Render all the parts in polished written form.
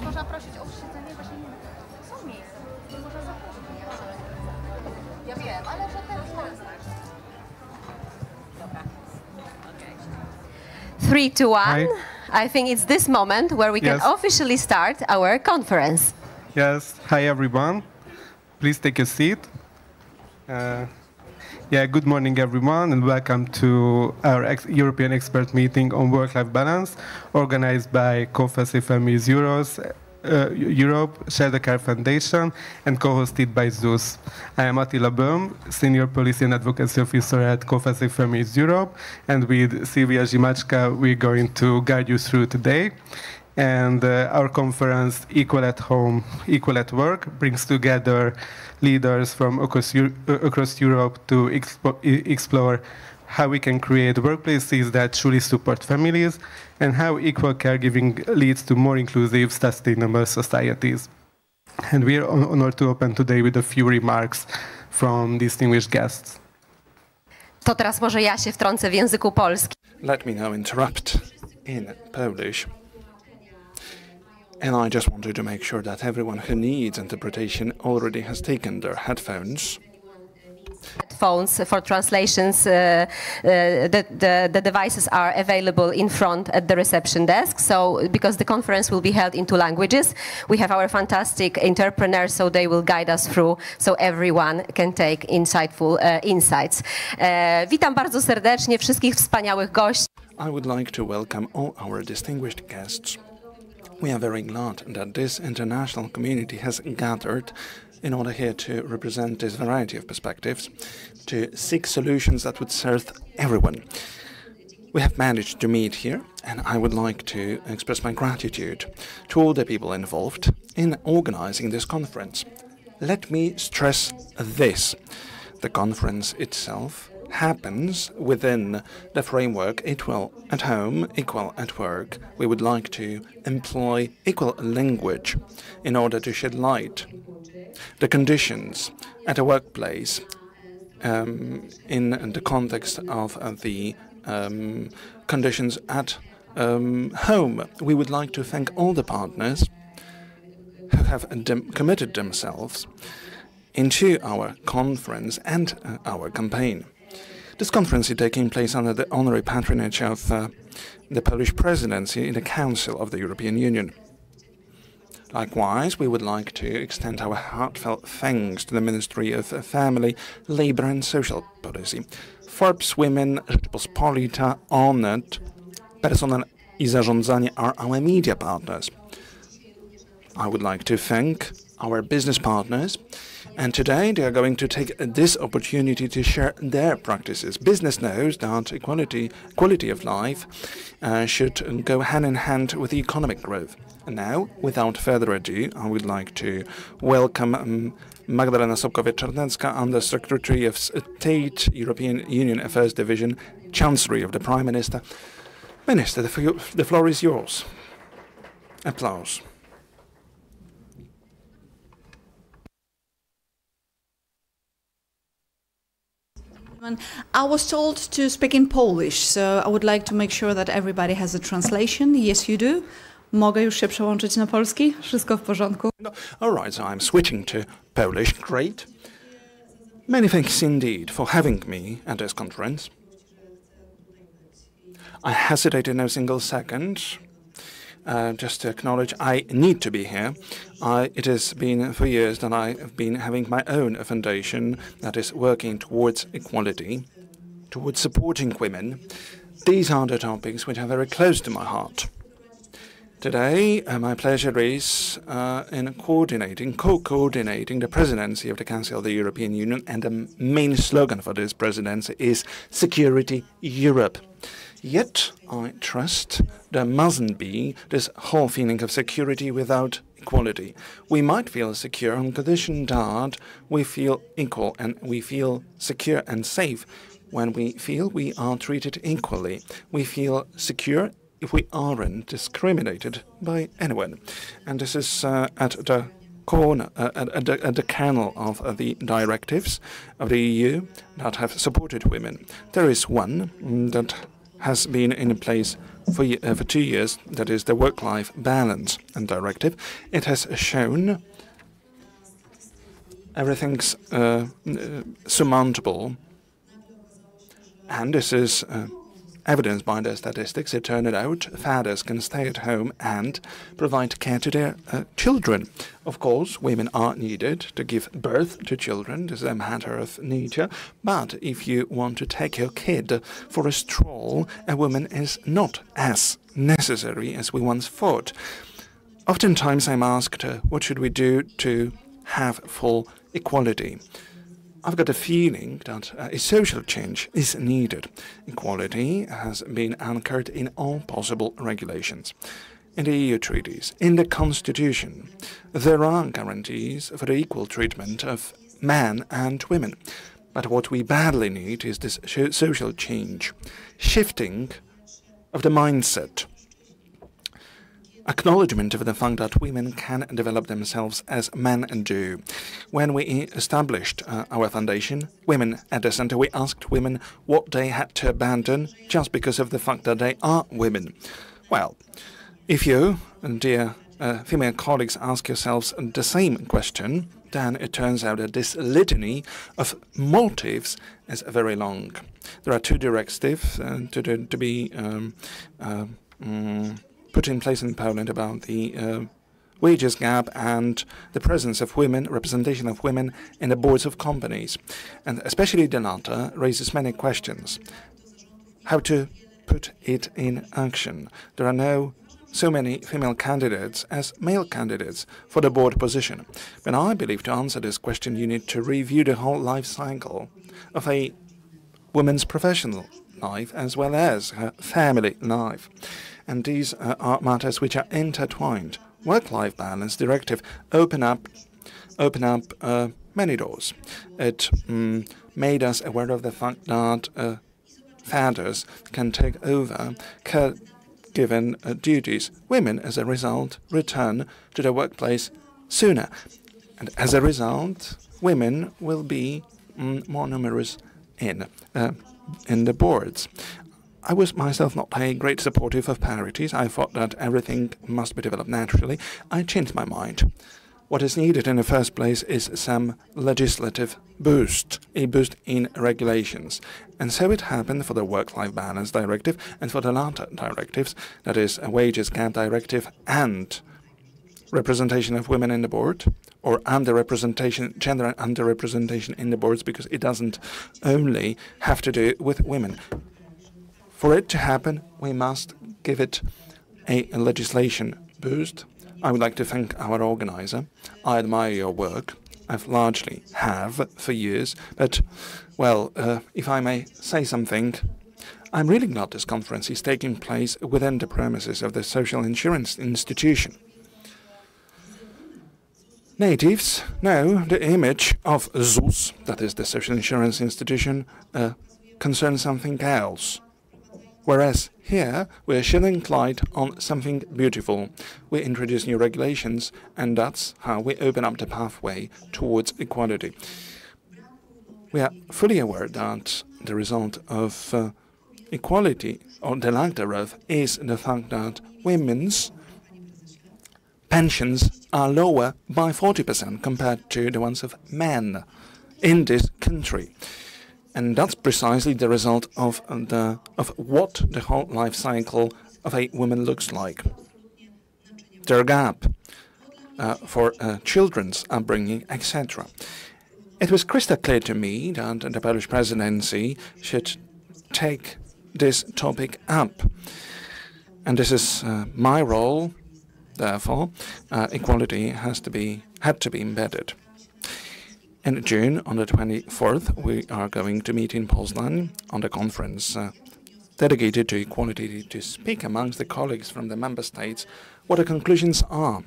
Można prosić o siedzenie, właśnie nie są miejsca, nie można zaprosić. Ja wiem, ale że teraz tak. Dobra. Okay. 3, 2, 1. I think it's this moment where we can officially start our conference. Yes. Hi, everyone. Please take a seat. Good morning, everyone, and welcome to our European expert meeting on work-life balance, organized by Co-Facing Families Europe, Share the Care Foundation, and co-hosted by Zeus. I am Attila Böhm, Senior Policy and Advocacy Officer at Co-Facing Families Europe, and with Silvia Zimacka, we're going to guide you through today. And our conference, Equal at Home, Equal at Work, brings together leaders from across Europe to explore how we can create workplaces that truly support families and how equal caregiving leads to more inclusive, sustainable societies. And we are honored to open today with a few remarks from distinguished guests. To teraz może ja się wtrącę w języku polskim. Let me now interrupt in Polish. And I just wanted to make sure that everyone who needs interpretation already has taken their headphones. Headphones for translations, the devices are available in front at the reception desk. So because the conference will be held in 2 languages, we have our fantastic entrepreneurs, so they will guide us through, so everyone can take insightful insights. Witam bardzo serdecznie wszystkich wspaniałych gości. I would like to welcome all our distinguished guests. We are very glad that this international community has gathered in order here to represent this variety of perspectives, to seek solutions that would serve everyone. We have managed to meet here, and I would like to express my gratitude to all the people involved in organizing this conference. Let me stress this. The conference itself happens within the framework Equal at Home, Equal at Work. We would like to employ equal language in order to shed light the conditions at a workplace in the context of the conditions at home. We would like to thank all the partners who have committed themselves into our conference and our campaign. This conference is taking place under the honorary patronage of the Polish presidency in the Council of the European Union. Likewise, we would like to extend our heartfelt thanks to the Ministry of Family, Labour and Social Policy, Forbes Women, Rzeczpospolita, Onet, Personal i Zarządzanie are our media partners. I would like to thank our business partners, and today they are going to take this opportunity to share their practices. Business knows that quality of life should go hand in hand with economic growth. And now, without further ado, I would like to welcome Magdalena Sobkowiec-Czarnecka, Under Secretary of State, European Union Affairs Division, Chancellery of the Prime Minister. Minister, the floor is yours. Applause. I was told to speak in Polish, so I would like to make sure that everybody has a translation. Yes, you do. Mogę już się przełączyć na polski? Wszystko w porządku? No, all right, so I'm switching to Polish. Great. Many thanks indeed for having me at this conference. I hesitated no single second. Just to acknowledge, I need to be here. It has been for years that I have been having my own foundation that is working towards equality, towards supporting women. These are the topics which are very close to my heart. Today, my pleasure is in co-coordinating the presidency of the Council of the European Union, and the main slogan for this presidency is Security Europe. Yet, I trust there mustn't be this whole feeling of security without equality. We might feel secure on condition that we feel equal and we feel secure and safe when we feel we are treated equally. We feel secure if we aren't discriminated by anyone. And this is at the corner, at the kernel of the directives of the EU that have supported women. There is one that has been in place for 2 years, that is the Work-Life Balance Directive. It has shown everything's surmountable, and this is evidenced by the statistics. It turned out fathers can stay at home and provide care to their children. Of course, women are needed to give birth to children. This is a matter of nature. But if you want to take your kid for a stroll, a woman is not as necessary as we once thought. Oftentimes I'm asked, what should we do to have full equality? I've got a feeling that a social change is needed. Equality has been anchored in all possible regulations. In the EU treaties, in the Constitution, there are guarantees for the equal treatment of men and women. But what we badly need is this social change, shifting of the mindset, acknowledgement of the fact that women can develop themselves as men do. When we established our foundation, Women at the Center, we asked women what they had to abandon just because of the fact that they are women. Well, if you, dear female colleagues, ask yourselves the same question, then it turns out that this litany of motives is very long. There are 2 directives to be put in place in Poland about the wages gap and the presence of women, representation of women in the boards of companies. And especially the latter raises many questions. How to put it in action? There are no so many female candidates as male candidates for the board position. But I believe to answer this question you need to review the whole life cycle of a woman's professional life as well as her family life. And these are matters which are intertwined. Work-life balance directive open up many doors. It made us aware of the fact that fathers can take over caregiving duties. Women, as a result, return to the workplace sooner. And as a result, women will be more numerous in the boards. I was myself not a great supportive of parities. I thought that everything must be developed naturally. I changed my mind. What is needed in the first place is some legislative boost, a boost in regulations. And so it happened for the Work-Life Balance Directive and for the latter directives, that is a Wages Gap Directive and representation of women in the board, or underrepresentation, gender underrepresentation in the boards, because it doesn't only have to do with women. For it to happen, we must give it a legislation boost. I would like to thank our organizer. I admire your work. I've largely have for years. But, well, if I may say something, I'm really glad this conference is taking place within the premises of the Social Insurance Institution. Natives know the image of ZUS, that is the Social Insurance Institution, concerns something else. Whereas here, we're shedding light on something beautiful. We introduce new regulations, and that's how we open up the pathway towards equality. We are fully aware that the result of equality, or the lack thereof, is the fact that women's pensions are lower by 40% compared to the ones of men in this country. And that's precisely the result of what the whole life cycle of a woman looks like. Their gap for children's upbringing, etc. It was crystal clear to me that the Polish presidency should take this topic up. And this is my role. Therefore, equality had to be embedded. In June, on the 24th, we are going to meet in Poznań on the conference dedicated to equality to speak amongst the colleagues from the member states what the conclusions are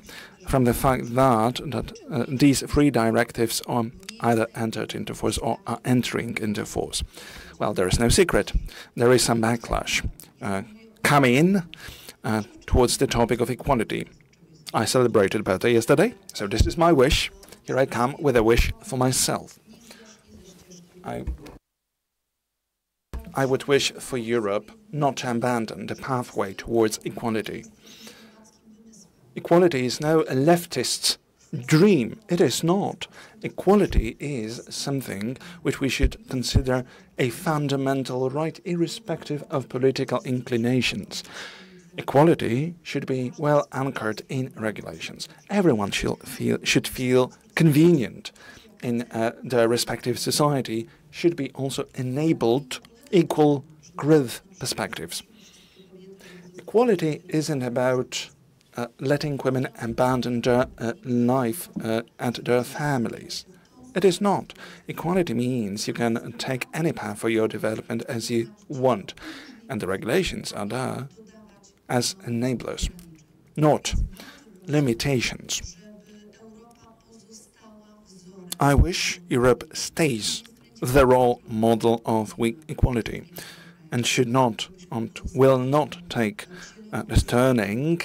from the fact that these three directives are either entered into force or are entering into force. Well, there is no secret. There is some backlash coming in towards the topic of equality. I celebrated birthday yesterday, so this is my wish. Here I come with a wish for myself. I would wish for Europe not to abandon the pathway towards equality. Equality is no leftist dream. It is not. Equality is something which we should consider a fundamental right, irrespective of political inclinations. Equality should be well anchored in regulations. Everyone should feel convenient in their respective society, should be also enabled equal growth perspectives. Equality isn't about letting women abandon their life and their families. It is not. Equality means you can take any path for your development as you want, and the regulations are there as enablers, not limitations. I wish Europe stays the role model of equality and should not and will not take this turning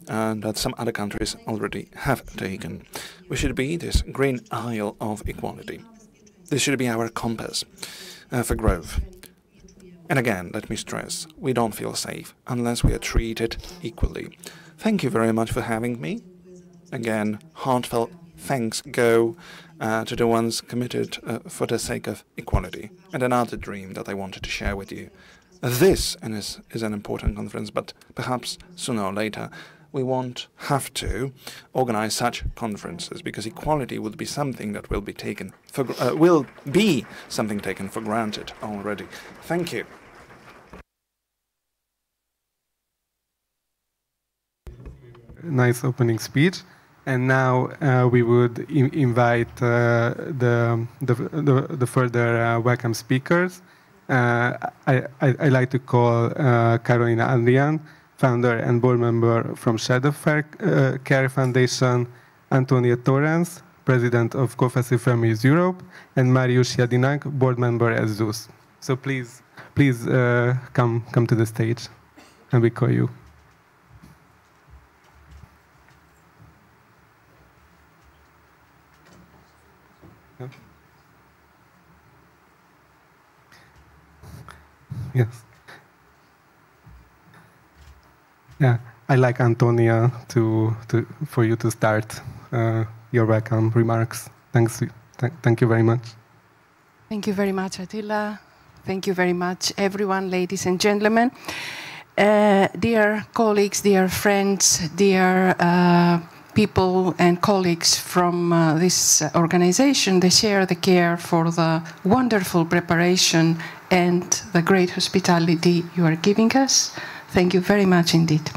that some other countries already have taken. We should be this green isle of equality. This should be our compass for growth. And again, let me stress, we don't feel safe unless we are treated equally. Thank you very much for having me. Again, heartfelt thanks go to the ones committed for the sake of equality. And another dream that I wanted to share with you. This is an important conference, but perhaps sooner or later we won't have to organize such conferences because equality will be something that will be taken for granted already. Thank you. Nice opening speech. And now we would invite the further welcome speakers. I like to call Carolina Adrian, founder and board member from Shadow Care Foundation, Antonia Torrens, president of Confessive Families Europe, and Marius Jadinak, board member at ZUS. So please come to the stage, and we call you. Yes. Yeah, I like Antonia for you to start your welcome remarks. Thank you very much. Thank you very much, Attila. Thank you very much, everyone, ladies and gentlemen. Dear colleagues, dear friends, dear people and colleagues from this organization, they share the care for the wonderful preparation and the great hospitality you are giving us. Thank you very much indeed.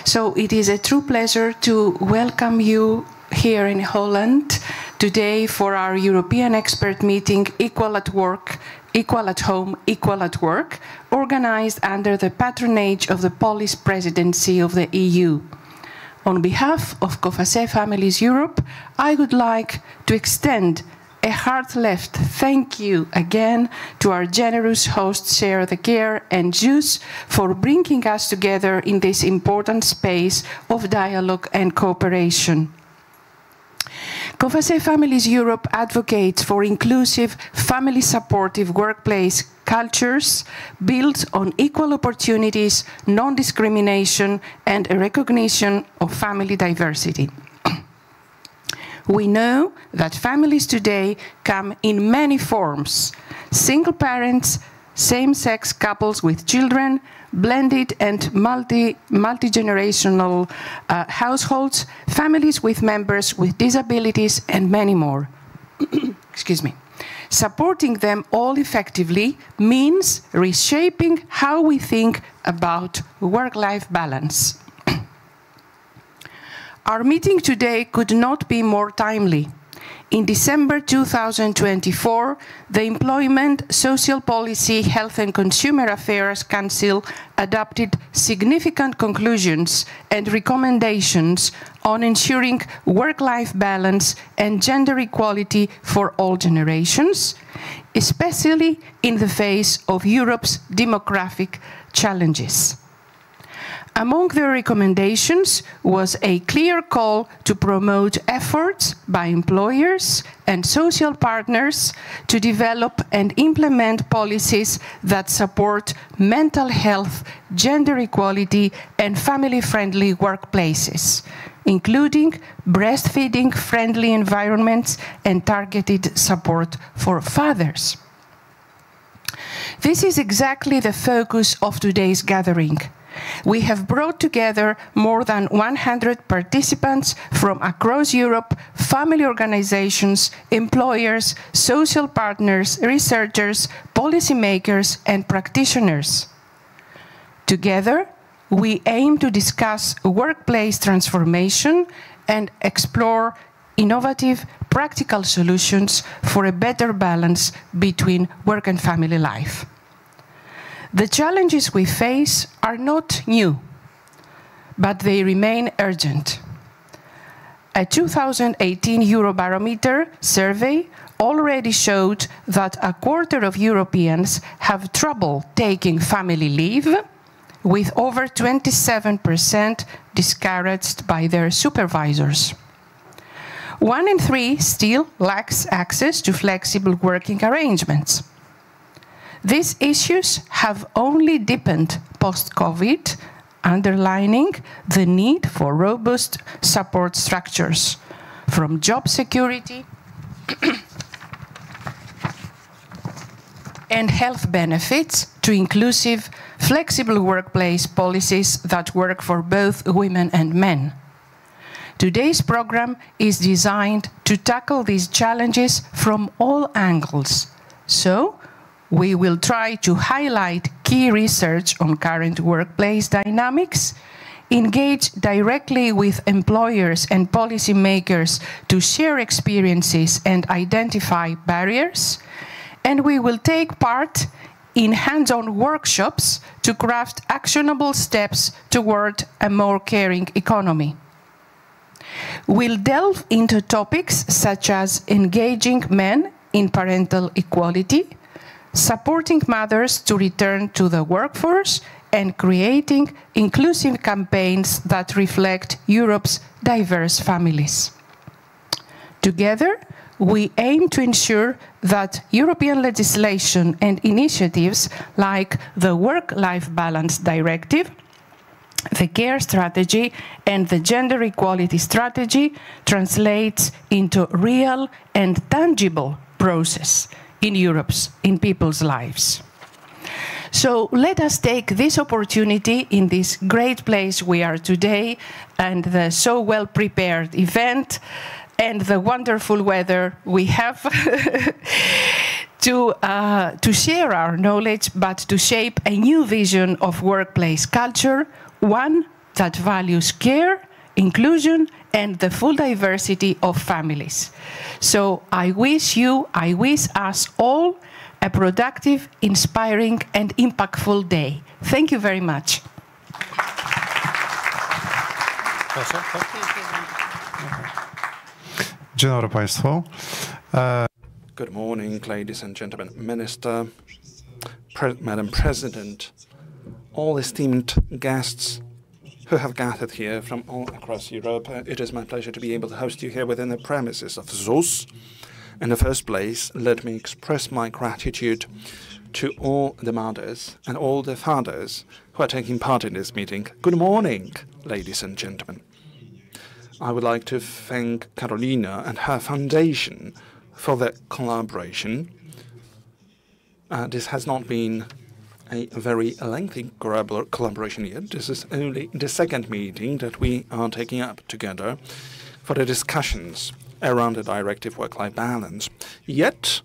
So it is a true pleasure to welcome you here in Holland today for our European expert meeting, Equal at Work, Equal at Home, Equal at Work, organized under the patronage of the Polish presidency of the EU. On behalf of Confessive Families Europe, I would like to extend a heart-left thank you again to our generous hosts, Share the Care and ZUS, for bringing us together in this important space of dialogue and cooperation. Confessive Families Europe advocates for inclusive, family-supportive workplace cultures built on equal opportunities, non-discrimination, and a recognition of family diversity. We know that families today come in many forms: single parents, same-sex couples with children, blended and multi-generational households, families with members with disabilities, and many more. Excuse me. Supporting them all effectively means reshaping how we think about work-life balance. Our meeting today could not be more timely. In December 2024, the Employment, Social Policy, Health and Consumer Affairs Council adopted significant conclusions and recommendations on ensuring work-life balance and gender equality for all generations, especially in the face of Europe's demographic challenges. Among the recommendations was a clear call to promote efforts by employers and social partners to develop and implement policies that support mental health, gender equality, and family-friendly workplaces, including breastfeeding-friendly environments and targeted support for fathers. This is exactly the focus of today's gathering. We have brought together more than 100 participants from across Europe, family organizations, employers, social partners, researchers, policymakers, and practitioners. Together, we aim to discuss workplace transformation and explore innovative, practical solutions for a better balance between work and family life. The challenges we face are not new, but they remain urgent. A 2018 Eurobarometer survey already showed that a quarter of Europeans have trouble taking family leave, with over 27% discouraged by their supervisors. 1 in 3 still lacks access to flexible working arrangements. These issues have only deepened post-COVID, underlining the need for robust support structures, from job security and health benefits to inclusive, flexible workplace policies that work for both women and men. Today's program is designed to tackle these challenges from all angles. So, we will try to highlight key research on current workplace dynamics, engage directly with employers and policymakers to share experiences and identify barriers, and we will take part in hands-on workshops to craft actionable steps toward a more caring economy. We'll delve into topics such as engaging men in parental equality, supporting mothers to return to the workforce, and creating inclusive campaigns that reflect Europe's diverse families. Together, we aim to ensure that European legislation and initiatives like the Work-Life Balance Directive, the Care Strategy, and the Gender Equality Strategy translates into real and tangible process in people's lives. So let us take this opportunity in this great place we are today, and the so well prepared event, and the wonderful weather we have to share our knowledge, but to shape a new vision of workplace culture, one that values care, inclusion, and the full diversity of families. So I wish us all a productive, inspiring, and impactful day. Thank you very much. Dzień dobry Państwu. Good morning, ladies and gentlemen. Minister, Madam President, all esteemed guests who have gathered here from all across Europe. It is my pleasure to be able to host you here within the premises of ZUS. In the first place, let me express my gratitude to all the mothers and all the fathers who are taking part in this meeting. Good morning, ladies and gentlemen. I would like to thank Carolina and her foundation for the collaboration. This has not been a very lengthy collaboration yet. This is only the second meeting that we are taking up together for the discussions around the directive work-life balance. Yet,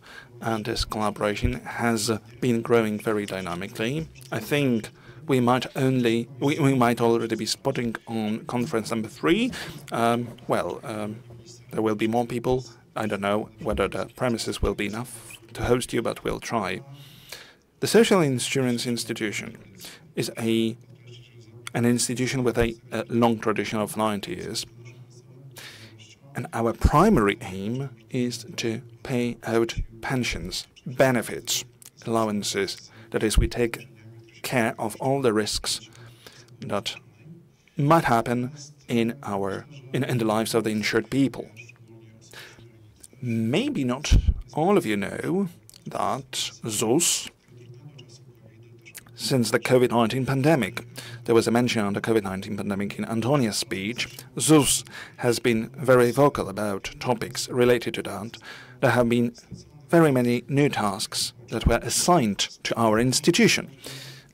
this collaboration has been growing very dynamically. I think we might already be spotting on conference number 3. There will be more people I don't know whether the premises will be enough to host you, but we'll try. The Social Insurance Institution is an institution with a long tradition of 90 years. And our primary aim is to pay out pensions, benefits, allowances. That is, we take care of all the risks that might happen in the lives of the insured people. Maybe not all of you know that ZUS, since the COVID-19 pandemic, there was a mention on the COVID-19 pandemic in Antonia's speech, ZUS has been very vocal about topics related to that. There have been very many new tasks that were assigned to our institution.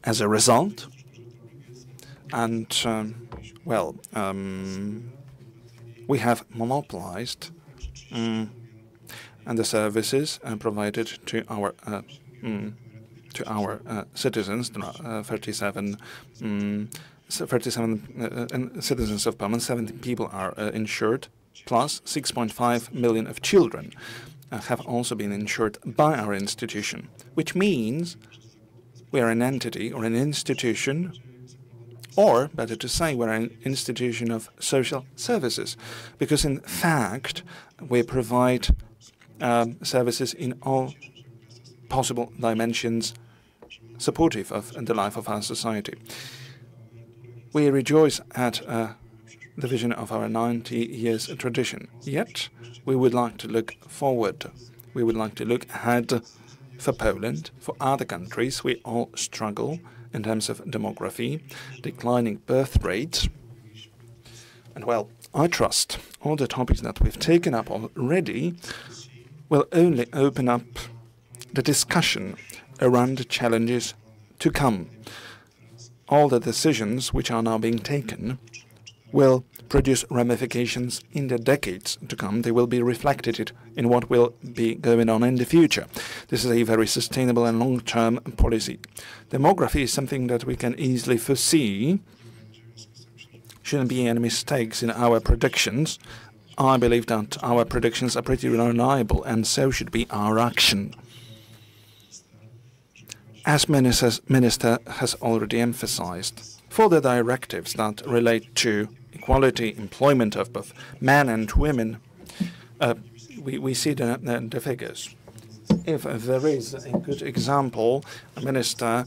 As a result, and we have monopolized and the services provided to our citizens, 37 citizens of Poland, 70 people are insured, plus 6.5 million of children have also been insured by our institution, which means we are an entity or an institution, or better to say, we're an institution of social services, because in fact we provide services in all possible dimensions supportive of the life of our society. We rejoice at the vision of our 90 years tradition, yet we would like to look forward. We would like to look ahead for Poland, for other countries. We all struggle in terms of demography, declining birth rates. And well, I trust all the topics that we've taken up already will only open up the discussion around the challenges to come. All the decisions which are now being taken will produce ramifications in the decades to come. They will be reflected in what will be going on in the future. This is a very sustainable and long-term policy. Demography is something that we can easily foresee. Shouldn't be any mistakes in our predictions. I believe that our predictions are pretty reliable, and so should be our action. As Minister has already emphasized, for the directives that relate to equality, employment of both men and women, we see the figures. If there is a good example, Minister,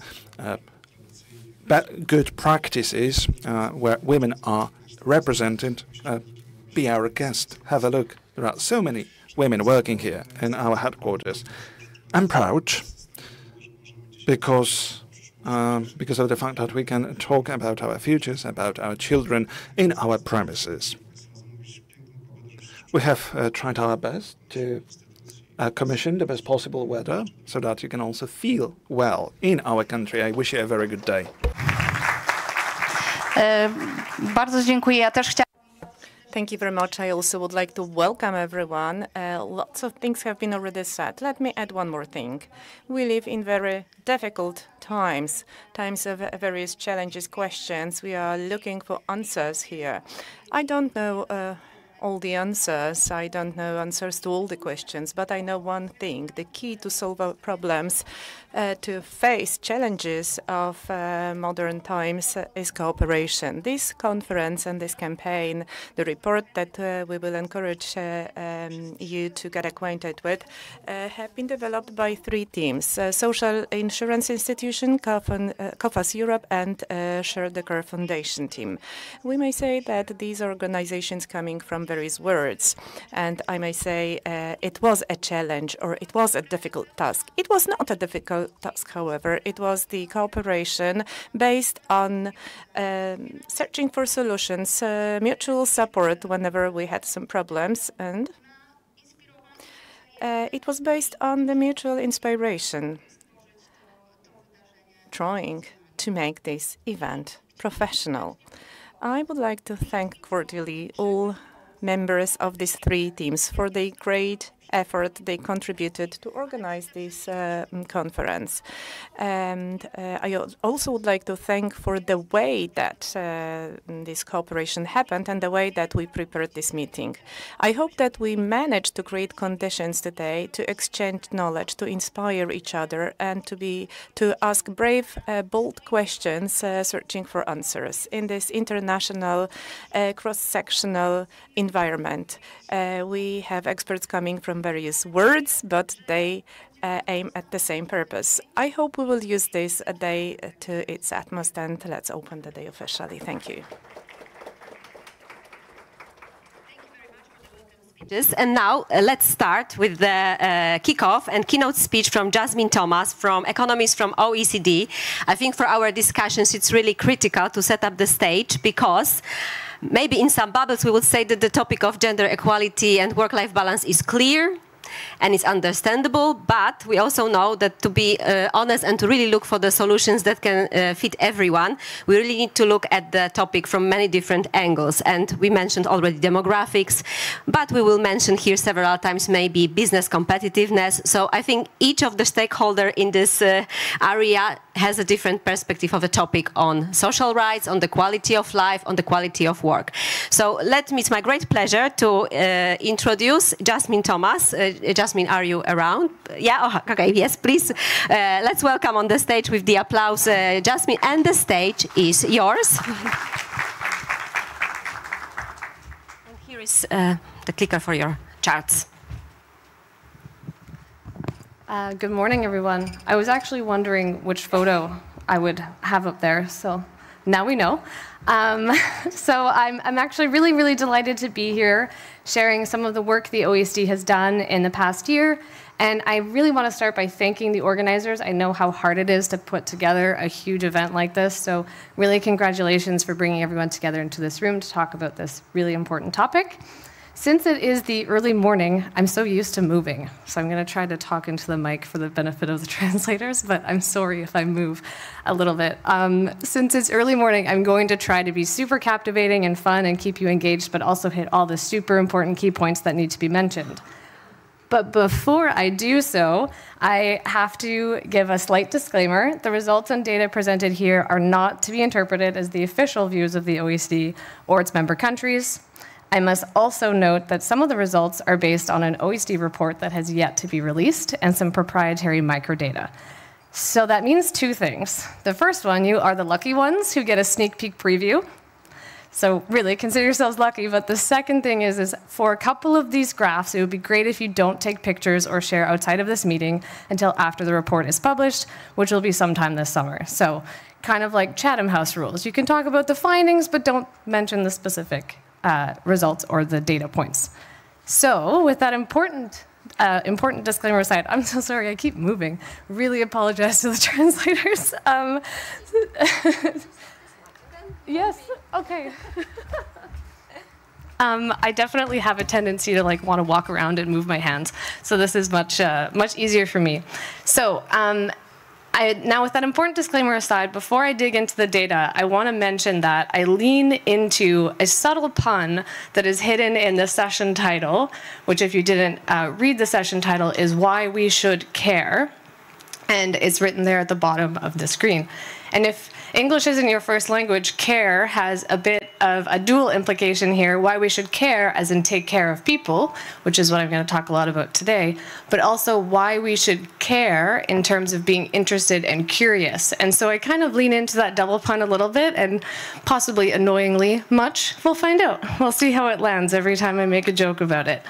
good practices where women are represented, be our guest. Have a look. There are so many women working here in our headquarters. I'm proud because of the fact that we can talk about our futures, about our children in our premises. We have tried our best to commission the best possible weather so that you can also feel well in our country. I wish you a very good day. Bardzo dziękuję. Ja też chciałam. Thank you very much. I also would like to welcome everyone. Lots of things have been already said. Let me add one more thing. We live in very difficult times, times of various challenges, questions. We are looking for answers here. I don't know all the answers. I don't know answers to all the questions, but I know one thing. The key to solve our problems, to face challenges of modern times is cooperation. This conference and this campaign, the report that we will encourage you to get acquainted with, have been developed by three teams: Social Insurance Institution, COFAS Europe, and Share the Care Foundation team. We may say that these organizations coming from various words, and I may say it was a challenge or it was a difficult task. It was not a difficult task, however. It was the cooperation based on searching for solutions, mutual support whenever we had some problems, and it was based on the mutual inspiration, trying to make this event professional. I would like to thank cordially all members of these three teams for the great effort they contributed to organize this conference. And I also would like to thank for the way that this cooperation happened and the way that we prepared this meeting. I hope that we managed to create conditions today to exchange knowledge, to inspire each other, and to ask brave, bold questions, searching for answers in this international, cross-sectional environment. We have experts coming from various worlds, but they aim at the same purpose. I hope we will use this day to its utmost, and let's open the day officially. Thank you. And now let's start with the kickoff and keynote speech from Jasmine Thomas, from economist from OECD. I think for our discussions it's really critical to set up the stage, because maybe in some bubbles we would say that the topic of gender equality and work-life balance is clear and it's understandable, but we also know that to be honest and to really look for the solutions that can fit everyone, we really need to look at the topic from many different angles. And we mentioned already demographics, but we will mention here several times maybe business competitiveness. So I think each of the stakeholders in this area has a different perspective of the topic on social rights, on the quality of life, on the quality of work. So it's my great pleasure to introduce Jasmine Thomas. Jasmine, are you around? Yeah, oh, okay, yes, please. Let's welcome on the stage with the applause, Jasmine, and the stage is yours. And here is the clicker for your charts. Good morning, everyone. I was actually wondering which photo I would have up there, so now we know. So I'm actually really, really delighted to be here sharing some of the work the OECD has done in the past year. And I really want to start by thanking the organizers. I know how hard it is to put together a huge event like this, so really congratulations for bringing everyone together into this room to talk about this really important topic. Since it is the early morning, I'm so used to moving, so I'm going to try to talk into the mic for the benefit of the translators, but I'm sorry if I move a little bit. Since it's early morning, I'm going to try to be super captivating and fun and keep you engaged, but also hit all the super important key points that need to be mentioned. But before I do so, I have to give a slight disclaimer. The results and data presented here are not to be interpreted as the official views of the OECD or its member countries. I must also note that some of the results are based on an OECD report that has yet to be released and some proprietary microdata. So that means two things. The first one, you are the lucky ones who get a sneak peek preview. So really, consider yourselves lucky. But the second thing is for a couple of these graphs, it would be great if you don't take pictures or share outside of this meeting until after the report is published, which will be sometime this summer. So kind of like Chatham House rules. You can talk about the findings, but don't mention the specific results or the data points. So with that important disclaimer aside, I'm so sorry, I keep moving. Really apologize to the translators. Yes, okay. I definitely have a tendency to want to walk around and move my hands, so this is much easier for me. So now with that important disclaimer aside, before I dig into the data, I want to mention that I lean into a subtle pun that is hidden in the session title, which if you didn't read the session title is Why We Should Care, and it's written there at the bottom of the screen. And if English isn't your first language, care has a bit of a dual implication here, why we should care as in take care of people, which is what I'm going to talk a lot about today, but also why we should care in terms of being interested and curious. And so I kind of lean into that double pun a little bit, and possibly annoyingly much. We'll find out. We'll see how it lands every time I make a joke about it.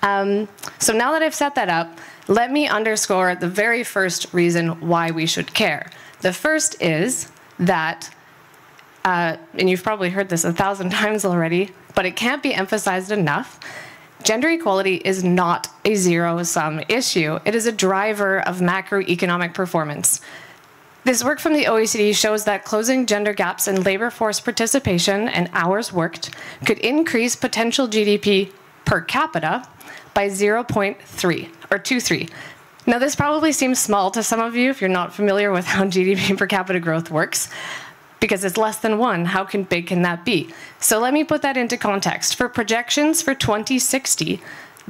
So now that I've set that up, let me underscore the very first reason why we should care. The first is that, and you've probably heard this 1,000 times already, but it can't be emphasized enough, gender equality is not a zero-sum issue. It is a driver of macroeconomic performance. This work from the OECD shows that closing gender gaps in labor force participation and hours worked could increase potential GDP per capita by 0.23. Now, this probably seems small to some of you if you're not familiar with how GDP per capita growth works, because it's less than 1. How big can that be? So let me put that into context. For projections for 2060,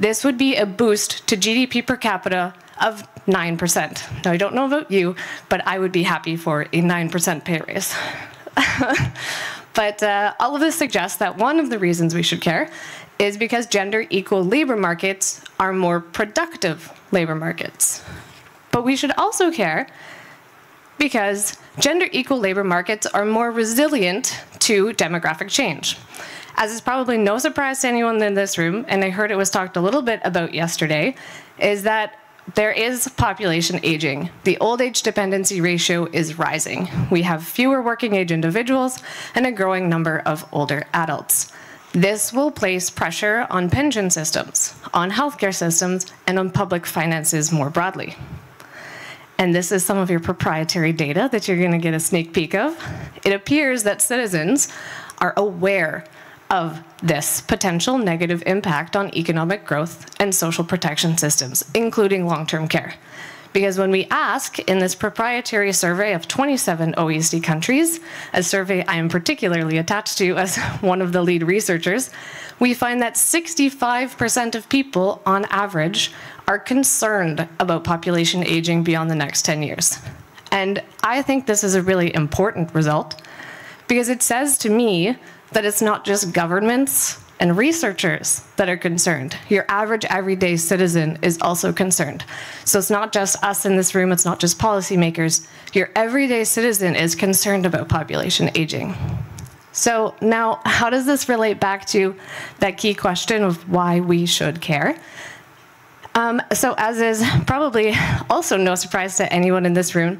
this would be a boost to GDP per capita of 9%. Now, I don't know about you, but I would be happy for a 9% pay raise. But all of this suggests that one of the reasons we should care is because gender-equal labor markets are more productive labor markets. But we should also care because gender-equal labor markets are more resilient to demographic change. As is probably no surprise to anyone in this room, and I heard it was talked a little bit about yesterday, is that there is population aging. The old age dependency ratio is rising. We have fewer working age individuals and a growing number of older adults. This will place pressure on pension systems, on healthcare systems, and on public finances more broadly. And this is some of your proprietary data that you're going to get a sneak peek of. It appears that citizens are aware of this potential negative impact on economic growth and social protection systems, including long-term care. Because when we ask in this proprietary survey of 27 OECD countries, a survey I am particularly attached to as one of the lead researchers, we find that 65% of people, on average, are concerned about population aging beyond the next 10 years. And I think this is a really important result because it says to me that it's not just governments and researchers that are concerned. Your average everyday citizen is also concerned. So it's not just us in this room, it's not just policymakers. Your everyday citizen is concerned about population aging. So now, how does this relate back to that key question of why we should care? So as is probably also no surprise to anyone in this room,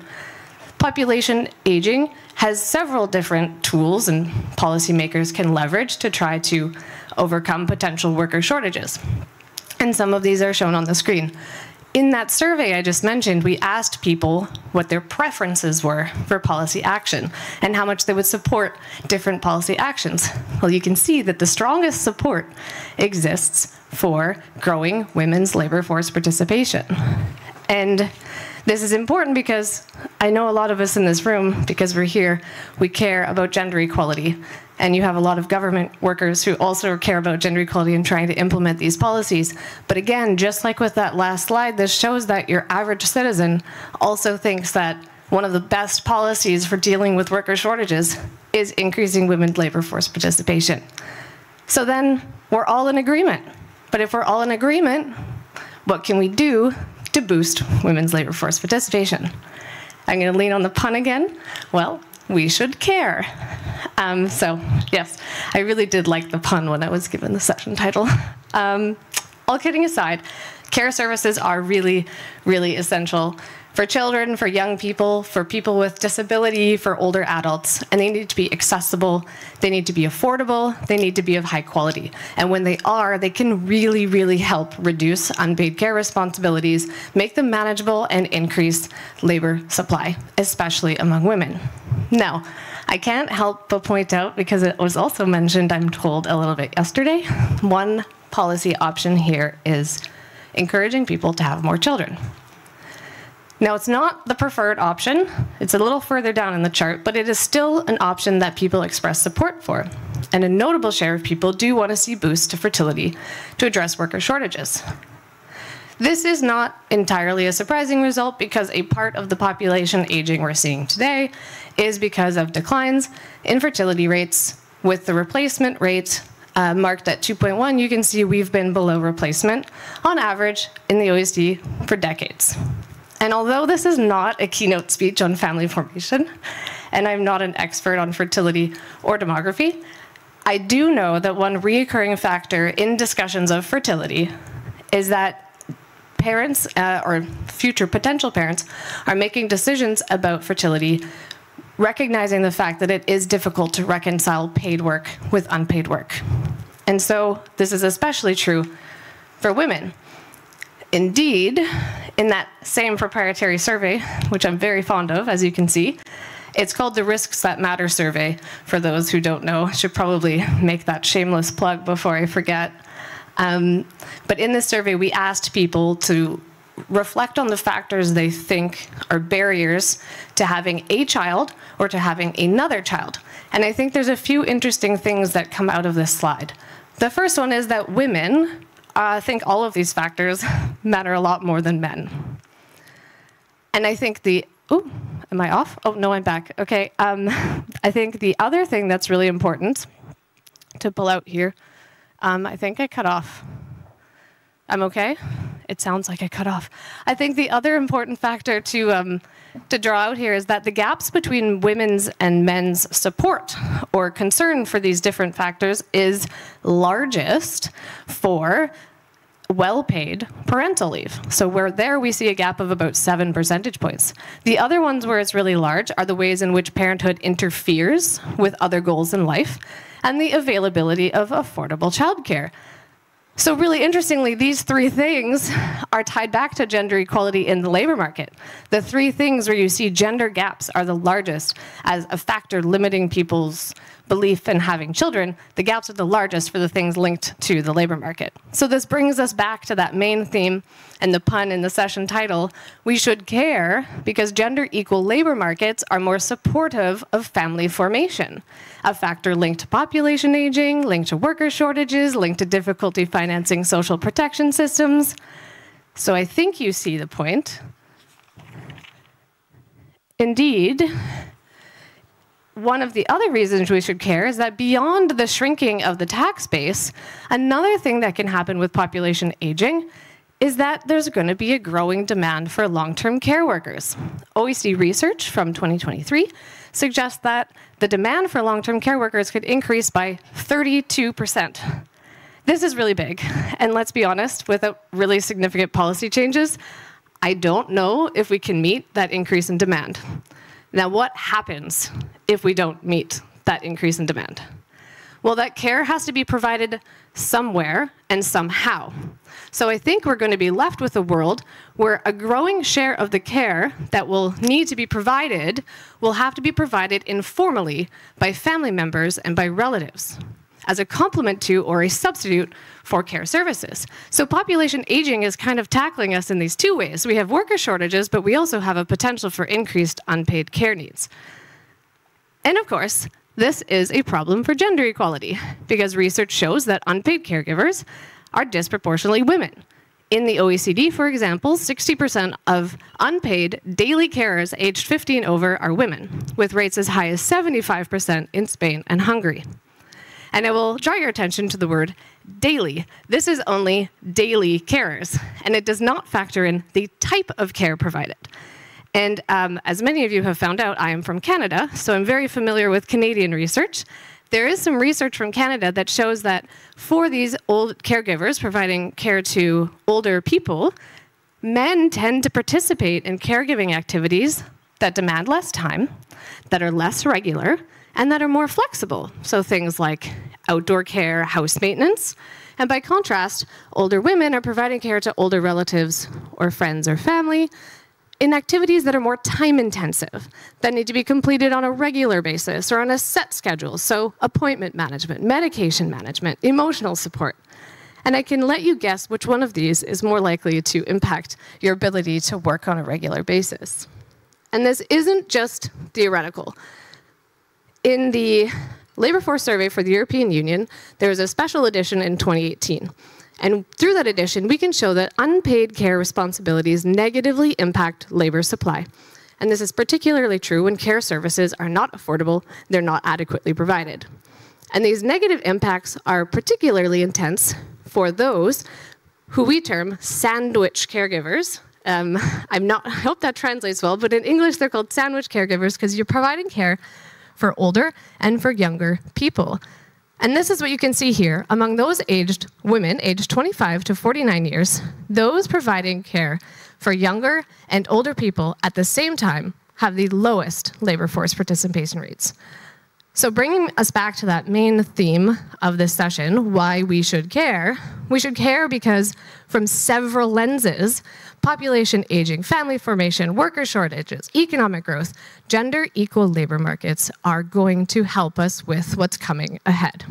population aging has several different tools and policymakers can leverage to try to overcome potential worker shortages. And some of these are shown on the screen. In that survey I just mentioned, we asked people what their preferences were for policy action and how much they would support different policy actions. Well, you can see that the strongest support exists for growing women's labor force participation. And this is important because I know a lot of us in this room, because we're here, we care about gender equality. And you have a lot of government workers who also care about gender equality and trying to implement these policies. But again, just like with that last slide, this shows that your average citizen also thinks that one of the best policies for dealing with worker shortages is increasing women's labor force participation. So then we're all in agreement. But if we're all in agreement, what can we do to boost women's labor force participation? I'm going to lean on the pun again. Well, we should care. So yes, I really did like the pun when I was given the session title. All kidding aside, care services are really, really essential for children, for young people, for people with disability, for older adults, and they need to be accessible, they need to be affordable, they need to be of high quality. And when they are, they can really, really help reduce unpaid care responsibilities, make them manageable, and increase labor supply, especially among women. Now, I can't help but point out, because it was also mentioned, I'm told, a little bit yesterday, one policy option here is encouraging people to have more children. Now, it's not the preferred option. It's a little further down in the chart, but it is still an option that people express support for. And a notable share of people do want to see boosts to fertility to address worker shortages. This is not entirely a surprising result because a part of the population aging we're seeing today is because of declines in fertility rates. With the replacement rate marked at 2.1, you can see we've been below replacement on average in the OECD for decades. And although this is not a keynote speech on family formation, and I'm not an expert on fertility or demography, I do know that one recurring factor in discussions of fertility is that parents or future potential parents are making decisions about fertility, recognizing the fact that it is difficult to reconcile paid work with unpaid work. And so this is especially true for women. Indeed, in that same proprietary survey, which I'm very fond of, as you can see, it's called the Risks That Matter survey. For those who don't know, I should probably make that shameless plug before I forget. But in this survey, we asked people to reflect on the factors they think are barriers to having a child or to having another child. And I think there's a few interesting things that come out of this slide. The first one is that women I think all of these factors matter a lot more than men. And I think am I off? Oh, no, I'm back. Okay. I think the other thing that's really important to pull out here, I think I cut off. I'm okay? It sounds like I cut off. I think the other important factor to draw out here is that the gaps between women's and men's support or concern for these different factors is largest for well-paid parental leave. So there we see a gap of about 7 percentage points. The other ones where it's really large are the ways in which parenthood interferes with other goals in life and the availability of affordable childcare. So really interestingly, these 3 things are tied back to gender equality in the labor market. The 3 things where you see gender gaps are the largest as a factor limiting people's belief in having children. The gaps are the largest for the things linked to the labor market. So this brings us back to that main theme and the pun in the session title, we should care because gender equal labor markets are more supportive of family formation, a factor linked to population aging, linked to worker shortages, linked to difficulty financing social protection systems. So I think you see the point. Indeed, one of the other reasons we should care is that beyond the shrinking of the tax base, another thing that can happen with population aging is that there's going to be a growing demand for long-term care workers. OECD research from 2023 suggests that the demand for long-term care workers could increase by 32%. This is really big, and let's be honest, without really significant policy changes, I don't know if we can meet that increase in demand. Now, what happens if we don't meet that increase in demand? Well, that care has to be provided somewhere and somehow. So I think we're going to be left with a world where a growing share of the care that will need to be provided will have to be provided informally by family members and by relatives as a complement to or a substitute for care services. So population aging is kind of tackling us in these 2 ways. We have worker shortages, but we also have a potential for increased unpaid care needs. And of course, this is a problem for gender equality because research shows that unpaid caregivers are disproportionately women. In the OECD, for example, 60% of unpaid daily carers aged 15 over are women, with rates as high as 75% in Spain and Hungary. And I will draw your attention to the word daily. This is only daily carers, and it does not factor in the type of care provided. And as many of you have found out, I am from Canada, so I'm very familiar with Canadian research. There is some research from Canada that shows that for these old caregivers providing care to older people, men tend to participate in caregiving activities that demand less time, that are less regular, and that are more flexible. So things like outdoor care, house maintenance. And by contrast, older women are providing care to older relatives or friends or family in activities that are more time-intensive, that need to be completed on a regular basis or on a set schedule. So appointment management, medication management, emotional support. And I can let you guess which one of these is more likely to impact your ability to work on a regular basis. And this isn't just theoretical. In the Labour Force Survey for the European Union, there was a special edition in 2018. And through that edition, we can show that unpaid care responsibilities negatively impact labour supply. And this is particularly true when care services are not affordable, they're not adequately provided. And these negative impacts are particularly intense for those who we term sandwich caregivers. I hope that translates well, but in English they're called sandwich caregivers because you're providing care for older and for younger people. And this is what you can see here. Among those women aged 25 to 49 years, those providing care for younger and older people at the same time have the lowest labor force participation rates. So bringing us back to that main theme of this session, why we should care because from several lenses, population aging, family formation, worker shortages, economic growth, gender equal labor markets are going to help us with what's coming ahead.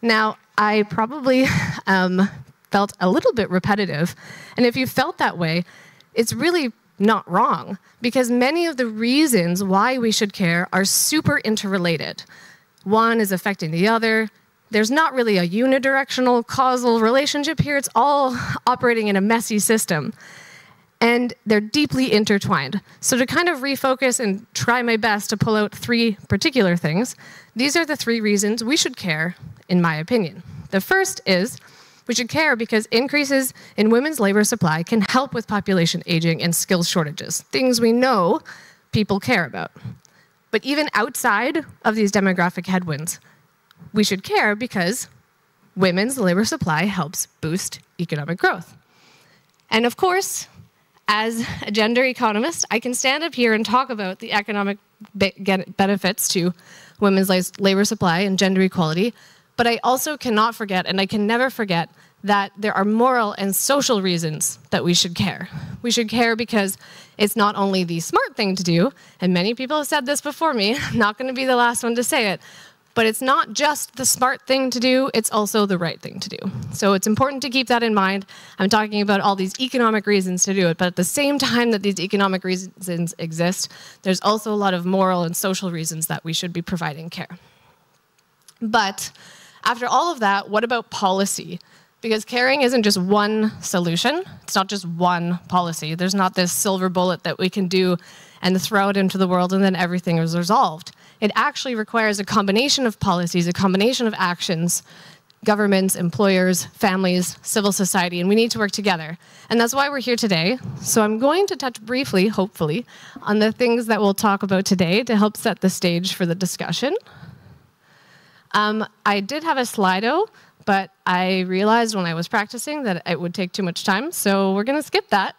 Now, I probably felt a little bit repetitive, and if you felt that way, it's really not wrong, because many of the reasons why we should care are super interrelated. One is affecting the other. there's not really a unidirectional causal relationship here. It's all operating in a messy system. And they're deeply intertwined. So to kind of refocus and try my best to pull out 3 particular things, these are the 3 reasons we should care, in my opinion. The first is we should care because increases in women's labor supply can help with population aging and skills shortages, things we know people care about. But even outside of these demographic headwinds, we should care because women's labor supply helps boost economic growth. And of course, as a gender economist, I can stand up here and talk about the economic benefits to women's labor supply and gender equality, but I also cannot forget, and I can never forget, that there are moral and social reasons that we should care. We should care because it's not only the smart thing to do, and many people have said this before me, I'm not going to be the last one to say it, but it's not just the smart thing to do, it's also the right thing to do. So it's important to keep that in mind. I'm talking about all these economic reasons to do it, but at the same time that these economic reasons exist, there's also a lot of moral and social reasons that we should be providing care. But after all of that, what about policy? Because caring isn't just one solution. It's not just one policy. There's not this silver bullet that we can do and throw it into the world and then everything is resolved. It actually requires a combination of policies, a combination of actions, governments, employers, families, civil society, and we need to work together. And that's why we're here today. So I'm going to touch briefly, hopefully, on the things that we'll talk about today to help set the stage for the discussion. I did have a Slido, but I realized when I was practicing that it would take too much time, so we're going to skip that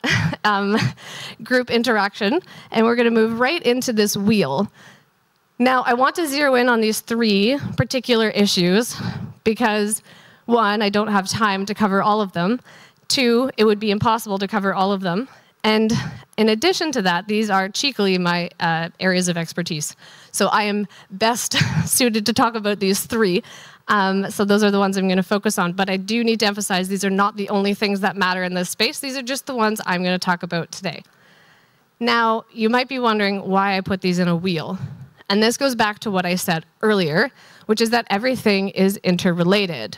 group interaction, and we're going to move right into this wheel. Now, I want to zero in on these 3 particular issues because, 1, I don't have time to cover all of them. 2, it would be impossible to cover all of them. And in addition to that, these are cheekily my areas of expertise. So I am best suited to talk about these 3. So those are the ones I'm going to focus on. But I do need to emphasize these are not the only things that matter in this space. These are just the ones I'm going to talk about today. Now, you might be wondering why I put these in a wheel. And this goes back to what I said earlier, which is that everything is interrelated.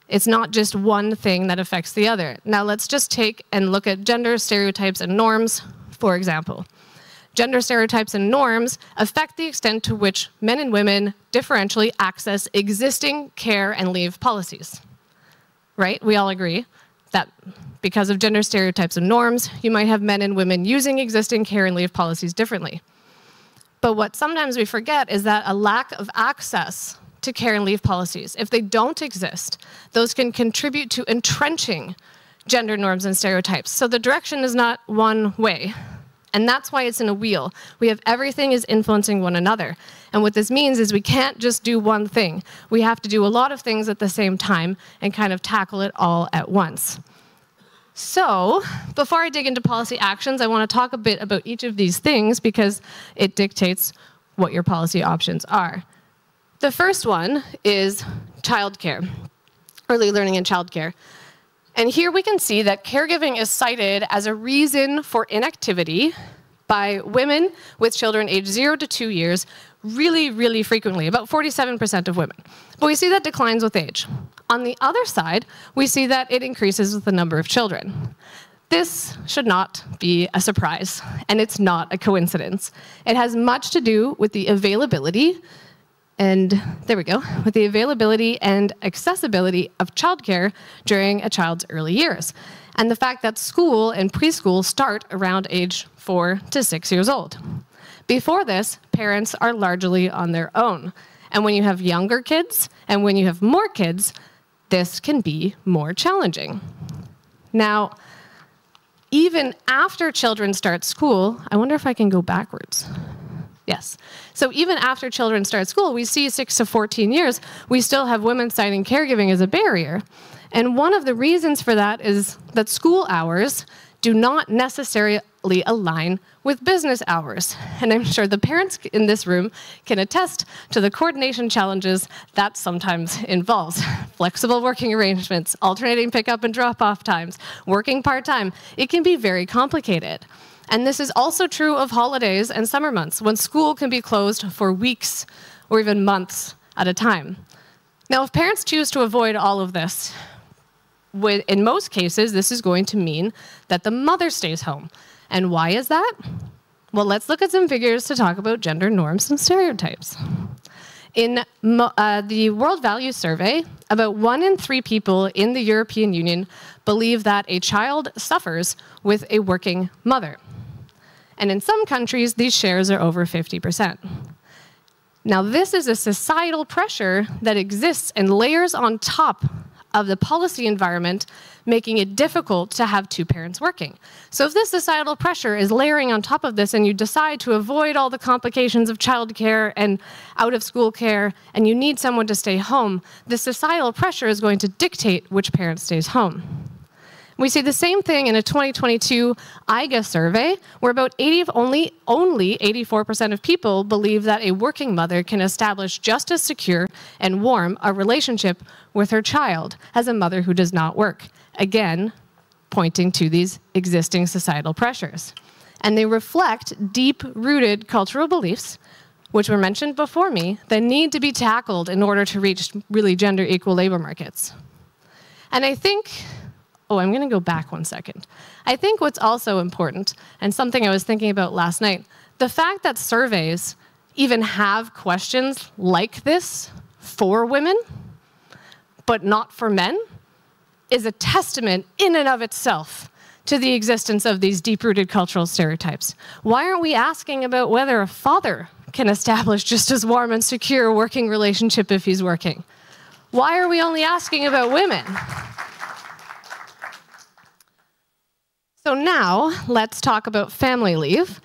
It's not just one thing that affects the other. Now let's just take and look at gender stereotypes and norms, for example. Gender stereotypes and norms affect the extent to which men and women differentially access existing care and leave policies. Right? We all agree that because of gender stereotypes and norms, you might have men and women using existing care and leave policies differently. But what sometimes we forget is that a lack of access to care and leave policies, if they don't exist, those can contribute to entrenching gender norms and stereotypes. So the direction is not one way. And that's why it's in a wheel. We have everything is influencing one another. And what this means is we can't just do one thing. We have to do a lot of things at the same time and kind of tackle it all at once. So, before I dig into policy actions, I want to talk a bit about each of these things because it dictates what your policy options are. The first one is childcare, early learning and childcare. And here we can see that caregiving is cited as a reason for inactivity by women with children aged 0 to 2 years really, really frequently, about 47% of women. But we see that declines with age. On the other side, we see that it increases with the number of children. This should not be a surprise, and it's not a coincidence. It has much to do with the availability and with the availability and accessibility of childcare during a child's early years, and the fact that school and preschool start around age 4 to 6 years old. Before this, parents are largely on their own, and when you have younger kids and when you have more kids, this can be more challenging. Now, even after children start school, I wonder if I can go backwards. Yes. So even after children start school, we see 6 to 14 years, we still have women citing caregiving as a barrier. And one of the reasons for that is that school hours do not necessarily align with business hours. And I'm sure the parents in this room can attest to the coordination challenges that sometimes involves. Flexible working arrangements, alternating pickup and drop-off times, working part-time. It can be very complicated. And this is also true of holidays and summer months, when school can be closed for weeks or even months at a time. Now, if parents choose to avoid all of this, in most cases, this is going to mean that the mother stays home. And why is that? Well, let's look at some figures to talk about gender norms and stereotypes. In the World Values Survey, about 1 in 3 people in the European Union believe that a child suffers with a working mother. And in some countries, these shares are over 50%. Now, this is a societal pressure that exists and layers on top of the policy environment, making it difficult to have 2 parents working. So if this societal pressure is layering on top of this and you decide to avoid all the complications of childcare and out-of-school care, and you need someone to stay home, the societal pressure is going to dictate which parent stays home. We see the same thing in a 2022 IGA survey, where about only 84% of people believe that a working mother can establish just as secure and warm a relationship with her child as a mother who does not work. Again, pointing to these existing societal pressures. And they reflect deep-rooted cultural beliefs, which were mentioned before me, that need to be tackled in order to reach really gender-equal labor markets. And I think... Oh, I'm going to go back 1 second. I think what's also important, and something I was thinking about last night, the fact that surveys even have questions like this for women, but not for men, is a testament in and of itself to the existence of these deep-rooted cultural stereotypes. Why aren't we asking about whether a father can establish just as warm and secure a working relationship if he's working? Why are we only asking about women? So now, let's talk about family leave.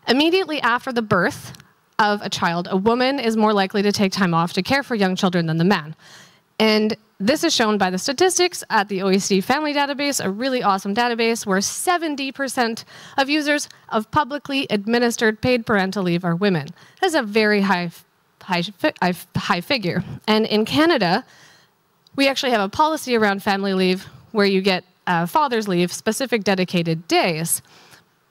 Immediately after the birth of a child, a woman is more likely to take time off to care for young children than the man. And this is shown by the statistics at the OECD Family Database, a really awesome database where 70% of users of publicly administered paid parental leave are women. That's a very high figure. And in Canada, we actually have a policy around family leave where you get father's leave, specific dedicated days.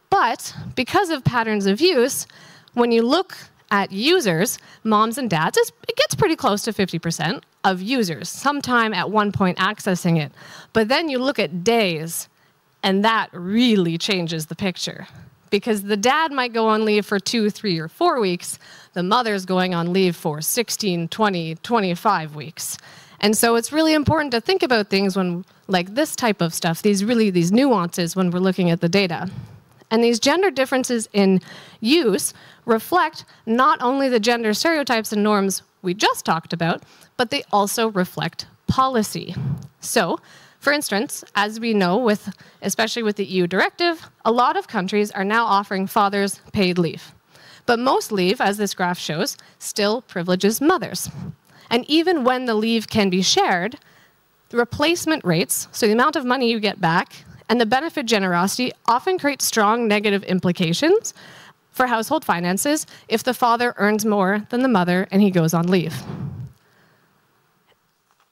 But because of patterns of use, when you look at users, moms and dads, it gets pretty close to 50% of users, sometime at one point accessing it. But then you look at days, and that really changes the picture. Because the dad might go on leave for 2, 3, or 4 weeks, the mother's going on leave for 16, 20, 25 weeks. And so it's really important to think about things when, like this type of stuff, these nuances when we're looking at the data. And these gender differences in use reflect not only the gender stereotypes and norms we just talked about, but they also reflect policy. So, for instance, as we know, especially with the EU directive, a lot of countries are now offering fathers paid leave. But most leave, as this graph shows, still privileges mothers. And even when the leave can be shared, the replacement rates, so the amount of money you get back, and the benefit generosity often create strong negative implications for household finances if the father earns more than the mother and he goes on leave.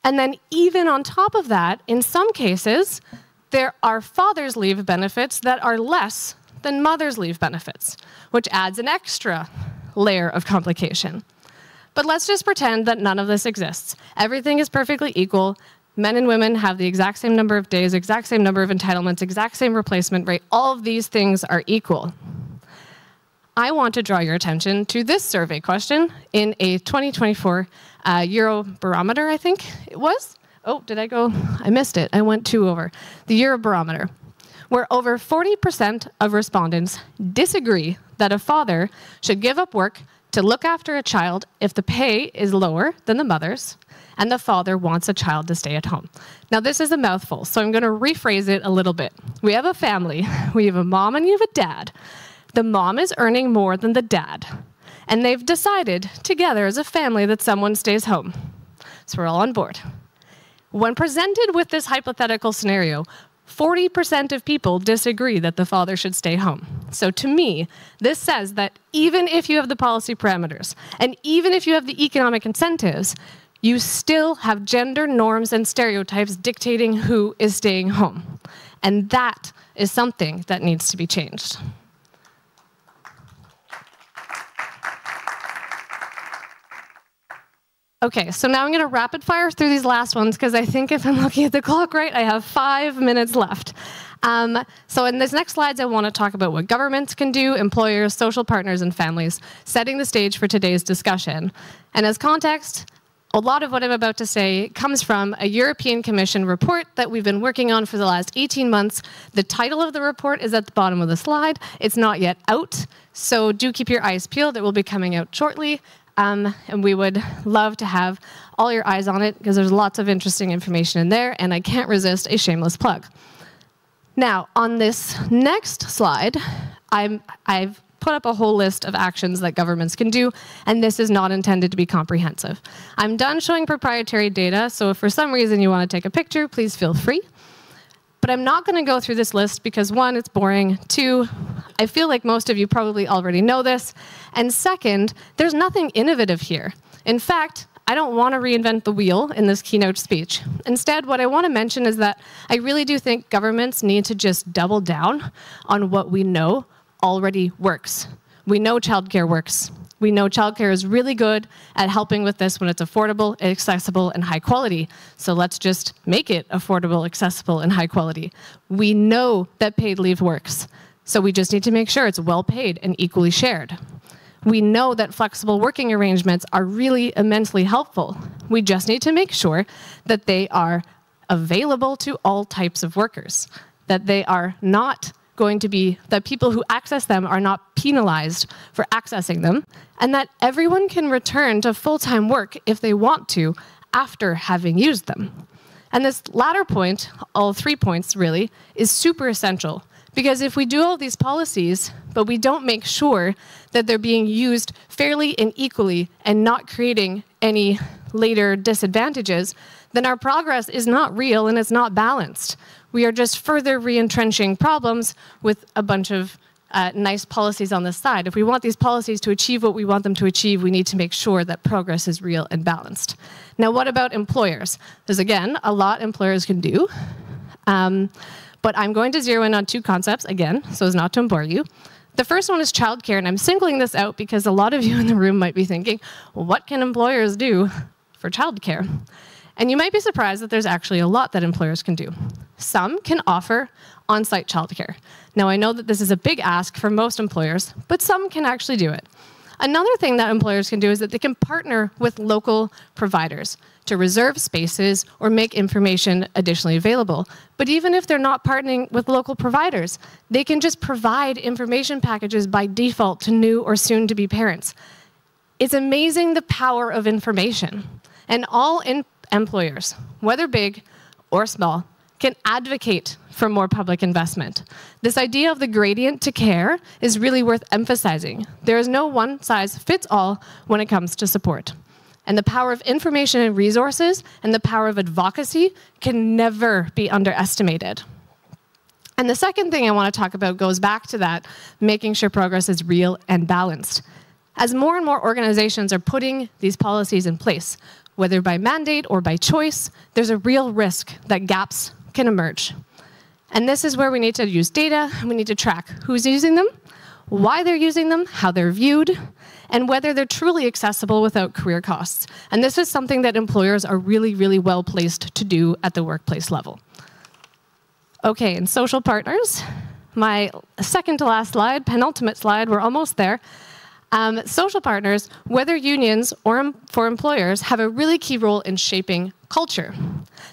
And then even on top of that, in some cases, there are father's leave benefits that are less than mother's leave benefits, which adds an extra layer of complication. But let's just pretend that none of this exists. Everything is perfectly equal. Men and women have the exact same number of days, exact same number of entitlements, exact same replacement rate. All of these things are equal. I want to draw your attention to this survey question in a 2024 Eurobarometer, I think it was. Oh, did I go? I missed it. I went 2 over. The Eurobarometer, where over 40% of respondents disagree that a father should give up work to look after a child if the pay is lower than the mother's and the father wants a child to stay at home. Now, this is a mouthful, so I'm going to rephrase it a little bit. We have a family. We have a mom and you have a dad. The mom is earning more than the dad, and they've decided together as a family that someone stays home. So we're all on board. When presented with this hypothetical scenario, 40% of people disagree that the father should stay home. So to me, this says that even if you have the policy parameters, and even if you have the economic incentives, you still have gender norms and stereotypes dictating who is staying home. And that is something that needs to be changed. Okay, so now I'm going to rapid fire through these last ones because I think if I'm looking at the clock right, I have 5 minutes left. So in these next slides, I want to talk about what governments can do, employers, social partners, and families, setting the stage for today's discussion. And as context, a lot of what I'm about to say comes from a European Commission report that we've been working on for the last 18 months. The title of the report is at the bottom of the slide. It's not yet out, so do keep your eyes peeled. It will be coming out shortly. And we would love to have all your eyes on it because there's lots of interesting information in there, and I can't resist a shameless plug. Now, on this next slide, I've put up a whole list of actions that governments can do, and this is not intended to be comprehensive. I'm done showing proprietary data, so if for some reason you want to take a picture, please feel free. But I'm not going to go through this list because 1, it's boring, 2, I feel like most of you probably already know this, and second, there's nothing innovative here. In fact, I don't want to reinvent the wheel in this keynote speech. Instead, what I want to mention is that I really do think governments need to just double down on what we know already works. We know childcare works. We know childcare is really good at helping with this when it's affordable, accessible, and high quality. So let's just make it affordable, accessible, and high quality. We know that paid leave works. So we just need to make sure it's well paid and equally shared. We know that flexible working arrangements are really immensely helpful. We just need to make sure that they are available to all types of workers, that they are not going to be, that people who access them are not penalized for accessing them, and that everyone can return to full-time work if they want to after having used them. And this latter point, all 3 points really, is super essential. Because if we do all these policies, but we don't make sure that they're being used fairly and equally and not creating any later disadvantages, then our progress is not real and it's not balanced. We are just further re-entrenching problems with a bunch of nice policies on the side. If we want these policies to achieve what we want them to achieve, we need to make sure that progress is real and balanced. Now, what about employers? There's, again, a lot employers can do. But I'm going to zero in on 2 concepts, again, so as not to bore you. The first one is childcare, and I'm singling this out because a lot of you in the room might be thinking, well, what can employers do for childcare? And you might be surprised that there's actually a lot that employers can do. Some can offer on-site childcare. Now, I know that this is a big ask for most employers, but some can actually do it. Another thing that employers can do is that they can partner with local providers to reserve spaces or make information additionally available. But even if they're not partnering with local providers, they can just provide information packages by default to new or soon-to-be parents. It's amazing the power of information. And all employers, whether big or small, can advocate for more public investment. This idea of the gradient to care is really worth emphasizing. There is no one-size-fits-all when it comes to support. And the power of information and resources and the power of advocacy can never be underestimated. And the second thing I want to talk about goes back to that, making sure progress is real and balanced. As more and more organizations are putting these policies in place, whether by mandate or by choice, there's a real risk that gaps can emerge. And this is where we need to use data, and we need to track who's using them, why they're using them, how they're viewed, and whether they're truly accessible without career costs. And this is something that employers are really, really well placed to do at the workplace level. Okay, and social partners, my second to last slide, penultimate slide, we're almost there. Social partners, whether unions or for employers, have a really key role in shaping culture.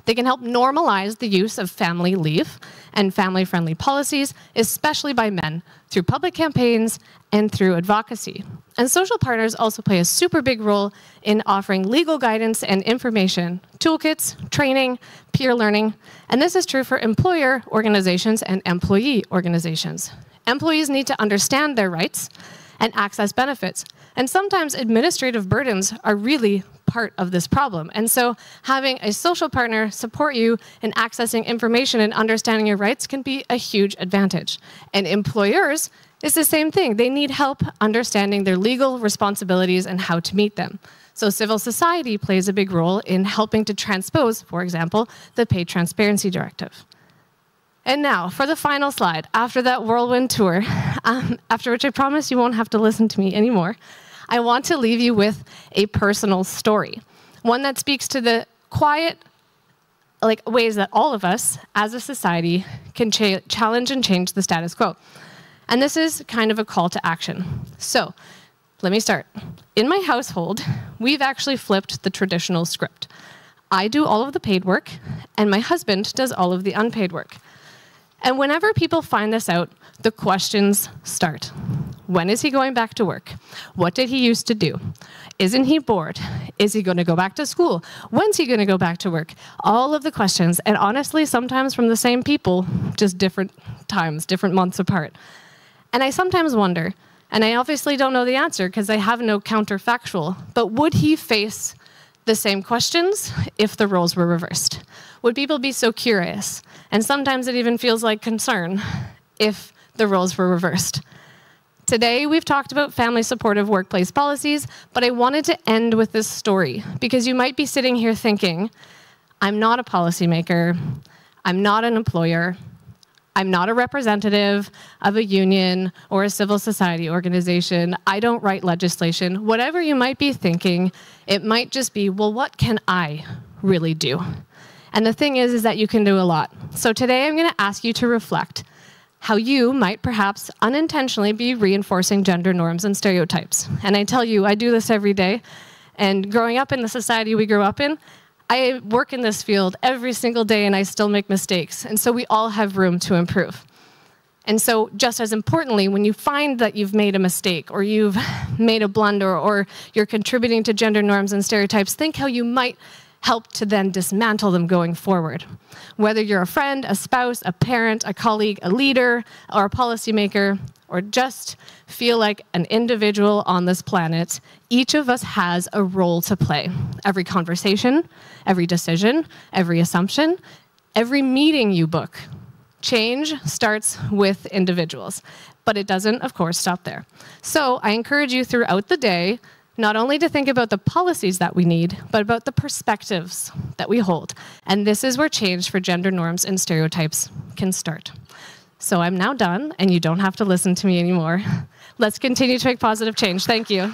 They can help normalize the use of family leave and family-friendly policies, especially by men, through public campaigns and through advocacy. And social partners also play a super big role in offering legal guidance and information, toolkits, training, peer learning. And this is true for employer organizations and employee organizations. Employees need to understand their rights and access benefits. And sometimes administrative burdens are really part of this problem. And so having a social partner support you in accessing information and understanding your rights can be a huge advantage. And employers, it's the same thing. They need help understanding their legal responsibilities and how to meet them. So civil society plays a big role in helping to transpose, for example, the Pay Transparency Directive. And now, for the final slide, after that whirlwind tour, after which I promise you won't have to listen to me anymore, I want to leave you with a personal story. one that speaks to the quiet ways that all of us as a society can challenge and change the status quo. And this is kind of a call to action. So let me start. In my household, we've actually flipped the traditional script. I do all of the paid work, and my husband does all of the unpaid work. And whenever people find this out, the questions start. When is he going back to work? What did he used to do? Isn't he bored? Is he going to go back to school? When's he going to go back to work? All of the questions, and honestly, sometimes from the same people, just different times, different months apart. And I sometimes wonder, and I obviously don't know the answer because I have no counterfactual, but would he face the same questions if the roles were reversed? Would people be so curious? And sometimes it even feels like concern if the roles were reversed. Today, we've talked about family supportive workplace policies, but I wanted to end with this story because you might be sitting here thinking, I'm not a policymaker, I'm not an employer, I'm not a representative of a union or a civil society organization, I don't write legislation. Whatever you might be thinking, it might just be, well, what can I really do? And the thing is that you can do a lot. So today I'm going to ask you to reflect how you might perhaps unintentionally be reinforcing gender norms and stereotypes. And I tell you, I do this every day. And growing up in the society we grew up in, I work in this field every single day and I still make mistakes. And so we all have room to improve. And so just as importantly, when you find that you've made a mistake or you've made a blunder or you're contributing to gender norms and stereotypes, think how you might help to then dismantle them going forward. Whether you're a friend, a spouse, a parent, a colleague, a leader, or a policymaker, or just feel like an individual on this planet, each of us has a role to play. Every conversation, every decision, every assumption, every meeting you book. Change starts with individuals, but it doesn't, of course, stop there. So I encourage you throughout the day not only to think about the policies that we need, but about the perspectives that we hold. And this is where change for gender norms and stereotypes can start. So I'm now done, and you don't have to listen to me anymore. Let's continue to make positive change. Thank you.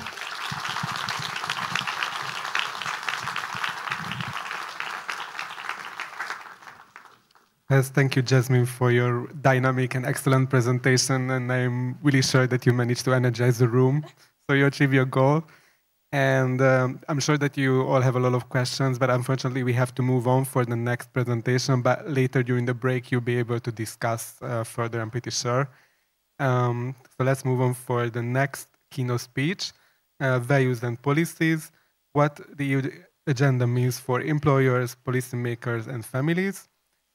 Yes, thank you, Jasmine, for your dynamic and excellent presentation. And I'm really sure that you managed to energize the room, so you achieve your goal. And I'm sure that you all have a lot of questions, but unfortunately we have to move on for the next presentation. But later during the break, you'll be able to discuss further, I'm pretty sure. So let's move on for the next keynote speech, Values and Policies, what the EU agenda means for employers, policymakers, and families.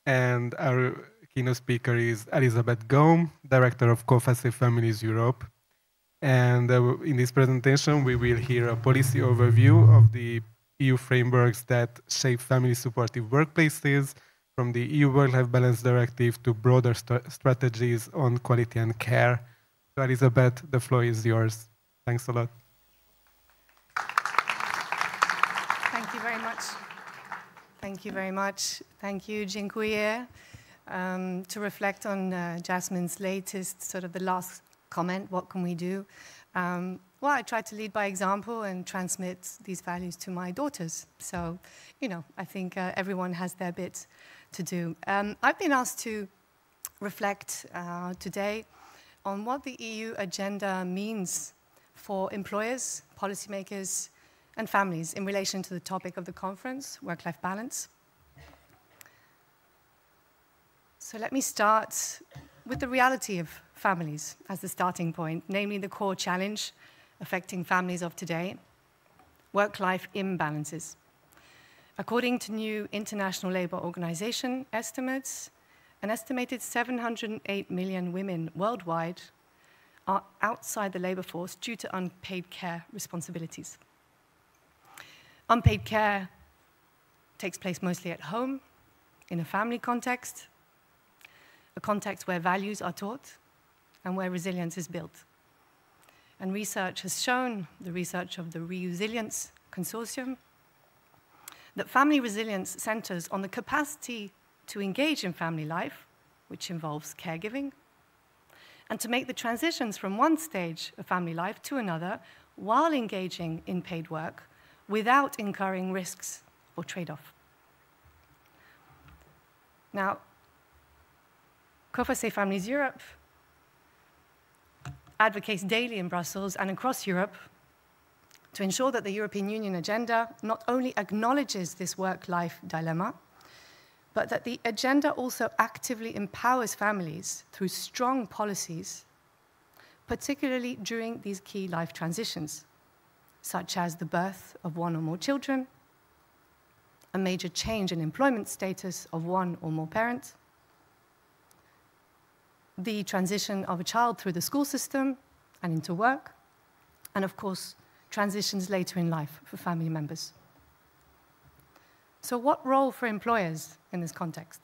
And our keynote speaker is Elisabeth Gaume, Director of COFACE Families Europe. And in this presentation, we will hear a policy overview of the EU frameworks that shape family-supportive workplaces, from the EU Work-Life Balance Directive to broader strategies on quality and care. So, Elisabeth, the floor is yours. Thanks a lot. Thank you very much. Thank you very much. Thank you, dziękuję. To reflect on Jasmine's latest, sort of the last comment, what can we do? Well, I try to lead by example and transmit these values to my daughters. So, you know, I think everyone has their bit to do. I've been asked to reflect today on what the EU agenda means for employers, policymakers, and families in relation to the topic of the conference, work-life balance. So let me start with the reality of families as the starting point, namely the core challenge affecting families of today, work-life imbalances. According to new International Labour Organization estimates, an estimated 708 million women worldwide are outside the labour force due to unpaid care responsibilities. Unpaid care takes place mostly at home, in a family context, a context where values are taught and where resilience is built. And research has shown, the research of the Resilience Consortium, that family resilience centers on the capacity to engage in family life, which involves caregiving, and to make the transitions from one stage of family life to another while engaging in paid work without incurring risks or trade-off. Now, Coface Families Europe advocates daily in Brussels and across Europe to ensure that the European Union agenda not only acknowledges this work-life dilemma, but that the agenda also actively empowers families through strong policies, particularly during these key life transitions, such as the birth of one or more children, a major change in employment status of one or more parents, the transition of a child through the school system and into work, and of course, transitions later in life for family members. So what role for employers in this context?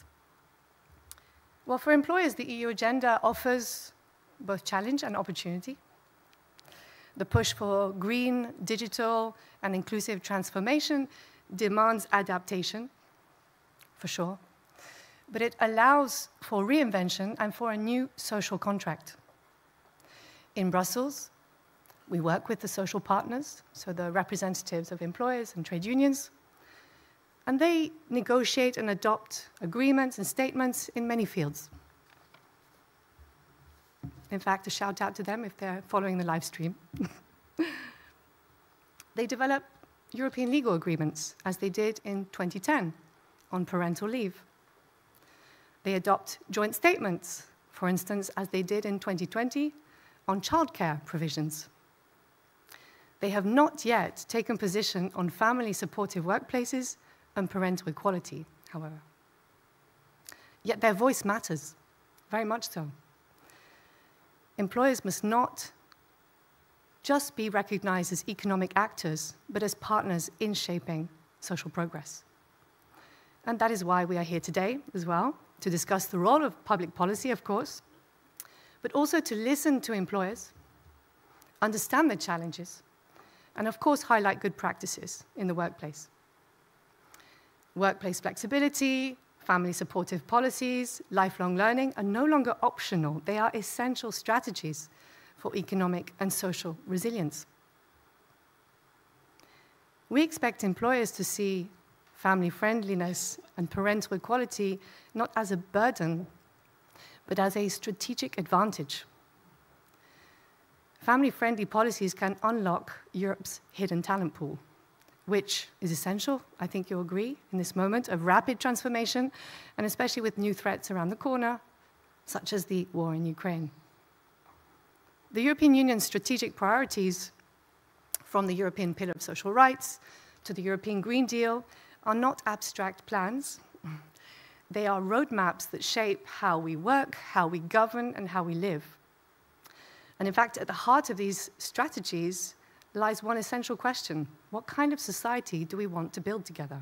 Well, for employers, the EU agenda offers both challenge and opportunity. The push for green, digital, and inclusive transformation demands adaptation, for sure, but it allows for reinvention and for a new social contract. In Brussels, we work with the social partners, so the representatives of employers and trade unions, and they negotiate and adopt agreements and statements in many fields. In fact, a shout out to them if they're following the live stream. They develop European legal agreements, as they did in 2010 on parental leave. They adopt joint statements, for instance, as they did in 2020 on childcare provisions. They have not yet taken position on family-supportive workplaces and parental equality, however. Yet their voice matters, very much so. Employers must not just be recognized as economic actors, but as partners in shaping social progress. And that is why we are here today as well, to discuss the role of public policy, of course, but also to listen to employers, understand their challenges, and of course highlight good practices in the workplace. Workplace flexibility, family supportive policies, lifelong learning are no longer optional. They are essential strategies for economic and social resilience. We expect employers to see family friendliness and parental equality not as a burden, but as a strategic advantage. Family-friendly policies can unlock Europe's hidden talent pool, which is essential, I think you'll agree, in this moment of rapid transformation, and especially with new threats around the corner, such as the war in Ukraine. The European Union's strategic priorities, from the European Pillar of Social Rights to the European Green Deal, are not abstract plans. They are roadmaps that shape how we work, how we govern, and how we live. And in fact, at the heart of these strategies lies one essential question: what kind of society do we want to build together?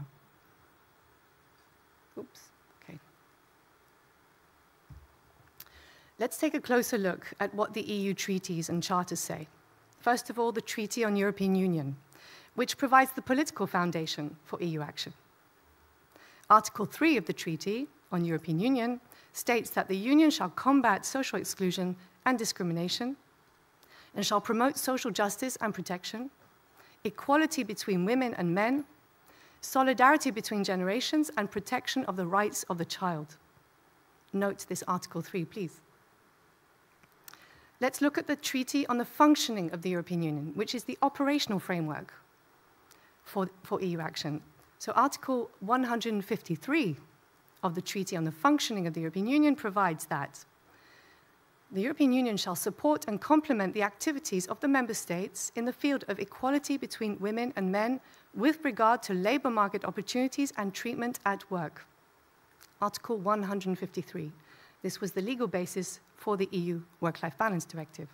Oops, okay. Let's take a closer look at what the EU treaties and charters say. First of all, the Treaty on European Union, which provides the political foundation for EU action. Article 3 of the Treaty on European Union states that the Union shall combat social exclusion and discrimination, and shall promote social justice and protection, equality between women and men, solidarity between generations, and protection of the rights of the child. Note this Article 3, please. Let's look at the Treaty on the Functioning of the European Union, which is the operational framework for EU action. So Article 153 of the Treaty on the Functioning of the European Union provides that the European Union shall support and complement the activities of the member states in the field of equality between women and men with regard to labor market opportunities and treatment at work. Article 153. This was the legal basis for the EU Work-Life Balance Directive.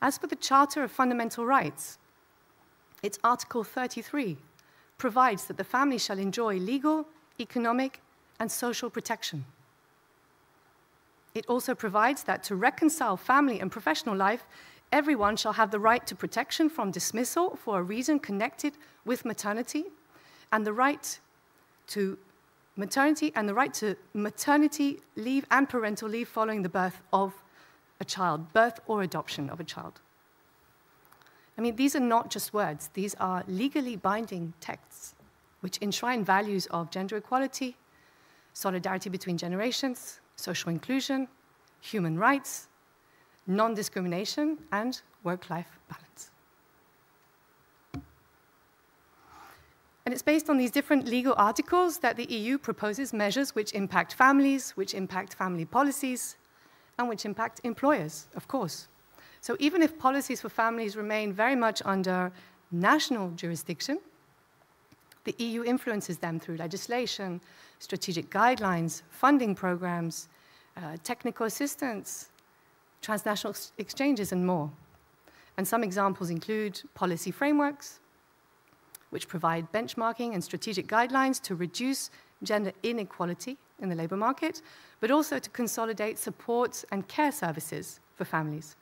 As for the Charter of Fundamental Rights, its Article 33 provides that the family shall enjoy legal, economic, and social protection. It also provides that to reconcile family and professional life, everyone shall have the right to protection from dismissal for a reason connected with maternity, and the right to maternity leave and parental leave following the birth of a child, birth or adoption of a child. I mean, these are not just words. These are legally binding texts which enshrine values of gender equality, solidarity between generations, social inclusion, human rights, non-discrimination, and work-life balance. And it's based on these different legal articles that the EU proposes measures which impact families, which impact family policies, and which impact employers, of course. So even if policies for families remain very much under national jurisdiction, the EU influences them through legislation, strategic guidelines, funding programs, technical assistance, transnational exchanges, and more. And some examples include policy frameworks, which provide benchmarking and strategic guidelines to reduce gender inequality in the labor market, but also to consolidate support and care services for families.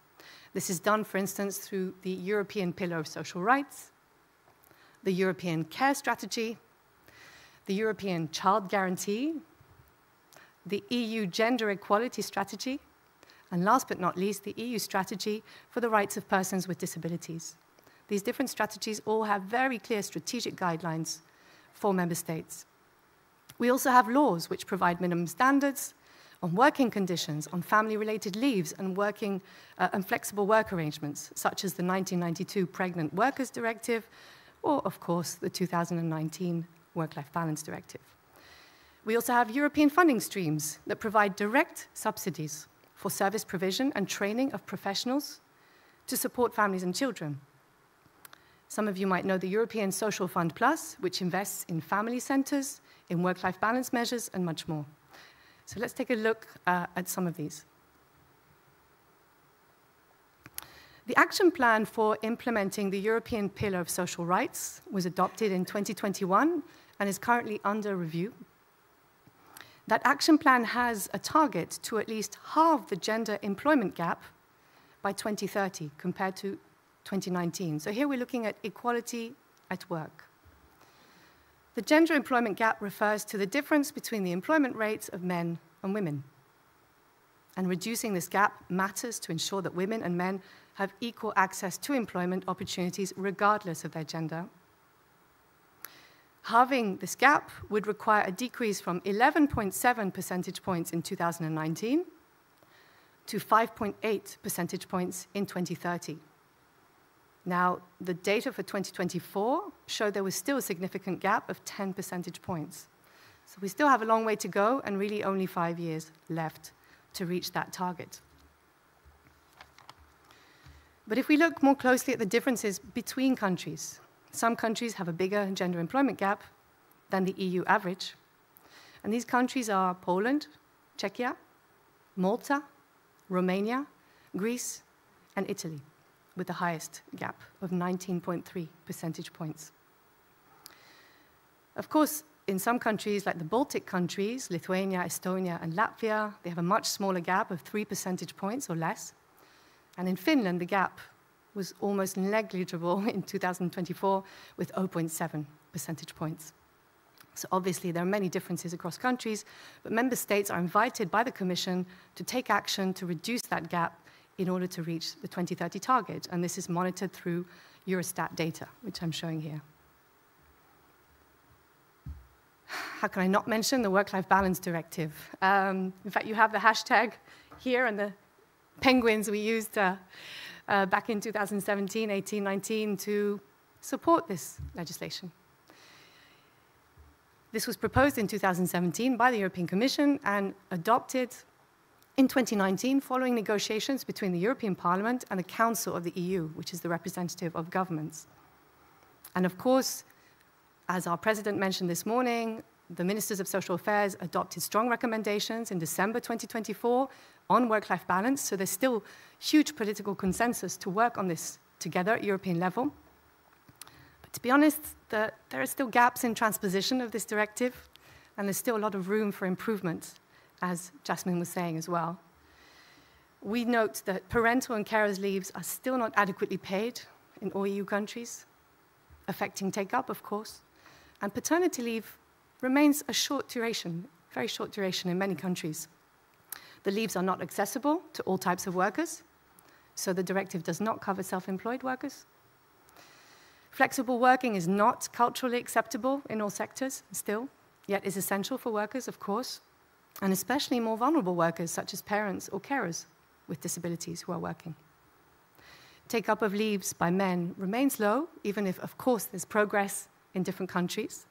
This is done, for instance, through the European Pillar of Social Rights, the European Care Strategy, the European Child Guarantee, the EU Gender Equality Strategy, and last but not least, the EU Strategy for the Rights of Persons with Disabilities. These different strategies all have very clear strategic guidelines for member states. We also have laws which provide minimum standards on working conditions, on family-related leaves, and and flexible work arrangements, such as the 1992 Pregnant Workers Directive, or, of course, the 2019 Work-Life Balance Directive. We also have European funding streams that provide direct subsidies for service provision and training of professionals to support families and children. Some of you might know the European Social Fund Plus, which invests in family centers, in work-life balance measures, and much more. So let's take a look at some of these. The action plan for implementing the European Pillar of Social Rights was adopted in 2021 and is currently under review. That action plan has a target to at least halve the gender employment gap by 2030 compared to 2019. So here we're looking at equality at work. The gender employment gap refers to the difference between the employment rates of men and women. And reducing this gap matters to ensure that women and men have equal access to employment opportunities regardless of their gender. Halving this gap would require a decrease from 11.7 percentage points in 2019 to 5.8 percentage points in 2030. Now, the data for 2024 showed there was still a significant gap of 10 percentage points. So we still have a long way to go and really only 5 years left to reach that target. But if we look more closely at the differences between countries, some countries have a bigger gender employment gap than the EU average. And these countries are Poland, Czechia, Malta, Romania, Greece, and Italy, with the highest gap of 19.3 percentage points. Of course, in some countries like the Baltic countries, Lithuania, Estonia, and Latvia, they have a much smaller gap of 3 percentage points or less. And in Finland, the gap was almost negligible in 2024 with 0.7 percentage points. So obviously, there are many differences across countries, but member states are invited by the Commission to take action to reduce that gap in order to reach the 2030 target. And this is monitored through Eurostat data, which I'm showing here. How can I not mention the Work-Life Balance Directive? In fact, you have the hashtag here and the penguins we used back in 2017, 18, 19 to support this legislation. This was proposed in 2017 by the European Commission and adopted in 2019 following negotiations between the European Parliament and the Council of the EU, which is the representative of governments. And of course, as our president mentioned this morning, the Ministers of Social Affairs adopted strong recommendations in December 2024 on work-life balance, so there's still huge political consensus to work on this together at European level. But to be honest, there are still gaps in transposition of this directive, and there's still a lot of room for improvement, as Jasmine was saying as well. We note that parental and carers' leaves are still not adequately paid in all EU countries, affecting take-up, of course, and paternity leave remains a short duration, very short duration in many countries. The leaves are not accessible to all types of workers, so the directive does not cover self-employed workers. Flexible working is not culturally acceptable in all sectors still, yet is essential for workers, of course, and especially more vulnerable workers such as parents or carers with disabilities who are working. Take-up of leaves by men remains low, even if, of course, there's progress in different countries.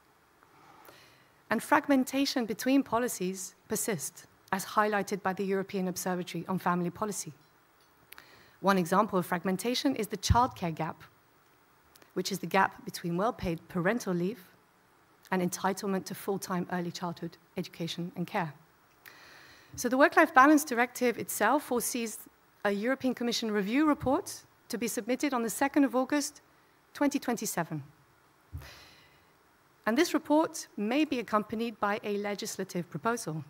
And fragmentation between policies persists, as highlighted by the European Observatory on Family Policy. One example of fragmentation is the childcare gap, which is the gap between well-paid parental leave and entitlement to full-time early childhood education and care. So the Work-Life Balance Directive itself foresees a European Commission review report to be submitted on the 2nd of August, 2027. And this report may be accompanied by a legislative proposal,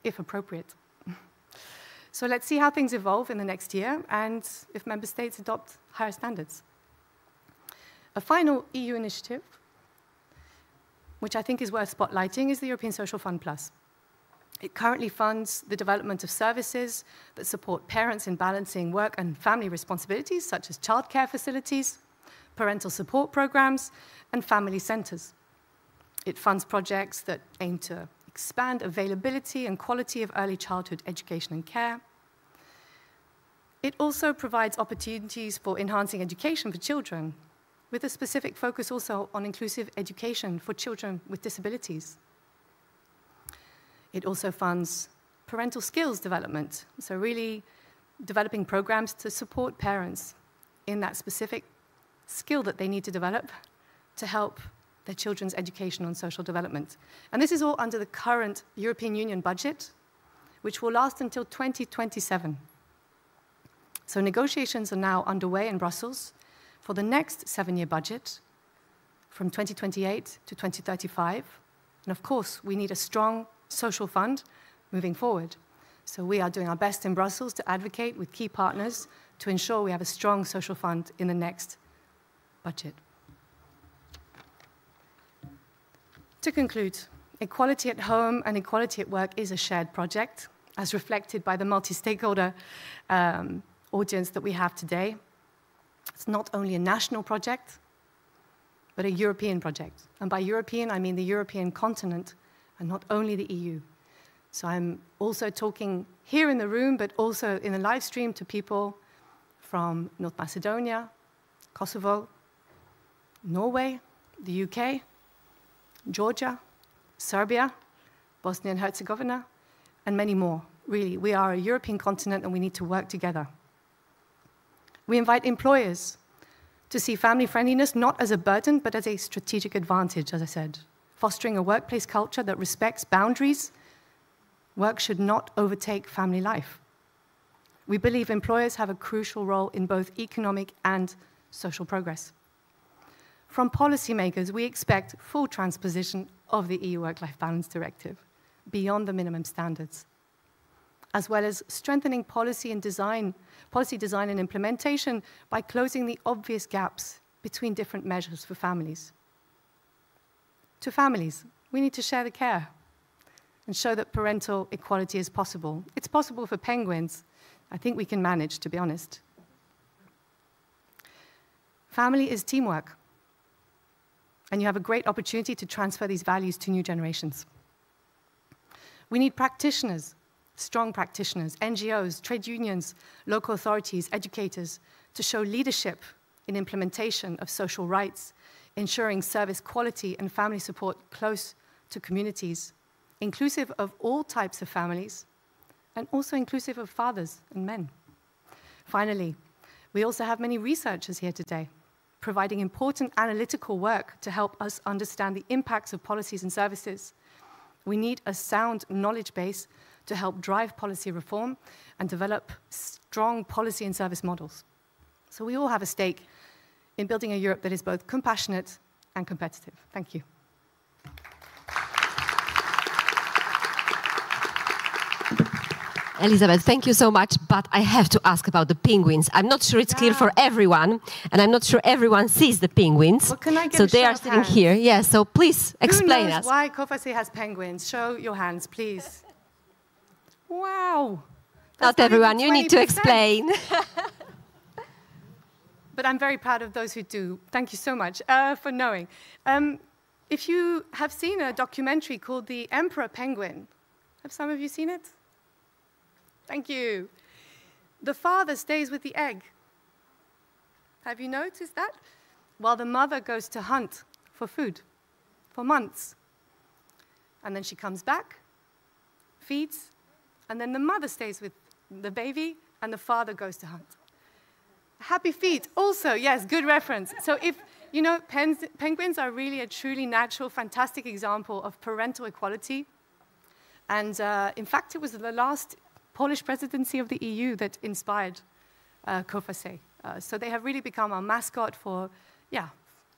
if appropriate. So let's see how things evolve in the next year and if member states adopt higher standards. A final EU initiative, which I think is worth spotlighting, is the European Social Fund Plus. It currently funds the development of services that support parents in balancing work and family responsibilities, such as childcare facilities, parental support programs, and family centers. It funds projects that aim to expand availability and quality of early childhood education and care. It also provides opportunities for enhancing education for children, with a specific focus also on inclusive education for children with disabilities. It also funds parental skills development, so really developing programs to support parents in that specific skill that they need to develop to help their children's education and social development. And this is all under the current European Union budget, which will last until 2027. So negotiations are now underway in Brussels for the next 7-year budget from 2028 to 2035. And of course, we need a strong social fund moving forward. So we are doing our best in Brussels to advocate with key partners to ensure we have a strong social fund in the next budget. To conclude, equality at home and equality at work is a shared project, as reflected by the multi-stakeholder audience that we have today. It's not only a national project, but a European project. And by European, I mean the European continent, and not only the EU. So I'm also talking here in the room, but also in the live stream to people from North Macedonia, Kosovo, Norway, the UK, Georgia, Serbia, Bosnia and Herzegovina, and many more. Really, we are a European continent and we need to work together. We invite employers to see family friendliness not as a burden, but as a strategic advantage, as I said. Fostering a workplace culture that respects boundaries, work should not overtake family life. We believe employers have a crucial role in both economic and social progress. From policymakers, we expect full transposition of the EU Work-Life Balance Directive beyond the minimum standards, as well as strengthening policy design and implementation by closing the obvious gaps between different measures for families. To families, we need to share the care and show that parental equality is possible. It's possible for penguins. I think we can manage, to be honest. Family is teamwork, and you have a great opportunity to transfer these values to new generations. We need practitioners, strong practitioners, NGOs, trade unions, local authorities, educators, to show leadership in implementation of social rights, ensuring service quality and family support close to communities, inclusive of all types of families, and also inclusive of fathers and men. Finally, we also have many researchers here today, providing important analytical work to help us understand the impacts of policies and services. We need a sound knowledge base to help drive policy reform and develop strong policy and service models. So we all have a stake in building a Europe that is both compassionate and competitive. Thank you. Elisabeth, thank you so much, but I have to ask about the penguins. I'm not sure it's clear for everyone, and I'm not sure everyone sees the penguins. Well, can I get so a they show are of sitting hands? here. Yeah, so please explain Who knows us. why COFACE has penguins? Show your hands, please. Wow. Not everyone, you need to explain. but I'm very proud of those who do. Thank you so much for knowing. If you have seen a documentary called The Emperor Penguin, have some of you seen it? Thank you. The father stays with the egg. Have you noticed that? While the mother goes to hunt for food for months. And then she comes back, feeds, and then the mother stays with the baby, and the father goes to hunt. Happy feet, also, yes, good reference. So if, you know, penguins are really a truly natural, fantastic example of parental equality. And in fact, it was the last Polish presidency of the EU that inspired COFACE. So they have really become our mascot for, yeah,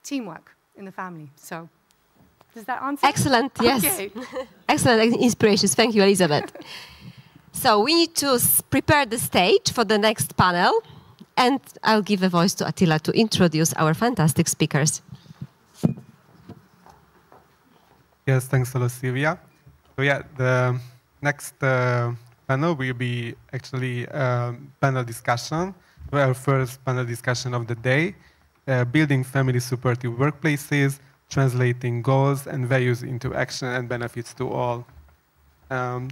teamwork in the family. So does that answer? Excellent, yes. Okay. Excellent inspirations. Thank you, Elizabeth. So we need to prepare the stage for the next panel. And I'll give a voice to Attila to introduce our fantastic speakers. Yes, thanks a lot, Silvia. So yeah, the next panel will be actually a panel discussion, our first panel discussion of the day, building family-supportive workplaces, translating goals and values into action and benefits to all.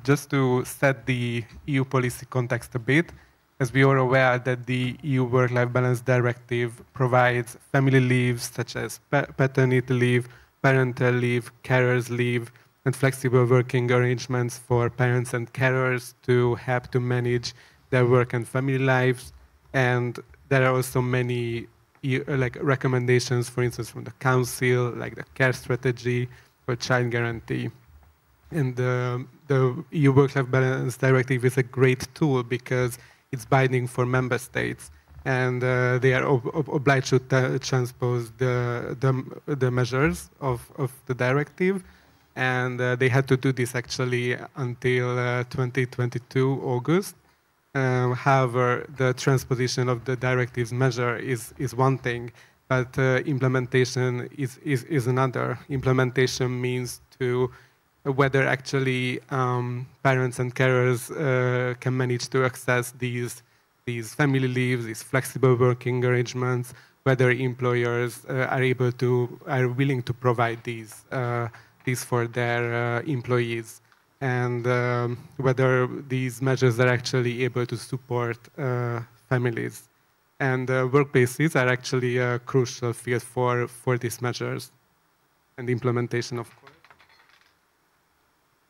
Just to set the EU policy context a bit, as we are aware that the EU Work-Life Balance Directive provides family leaves such as paternity leave, parental leave, carers leave, and flexible working arrangements for parents and carers to help to manage their work and family lives. And there are also many recommendations, for instance, from the Council, like the care strategy or child guarantee. And the EU Work-Life Balance Directive is a great tool because it's binding for member states, and they are obliged to transpose the measures of the directive. And they had to do this actually until 2022 August. However, the transposition of the directive's measure is one thing, but implementation is another. Implementation means to whether actually parents and carers can manage to access these family leaves, these flexible working arrangements, whether employers are willing to provide these for their employees, and whether these measures are actually able to support families. And workplaces are actually a crucial field for these measures and implementation, of course.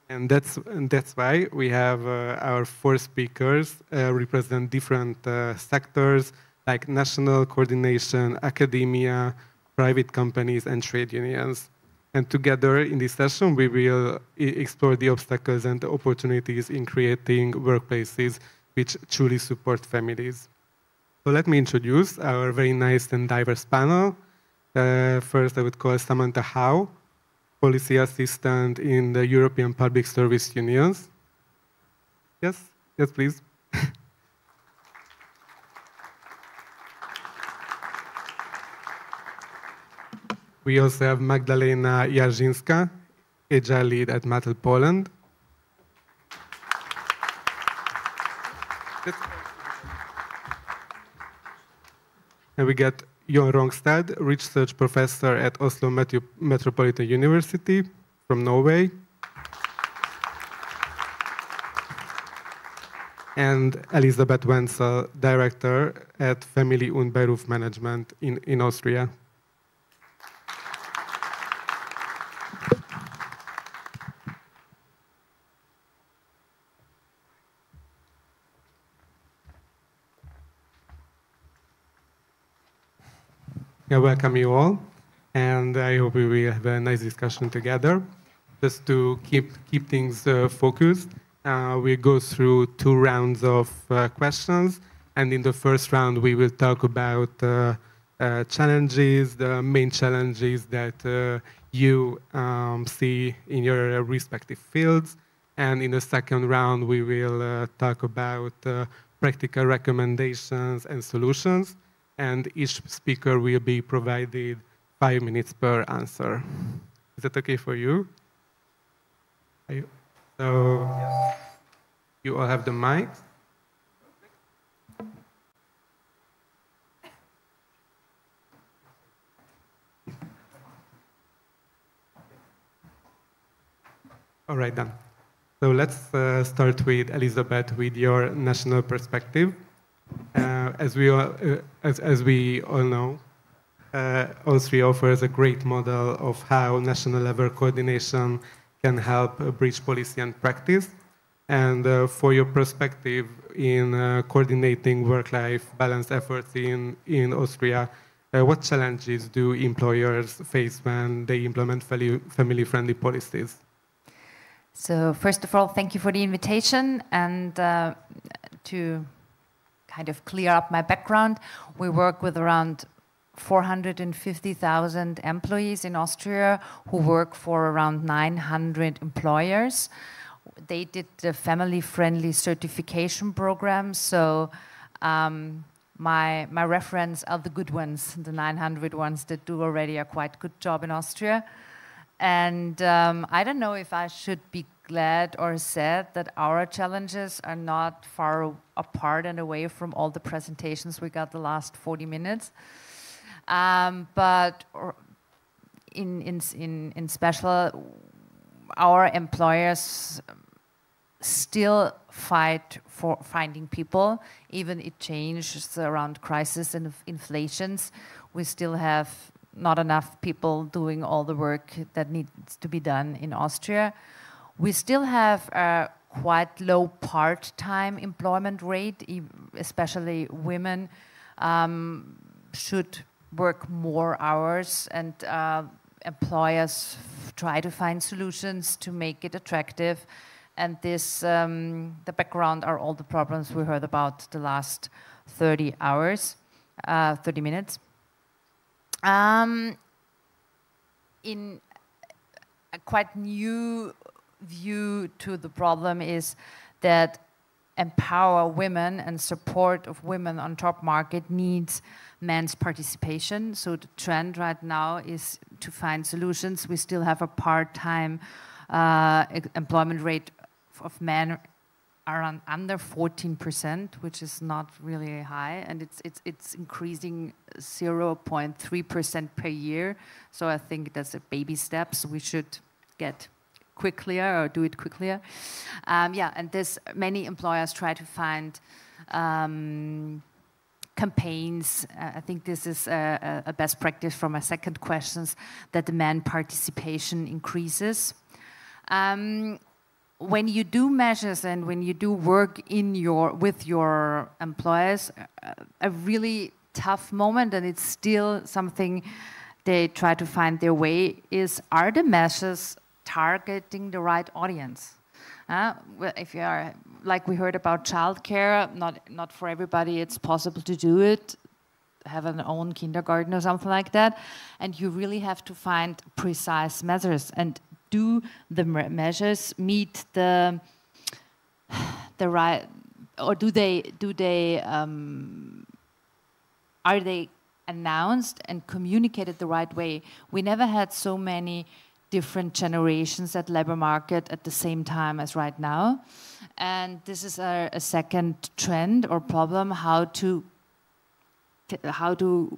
And that's why we have our four speakers represent different sectors like national coordination, academia, private companies, and trade unions. And together in this session, we will explore the obstacles and the opportunities in creating workplaces which truly support families. So let me introduce our very nice and diverse panel. First, I would call Samantha Howe, Policy Assistant in the European Public Service Unions. Yes, please. We also have Magdalena Jarzyńska, HR lead at Mattel Poland. And we get Jon Rongstad, research professor at Oslo Metropolitan University from Norway. And Elisabeth Wenzel, director at Family und Beruf Management in Austria. I welcome you all, and I hope we will have a nice discussion together. Just to keep things focused, we'll go through 2 rounds of questions, and in the first round we will talk about challenges, the main challenges that you see in your respective fields, and in the second round we will talk about practical recommendations and solutions. And each speaker will be provided 5 minutes per answer. Is that okay for you? So, you all have the mics. All right, then. So let's start with Elizabeth, with your national perspective. As we all know, Austria offers a great model of how national level coordination can help bridge policy and practice. And for your perspective in coordinating work-life balance efforts in Austria, what challenges do employers face when they implement family-friendly policies? So first of all, thank you for the invitation. And to kind of clear up my background, we work with around 450,000 employees in Austria who work for around 900 employers. They did the family-friendly certification program, so my reference are the good ones, the 900 ones that do already a quite good job in Austria. And I don't know if I should be glad or sad that our challenges are not far apart and away from all the presentations we got the last 40 minutes. But in special, our employers still fight for finding people, even it changes around crisis and inflations. We still have not enough people doing all the work that needs to be done in Austria. We still have a quite low part-time employment rate, especially women should work more hours, and employers try to find solutions to make it attractive. And this, the background are all the problems we heard about the last 30 minutes. In a quite new view to the problem is that empower women and support of women on top market needs men's participation. So the trend right now is to find solutions. We still have a part-time employment rate of men around under 14%, which is not really high, and it's increasing 0.3% per year. So I think that's a baby steps. We should get quicker or do it quicker. Yeah, and this many employers try to find campaigns. I think this is a best practice from my second questions, that the man participation increases. When you do measures and when you do work with your employers, a really tough moment, and it's still something they try to find their way, is, are the measures targeting the right audience? Well, if you are, like we heard about childcare, not for everybody it's possible to do it, have an own kindergarten or something like that, and you really have to find precise measures. And do the measures meet the right, or are they announced and communicated the right way? We never had so many different generations at labor market at the same time as right now, and this is a second trend or problem: how to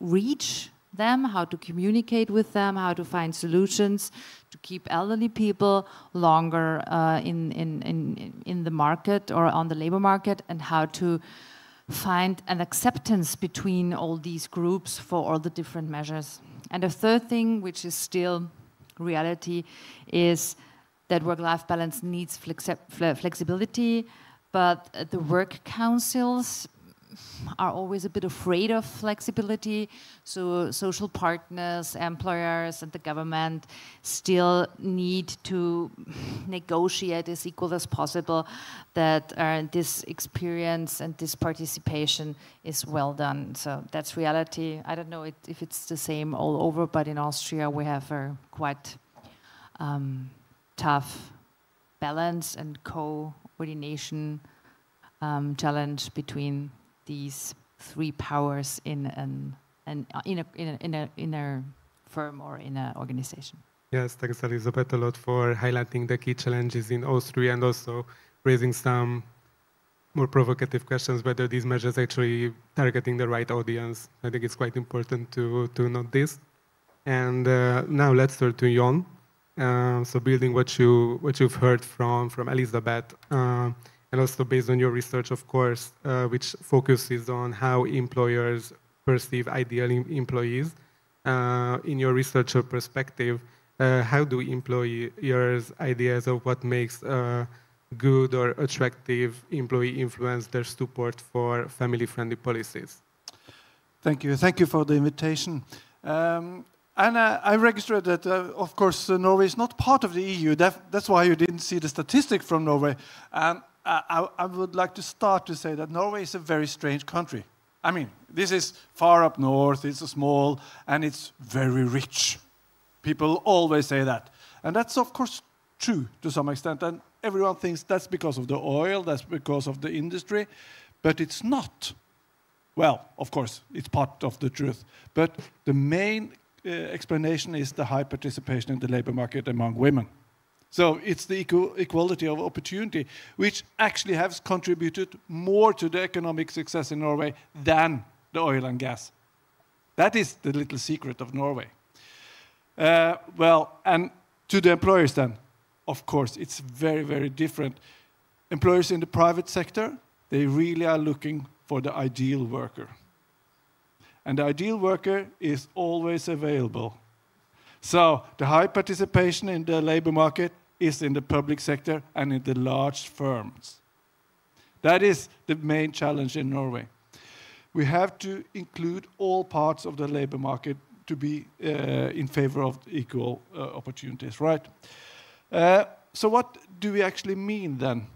reach them, how to communicate with them, how to find solutions to keep elderly people longer in the market or on the labor market, and how to find an acceptance between all these groups for all the different measures. And the third thing, which is still reality, is that work-life balance needs flexibility, but the work councils are always a bit afraid of flexibility. So social partners, employers, and the government still need to negotiate as equal as possible that this experience and this participation is well done. So that's reality. I don't know if it's the same all over, but in Austria we have a quite tough balance and coordination challenge between these three powers in a firm or in an organization. Yes, thanks Elizabeth a lot for highlighting the key challenges in Austria and also raising some more provocative questions whether these measures actually targeting the right audience. I think it's quite important to note this. And now let's turn to Jon. So building what you've heard from Elizabeth, and also based on your research, of course, which focuses on how employers perceive ideal employees. In your researcher perspective, how do employers' ideas of what makes a good or attractive employee influence their support for family-friendly policies? Thank you. Thank you for the invitation. And I registered that, of course, Norway is not part of the EU. That's why you didn't see the statistic from Norway. I would like to start to say that Norway is a very strange country. I mean, this is far up north, it's small, and it's very rich. People always say that. And that's, of course, true to some extent. And everyone thinks that's because of the oil, that's because of the industry. But it's not. Well, of course, it's part of the truth. But the main explanation is the high participation in the labor market among women. So it's the equality of opportunity, which actually has contributed more to the economic success in Norway than the oil and gas. That is the little secret of Norway. Well, and to the employers then, of course, it's very, very different. Employers in the private sector, they really are looking for the ideal worker. And the ideal worker is always available. So the high participation in the labor market is in the public sector and in the large firms. That is the main challenge in Norway. We have to include all parts of the labor market to be in favor of equal opportunities, right? So what do we actually mean then?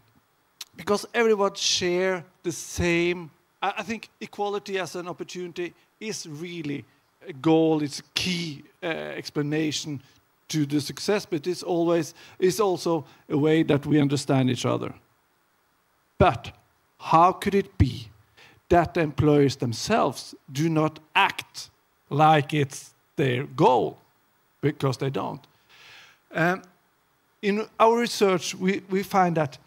Because everyone share the same, I think equality as an opportunity is really a goal, it's a key explanation to the success, but it's also a way that we understand each other. But how could it be that the employers themselves do not act like it's their goal? Because they don't. In our research, we find that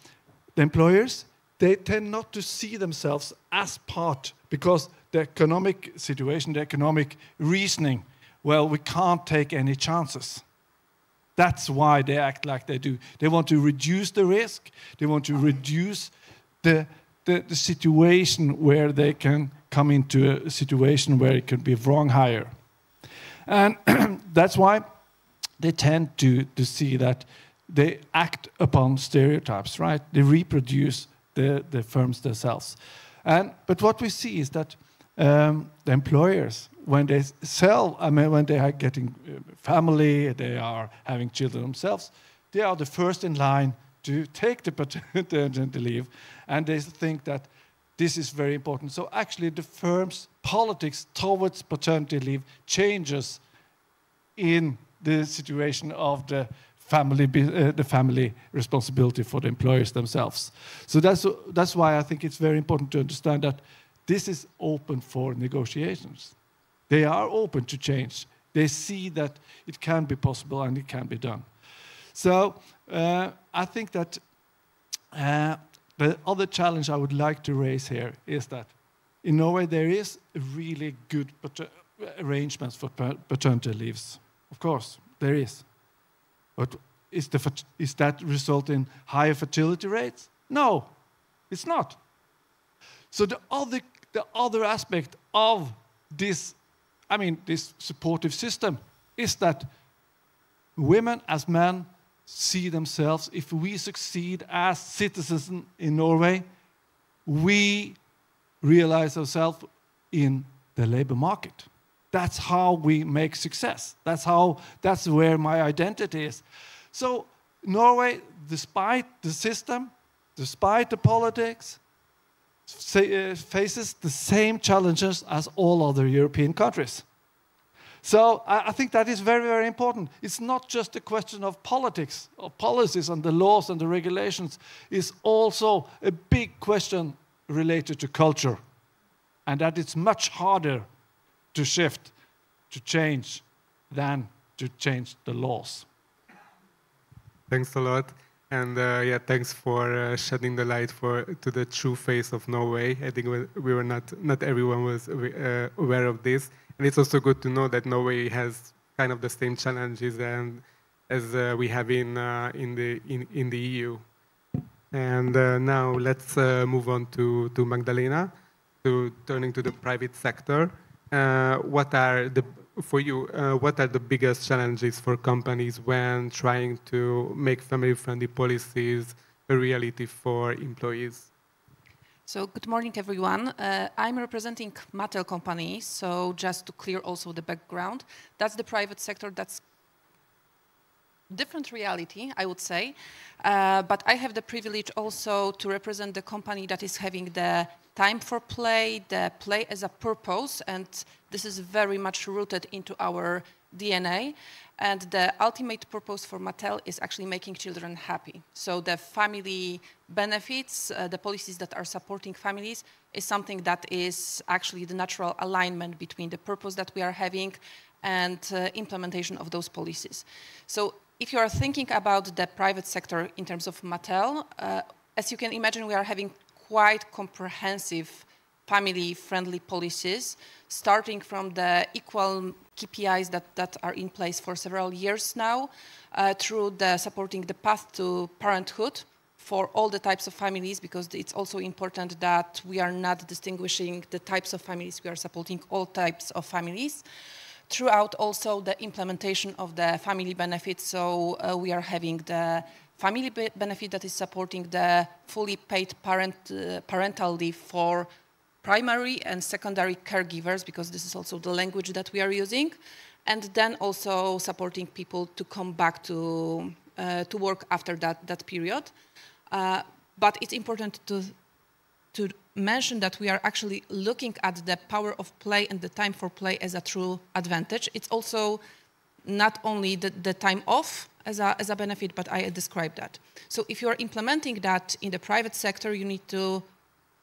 the employers, they tend not to see themselves as part, because the economic situation, the economic reasoning, well, we can't take any chances. That's why they act like they do. They want to reduce the risk. They want to reduce the situation where they can come into a situation where it could be wrong hire. And that's why they tend to see that they act upon stereotypes, right? They reproduce the firms themselves. But what we see is that the employers, when they sell, I mean, when they are getting family, they are having children themselves, they are the first in line to take the paternity leave, and they think that this is very important. So actually the firm's politics towards paternity leave changes in the situation of the family responsibility for the employers themselves. So that's why I think it's very important to understand that this is open for negotiations. They are open to change. They see that it can be possible and it can be done. So I think that the other challenge I would like to raise here is that in Norway there is really good arrangements for paternity leaves. Of course, there is. But is that result in higher fertility rates? No, it's not. So the other aspect of this, I mean, this supportive system is that women as men see themselves, if we succeed as citizens in Norway, we realize ourselves in the labor market. That's how we make success. That's where my identity is. So Norway, despite the system, despite the politics, faces the same challenges as all other European countries. So I think that is very, very important. It's not just a question of politics, of policies and the laws and the regulations. It's also a big question related to culture. And that it's much harder to shift, to change, than to change the laws. Thanks a lot. And yeah, thanks for shedding the light to the true face of Norway. I think we were not everyone was aware of this. And it's also good to know that Norway has kind of the same challenges and as we have in the EU. And now let's move on to Magdalena, turning to the private sector. What are the biggest challenges for companies when trying to make family-friendly policies a reality for employees? So good morning, everyone. I'm representing Mattel company. So just to clear also the background, that's the private sector. That's different reality, I would say. But I have the privilege also to represent the company that is having the time for play, the play as a purpose, and this is very much rooted into our DNA. And the ultimate purpose for Mattel is actually making children happy. So the family benefits, the policies that are supporting families, is something that is actually the natural alignment between the purpose that we are having and implementation of those policies. So if you are thinking about the private sector in terms of Mattel, as you can imagine, we are having quite comprehensive family-friendly policies, starting from the equal KPIs that are in place for several years now, through the supporting the path to parenthood for all the types of families, because it's also important that we are not distinguishing the types of families, we are supporting all types of families. Throughout also the implementation of the family benefits, so we are having the family benefit that is supporting the fully paid parental leave for primary and secondary caregivers, because this is also the language that we are using, and then also supporting people to come back to work after that period. But it's important to mention that we are actually looking at the power of play and the time for play as a true advantage. It's also not only the time off as a benefit, but I described that. So if you're implementing that in the private sector, you need to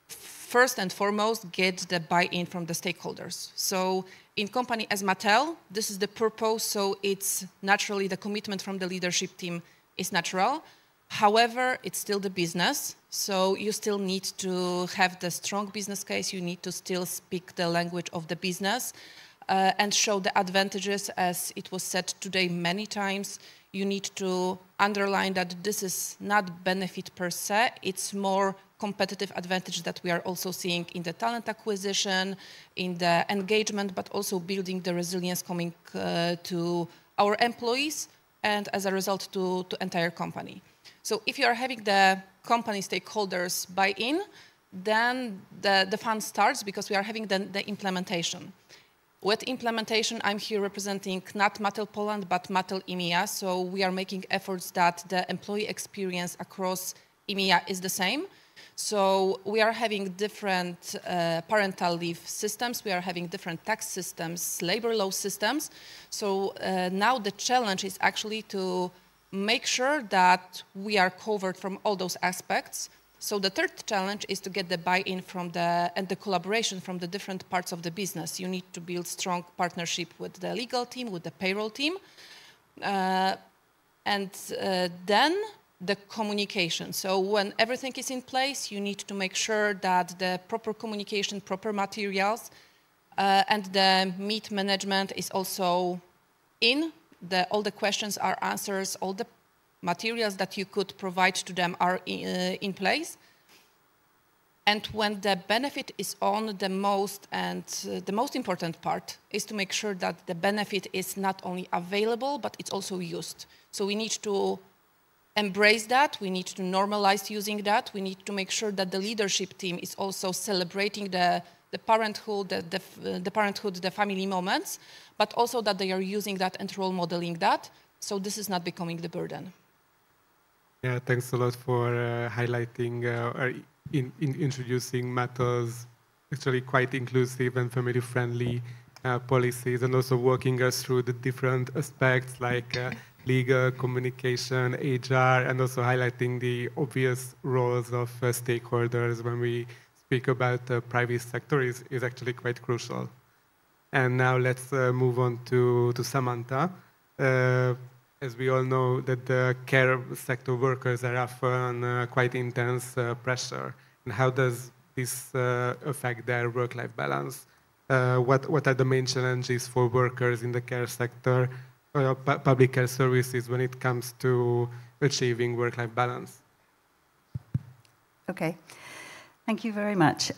first and foremost get the buy-in from the stakeholders. So in company as Mattel, this is the purpose, so it's naturally the commitment from the leadership team is natural. However, it's still the business, so you still need to have the strong business case, you need to still speak the language of the business and show the advantages, as it was said today many times. You need to underline that this is not benefit per se, it's more competitive advantage that we are also seeing in the talent acquisition, in the engagement, but also building the resilience coming to our employees and as a result to entire company. So if you are having the company stakeholders buy in, then the fun starts, because we are having the implementation. With implementation, I'm here representing not Mattel Poland, but Mattel EMEA. So we are making efforts that the employee experience across EMEA is the same. So we are having different parental leave systems. We are having different tax systems, labor law systems. So now the challenge is actually to make sure that we are covered from all those aspects. So the third challenge is to get the buy-in from and the collaboration from the different parts of the business. You need to build strong partnership with the legal team, with the payroll team. And then the communication. So when everything is in place, you need to make sure that the proper communication, proper materials, and the meet management is also in. All the questions are answers, all the materials that you could provide to them are in place. And when the benefit is on, the most important part is to make sure that the benefit is not only available, but it's also used. So we need to embrace that, we need to normalize using that, we need to make sure that the leadership team is also celebrating the parenthood, the family moments, but also that they are using that and role modeling that, so this is not becoming the burden. Yeah, thanks a lot for highlighting or introducing Mattel's actually quite inclusive and family-friendly policies, and also walking us through the different aspects like legal, communication, HR, and also highlighting the obvious roles of stakeholders when we speak about the private sector is actually quite crucial. And now let's move on to Samantha. As we all know, that the care sector workers are often quite intense pressure. And how does this affect their work-life balance? What are the main challenges for workers in the care sector? public care services when it comes to achieving work-life balance? Okay. Thank you very much.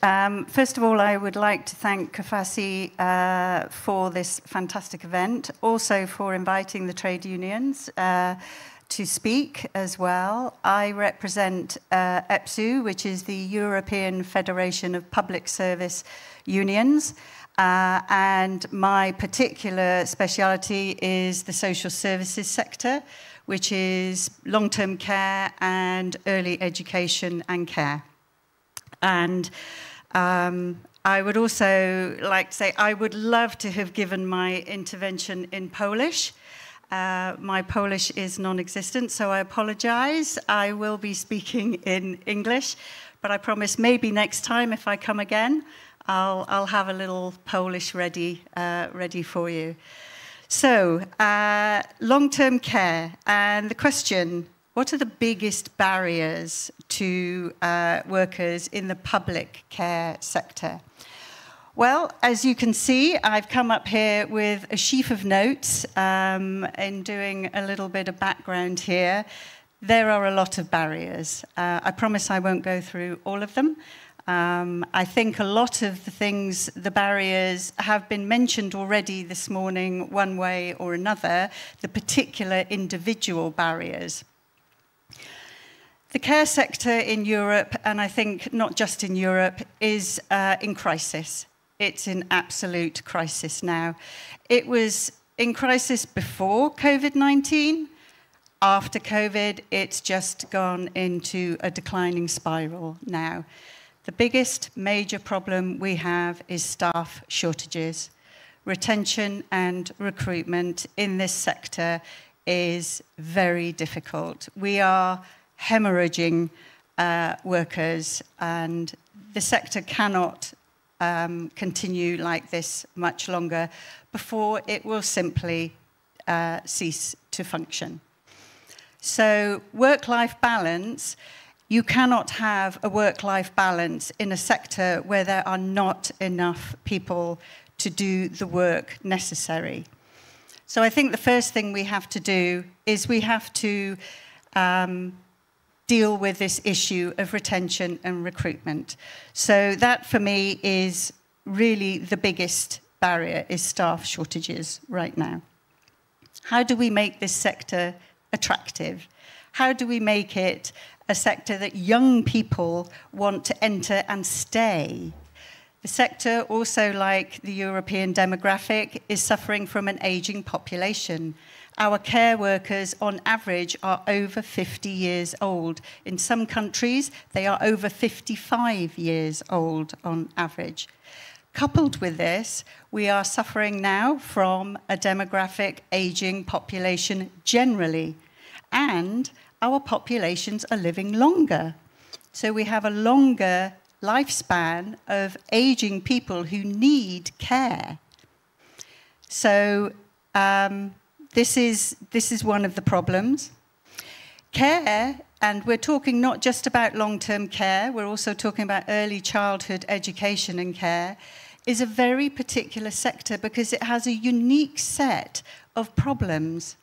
First of all, I would like to thank COFACI for this fantastic event, also for inviting the trade unions to speak as well. I represent EPSU, which is the European Federation of Public Service Unions, and my particular speciality is the social services sector, which is long-term care and early education and care. And I would also like to say I would love to have given my intervention in Polish. My Polish is non-existent, so I apologize. I will be speaking in English, but I promise maybe next time if I come again, I'll have a little Polish ready for you. So, long-term care, and the question, what are the biggest barriers to workers in the public care sector? Well, as you can see, I've come up here with a sheaf of notes in doing a little bit of background here. There are a lot of barriers. I promise I won't go through all of them. I think a lot of the things, the barriers, have been mentioned already this morning, one way or another, the particular individual barriers. The care sector in Europe, and I think not just in Europe, is in crisis. It's in absolute crisis now. It was in crisis before COVID-19. After COVID, it's just gone into a declining spiral now. The biggest major problem we have is staff shortages. Retention and recruitment in this sector is very difficult. We are hemorrhaging workers, and the sector cannot continue like this much longer before it will simply cease to function. So work-life balance, you cannot have a work-life balance in a sector where there are not enough people to do the work necessary. So I think the first thing we have to do is we have to deal with this issue of retention and recruitment. So that, for me, is really the biggest barrier, is staff shortages right now. How do we make this sector attractive? How do we make it a sector that young people want to enter and stay? The sector, also like the European demographic, is suffering from an aging population. Our care workers, on average, are over 50 years old. In some countries, they are over 55 years old on average. Coupled with this, we are suffering now from a demographic aging population generally, and our populations are living longer. So we have a longer lifespan of aging people who need care. So this is one of the problems. Care, and we're talking not just about long-term care, we're also talking about early childhood education and care, is a very particular sector because it has a unique set of problems.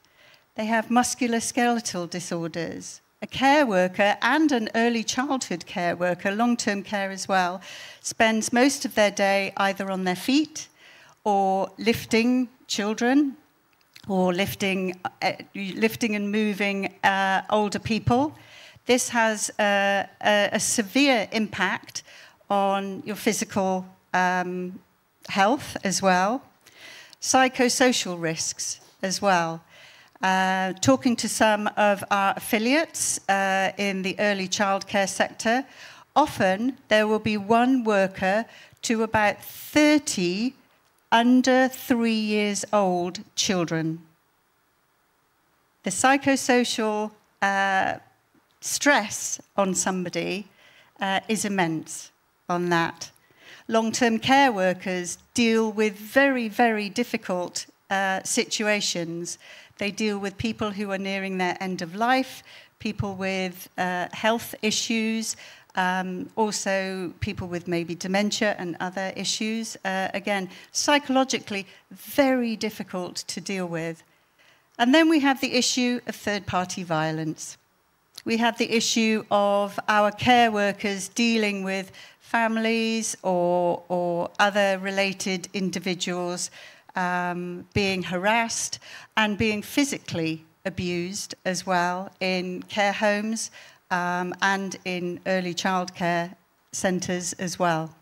They have musculoskeletal disorders. A care worker and an early childhood care worker, long-term care as well, spends most of their day either on their feet or lifting children or lifting and moving older people. This has a severe impact on your physical health as well. Psychosocial risks as well. Talking to some of our affiliates in the early childcare sector, often there will be one worker to about 30 under 3 years old children. The psychosocial stress on somebody is immense on that. Long-term care workers deal with very, very difficult situations. They deal with people who are nearing their end of life, people with health issues, also people with maybe dementia and other issues. Again, psychologically, very difficult to deal with. And then we have the issue of third-party violence. We have the issue of our care workers dealing with families or other related individuals being harassed and being physically abused as well in care homes and in early childcare centres as well.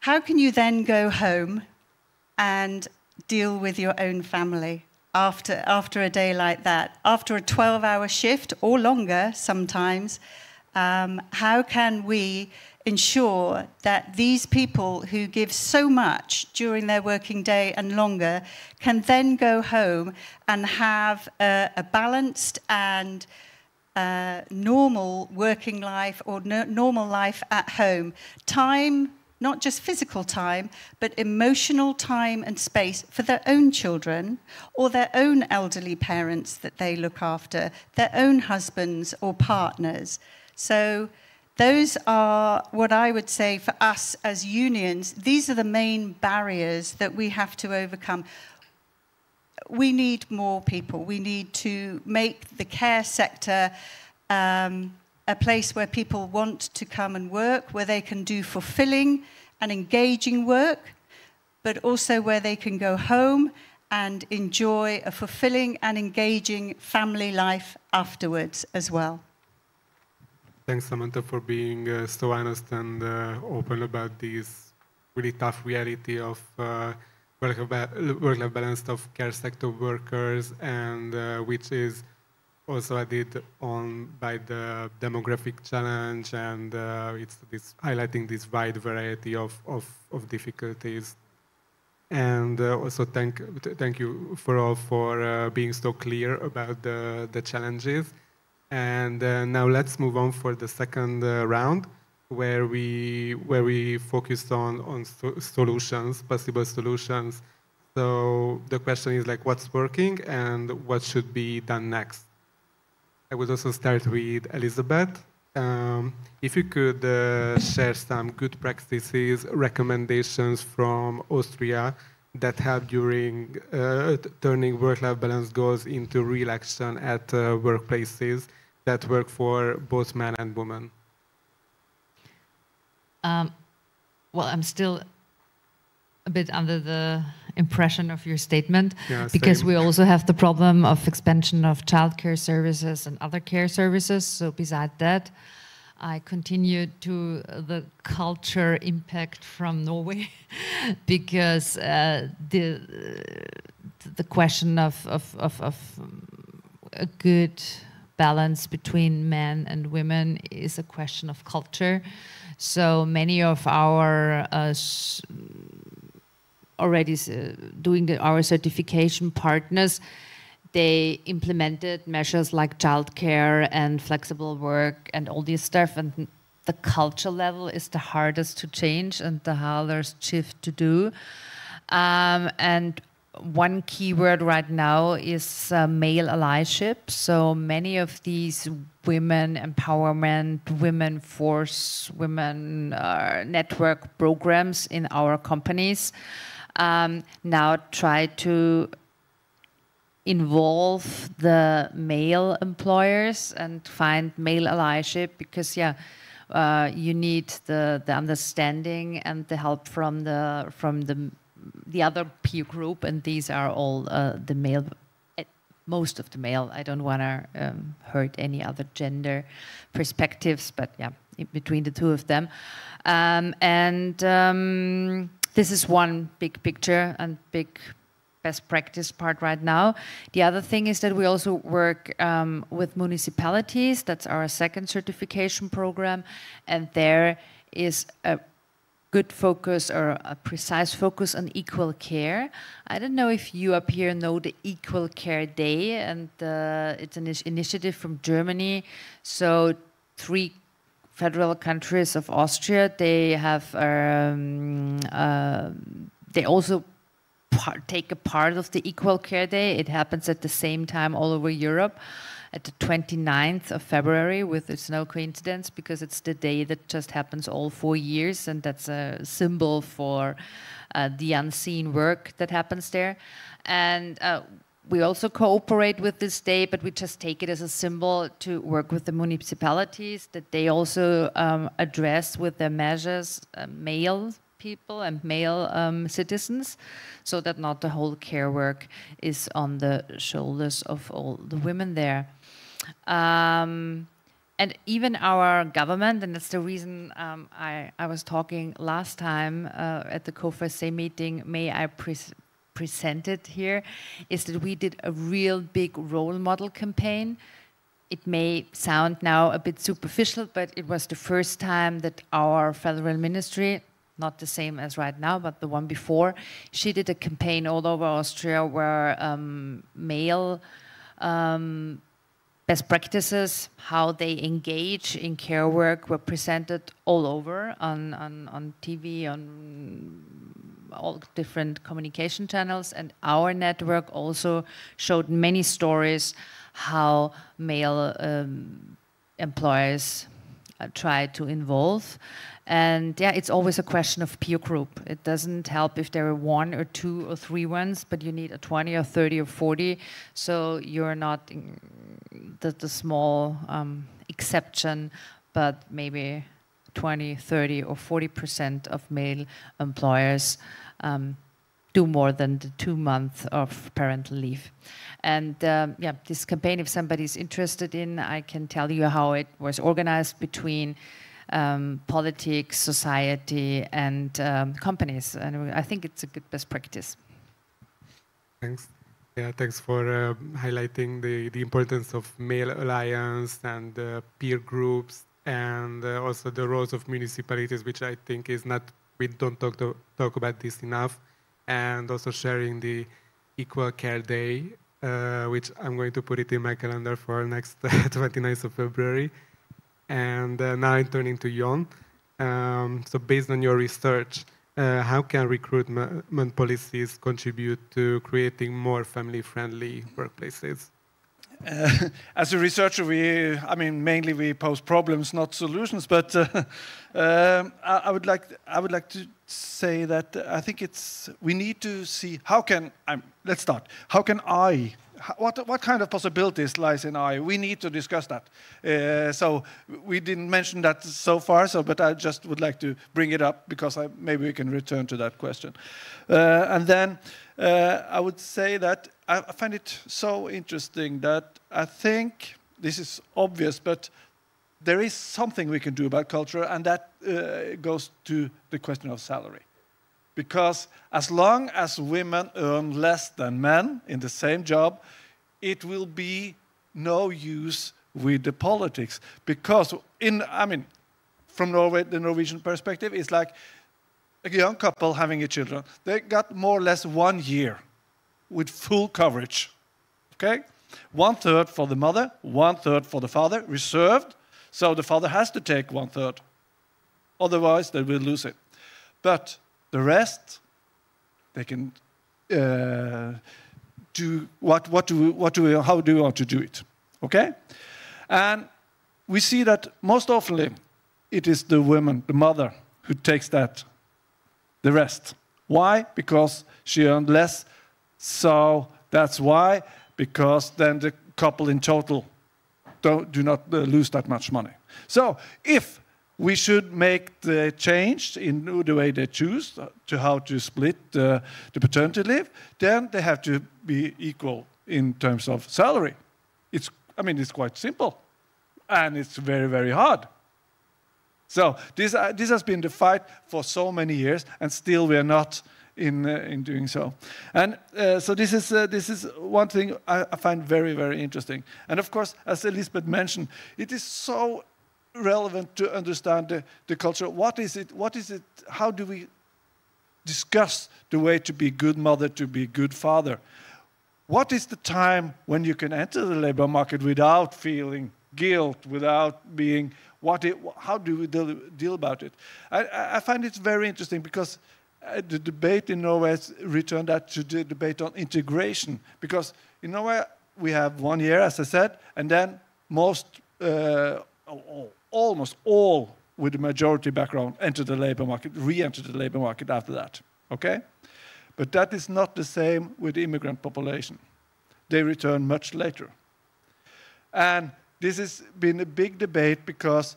How can you then go home and deal with your own family after a day like that? After a 12-hour shift or longer sometimes, how can we ensure that these people who give so much during their working day and longer can then go home and have a balanced and normal working life or normal life at home? Time, not just physical time, but emotional time and space for their own children or their own elderly parents that they look after, their own husbands or partners. So those are what I would say for us as unions. These are the main barriers that we have to overcome. We need more people. We need to make the care sector a place where people want to come and work, where they can do fulfilling and engaging work, but also where they can go home and enjoy a fulfilling and engaging family life afterwards as well. Thanks, Samantha, for being so honest and open about this really tough reality of work-life balance of care sector workers, and which is also added on by the demographic challenge, and it's highlighting this wide variety of difficulties. And also thank you for all for being so clear about the challenges. And now let's move on for the second round, where we focused on solutions, possible solutions. So the question is like, what's working and what should be done next? I would also start with Elizabeth. If you could share some good practices, recommendations from Austria that help during turning work-life balance goals into real action at workplaces that work for both men and women. Well, I'm still a bit under the impression of your statement, same. because we also have the problem of expansion of childcare services and other care services. So beside that, I continue to the culture impact from Norway, because the question of a good balance between men and women is a question of culture. So many of our already doing our certification partners, they implemented measures like childcare and flexible work and all this stuff, and the culture level is the hardest to change and the hardest shift to do. And one keyword right now is male allyship. So many of these women empowerment, women force, women network programs in our companies now try to involve the male employers and find male allyship, because you need the understanding and the help from the other peer group, and these are all the male, most of the male. I don't want to hurt any other gender perspectives, but yeah, in between the two of them. This is one big picture and big best practice part right now. The other thing is that we also work with municipalities. That's our second certification program, and there is a good focus or a precise focus on equal care. I don't know if you up here know the Equal Care Day, and it's an initiative from Germany. So 3 federal countries of Austria, they have they also take a part of the Equal Care Day. It happens at the same time all over Europe. at the 29th of February, with it's no coincidence because it's the day that just happens all 4 years, and that's a symbol for the unseen work that happens there. And we also cooperate with this day, but we just take it as a symbol to work with the municipalities, that they also address with their measures male people and male citizens, so that not the whole care work is on the shoulders of all the women there. And even our government, and that's the reason I was talking last time at the COFACE meeting, may I present it here, is that we did a real big role model campaign. It may sound now a bit superficial, but it was the first time that our federal ministry, not the same as right now, but the one before, she did a campaign all over Austria where male best practices, how they engage in care work, were presented all over on TV, on all different communication channels, and our network also showed many stories how male employers try to involve. And yeah, it's always a question of peer group. It doesn't help if there are 1 or 2 or 3 ones, but you need a 20 or 30 or 40. So you're not the small exception, but maybe 20, 30 or 40% of male employers do more than the 2 months of parental leave. And yeah, this campaign, if somebody's interested in, I can tell you how it was organized between politics, society, and companies. And I think it's a good best practice. Thanks. Yeah, thanks for highlighting the importance of male alliance and peer groups, and also the roles of municipalities, which I think is not, we don't talk about this enough, and also sharing the Equal Care Day, which I'm going to put it in my calendar for next 29th of February. And now I'm turning to Jon. So based on your research, how can recruitment policies contribute to creating more family-friendly workplaces? As a researcher, mainly we pose problems, not solutions. But I would like to say that I think we need to see how can let's start. How can what kind of possibilities lies in I? We need to discuss that. So we didn't mention that so far. But I just would like to bring it up because maybe we can return to that question. And then I would say that I find it so interesting that I think this is obvious, but there is something we can do about culture, and that goes to the question of salary. Because as long as women earn less than men in the same job, it will be no use with the politics. Because from Norway, the Norwegian perspective, it's like a young couple having a children. They got more or less 1 year with full coverage. Okay? 1/3 for the mother, 1/3 for the father, reserved. So the father has to take 1/3. Otherwise, they will lose it. But the rest, they can do how do we want to do it? Okay? And we see that most often it is the woman, the mother, who takes the rest. Why? Because she earned less. So that's why, because then the couple in total do not lose that much money. So if we should make the change in the way they choose to how to split the paternity leave, then they have to be equal in terms of salary. It's quite simple, and it's very, very hard. So this has been the fight for so many years, and still we are not in doing so. And so this is one thing I find very, very interesting. And of course, as Elisabeth mentioned, it is so relevant to understand the culture. What is it? How do we discuss the way to be good mother, to be good father? What is the time when you can enter the labor market without feeling guilt, without being how do we deal about it? I find it very interesting because the debate in Norway has returned that to the debate on integration. Because in Norway, we have 1 year, as I said, and then almost all with the majority background enter the labor market, re-enter the labor market after that, okay? But that is not the same with the immigrant population. They return much later. And this has been a big debate because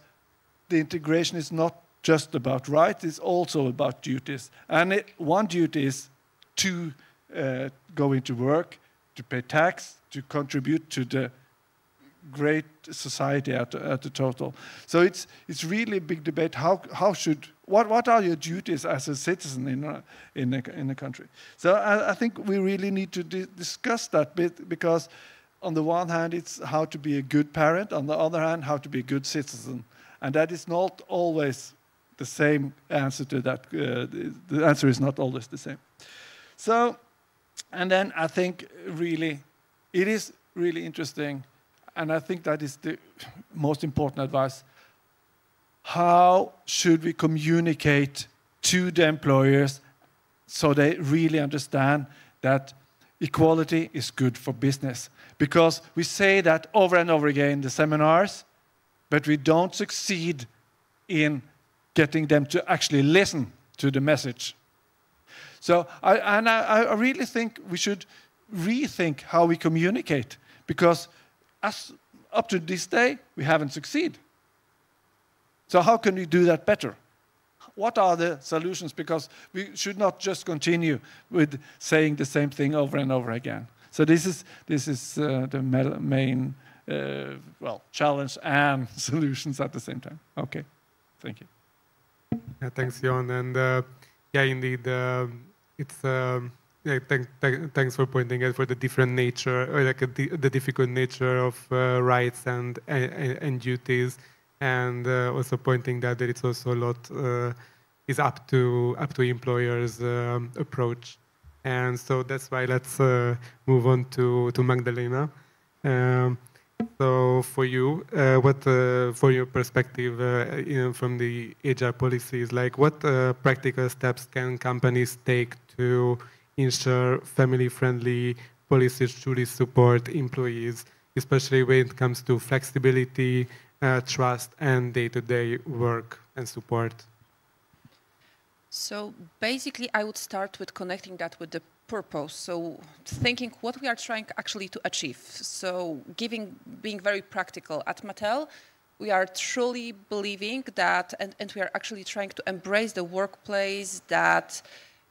the integration is not just about rights, it's also about duties. And one duty is to go into work, to pay tax, to contribute to the great society at the total. So it's really a big debate. What are your duties as a citizen in a country? So I think we really need to discuss that bit, because on the one hand it's how to be a good parent, on the other hand how to be a good citizen, and that is not always the same answer to that. The answer is not always the same. So, and then I think really it is really interesting. And I think that is the most important advice. How should we communicate to the employers so they really understand that equality is good for business? Because we say that over and over again in the seminars, but we don't succeed in getting them to actually listen to the message. So I really think we should rethink how we communicate, because up to this day, we haven't succeeded. So how can we do that better? What are the solutions? Because we should not just continue with saying the same thing over and over again. So this is the main challenge and solutions at the same time. Okay, thank you. Yeah, thanks, Jon. And yeah, indeed, it's. Yeah, thanks for pointing out for the different nature, or like the difficult nature of rights and duties, and also pointing that it's also a lot is up to employers' approach, and so that's why let's move on to Magdalena. So for you, what for your perspective, from the HR policies, like what practical steps can companies take to ensure family-friendly policies truly support employees, especially when it comes to flexibility, trust, and day-to-day work and support? So basically, I would start with connecting that with the purpose. So thinking what we are trying actually to achieve. So being very practical at Mattel, we are truly believing that, and we are actually trying to embrace the workplace that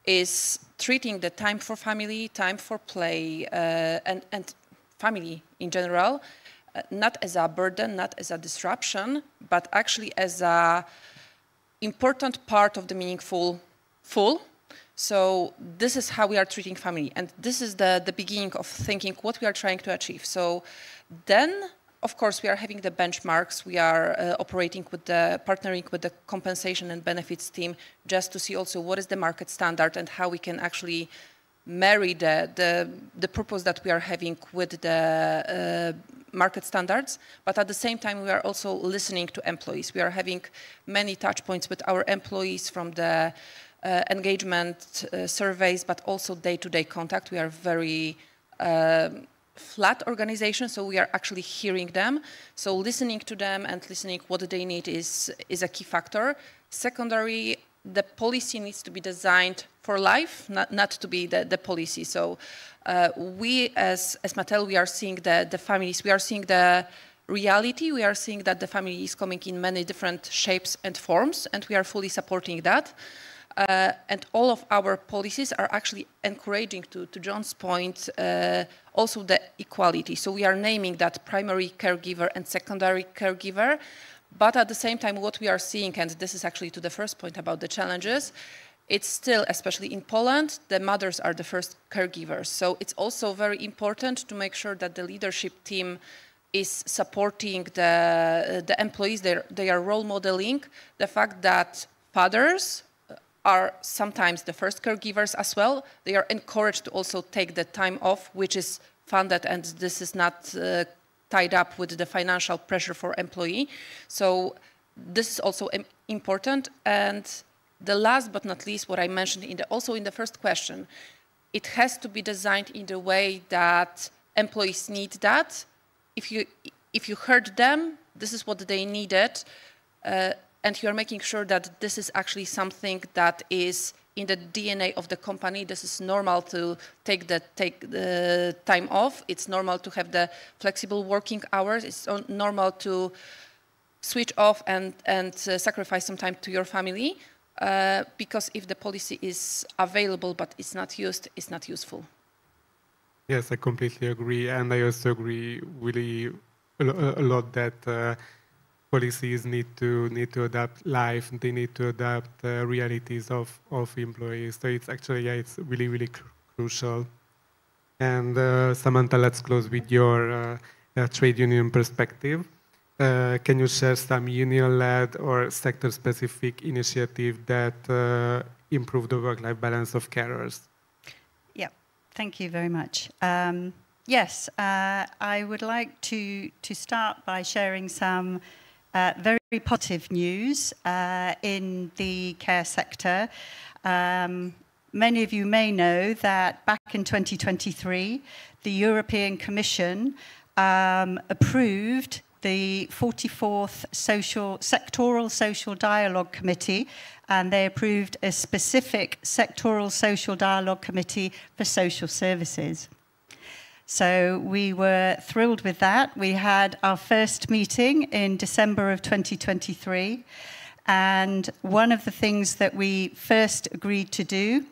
is treating the time for family, time for play, and family in general, not as a burden, not as a disruption, but actually as a important part of the meaningful full. So this is how we are treating family, and this is the beginning of thinking what we are trying to achieve. So then, of course, we are having the benchmarks. We are partnering with the compensation and benefits team just to see also what is the market standard and how we can actually marry the purpose that we are having with the market standards. But at the same time, we are also listening to employees. We are having many touch points with our employees from the engagement surveys, but also day-to-day contact. We are very flat organization, so we are actually hearing them. So listening to them and listening what they need is a key factor. Secondary, the policy needs to be designed for life, not to be the policy. So we as Mattel, we are seeing the families, we are seeing the reality, we are seeing that the family is coming in many different shapes and forms, and we are fully supporting that. And all of our policies are actually encouraging, to Jon's point, also the equality. So we are naming that primary caregiver and secondary caregiver, but at the same time what we are seeing, and this is actually to the first point about the challenges, it's still, especially in Poland, the mothers are the first caregivers. So it's also very important to make sure that the leadership team is supporting the employees. They are role modeling the fact that fathers are sometimes the first caregivers as well. They are encouraged to also take the time off, which is funded, and this is not tied up with the financial pressure for employee. So this is also important. And the last but not least, what I mentioned also in the first question, it has to be designed in the way that employees need that. If you heard them, this is what they needed, and you're making sure that this is actually something that is in the DNA of the company. This is normal to take the time off. It's normal to have the flexible working hours. It's normal to switch off and sacrifice some time to your family, because if the policy is available but it's not used, it's not useful. Yes, I completely agree, and I also agree really a lot that policies need to adapt life. They need to adapt realities of employees. So it's actually, yeah, it's really crucial. And Samantha, let's close with your trade union perspective. Can you share some union-led or sector-specific initiative that improve the work-life balance of carers? Yeah, thank you very much. Yes, I would like to start by sharing some very positive news in the care sector. Many of you may know that back in 2023, the European Commission approved the 44th Sectoral Social Dialogue Committee, and they approved a specific Sectoral Social Dialogue Committee for social services. So we were thrilled with that. We had our first meeting in December of 2023, and one of the things that we first agreed to do,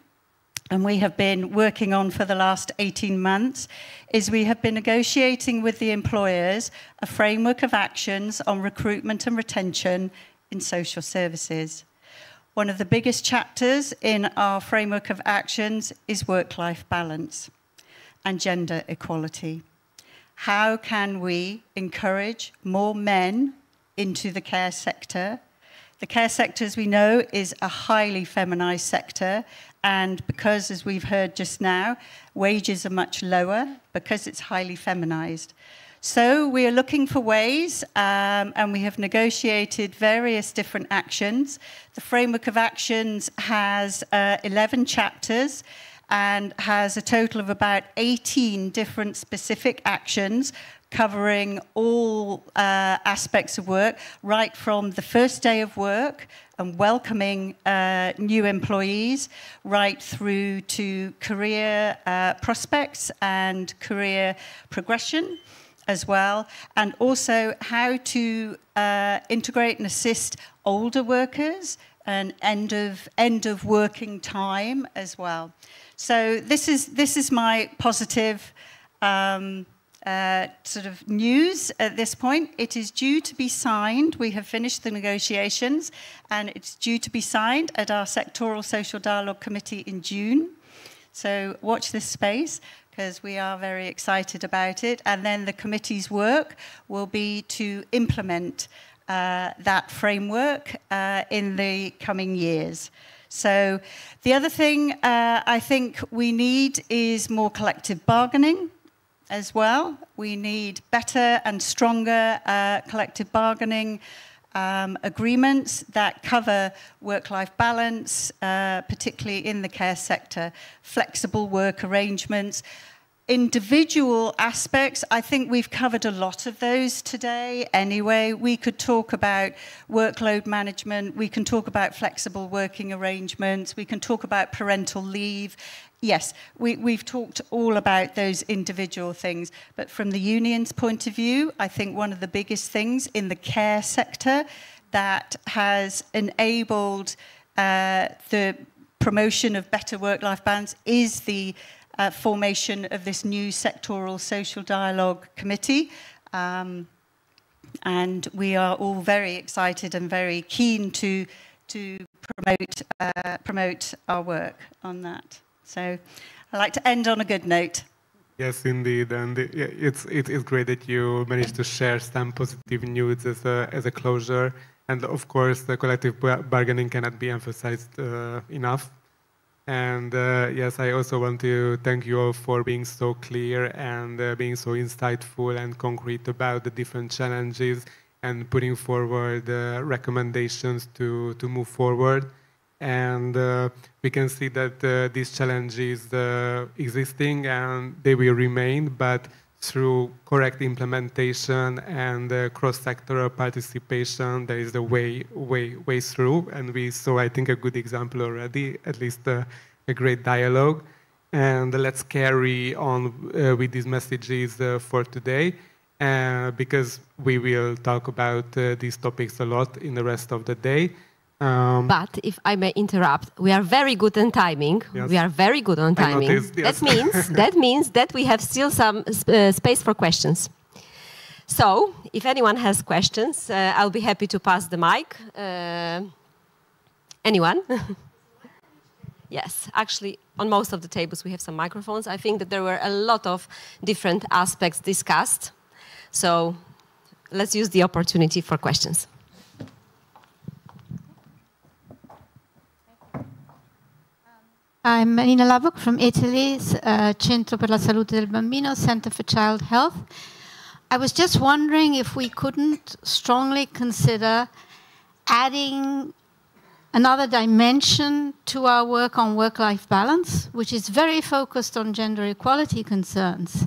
and we have been working on for the last 18 months, is we have been negotiating with the employers a framework of actions on recruitment and retention in social services. One of the biggest chapters in our framework of actions is work-life balance and gender equality. How can we encourage more men into the care sector? The care sector, as we know, is a highly feminized sector, and because, as we've heard just now, wages are much lower because it's highly feminized. So we are looking for ways, and we have negotiated various different actions. The framework of actions has 11 chapters, and has a total of about 18 different specific actions covering all aspects of work, right from the first day of work and welcoming new employees, right through to career prospects and career progression as well, and also how to integrate and assist older workers and end of working time as well. So this is my positive sort of news at this point. It is due to be signed. We have finished the negotiations, and it's due to be signed at our Sectoral Social Dialogue Committee in June. So watch this space, because we are very excited about it. And then the committee's work will be to implement that framework in the coming years. So the other thing I think we need is more collective bargaining as well. We need better and stronger collective bargaining agreements that cover work-life balance, particularly in the care sector, flexible work arrangements. Individual aspects, I think we've covered a lot of those today anyway. We could talk about workload management, we can talk about flexible working arrangements, we can talk about parental leave. Yes, we've talked all about those individual things, but from the union's point of view, I think one of the biggest things in the care sector that has enabled the promotion of better work-life balance is the formation of this new Sectoral Social Dialogue Committee. And we are all very excited and very keen to promote our work on that. So I'd like to end on a good note. Yes, indeed, and it's great that you managed to share some positive news as a closure. And of course, the collective bargaining cannot be emphasized enough. And yes, I also want to thank you all for being so clear and being so insightful and concrete about the different challenges and putting forward recommendations to move forward. And we can see that these challenges existing and they will remain, but through correct implementation and cross-sectoral participation, there is the way through. And we saw, I think, a good example already, at least a great dialogue. And let's carry on with these messages for today, because we will talk about these topics a lot in the rest of the day. But if I may interrupt, we are very good on timing. Yes. We are very good on timing. Noticed, yes. That means that we have still some space for questions. So, if anyone has questions, I'll be happy to pass the mic. Anyone? Yes, actually, on most of the tables we have some microphones. I think that there were a lot of different aspects discussed. So, let's use the opportunity for questions. I'm Marina Lavok from Italy, Centro per la Salute del Bambino, Center for Child Health. I was just wondering if we couldn't strongly consider adding another dimension to our work on work-life balance, which is very focused on gender equality concerns.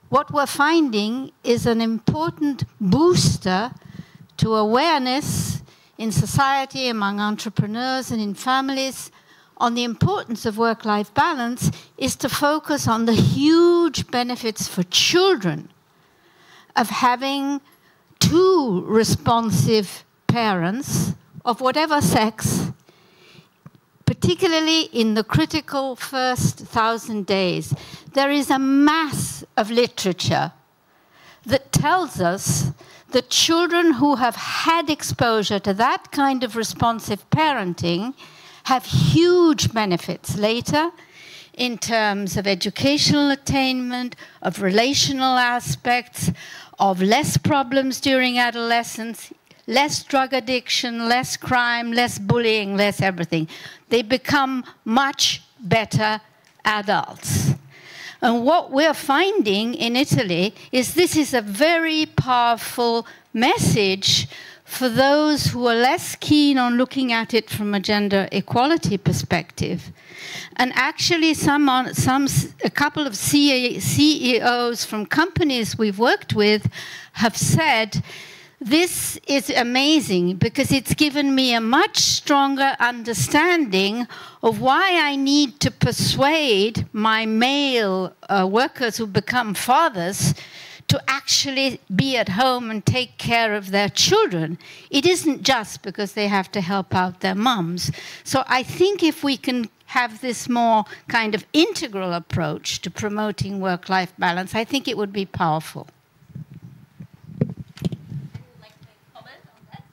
What we're finding is an important booster to awareness in society, among entrepreneurs and in families, on the importance of work-life balance is to focus on the huge benefits for children of having two responsive parents of whatever sex, particularly in the critical first 1,000 days. There is a mass of literature that tells us that children who have had exposure to that kind of responsive parenting have huge benefits later in terms of educational attainment, of relational aspects, of less problems during adolescence, less drug addiction, less crime, less bullying, less everything. They become much better adults. And what we're finding in Italy is this is a very powerful message for those who are less keen on looking at it from a gender equality perspective. And actually a couple of CEOs from companies we've worked with have said, this is amazing because it's given me a much stronger understanding of why I need to persuade my male workers who become fathers to actually be at home and take care of their children. It isn't just because they have to help out their mums. So I think if we can have this more kind of integral approach to promoting work-life balance, I think it would be powerful.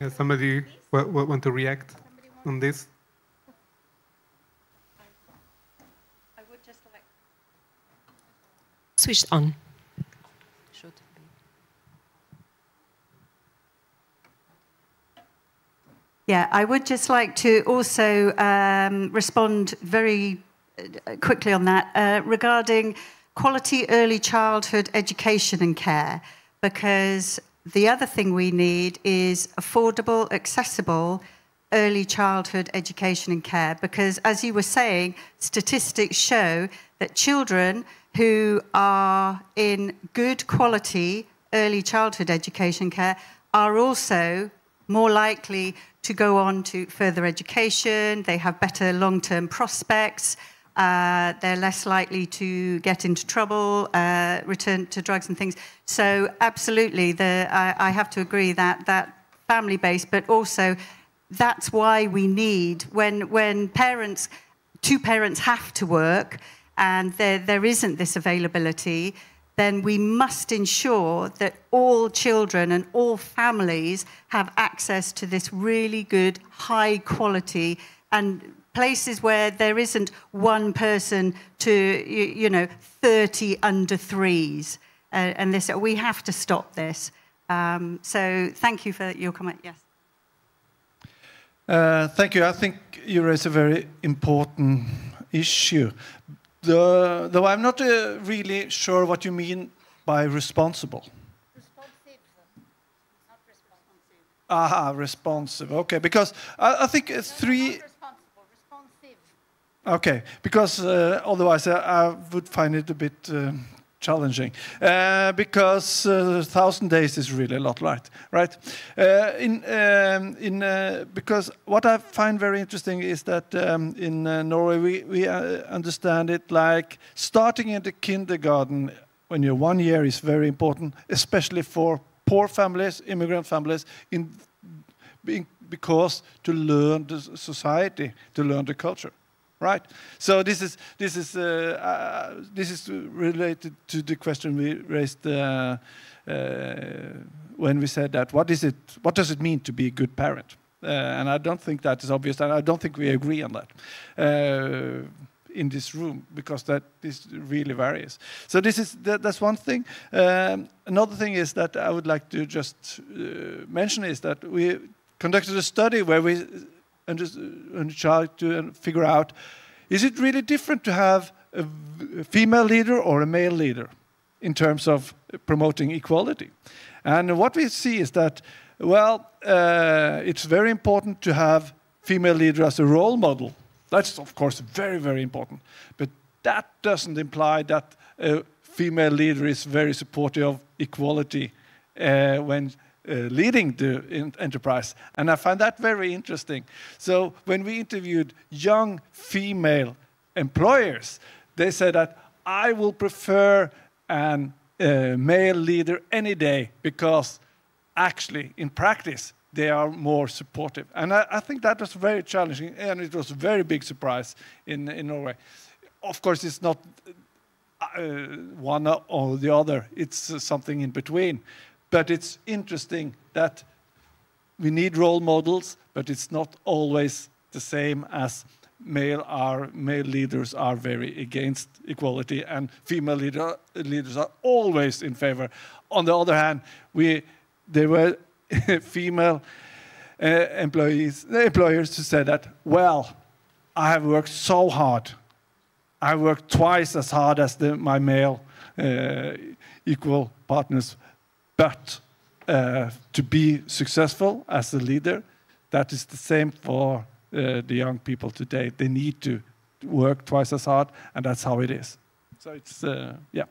Somebody want to react on this? I would just like switch on. Yeah, I would just like to also respond very quickly on that regarding quality early childhood education and care, because the other thing we need is affordable, accessible early childhood education and care, because as you were saying, statistics show that children who are in good quality early childhood education care are also more likely to go on to further education, they have better long-term prospects, they're less likely to get into trouble, return to drugs and things. So absolutely, I have to agree that family-based, but also that's why we need, when two parents have to work and there isn't this availability, then we must ensure that all children and all families have access to this really good, high quality, and places where there isn't one person to, 30 under threes. And this, we have to stop this. So thank you for your comment, yes. Thank you. I think you raise a very important issue. Though I'm not really sure what you mean by responsible. Responsive, not responsive. Aha, responsive. Okay, because I think three... Not responsible, responsive. Okay, because otherwise I would find it a bit challenging because 1,000 days is really a lot, right? Because what I find very interesting is that in Norway we understand it like starting in the kindergarten when you're 1 year is very important, especially for poor families, immigrant families, because to learn the society, to learn the culture. Right. So this is related to the question we raised when we said that what does it mean to be a good parent? And I don't think that is obvious, and I don't think we agree on that in this room, because this really varies. So that's one thing. Another thing is that I would like to just mention is that we conducted a study where we and try to figure out, is it really different to have a female leader or a male leader in terms of promoting equality? And what we see is that, well, it's very important to have female leader as a role model. That's, of course, very, very important. But that doesn't imply that a female leader is very supportive of equality when leading the enterprise. And I find that very interesting. So when we interviewed young female employers, they said that I will prefer a male leader any day because actually in practice they are more supportive. And I think that was very challenging, and it was a very big surprise in Norway. Of course, it's not one or the other. It's something in between. But it's interesting that we need role models, but it's not always the same as male leaders are very against equality, and female leaders are always in favor. On the other hand, there were female employers who said that, well, I have worked so hard. I worked twice as hard as my male equal partners. But to be successful as a leader, that is the same for the young people today. They need to work twice as hard, and that's how it is. So it's, yeah.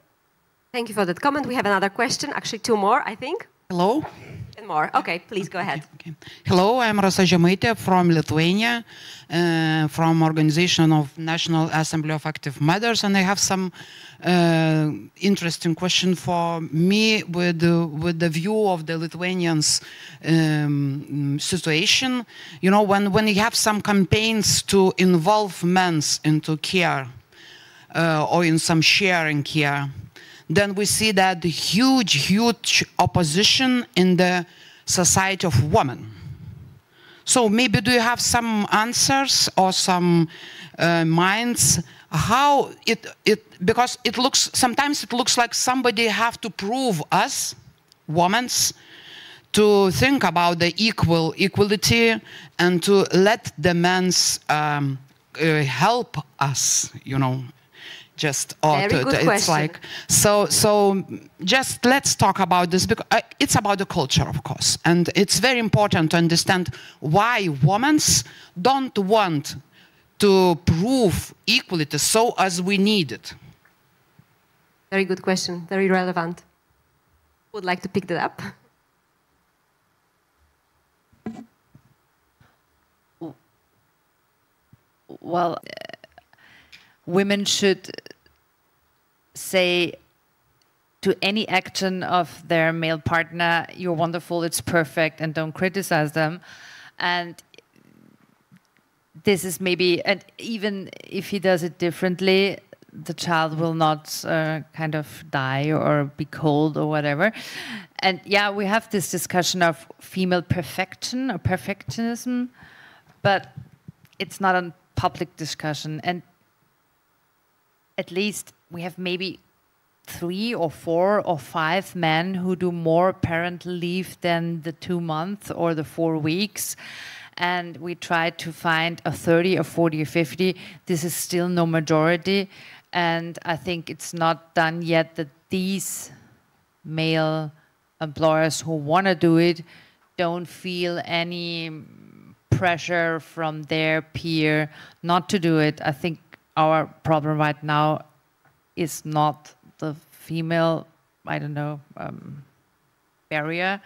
Thank you for that comment. We have another question, actually 2 more, I think. Hello? And more. Okay, please go ahead. Okay. Hello, I'm Rasa Žemaitė from Lithuania, from Organization of National Assembly of Active Mothers, and I have some interesting question for me with the view of the Lithuanians situation. You know, when you have some campaigns to involve men into care or in some sharing care, then we see that the huge opposition in the society of women. So maybe do you have some answers or some minds how because sometimes it looks like somebody have to prove us, women, to think about the equality and to let the men help us, you know. Just it's like so just let's talk about this, because it's about the culture, of course, and it's very important to understand why women don't want to prove equality so as we need it. Very good question, very relevant. Would like to pick that up? Well, women should say to any action of their male partner, you're wonderful, it's perfect, and don't criticize them. And this is maybe, and even if he does it differently, the child will not kind of die or be cold or whatever. And yeah, we have this discussion of female perfection or perfectionism, but it's not a public discussion. And at least we have maybe 3 or 4 or 5 men who do more parental leave than the 2 months or the 4 weeks. And we try to find a 30 or 40 or 50. This is still no majority. And I think it's not done yet that these male employers who want to do it don't feel any pressure from their peer not to do it. I think our problem right now is not the female, I don't know, barrier.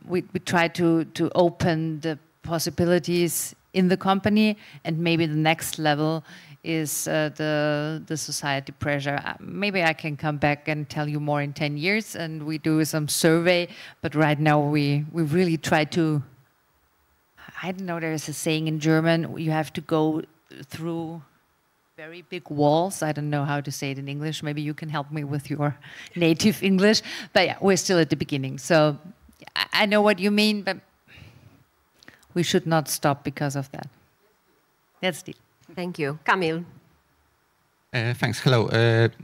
We try to open the possibilities in the company, and maybe the next level is the society pressure. Maybe I can come back and tell you more in 10 years, and we do some survey, but right now we really try to, I don't know, there's a saying in German, you have to go through very big walls. I don't know how to say it in English. Maybe you can help me with your native English. But yeah, we're still at the beginning. So I know what you mean, but we should not stop because of that. That's it. Thank you. Kamil. Thanks. Hello.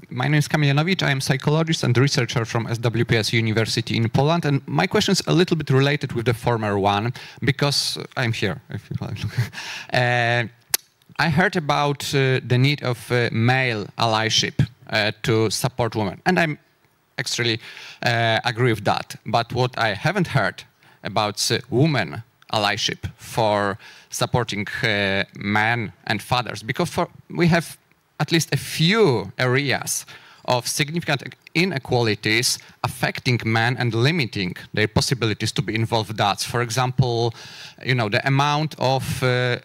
My name is Kamil Janowicz. I am psychologist and researcher from SWPS University in Poland. And my question is a little bit related with the former one, because I'm here. If you like. I heard about the need of male allyship to support women. And I'm actually agree with that. But what I haven't heard about women allyship for supporting men and fathers, because we have at least a few areas of significant inequalities affecting men and limiting their possibilities to be involved in that. For example, you know, the amount of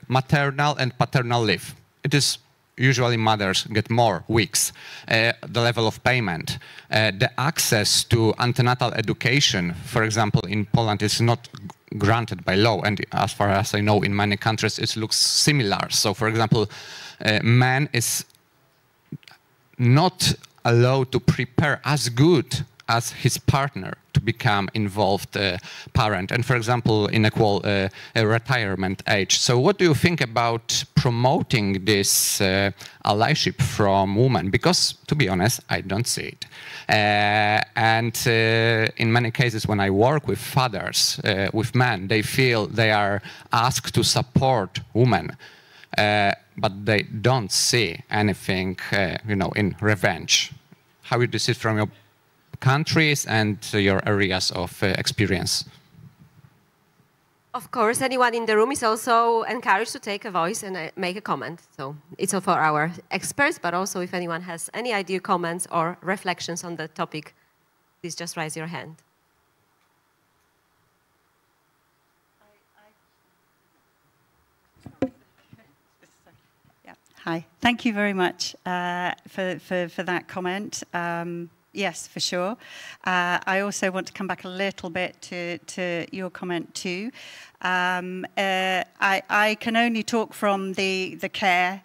maternal and paternal leave. It is usually mothers get more weeks. The level of payment, the access to antenatal education, for example, in Poland is not granted by law, and as far as I know, in many countries it looks similar. So, for example, man is not allowed to prepare as good as his partner to become involved parent, and for example, unequal retirement age. So what do you think about promoting this allyship from women? Because, to be honest, I don't see it. And in many cases, when I work with fathers, with men, they feel they are asked to support women, but they don't see anything, you know, in revenge. How you see it from your countries and your areas of experience? Of course, anyone in the room is also encouraged to take a voice and make a comment. So it's all for our experts, but also if anyone has any idea, comments, or reflections on the topic, please just raise your hand. Hi, thank you very much for that comment. Yes, for sure. I also want to come back a little bit to your comment too. I can only talk from the care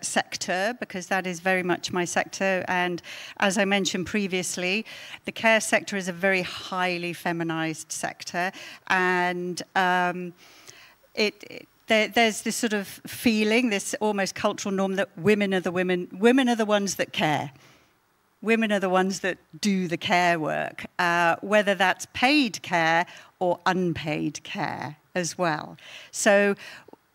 sector, because that is very much my sector. And as I mentioned previously, the care sector is a very highly feminized sector. And there's this sort of feeling, this almost cultural norm that women are the ones that care. Women are the ones that do the care work, whether that's paid care or unpaid care as well. So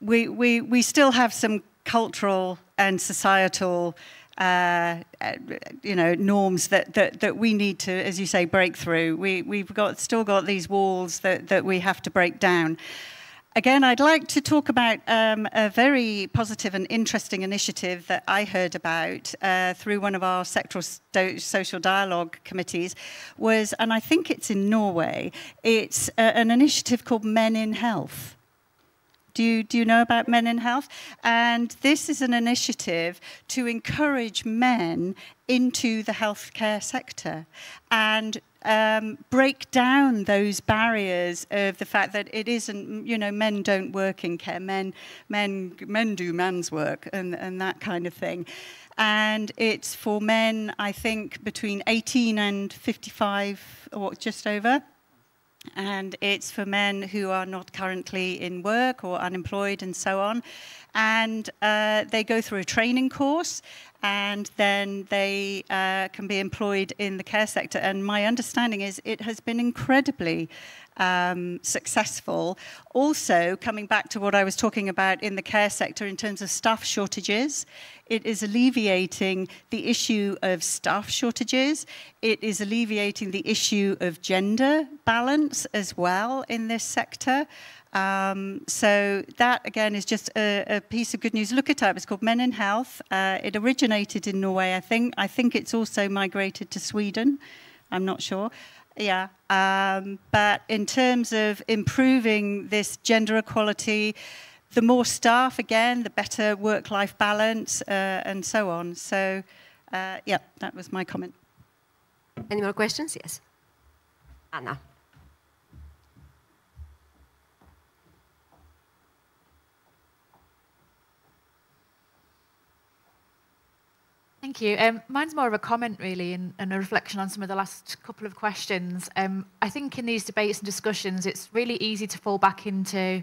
we still have some cultural and societal you know, norms that we need to, as you say, break through. We've still got these walls that we have to break down. Again, I'd like to talk about a very positive and interesting initiative that I heard about through one of our sectoral social dialogue committees, and I think it's in Norway, it's an initiative called Men in Health. Do you know about Men in Health? And this is an initiative to encourage men into the healthcare sector and break down those barriers of the fact that it isn't, you know, men don't work in care, men do man's work and that kind of thing. And it's for men, I think, between 18 and 55 or just over. And it's for men who are not currently in work or unemployed and so on. And they go through a training course, and then they can be employed in the care sector. And my understanding is it has been incredibly successful. Also, coming back to what I was talking about in the care sector in terms of staff shortages, it is alleviating the issue of staff shortages. It is alleviating the issue of gender balance as well in this sector. So that, again, is just a piece of good news. Look it up. It's called Men in Health. It originated in Norway, I think. I think it's also migrated to Sweden. I'm not sure. Yeah. But in terms of improving this gender equality, the more staff, again, the better work-life balance, and so on. So, yeah, that was my comment. Any more questions? Yes. Anna. Thank you. Mine's more of a comment, really, and a reflection on some of the last couple of questions. I think in these debates and discussions, it's really easy to fall back into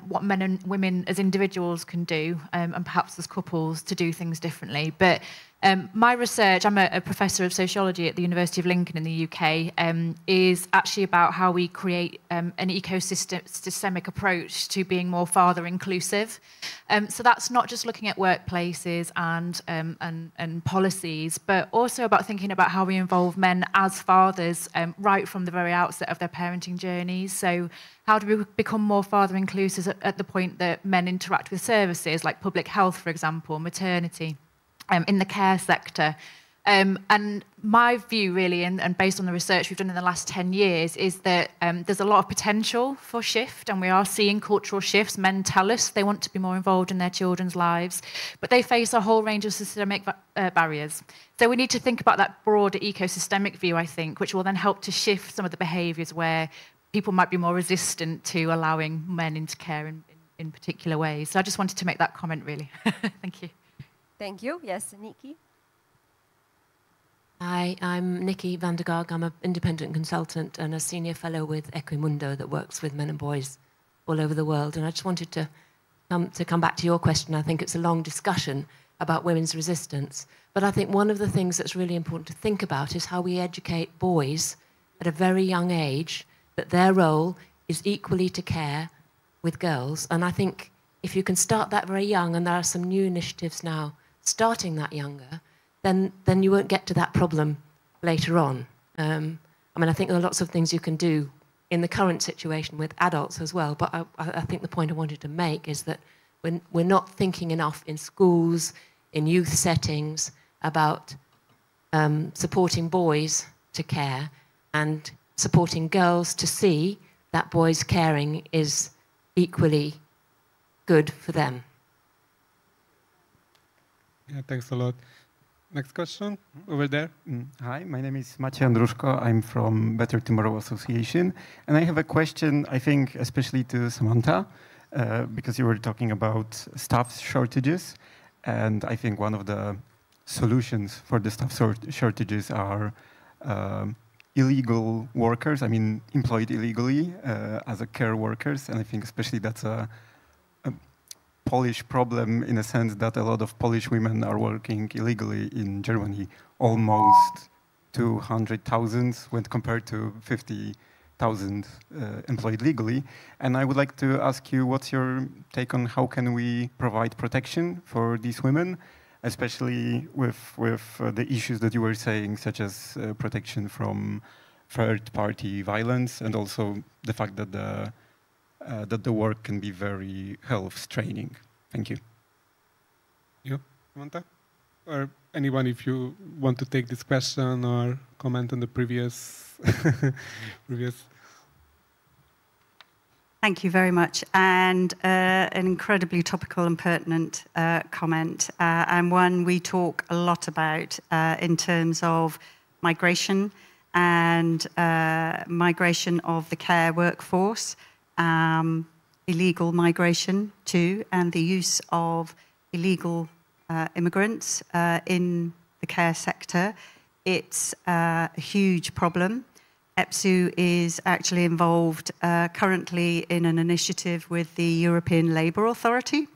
what men and women as individuals can do, and perhaps as couples to do things differently. But my research, I'm a professor of sociology at the University of Lincoln in the UK, is actually about how we create an ecosystemic approach to being more father inclusive. So that's not just looking at workplaces and policies, but also about thinking about how we involve men as fathers right from the very outset of their parenting journeys. So how do we become more father inclusive at the point that men interact with services like public health, for example, maternity, in the care sector? And my view, really, and based on the research we've done in the last 10 years, is that there's a lot of potential for shift, and we are seeing cultural shifts. Men tell us they want to be more involved in their children's lives, but they face a whole range of systemic barriers. So we need to think about that broader ecosystemic view, I think, which will then help to shift some of the behaviours where people might be more resistant to allowing men into care in particular ways. So I just wanted to make that comment, really. Thank you. Thank you. Yes, Nikki. Hi, I'm Nikki van der Garg. I'm an independent consultant and a senior fellow with Equimundo that works with men and boys all over the world. And I just wanted to come back to your question. I think it's a long discussion about women's resistance. But I think one of the things that's really important to think about is how we educate boys at a very young age that their role is equally to care with girls. And I think if you can start that very young, and there are some new initiatives now starting that younger, then you won't get to that problem later on. I mean, I think there are lots of things you can do in the current situation with adults as well, but I think the point I wanted to make is that we're not thinking enough in schools, in youth settings, about supporting boys to care and supporting girls to see that boys caring is equally good for them. Yeah, thanks a lot. Next question, over there. Hi, my name is Maciej Andruszko. I'm from Better Tomorrow Association. And I have a question, I think, especially to Samantha, because you were talking about staff shortages. And I think one of the solutions for the staff shortages are illegal workers, I mean, employed illegally as a care workers. And I think especially that's a Polish problem in a sense that a lot of Polish women are working illegally in Germany, almost 200,000 when compared to 50,000 employed legally. And I would like to ask you, what's your take on how can we provide protection for these women, especially with the issues that you were saying, such as protection from third-party violence, and also the fact that the work can be very health straining. Thank you. You, Samantha? Or anyone, if you want to take this question or comment on the previous. Thank you very much. And an incredibly topical and pertinent comment, and one we talk a lot about in terms of migration and migration of the care workforce. Illegal migration too, and the use of illegal immigrants in the care sector. It's a huge problem. EPSU is actually involved currently in an initiative with the European Labour Authority,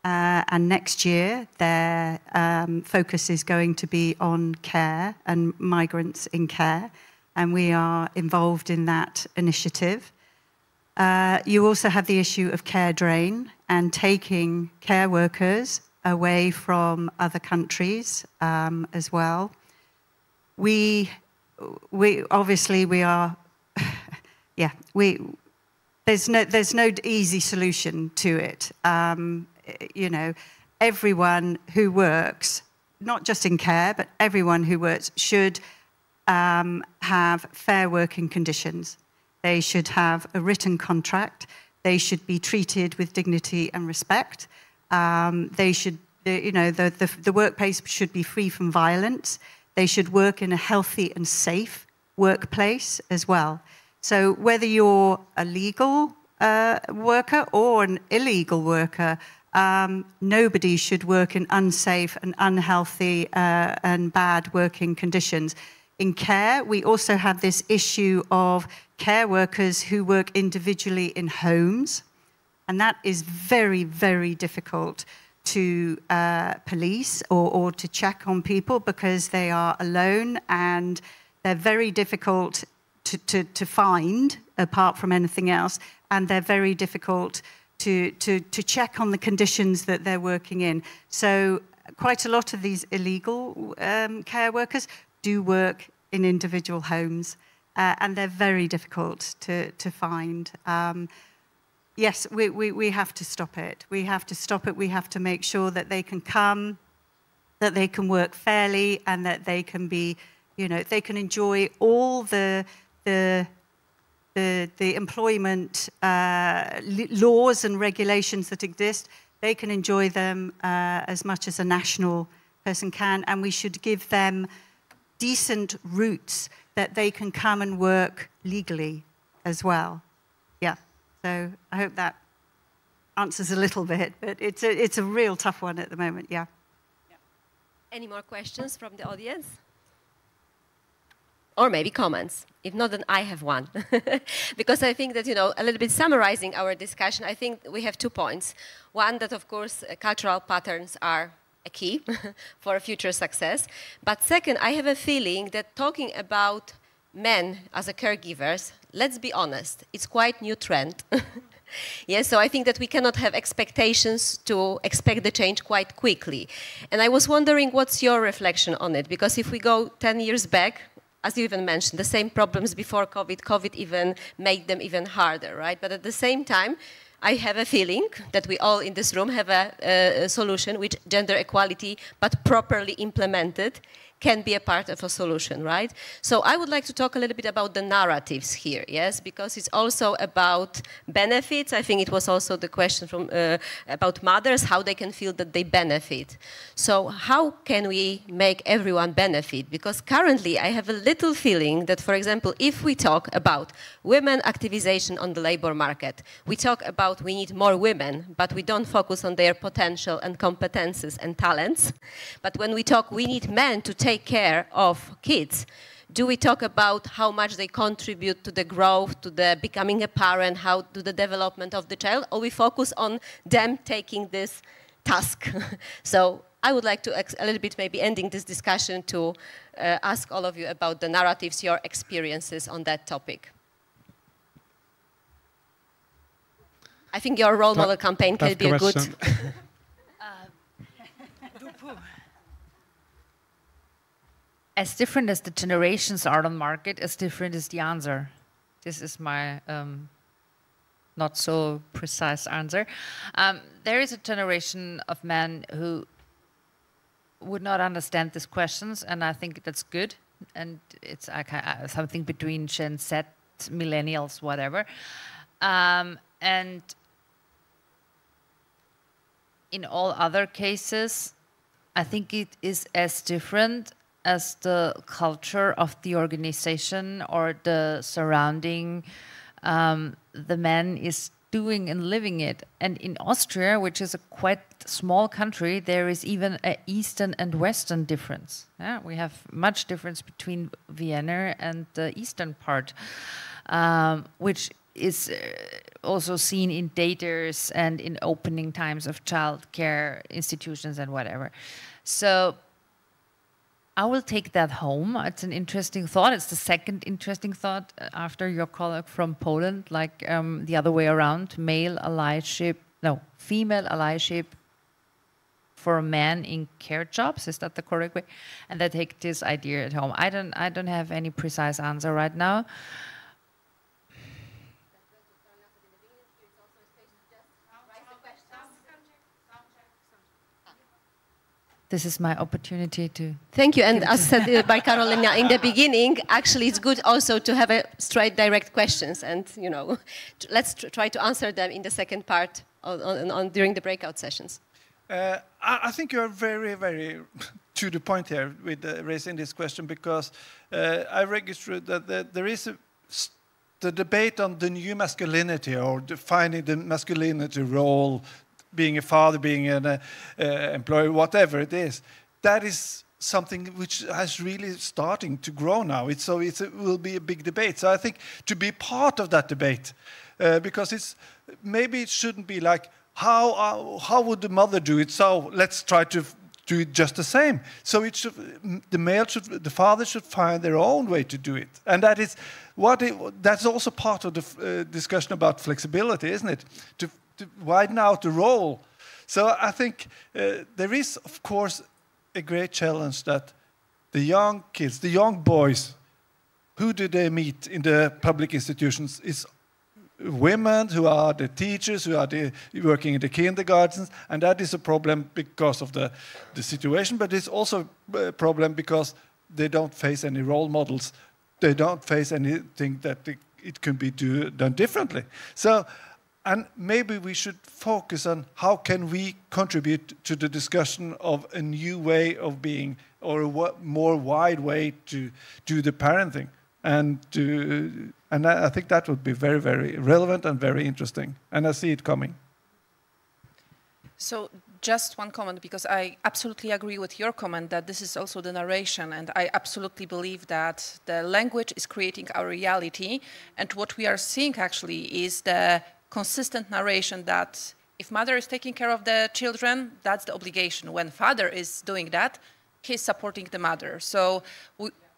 and next year their focus is going to be on care and migrants in care. and we are involved in that initiative. You also have the issue of care drain and taking care workers away from other countries as well. We obviously we are, yeah, there's no easy solution to it. You know, everyone who works, not just in care, but everyone who works should have fair working conditions. They should have a written contract. They should be treated with dignity and respect. They should, you know, the workplace should be free from violence. They should work in a healthy and safe workplace as well. So whether you're a legal worker or an illegal worker, nobody should work in unsafe and unhealthy and bad working conditions. In care, we also have this issue of care workers who work individually in homes, and that is very, very difficult to police or to check on people because they are alone and they're very difficult to find apart from anything else, and they're very difficult to check on the conditions that they're working in. So quite a lot of these illegal care workers do work in individual homes, and they're very difficult to find. Yes, we have to stop it. We have to stop it. We have to make sure that they can come, that they can work fairly, and that they can be, you know, they can enjoy all the employment laws and regulations that exist. They can enjoy them as much as a national person can, and we should give them decent routes that they can come and work legally as well. Yeah, so I hope that answers a little bit, but it's a real tough one at the moment, yeah. Any more questions from the audience? Or maybe comments. If not, then I have one. Because I think that, you know, a little bit summarizing our discussion, I think we have 2 points. One, that of course cultural patterns are a key for future success. But second, I have a feeling that talking about men as a caregivers, let's be honest, it's quite new trend. Yes, so I think that we cannot have expectations to expect the change quite quickly. And I was wondering, what's your reflection on it? Because if we go 10 years back, as you even mentioned, the same problems before COVID, COVID even made them even harder, right? But at the same time, I have a feeling that we all in this room have a solution which gender equality, but properly implemented, can be a part of a solution, right? So I would like to talk a little bit about the narratives here, yes, because it's also about benefits. I think it was also the question from about mothers, how they can feel that they benefit. So how can we make everyone benefit? Because currently I have a little feeling that, for example, if we talk about women activization on the labor market, we talk about we need more women, but we don't focus on their potential and competences and talents. But when we talk we need men to take care of kids, do we talk about how much they contribute to the growth, to the becoming a parent, how to the development of the child, or we focus on them taking this task? So I would like to, a little bit maybe ending this discussion, to ask all of you about the narratives, your experiences on that topic. I think your role model campaign can be a good... As different as the generations are on the market, as different is the answer. This is my not so precise answer. There is a generation of men who would not understand these questions, and I think that's good. And it's something between Gen Z, millennials, whatever. And in all other cases, I think it is as different as the culture of the organization or the surrounding the man is doing and living it. And in Austria, which is a quite small country, there is even an Eastern and Western difference. Yeah? We have much difference between Vienna and the eastern part, which is also seen in daters and in opening times of child care institutions and whatever. So I will take that home. It's an interesting thought. It's the second interesting thought after your colleague from Poland, like the other way around, female allyship for men in care jobs. Is that the correct way? And I take this idea at home. I don't have any precise answer right now. This is my opportunity to... Thank you. And as said by Carolina in the beginning, actually it's good also to have a straight, direct questions. And, you know, let's try to answer them in the second part during the breakout sessions. I think you're very, very to the point here with raising this question, because I registered that there is the debate on the new masculinity, or defining the masculinity role, being a father, being an employer, whatever it is. That is something which has really starting to grow now. It will be a big debate. So I think to be part of that debate, because maybe it shouldn't be like, how would the mother do it? So let's try to do it just the same. So the father should find their own way to do it, and that's also part of the discussion about flexibility, isn't it? To widen out the role. So I think there is, of course, a great challenge that the young kids, the young boys, who do they meet in the public institutions? Is women who are the teachers, who are working in the kindergartens, and that is a problem because of the situation, but it's also a problem because they don't face any role models. They don't face anything that it can be done differently. So, and maybe we should focus on how can we contribute to the discussion of a new way of being, or a more wide way to do the parenting. And I think that would be very, very relevant and very interesting. And I see it coming. So just one comment, because I absolutely agree with your comment that this is also the narration, and I absolutely believe that the language is creating our reality. And what we are seeing actually is the consistent narration that if mother is taking care of the children, that's the obligation. When father is doing that, he's supporting the mother. So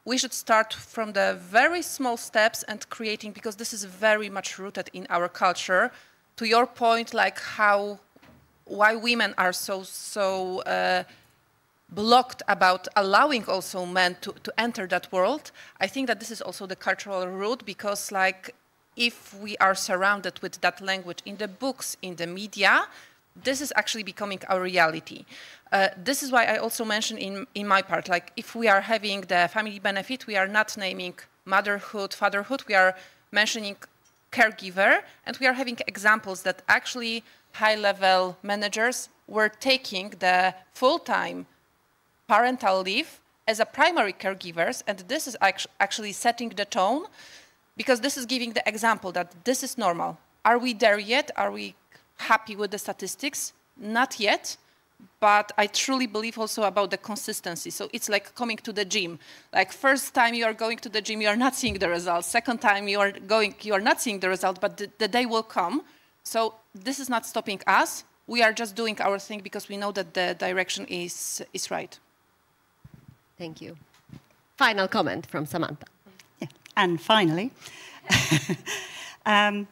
we should start from the very small steps and creating, because this is very much rooted in our culture. To your point, like why women are so blocked about allowing also men to enter that world. I think that this is also the cultural root, because like if we are surrounded with that language in the books, in the media, this is actually becoming our reality. This is why I also mentioned in my part, like if we are having the family benefit, we are not naming motherhood, fatherhood, we are mentioning caregiver, and we are having examples that actually high-level managers were taking the full-time parental leave as a primary caregivers, and this is actually setting the tone, because this is giving the example that this is normal. Are we there yet? Are we happy with the statistics? Not yet, but I truly believe also about the consistency. So it's like coming to the gym. Like first time you are going to the gym, you are not seeing the results. Second time you are not seeing the result, but the day will come. So this is not stopping us. We are just doing our thing because we know that the direction is right. Thank you. Final comment from Samantha. Yeah. And finally, I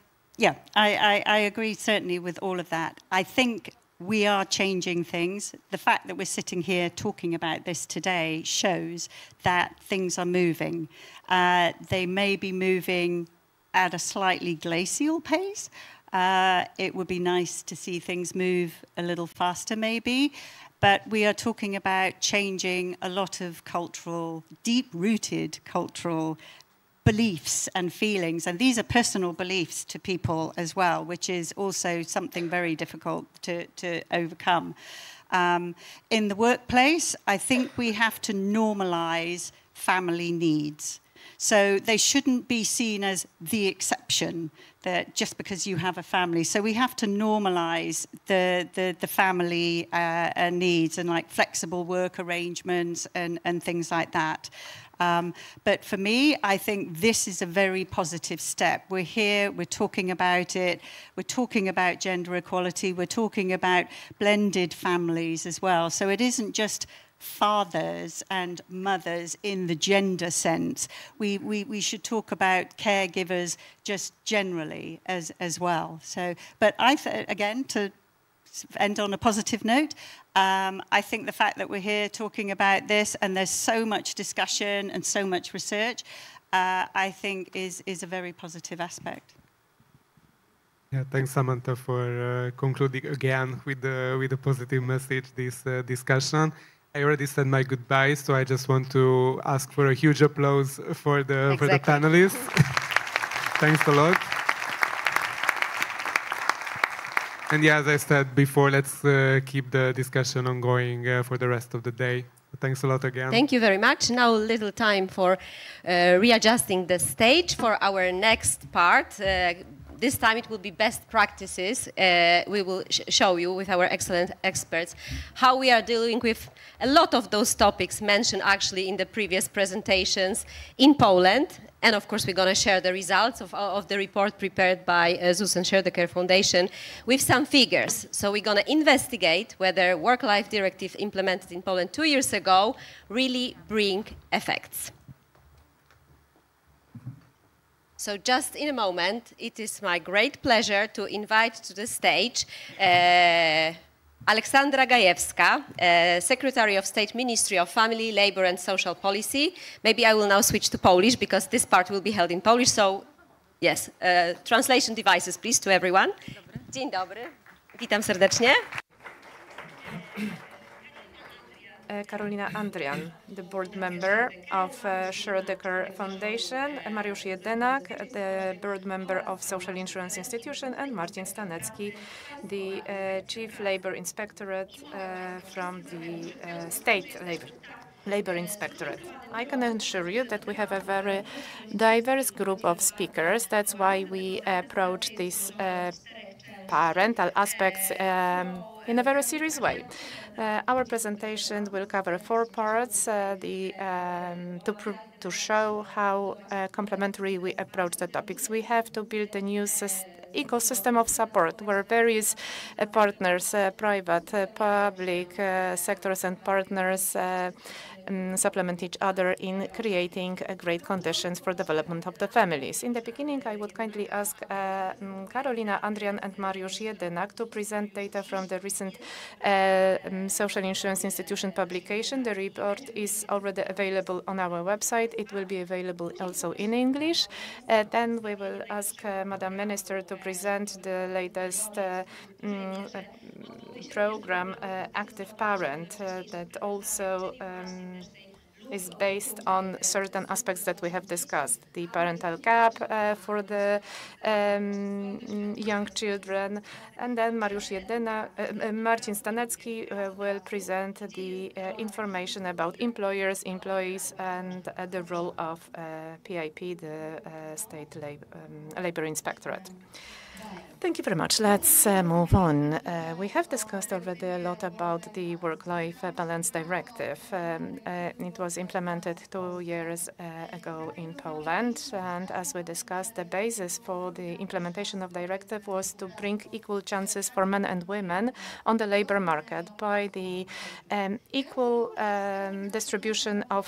agree certainly with all of that. I think we are changing things. The fact that we're sitting here talking about this today shows that things are moving. They may be moving at a slightly glacial pace. It would be nice to see things move a little faster maybe, but we are talking about changing a lot of cultural, deep-rooted cultural beliefs and feelings, and these are personal beliefs to people as well, which is also something very difficult to overcome. In the workplace, I think we have to normalize family needs. So they shouldn't be seen as the exception, that just because you have a family. So we have to normalize the family needs and like flexible work arrangements and things like that. But for me, I think this is a very positive step. We're here, we're talking about it, we're talking about gender equality, we're talking about blended families as well. So it isn't just fathers and mothers in the gender sense. We should talk about caregivers just generally as well. So, but again, to end on a positive note, I think the fact that we're here talking about this and there's so much discussion and so much research, I think is a very positive aspect. Yeah, thanks, Samantha, for concluding again with the positive message this discussion. I already said my goodbyes, so I just want to ask for a huge applause for the panelists. Thanks a lot. And yeah, as I said before, let's keep the discussion ongoing for the rest of the day. Thanks a lot again. Thank you very much. Now a little time for readjusting the stage for our next part. This time it will be best practices. We will show you with our excellent experts how we are dealing with a lot of those topics mentioned actually in the previous presentations in Poland. And of course, we're going to share the results of the report prepared by ZUS and Share the Care Foundation with some figures. So we're going to investigate whether Work-Life Directive implemented in Poland 2 years ago really bring effects. So just in a moment, it is my great pleasure to invite to the stage Aleksandra Gajewska, Secretary of State, Ministry of Family, Labor and Social Policy. Maybe I will now switch to Polish because this part will be held in Polish. So yes, translation devices please to everyone. Dzień dobry. Witam serdecznie. Karolina Andrian, the board member of Share the Care Foundation, Mariusz Jedynak, the board member of Social Insurance Institution, and Marcin Stanecki, the Chief Labor Inspectorate from the State Labor Inspectorate. I can assure you that we have a very diverse group of speakers. That's why we approach these parental aspects in a very serious way. Our presentation will cover 4 parts to show how complementary we approach the topics. We have to build a new ecosystem of support where various partners, private, public sectors and partners supplement each other in creating great conditions for development of the families. In the beginning, I would kindly ask Karolina Andrian and Mariusz Jedynak to present data from the recent Social Insurance Institution publication. The report is already available on our website. It will be available also in English. Then we will ask Madam Minister to present the latest program, Active Parent, that also is based on certain aspects that we have discussed. The parental gap for the young children. And then Mariusz Jedynak, Marcin Stanecki will present the information about employers, employees, and the role of PIP, the State Labor Inspectorate. Thank you very much. Let's move on. We have discussed already a lot about the Work-Life Balance Directive. It was implemented 2 years ago in Poland, and as we discussed, the basis for the implementation of the directive was to bring equal chances for men and women on the labor market by the equal distribution of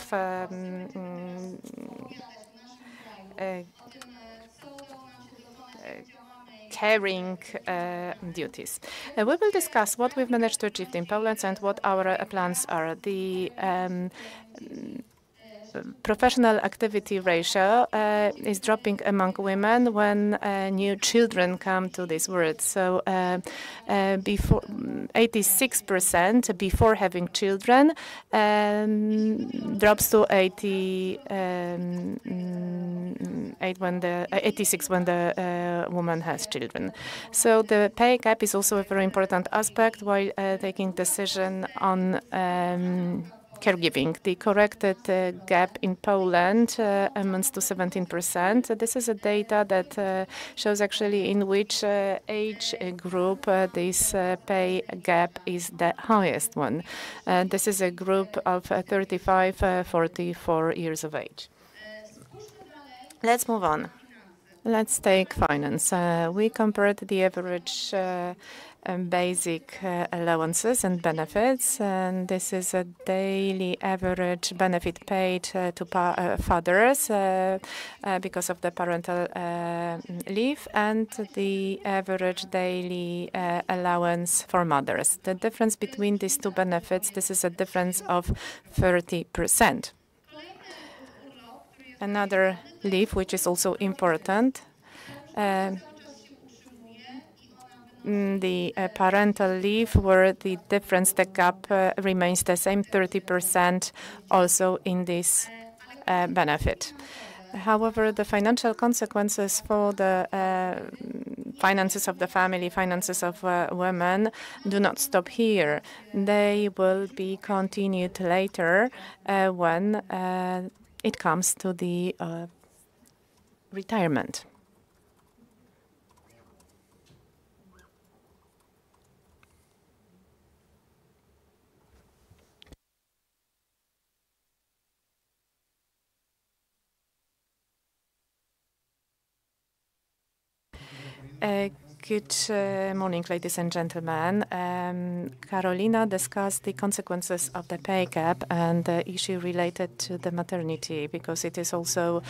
caring duties. We will discuss what we've managed to achieve in Poland and what our plans are. The professional activity ratio is dropping among women when new children come to this world. So before 86% before having children drops to 86 when the woman has children. So the pay gap is also a very important aspect while taking decision on caregiving. The corrected gap in Poland amounts to 17%. This is a data that shows actually in which age group this pay gap is the highest one. This is a group of 35-44 years of age. Let's move on. Let's take finance. We compared the average basic allowances and benefits, and this is a daily average benefit paid to fathers because of the parental leave, and the average daily allowance for mothers. The difference between these two benefits, this is a difference of 30%. Another leave, which is also important, the parental leave, where the difference, the gap remains the same, 30% also in this benefit. However, the financial consequences for the finances of the family, finances of women, do not stop here. They will be continued later when it comes to the retirement. Good morning, ladies and gentlemen. Karolina discussed the consequences of the pay gap and the issue related to the maternity, because it is also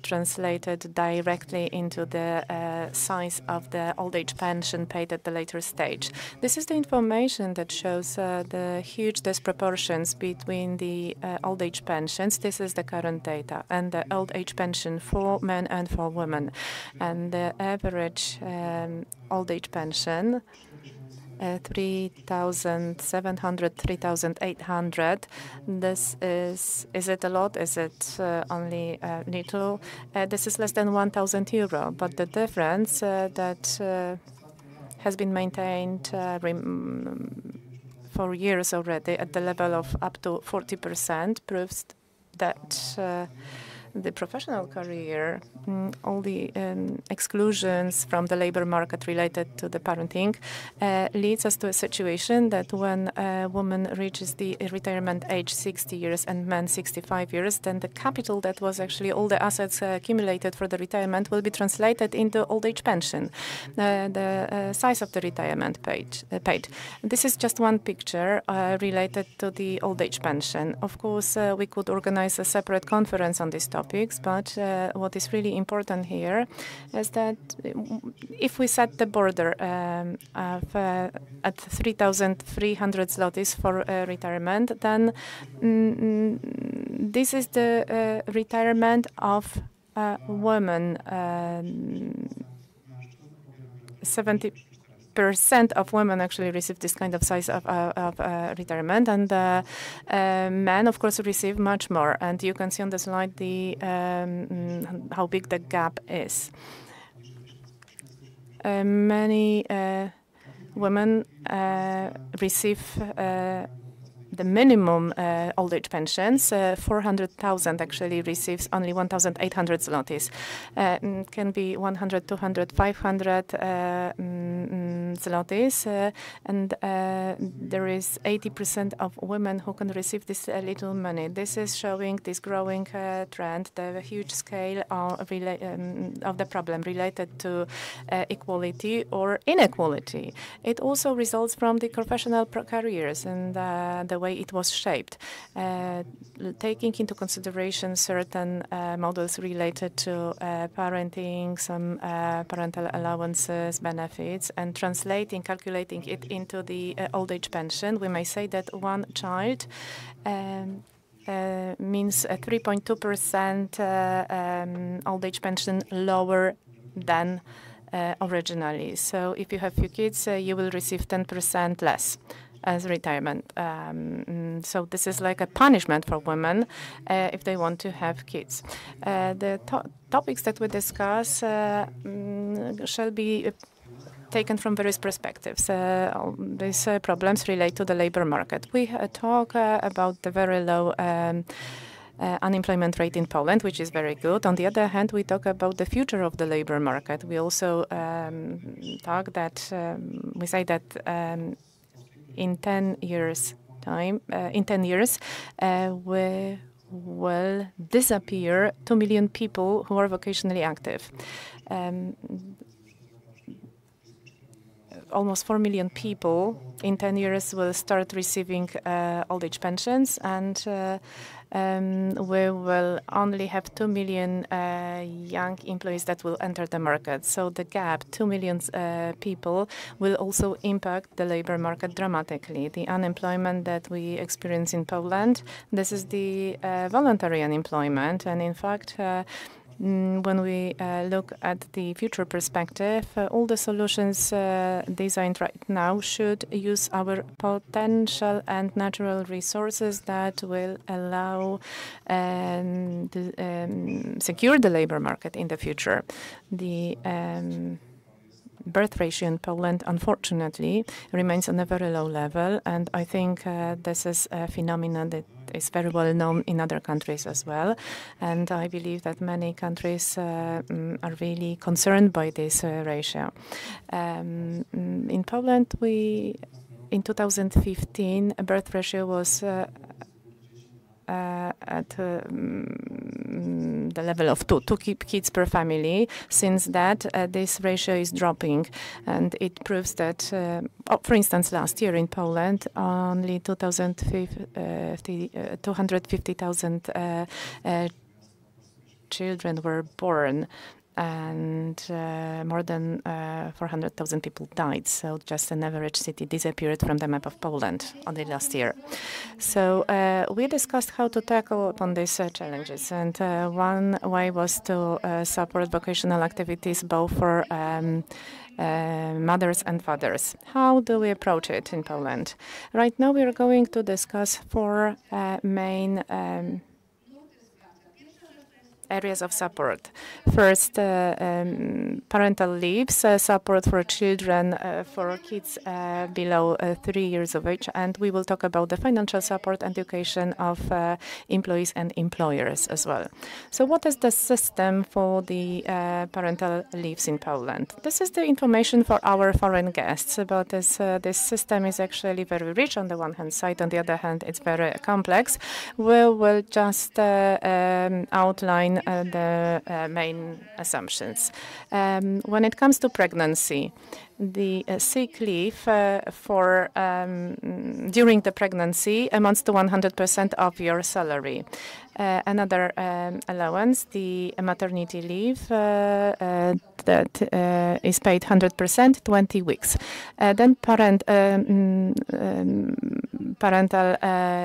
translated directly into the size of the old age pension paid at the later stage. This is the information that shows the huge disproportions between the old age pensions. This is the current data, and the old age pension for men and for women. And the average old age pension, 3,700, 3,800. This is it a lot? Is it only little? This is less than 1,000 euro, but the difference that has been maintained for years already at the level of up to 40% proves that the professional career, all the exclusions from the labor market related to the parenting, leads us to a situation that when a woman reaches the retirement age 60 years and men 65 years, then the capital that was actually all the assets accumulated for the retirement will be translated into old age pension, the size of the retirement paid. This is just one picture related to the old age pension. Of course, we could organize a separate conference on this topic, but what is really important here is that if we set the border at 3,300 zlotys for retirement, then this is the retirement of women. 70% of women actually receive this kind of size of retirement, and men, of course, receive much more. And you can see on the slide the how big the gap is. Many women receive the minimum old age pensions. 400,000 actually receives only 1,800 zlotys. Can be 100, 200, 500 zlotys. And there is 80% of women who can receive this little money. This is showing this growing trend, the huge scale of the problem related to equality or inequality. It also results from the professional careers and the way it was shaped, taking into consideration certain models related to parenting, some parental allowances, benefits, and calculating it into the old age pension. We may say that one child means a 3.2% old age pension lower than originally. So if you have few kids, you will receive 10% less as retirement. So this is like a punishment for women if they want to have kids. The topics that we discuss shall be taken from various perspectives. These problems relate to the labor market. We talk about the very low unemployment rate in Poland, which is very good. On the other hand, we talk about the future of the labor market. We also we say that in 10 years time, we will disappear 2 million people who are vocationally active. Almost 4 million people in 10 years will start receiving old age pensions, and we will only have 2 million young employees that will enter the market. So the gap, 2 million people, will also impact the labor market dramatically. The unemployment that we experience in Poland, this is the voluntary unemployment, and in fact, when we look at the future perspective, all the solutions designed right now should use our potential and natural resources that will allow secure the labor market in the future. The birth ratio in Poland, unfortunately, remains on a very low level, and I think this is a phenomenon that is very well known in other countries as well. And I believe that many countries are really concerned by this ratio. In Poland, in 2015, a birth ratio was at the level of two kids per family. Since that, this ratio is dropping, and it proves that, for instance, last year in Poland, only 250,000 children were born, and more than 400,000 people died. So just an average city disappeared from the map of Poland only last year. So we discussed how to tackle upon these challenges, and one way was to support vocational activities both for mothers and fathers. How do we approach it in Poland? Right now we are going to discuss four main areas of support. First, parental leaves, support for children, for kids below 3 years of age, and we will talk about the financial support and education of employees and employers as well. So what is the system for the parental leaves in Poland? This is the information for our foreign guests about this. This system is actually very rich on the one hand side, on the other hand it's very complex. We will just outline the main assumptions. When it comes to pregnancy, the sick leave during the pregnancy amounts to 100% of your salary. Another allowance, the maternity leave, that is paid 100%, 20 weeks. Then parental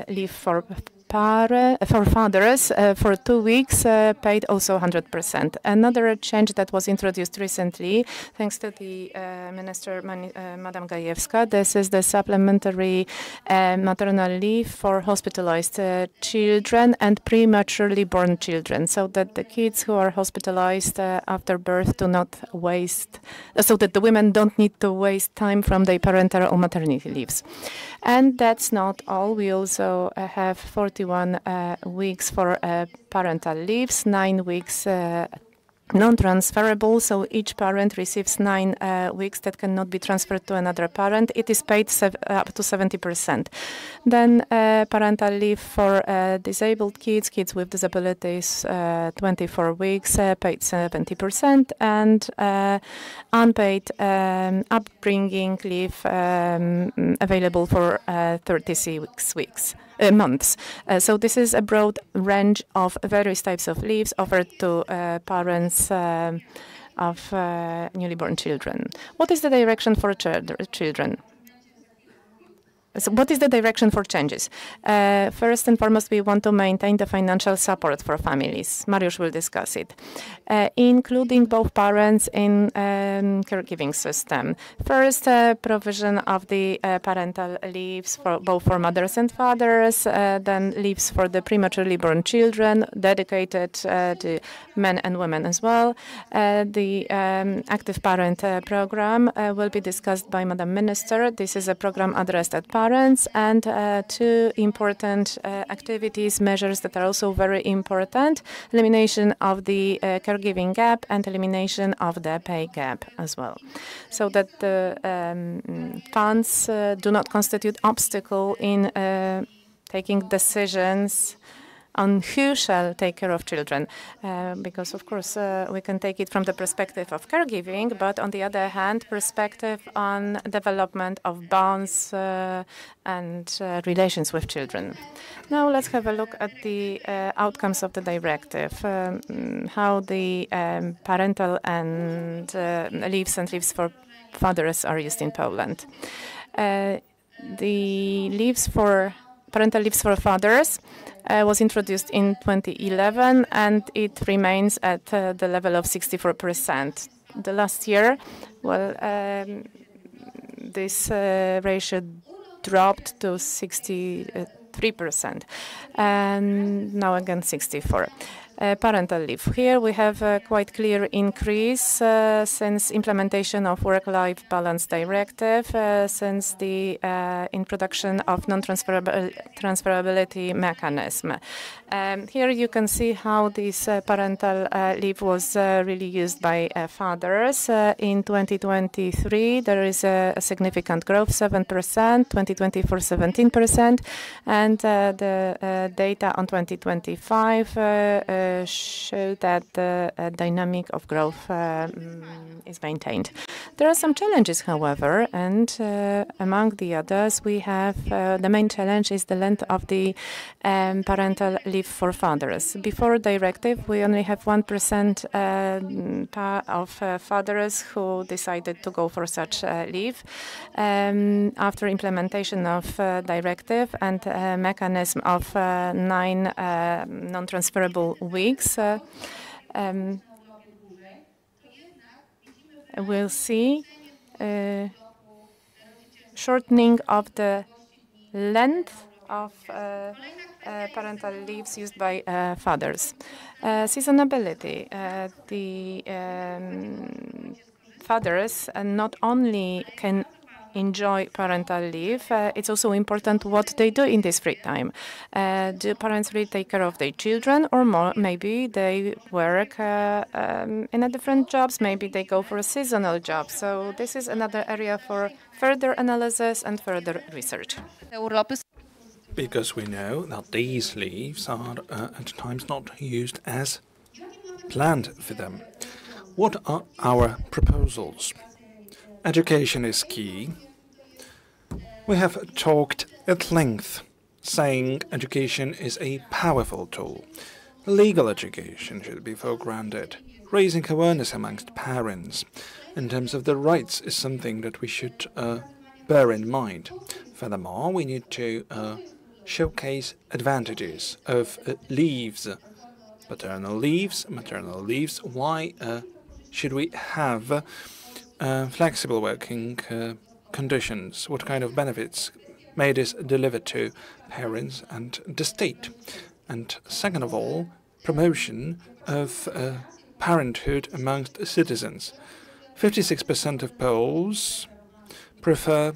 leave for fathers for 2 weeks, paid also 100%. Another change that was introduced recently, thanks to the Minister, Madam Gajewska, this is the supplementary maternal leave for hospitalized children and prematurely born children, so that the kids who are hospitalized after birth do not waste, so that the women don't need to waste time from their parental or maternity leaves. And that's not all. We also have 41 weeks for parental leaves, 9 weeks non-transferable, so each parent receives 9 weeks that cannot be transferred to another parent. It is paid up to 70%. Then parental leave for disabled kids, kids with disabilities, 24 weeks, paid 70%, and unpaid upbringing leave available for 36 weeks. Months. So this is a broad range of various types of leaves offered to parents of newly born children. What is the direction for children? So what is the direction for changes? First and foremost, we want to maintain the financial support for families. Mariusz will discuss it, including both parents in caregiving system. First, provision of the parental leaves for both for mothers and fathers, then leaves for the prematurely born children, dedicated to men and women as well. The active parent program will be discussed by Madam Minister. This is a program addressed at parents, and two important activities, measures that are also very important: elimination of the caregiving gap and elimination of the pay gap as well, so that the funds do not constitute obstacle in taking decisions on who shall take care of children. Because, of course, we can take it from the perspective of caregiving, but on the other hand, perspective on development of bonds and relations with children. Now let's have a look at the outcomes of the directive, how the parental and leaves for fathers are used in Poland. The parental leaves for fathers was introduced in 2011, and it remains at the level of 64%. The last year, well, this ratio dropped to 63%, and now again 64%. Parental leave. Here we have a quite clear increase since implementation of Work-Life Balance Directive, since the introduction of non-transferability mechanism. Here you can see how this parental leave was really used by fathers. In 2023, there is a significant growth, 7%, 2024, 17%, and the data on 2025 show that the dynamic of growth is maintained. There are some challenges, however, and among the others, we have the main challenge is the length of the parental leave for fathers. Before directive, we only have 1% of fathers who decided to go for such leave. After implementation of directive and mechanism of 9 non-transferable weeks, we'll see shortening of the length of parental leaves used by fathers. Seasonability. The fathers not only can enjoy parental leave, it's also important what they do in this free time. Do parents really take care of their children, or more, maybe they work in a different jobs, maybe they go for a seasonal job. So this is another area for further analysis and further research. Because we know that these leaves are at times not used as planned for them. What are our proposals? Education is key. We have talked at length, saying education is a powerful tool. Legal education should be foregrounded. Raising awareness amongst parents in terms of their rights is something that we should bear in mind. Furthermore, we need to showcase advantages of leaves, paternal leaves, maternal leaves. Why should we have flexible working conditions? What kind of benefits may this deliver to parents and the state? And second of all, promotion of parenthood amongst citizens. 56% of Poles prefer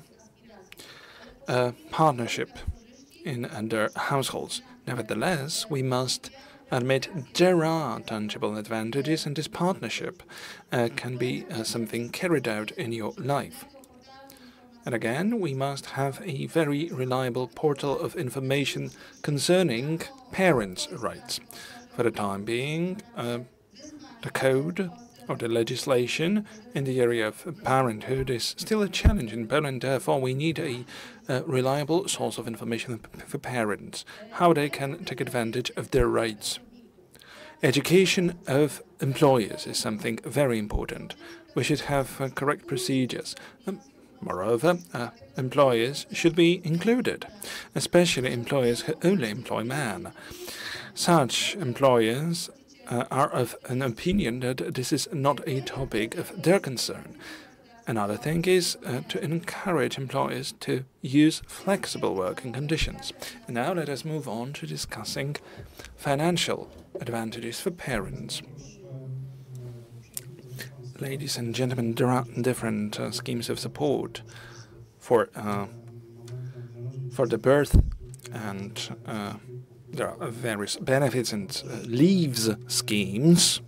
partnership in their households. Nevertheless, we must admit there are tangible advantages, and this partnership can be something carried out in your life. And again, we must have a very reliable portal of information concerning parents' rights. For the time being, the code or the legislation in the area of parenthood is still a challenge in Poland. Therefore, we need a reliable source of information for parents, how they can take advantage of their rights. Education of employers is something very important. We should have correct procedures. Moreover, employers should be included, especially employers who only employ men. Such employers are of an opinion that this is not a topic of their concern. Another thing is to encourage employers to use flexible working conditions. And now let us move on to discussing financial advantages for parents. Ladies and gentlemen, there are different schemes of support for the birth, and there are various benefits and leaves schemes.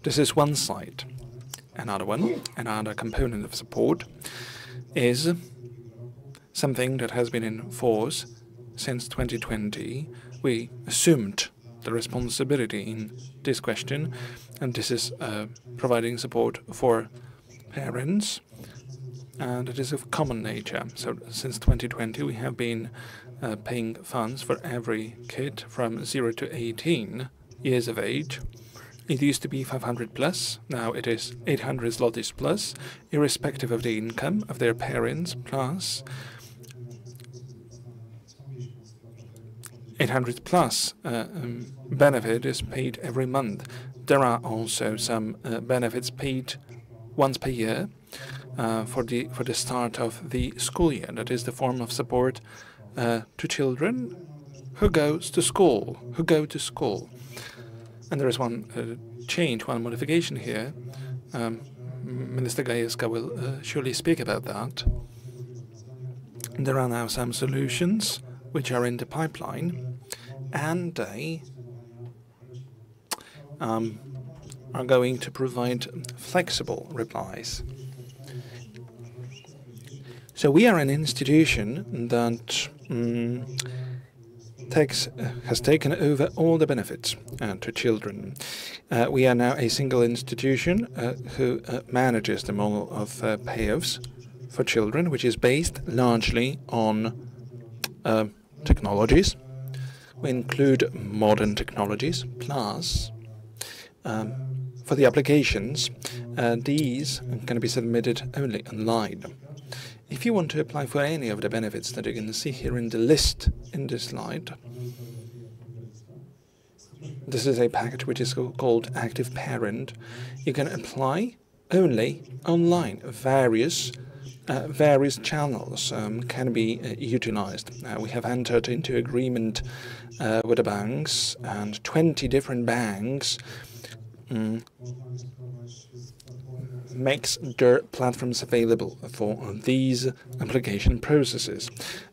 This is one side. Another component of support is something that has been in force since 2020. We assumed the responsibility in this question, and this is providing support for parents, and it is of common nature. So since 2020, we have been paying funds for every kid from 0 to 18 years of age. It used to be 500 plus, now it is 800 zlotys plus, irrespective of the income of their parents, plus 800 plus benefit is paid every month. There are also some benefits paid once per year for the start of the school year. That is the form of support to children who go to school. And there is one change, one modification here. Minister Gajewska will surely speak about that. There are now some solutions which are in the pipeline, and they are going to provide flexible replies. So we are an institution that has taken over all the benefits to children. We are now a single institution who manages the model of payoffs for children, which is based largely on technologies. We include modern technologies, plus for the applications, these can be submitted only online. If you want to apply for any of the benefits that you can see here in the list in this slide, this is a package which is called Active Parent. You can apply only online. Various channels can be utilized. We have entered into agreement with the banks, and 20 different banks makes their platforms available for these application processes.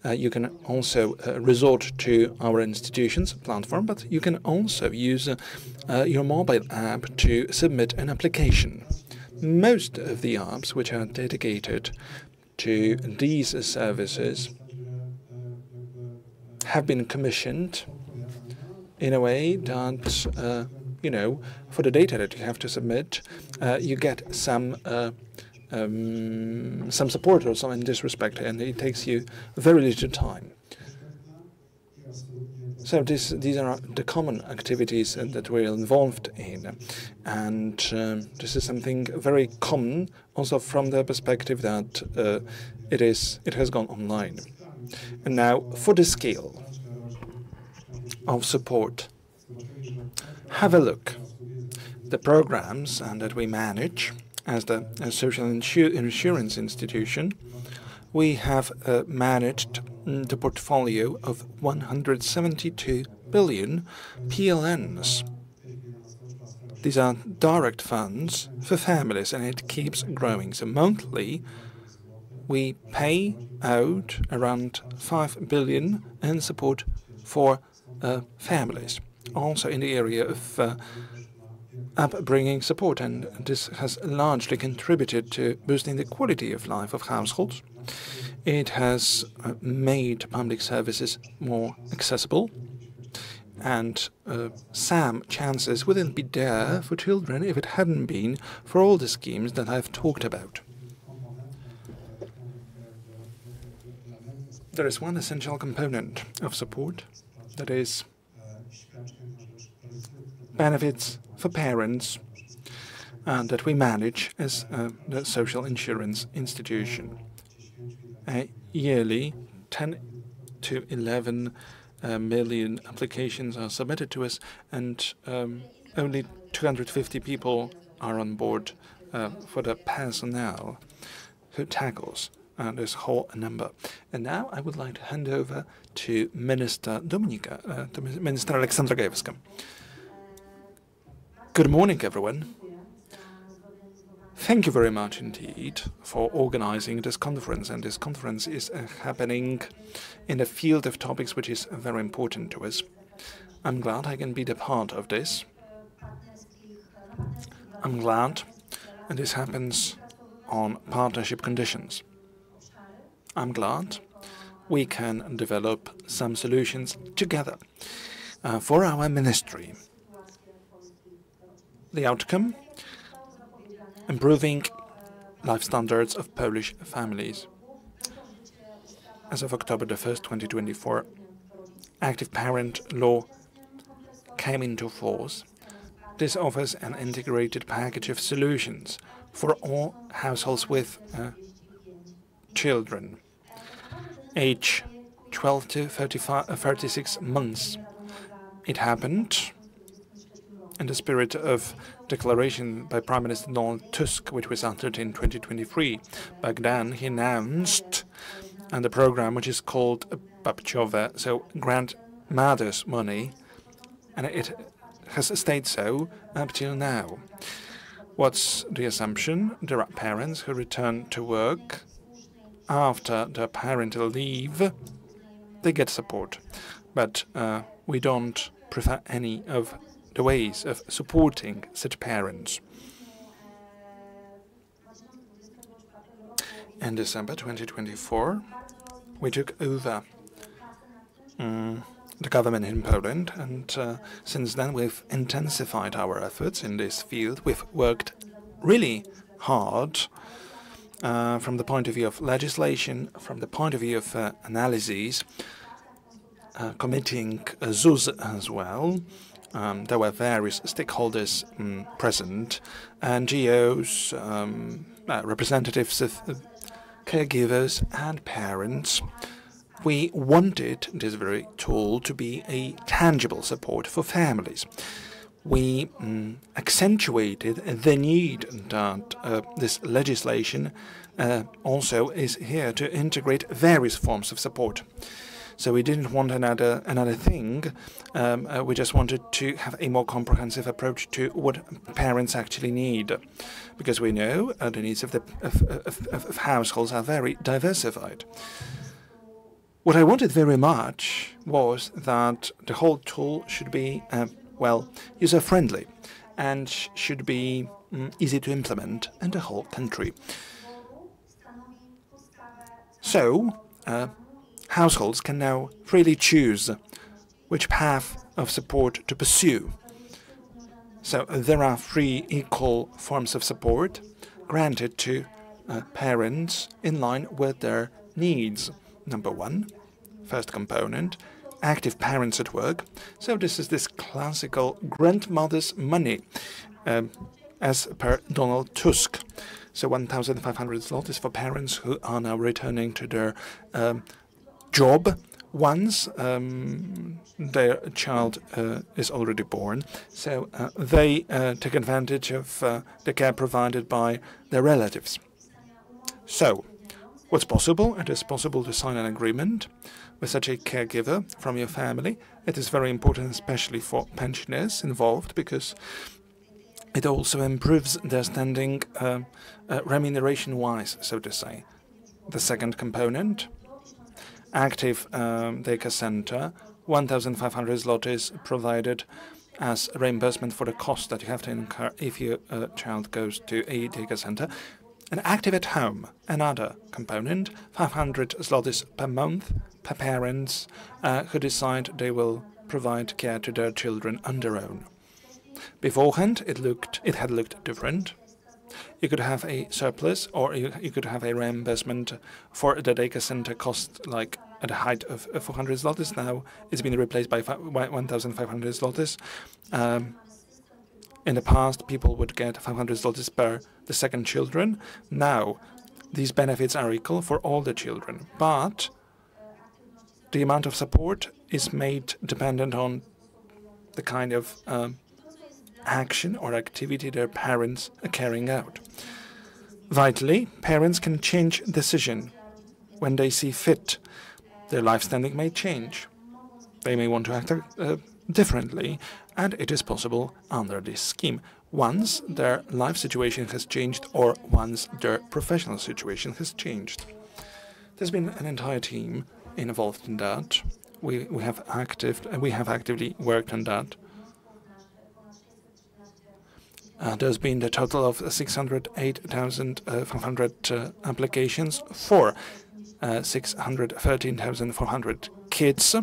You can also resort to our institution's platform, but you can also use your mobile app to submit an application. Most of the apps which are dedicated to these services have been commissioned in a way that for the data that you have to submit, you get some support also in this respect, and it takes you very little time. So these are the common activities that we're involved in, and this is something very common, also from the perspective that it has gone online. And now for the scale of support. Have a look. The programs that we manage as the social insurance institution, we have managed the portfolio of 172 billion PLNs. These are direct funds for families, and it keeps growing. So monthly, we pay out around 5 billion in support for families. Also in the area of upbringing support, and this has largely contributed to boosting the quality of life of households. It has made public services more accessible, and some chances wouldn't be there for children if it hadn't been for all the schemes that I've talked about. There is one essential component of support, that is benefits for parents that we manage as the social insurance institution. Yearly, 10 to 11 million applications are submitted to us, and only 250 people are on board for the personnel who tackles this whole number. And now I would like to hand over to Minister Dominika, to Minister Aleksandra Gajewska. Good morning, everyone. Thank you very much indeed for organizing this conference, and this conference is happening in a field of topics which is very important to us. I'm glad I can be the part of this. I'm glad this happens on partnership conditions. I'm glad we can develop some solutions together. for our ministry. The outcome? Improving life standards of Polish families. As of October 1st, 2024, active parent law came into force. This offers an integrated package of solutions for all households with children, age 12 to 36 months. It happened in the spirit of declaration by Prime Minister Donald Tusk, which was uttered in 2023. Back then, he announced the program, which is called Babciowe, so grandmother's money, and it has stayed so up till now. What's the assumption? There are parents who return to work after their parental leave. They get support, but we don't prefer any of the ways of supporting such parents. In December 2024, we took over the government in Poland, and since then we've intensified our efforts in this field. We've worked really hard from the point of view of legislation, from the point of view of analyses, committing ZUS as well. There were various stakeholders present, NGOs, representatives of caregivers and parents. We wanted this very tool to be a tangible support for families. We accentuated the need that this legislation also is here to integrate various forms of support. So we didn't want another thing. We just wanted to have a more comprehensive approach to what parents actually need, because we know the needs of households are very diversified. What I wanted very much was that the whole tool should be, well, user-friendly and should be easy to implement in the whole country. So, households can now freely choose which path of support to pursue. So there are 3 equal forms of support granted to parents in line with their needs. Number 1, first component, active parents at work. So this is this classical grandmother's money, as per Donald Tusk. So 1,500 zlotys for parents who are now returning to their job once their child is already born. So they take advantage of the care provided by their relatives. So what's possible? It is possible to sign an agreement with such a caregiver from your family. It is very important, especially for pensioners involved, because it also improves their standing remuneration-wise, so to say. The second component, active daycare center, 1,500 zlotys provided as reimbursement for the cost that you have to incur if your child goes to a daycare center. And active at home, another component, 500 zlotys per month per parents who decide they will provide care to their children on their own. Beforehand, it had looked different. You could have a surplus, or you could have a reimbursement for the daycare center cost, like at a height of 400 zlotys. Now it's been replaced by 1,500 zlotys. In the past, people would get 500 zlotys per the second children. Now, these benefits are equal for all the children, but the amount of support is made dependent on the kind of action or activity their parents are carrying out. Vitally, parents can change decision when they see fit. Their life standing may change. They may want to act differently, and it is possible under this scheme once their life situation has changed or once their professional situation has changed. There's been an entire team involved in that. We have actively worked on that. There's been the total of 608,500 applications for 613,400 kids.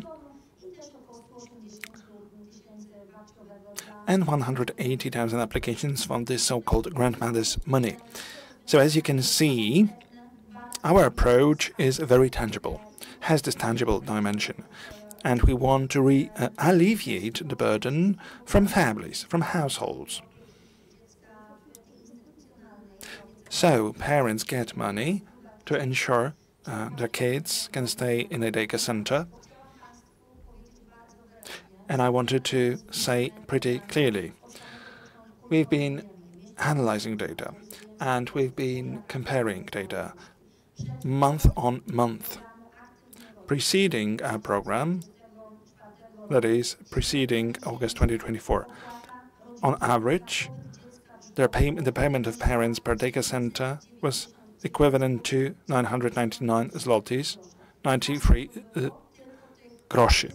and 180,000 applications from this so-called grandmother's money. So as you can see, our approach is very tangible, has this tangible dimension, and we want to alleviate the burden from families, from households. So parents get money to ensure their kids can stay in a daycare center. And I wanted to say pretty clearly, we've been analyzing data and we've been comparing data month on month. Preceding our program, that is, preceding August 2024, on average, the payment of parents per daycare center was equivalent to 999 zlotys, 93 groszy.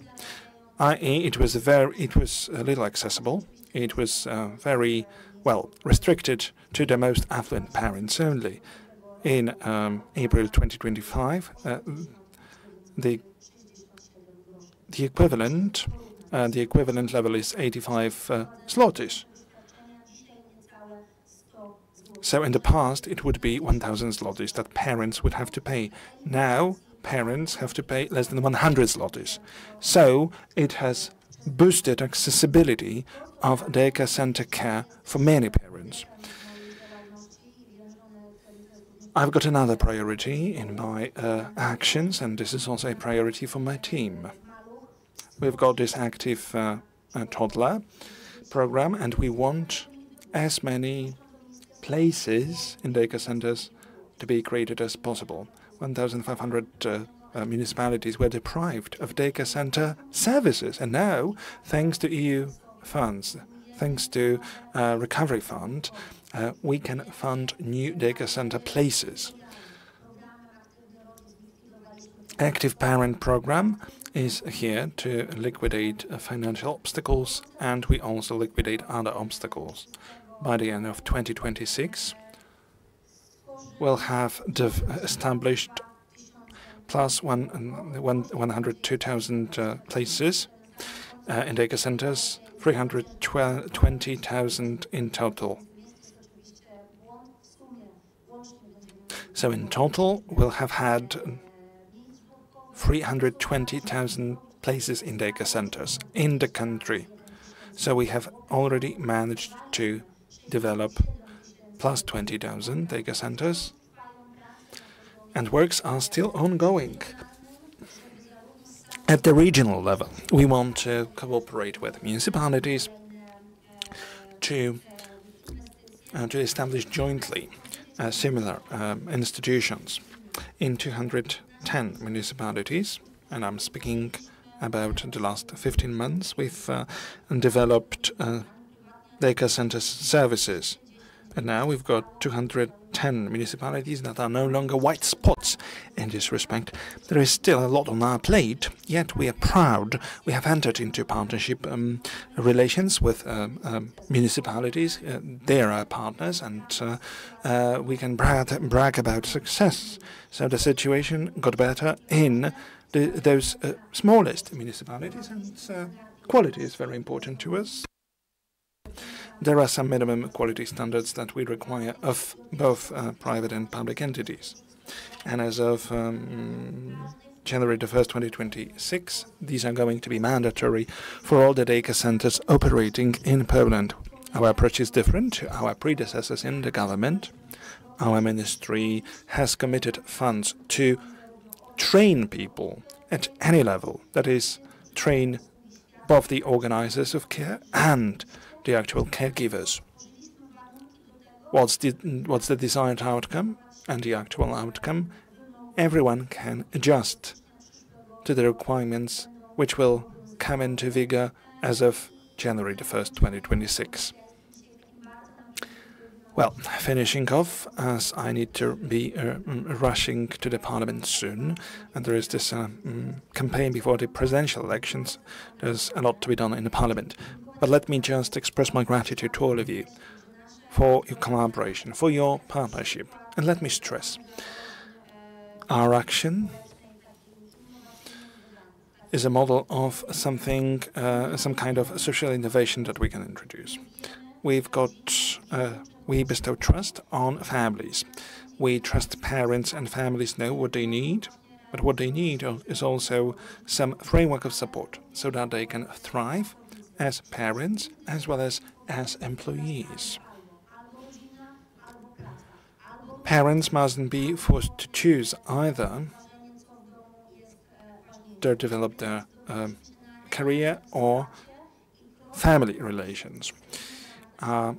I.e., it was a little accessible. It was very well restricted to the most affluent parents only. In April 2025, the equivalent level is 85 zlotys. So in the past, it would be 1,000 zlotys that parents would have to pay. Now, parents have to pay less than 100 zlotys. So it has boosted accessibility of daycare center care for many parents. I've got another priority in my actions, and this is also a priority for my team. We've got this active toddler program, and we want as many places in daycare centers to be created as possible. 1,500 municipalities were deprived of daycare center services, and now, thanks to EU funds, thanks to Recovery Fund, we can fund new daycare center places. Active Parent Program is here to liquidate financial obstacles, and we also liquidate other obstacles. By the end of 2026, we'll have established plus 102,000 places in daycare centers, 320,000 in total. So in total, we'll have had 320,000 places in daycare centers in the country. So we have already managed to develop plus 20,000 daycare centers, and works are still ongoing. At the regional level, we want to cooperate with municipalities to establish jointly similar institutions in 210 municipalities, and I'm speaking about the last 15 months. We've developed daycare center services, and now we've got 210 municipalities that are no longer white spots in this respect. There is still a lot on our plate, yet we are proud. We have entered into partnership relations with municipalities. They are our partners, and we can brag about success. So the situation got better in those smallest municipalities, and quality is very important to us. There are some minimum quality standards that we require of both private and public entities. And as of January the 1st, 2026, these are going to be mandatory for all the daycare centers operating in Poland. Our approach is different to our predecessors in the government. Our ministry has committed funds to train people at any level, that is, train both the organizers of care and the actual caregivers. What's the desired outcome and the actual outcome? Everyone can adjust to the requirements which will come into vigor as of January the 1st, 2026. Well, finishing off, as I need to be rushing to the parliament soon, and there is this campaign before the presidential elections. There's a lot to be done in the parliament. But let me just express my gratitude to all of you for your collaboration, for your partnership. And let me stress, our action is a model of something, some kind of social innovation that we can introduce. We bestow trust on families. We trust parents and families know what they need, but what they need is also some framework of support so that they can thrive as parents as well as employees. Parents mustn't be forced to choose either to develop their career or family relations.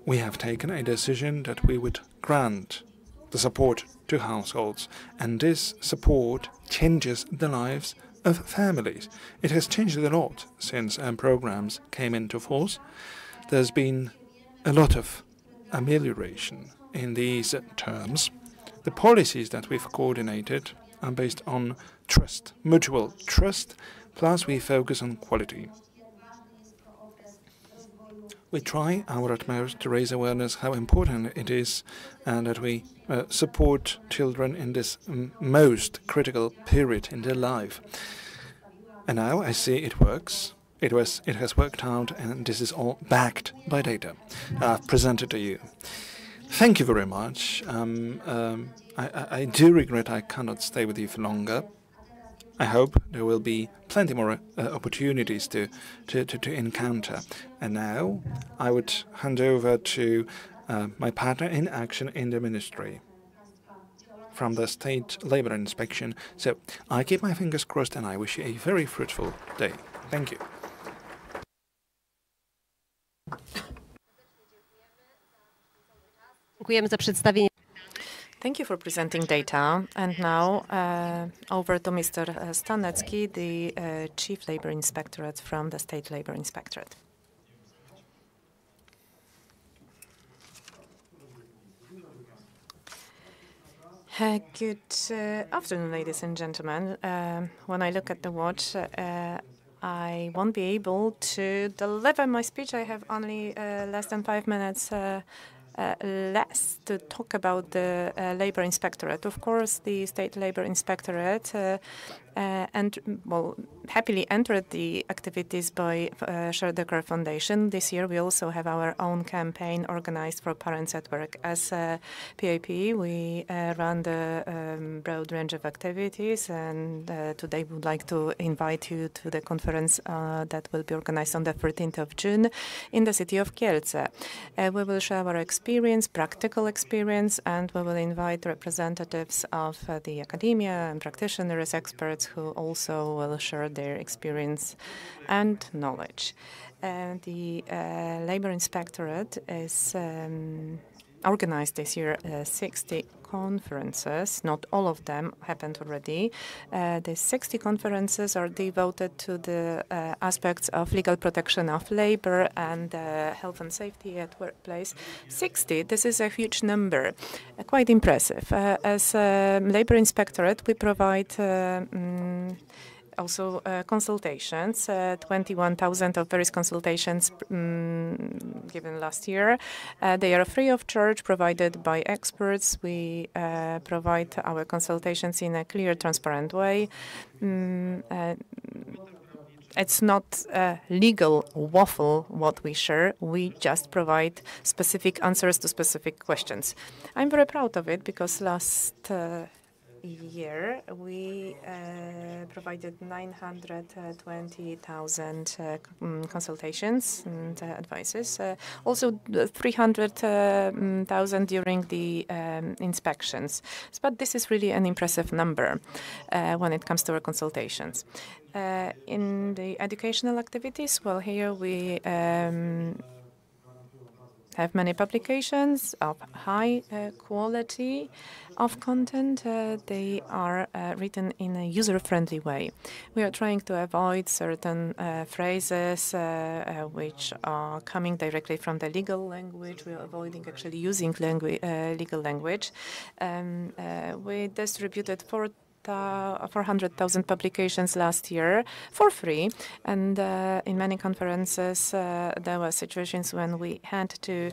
We have taken a decision that we would grant the support to households, and this support changes the lives of families. It has changed a lot since programs came into force. There's been a lot of amelioration in these terms. The policies that we've coordinated are based on trust, mutual trust, plus we focus on quality. We try our utmost to raise awareness how important it is and that we support children in this most critical period in their life. And now I see it works. It has worked out, and this is all backed by data I've presented to you. Thank you very much. I do regret I cannot stay with you for longer. I hope there will be plenty more opportunities to encounter. And now I would hand over to my partner in action in the ministry from the State Labour Inspection. So I keep my fingers crossed and I wish you a very fruitful day. Thank you. Dziękujemy za przedstawienie. Thank you for presenting data. And now over to Mr. Stanecki, the Chief Labour Inspectorate from the State Labour Inspectorate. Good afternoon, ladies and gentlemen. When I look at the watch, I won't be able to deliver my speech. I have only less than 5 minutes less to talk about the Labour Inspectorate. Of course, the State Labour Inspectorate happily entered the activities by Share the Care Foundation. This year we also have our own campaign organized for Parents at Work. As PAP, we run the broad range of activities, and today we would like to invite you to the conference that will be organized on the 13th of June in the city of Kielce. We will share our experience, practical experience, and we will invite representatives of the academia and practitioners, experts who also will share their experience and knowledge. The Labour Inspectorate is organized this year 60 conferences. Not all of them happened already. The 60 conferences are devoted to the aspects of legal protection of labor and health and safety at workplace. 60, this is a huge number, quite impressive. As Labour Inspectorate, we provide also consultations, 21,000 of various consultations given last year. They are free of charge, provided by experts. We provide our consultations in a clear, transparent way. It's not a legal waffle what we share. We just provide specific answers to specific questions. I'm very proud of it because last year we provided 920,000 consultations and advices, also 300,000 during the inspections. But this is really an impressive number when it comes to our consultations. In the educational activities, well, here we have many publications of high quality of content. They are written in a user-friendly way. We are trying to avoid certain phrases which are coming directly from the legal language. We are avoiding actually using legal language. We distributed 4 400,000 publications last year for free. And in many conferences, there were situations when we had to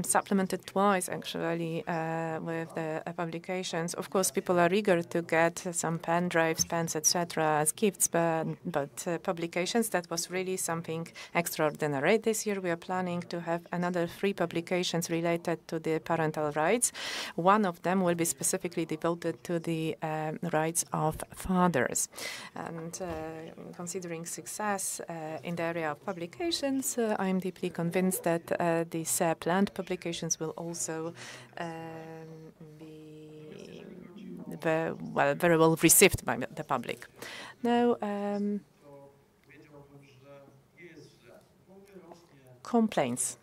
supplement it twice, actually, with the publications. Of course, people are eager to get some pen drives, pens, etc. as gifts, but publications, that was really something extraordinary. This year, we are planning to have another 3 publications related to the parental rights. One of them will be specifically devoted to the rights of fathers. And considering success in the area of publications, I am deeply convinced that these planned publications will also be very well received by the public. Now, complaints.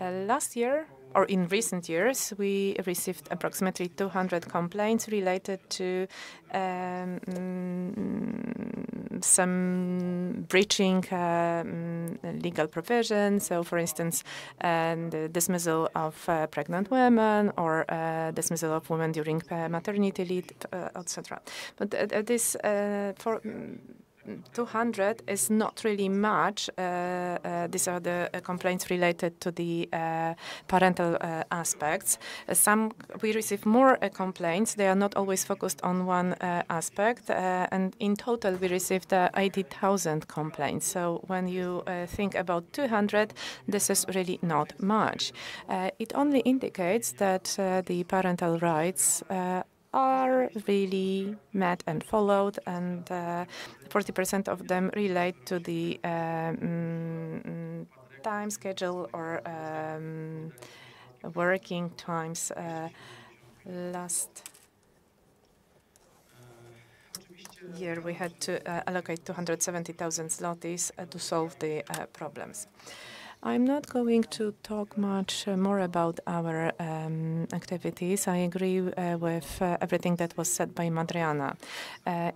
Last year, or in recent years, we received approximately 200 complaints related to some breaching legal provisions. So, for instance, the dismissal of pregnant women or dismissal of women during maternity leave, etc. But this for 200 is not really much. These are the complaints related to the parental aspects. We receive more complaints. They are not always focused on one aspect. And in total, we received 80,000 complaints. So when you think about 200, this is really not much. It only indicates that the parental rights are really met and followed, and 40% of them relate to the time schedule or working times. Last year we had to allocate 270,000 zlotys to solve the problems. I'm not going to talk much more about our activities. I agree with everything that was said by Madriana.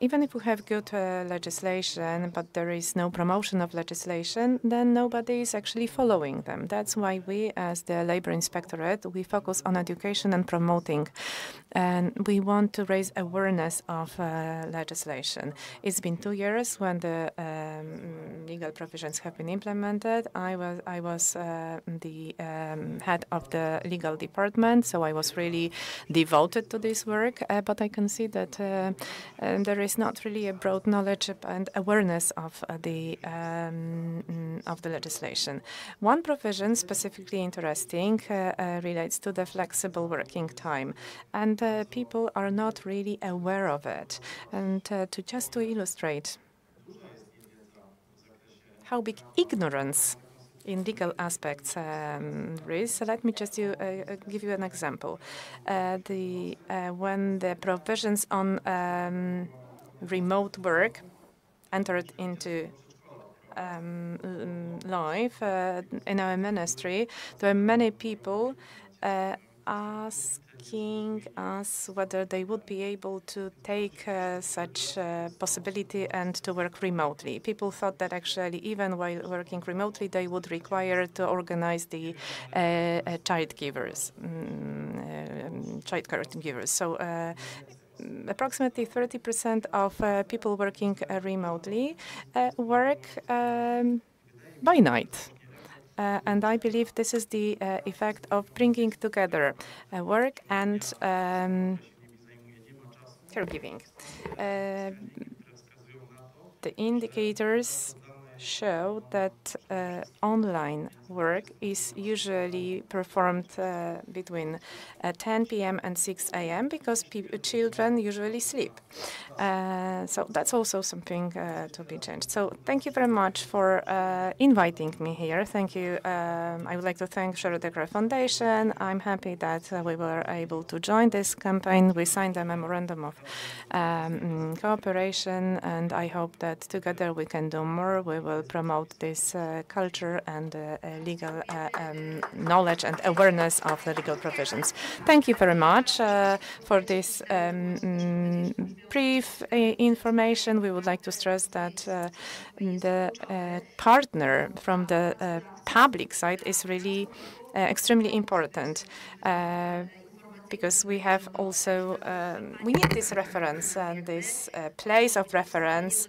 Even if we have good legislation, but there is no promotion of legislation, then nobody is actually following them. That's why we, as the Labor Inspectorate, we focus on education and promoting. And we want to raise awareness of legislation. It's been 2 years when the legal provisions have been implemented. I was the head of the legal department, so I was really devoted to this work. But I can see that there is not really a broad knowledge and awareness of the legislation. One provision specifically interesting relates to the flexible working time, and people are not really aware of it. And just to illustrate how big ignorance in legal aspects is, let me just give you an example. When the provisions on remote work entered into life in our ministry, there were many people asking us whether they would be able to take such possibility and to work remotely. People thought that actually even while working remotely they would require to organize the childcare givers. So approximately 30% of people working remotely work by night. And I believe this is the effect of bringing together work and caregiving. The indicators show that online work is usually performed between 10 p.m. and 6 a.m. because children usually sleep. So that's also something to be changed. So thank you very much for inviting me here. Thank you. I would like to thank Schroeder Foundation. I'm happy that we were able to join this campaign. We signed a memorandum of cooperation, and I hope that together we can do more. We will promote this culture and legal knowledge and awareness of the legal provisions. Thank you very much for this brief information. We would like to stress that the partner from the public side is really extremely important. because we have also, we need this reference and this place of reference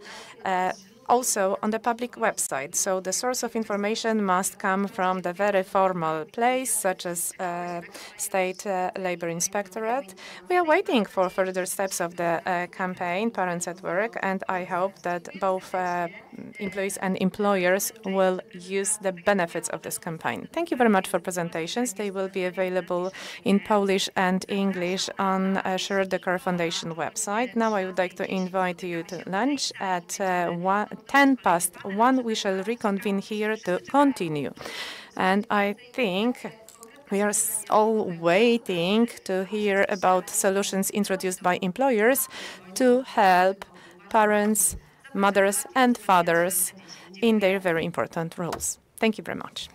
also on the public website. So the source of information must come from the very formal place, such as State Labor Inspectorate. We are waiting for further steps of the campaign, Parents at Work, and I hope that both employees and employers will use the benefits of this campaign. Thank you very much for presentations. They will be available in Polish and English on Shared the Care Foundation website. Now I would like to invite you to lunch at 1:10. We shall reconvene here to continue. And I think we are all waiting to hear about solutions introduced by employers to help parents, mothers and fathers in their very important roles. Thank you very much.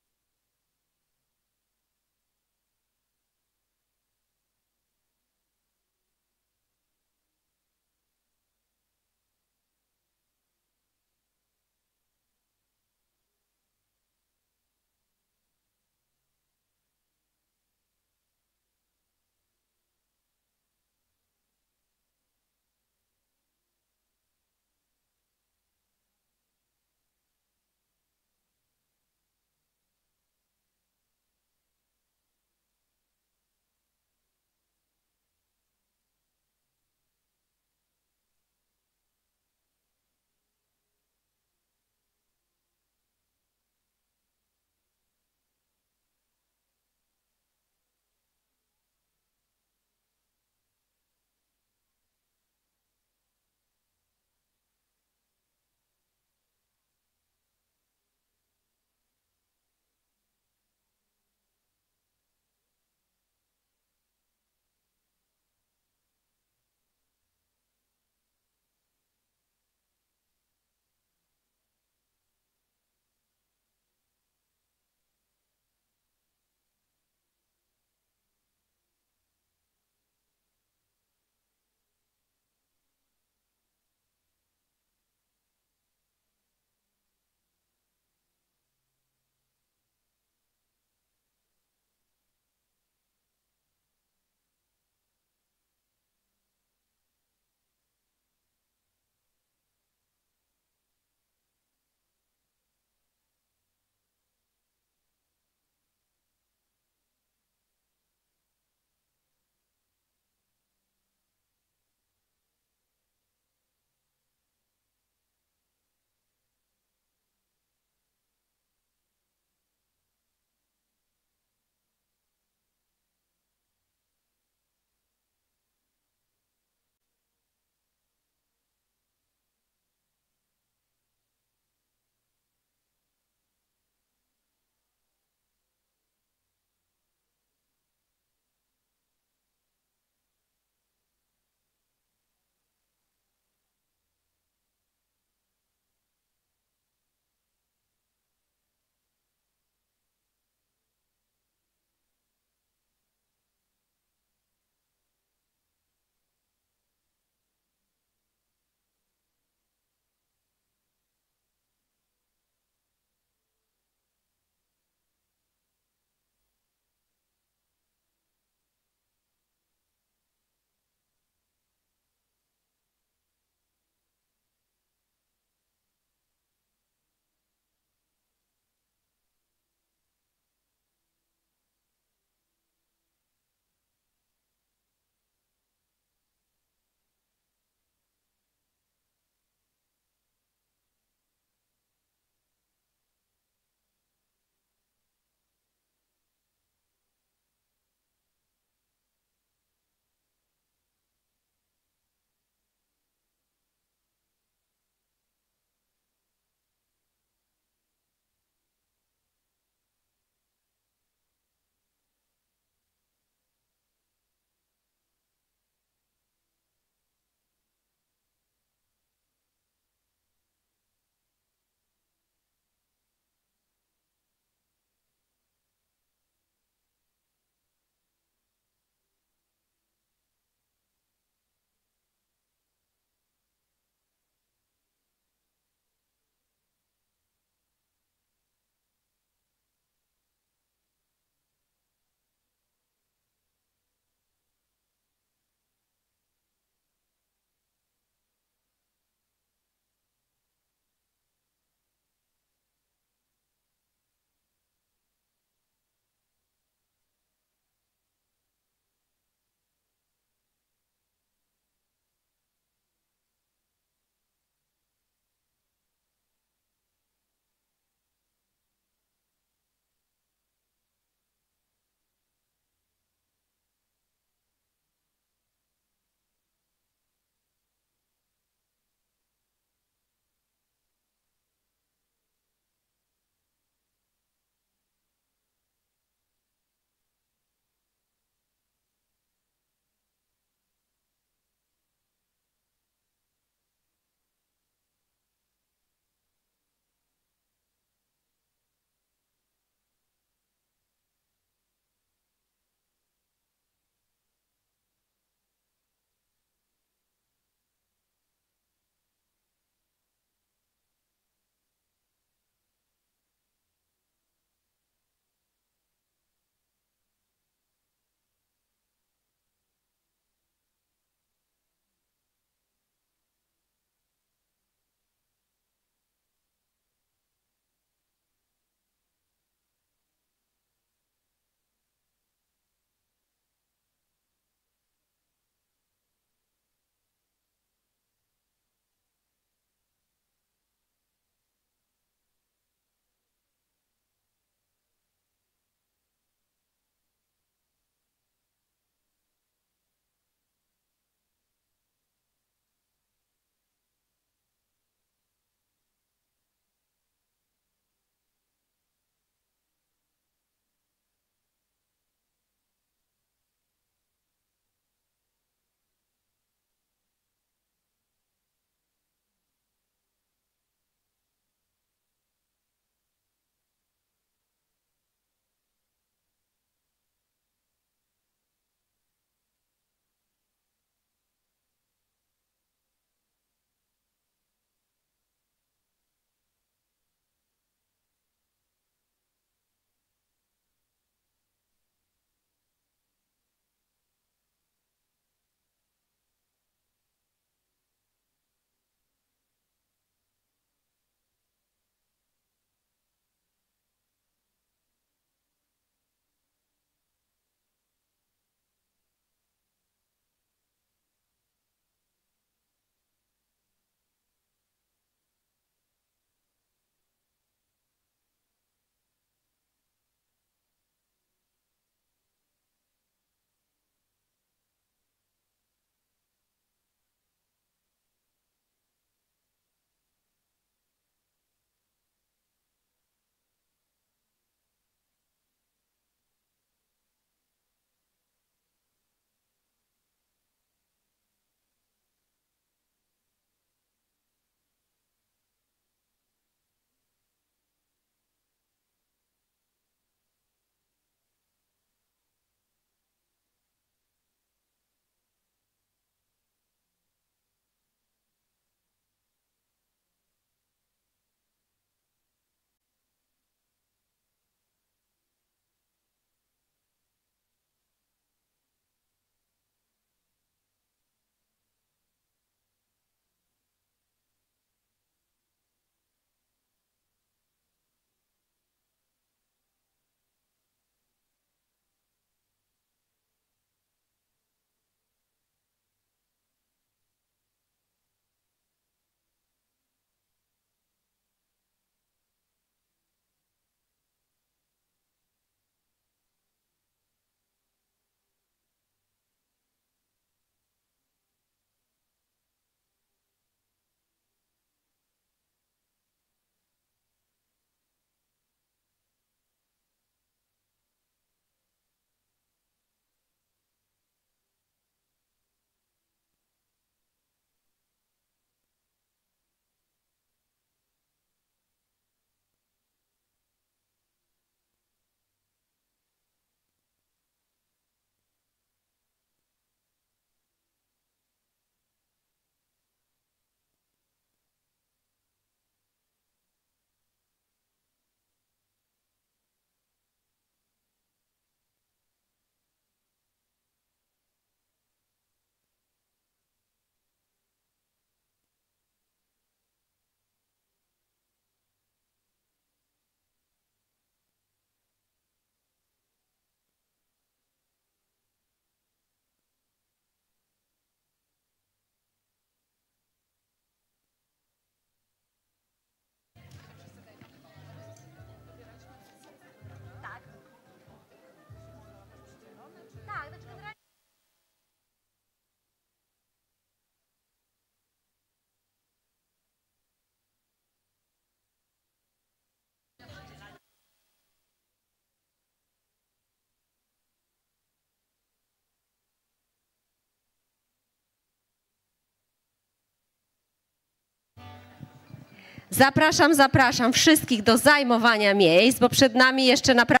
Zapraszam wszystkich do zajmowania miejsc, bo przed nami jeszcze naprawdę...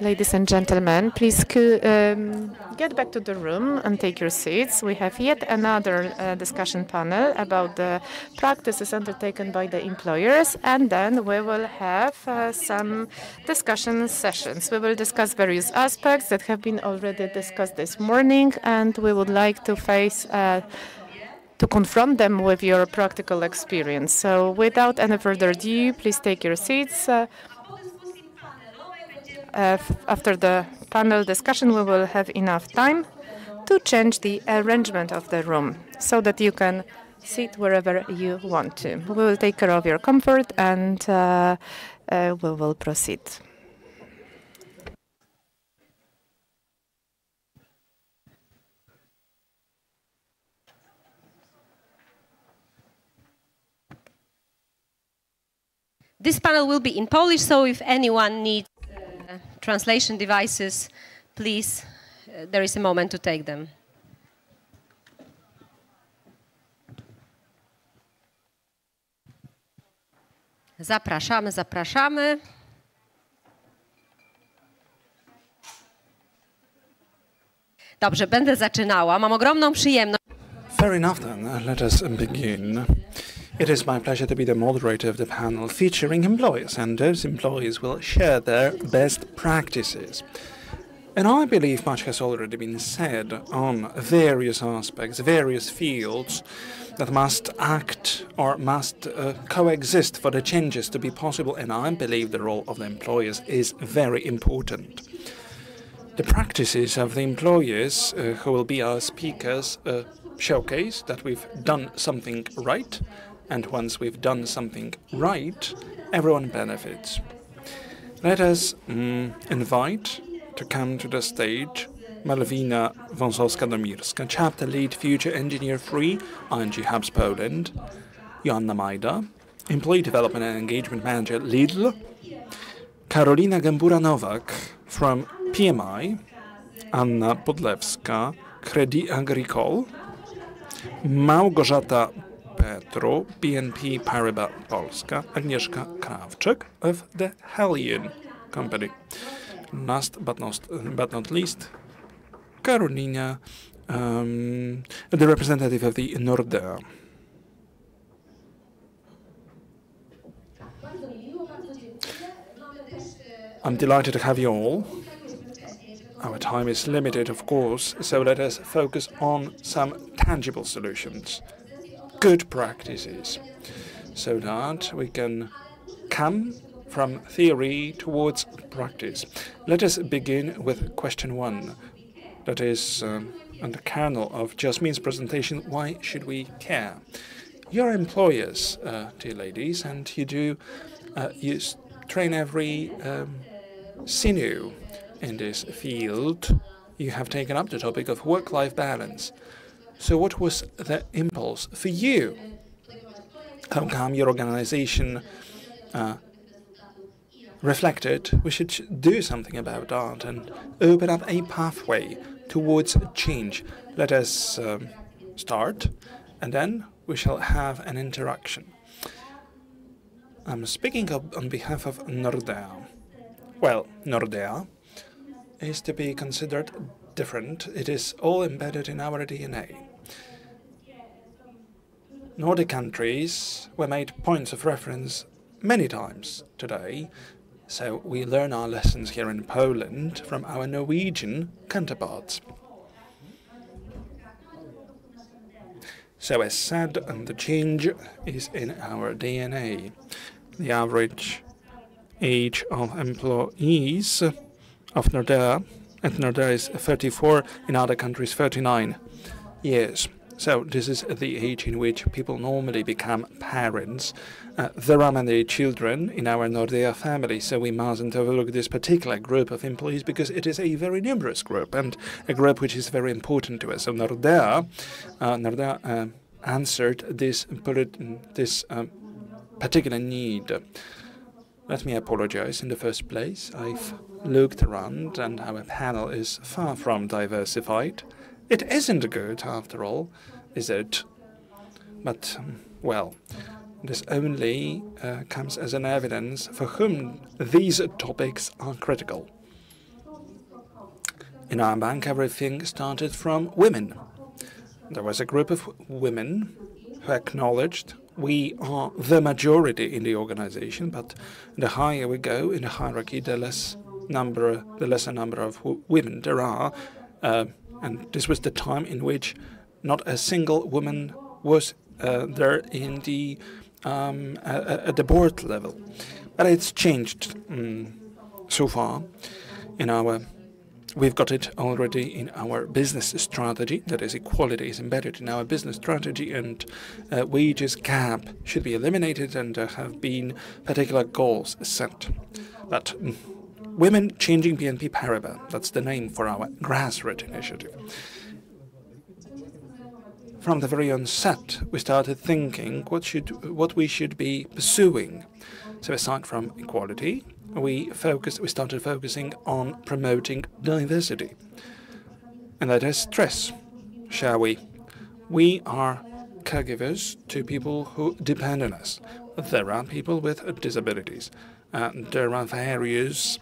Ladies and gentlemen, please get back to the room and take your seats. We have yet another discussion panel about the practices undertaken by the employers, and then we will have some discussion sessions. We will discuss various aspects that have been already discussed this morning, and we would like to confront them with your practical experience. So without any further ado, please take your seats. After the panel discussion, we will have enough time to change the arrangement of the room so that you can sit wherever you want to. We will take care of your comfort and we will proceed. This panel will be in Polish, so if anyone needs translation devices, please, there is a moment to take them. Zapraszamy. Dobrze, będę zaczynała. Mam ogromną przyjemność. Fair enough then, let us begin. It is my pleasure to be the moderator of the panel featuring employers, and those employers will share their best practices. And I believe much has already been said on various aspects, various fields that must act or must coexist for the changes to be possible, and I believe the role of the employers is very important. The practices of the employers, who will be our speakers, showcase that we've done something right, and once we've done something right, everyone benefits. Let us invite to come to the stage Malwina Wąsowska-Domirska, Chapter Lead Future Engineer 3, ING Hubs Poland, Joanna Majda, Employee Development and Engagement Manager Lidl, Karolina Gębura-Nowak from PMI, Anna Podlewska, Crédit Agricole, Małgorzata Petru, BNP Paribas Polska, Agnieszka Krawczyk of the Helion Company. Last but not least, Karolina, the representative of the Nordea. I'm delighted to have you all. Our time is limited, of course, so let us focus on some tangible solutions, good practices, so that we can come from theory towards practice. Let us begin with question 1. That is on the kernel of Jasmine's presentation. Why should we care? You're employers, dear ladies, and you train every sinew in this field. You have taken up the topic of work-life balance. So what was the impulse for you? How come your organization reflected we should do something about that and open up a pathway towards change? Let us start, and then we shall have an interaction. I'm speaking on behalf of Nordea. Well, Nordea is to be considered different. It is all embedded in our DNA. Nordic countries were made points of reference many times today, so we learn our lessons here in Poland from our Norwegian counterparts. So as said, the change is in our DNA. The average age of employees of Nordea at Nordea is 34, in other countries 39 years. So this is the age in which people normally become parents. There are many children in our Nordea family, so we mustn't overlook this particular group of employees because it is a very numerous group and a group which is very important to us. So Nordea answered this particular need. Let me apologize in the first place. I've looked around and our panel is far from diversified. It isn't good, after all, is it? But, well, This only comes as an evidence for whom these topics are critical. In our bank, everything started from women. There was a group of women who acknowledged we are the majority in the organization, but the higher we go in the hierarchy, the lesser number of women there are. And this was the time in which not a single woman was there in the at the board level. But it's changed so far. We've got it already in our business strategy. That is, equality is embedded in our business strategy, and wages gap should be eliminated, and there have been particular goals set. But Women Changing BNP Paribas, that's the name for our grassroots initiative. From the very onset, we started thinking what we should be pursuing. So aside from equality, we started focusing on promoting diversity. And that is stress, shall we? We are caregivers to people who depend on us. There are people with disabilities. There are various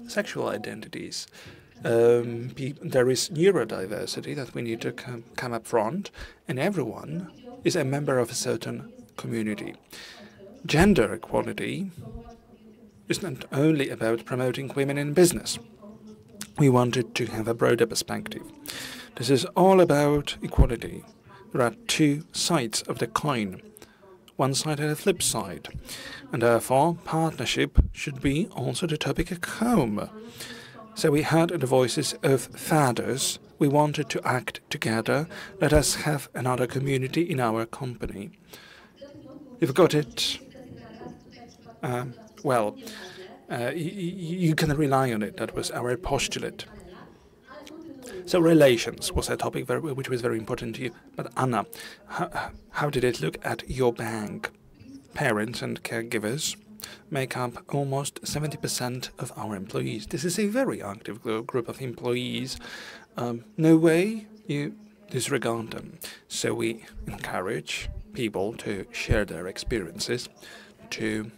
sexual identities. There is neurodiversity that we need to come up front, and everyone is a member of a certain community. Gender equality is not only about promoting women in business. We wanted to have a broader perspective. This is all about equality. There are two sides of the coin, one side and a flip side, and therefore partnership should be also the topic at home. So we heard the voices of fathers. We wanted to act together. Let us have another community in our company. You've got it. You can rely on it. That was our postulate. So relations was a topic which was very important to you. But Anna, how did it look at your bank? Parents and caregivers make up almost 70% of our employees. This is a very active group of employees. No way you disregard them. So we encourage people to share their experiences, to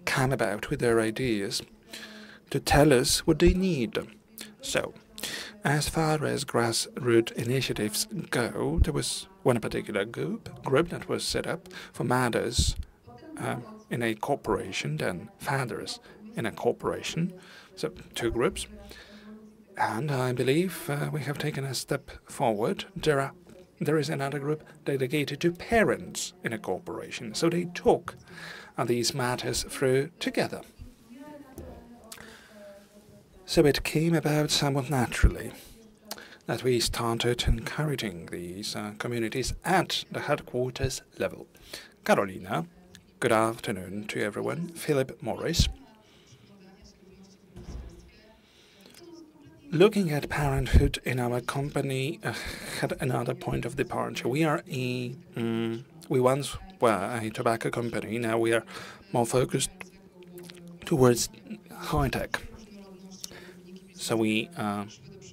come about with their ideas, to tell us what they need. So, as far as grassroots initiatives go, there was one particular group that was set up for mothers in a corporation, then fathers in a corporation, so two groups. And I believe we have taken a step forward. There is another group dedicated to parents in a corporation, so they talk these matters through together. So it came about somewhat naturally that we started encouraging these communities at the headquarters level. Carolina, good afternoon to everyone. Philip Morris. Looking at parenthood in our company had another point of departure. We once were a tobacco company. Now we are more focused towards high tech. So we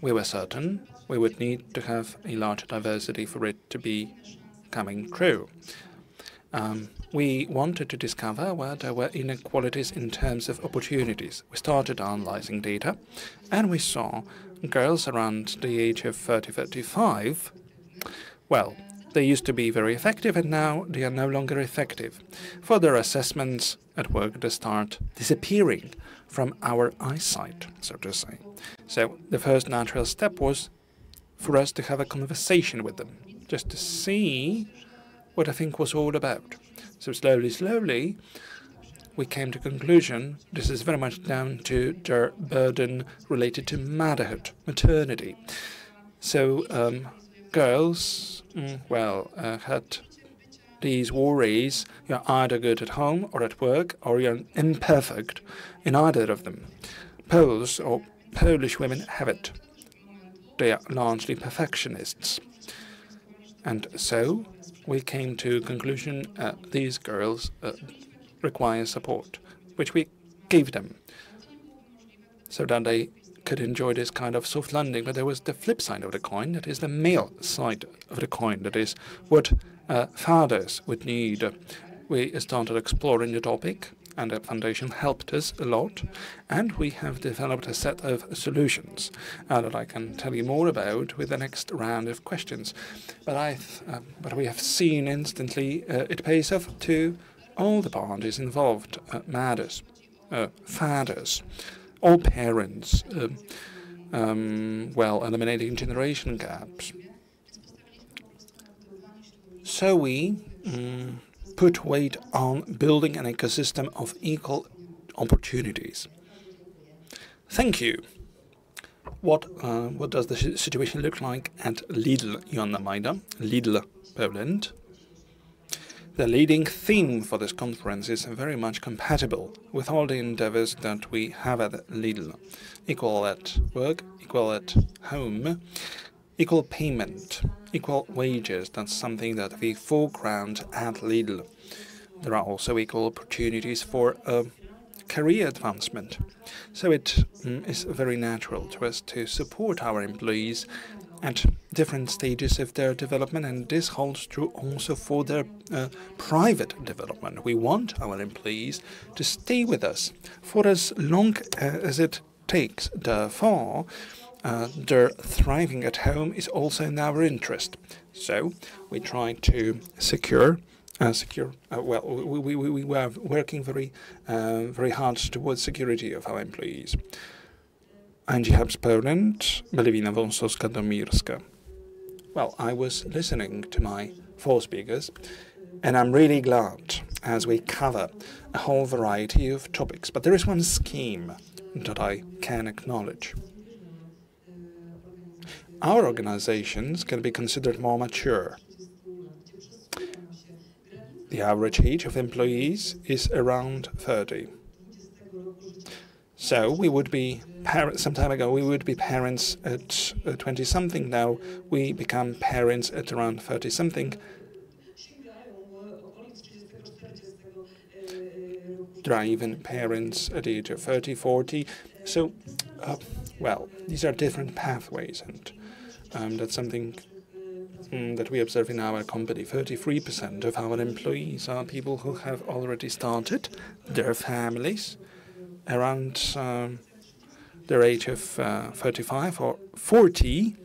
were certain we would need to have a large diversity for it to be coming true. We wanted to discover where there were inequalities in terms of opportunities. We started analyzing data, and we saw girls around the age of 30-35, well, they used to be very effective, and now they are no longer effective. Further assessments at work, they start disappearing from our eyesight, so to say. So the first natural step was for us to have a conversation with them, just to see what I think was all about. So slowly, we came to conclusion this is very much down to their burden related to motherhood, maternity. So girls, had these worries. You're either good at home or at work, or you're imperfect in either of them. Poles or Polish women have it. They are largely perfectionists. And so we came to the conclusion these girls require support, which we gave them, so that they could enjoy this kind of soft landing, but there was the flip side of the coin, that is the male side of the coin, that is what fathers would need. We started exploring the topic, and the foundation helped us a lot, and we have developed a set of solutions that I can tell you more about with the next round of questions. But we have seen instantly it pays off to all the parties involved, mothers, fathers, all parents, well, eliminating generation gaps. So we put weight on building an ecosystem of equal opportunities. Thank you. What does the situation look like at Lidl, Joanna Majda, Lidl, Poland? The leading theme for this conference is very much compatible with all the endeavors that we have at Lidl. Equal at work, equal at home, equal payment, equal wages. That's something that we foreground at Lidl. There are also equal opportunities for career advancement. So it is very natural to us to support our employees at different stages of their development, and this holds true also for their private development. We want our employees to stay with us for as long as it takes. Therefore, their thriving at home is also in our interest. So we try to secure. Well, we were working very hard towards security of our employees. Angie Hubs, Poland, Malwina Wąsowska-Domirska. Well, I was listening to my four speakers, and I'm really glad as we cover a whole variety of topics. But there is one scheme that I can acknowledge. Our organizations can be considered more mature. The average age of employees is around 30. So we would be parents, some time ago we would be parents at 20-something. Now we become parents at around 30-something. There are even parents at the age of 30, 40. So, well, these are different pathways, and that's something that we observe in our company. 33% of our employees are people who have already started their families around their age of 35 or 40.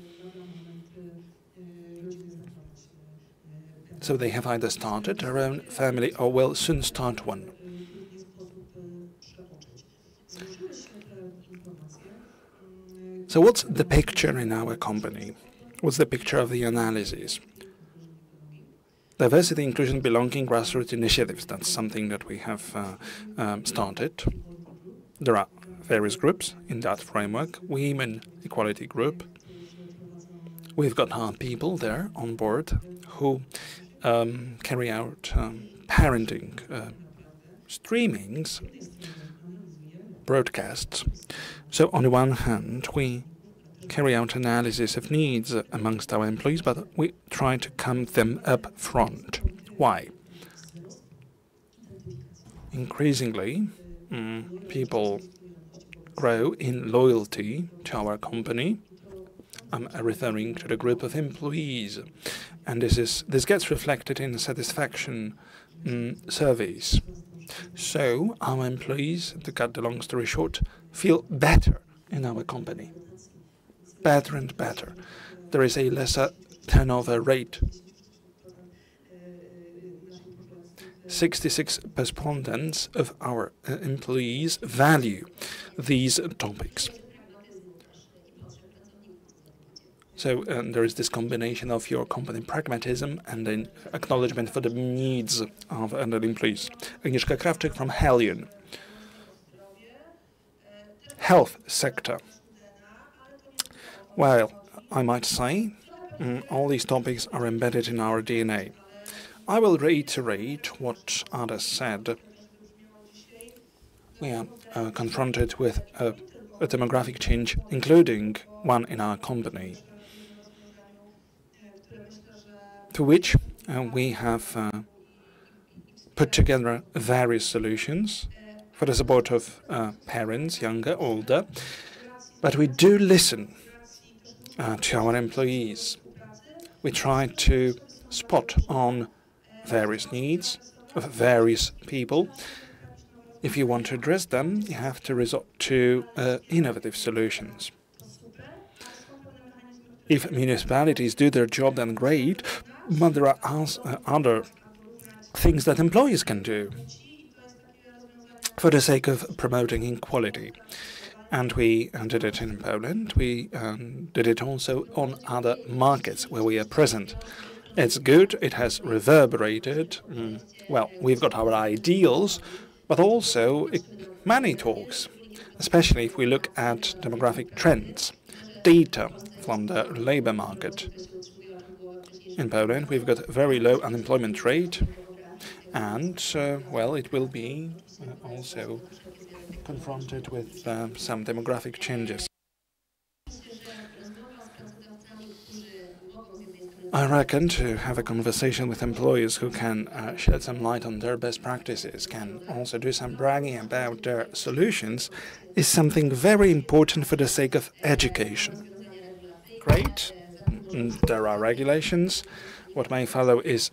So they have either started their own family or will soon start one. So what's the picture in our company? What's the picture of the analysis? Diversity, inclusion, belonging, grassroots initiatives. That's something that we have started. There are various groups in that framework. Women Equality Group. We've got our people there on board who carry out parenting streamings, broadcasts. So on the one hand, we carry out analysis of needs amongst our employees, but we try to come them up front. Why? Increasingly, people grow in loyalty to our company. I'm referring to the group of employees, and this gets reflected in satisfaction surveys. So our employees, to cut the long story short, feel better in our company. Better and better. There is a lesser turnover rate. 66 respondents of our employees value these topics. So there is this combination of your company pragmatism and then acknowledgement for the needs of the employees. Agnieszka Krawczyk from Helion. Health sector. Well, I might say all these topics are embedded in our DNA. I will reiterate what others said. We are confronted with a demographic change, including one in our company, to which we have put together various solutions for the support of parents, younger, older. But we do listen to our employees. We try to spot on various needs of various people. If you want to address them, you have to resort to innovative solutions. If municipalities do their job, then great, but there are other things that employees can do for the sake of promoting equality. And we did it in Poland. We did it also on other markets where we are present. It's good. It has reverberated. Well, we've got our ideals, but also money talks, especially if we look at demographic trends, data from the labor market. In Poland, we've got a very low unemployment rate, and, well, it will be also confronted with some demographic changes. I reckon to have a conversation with employees who can shed some light on their best practices, can also do some bragging about their solutions, is something very important for the sake of education. Great. There are regulations. What may follow is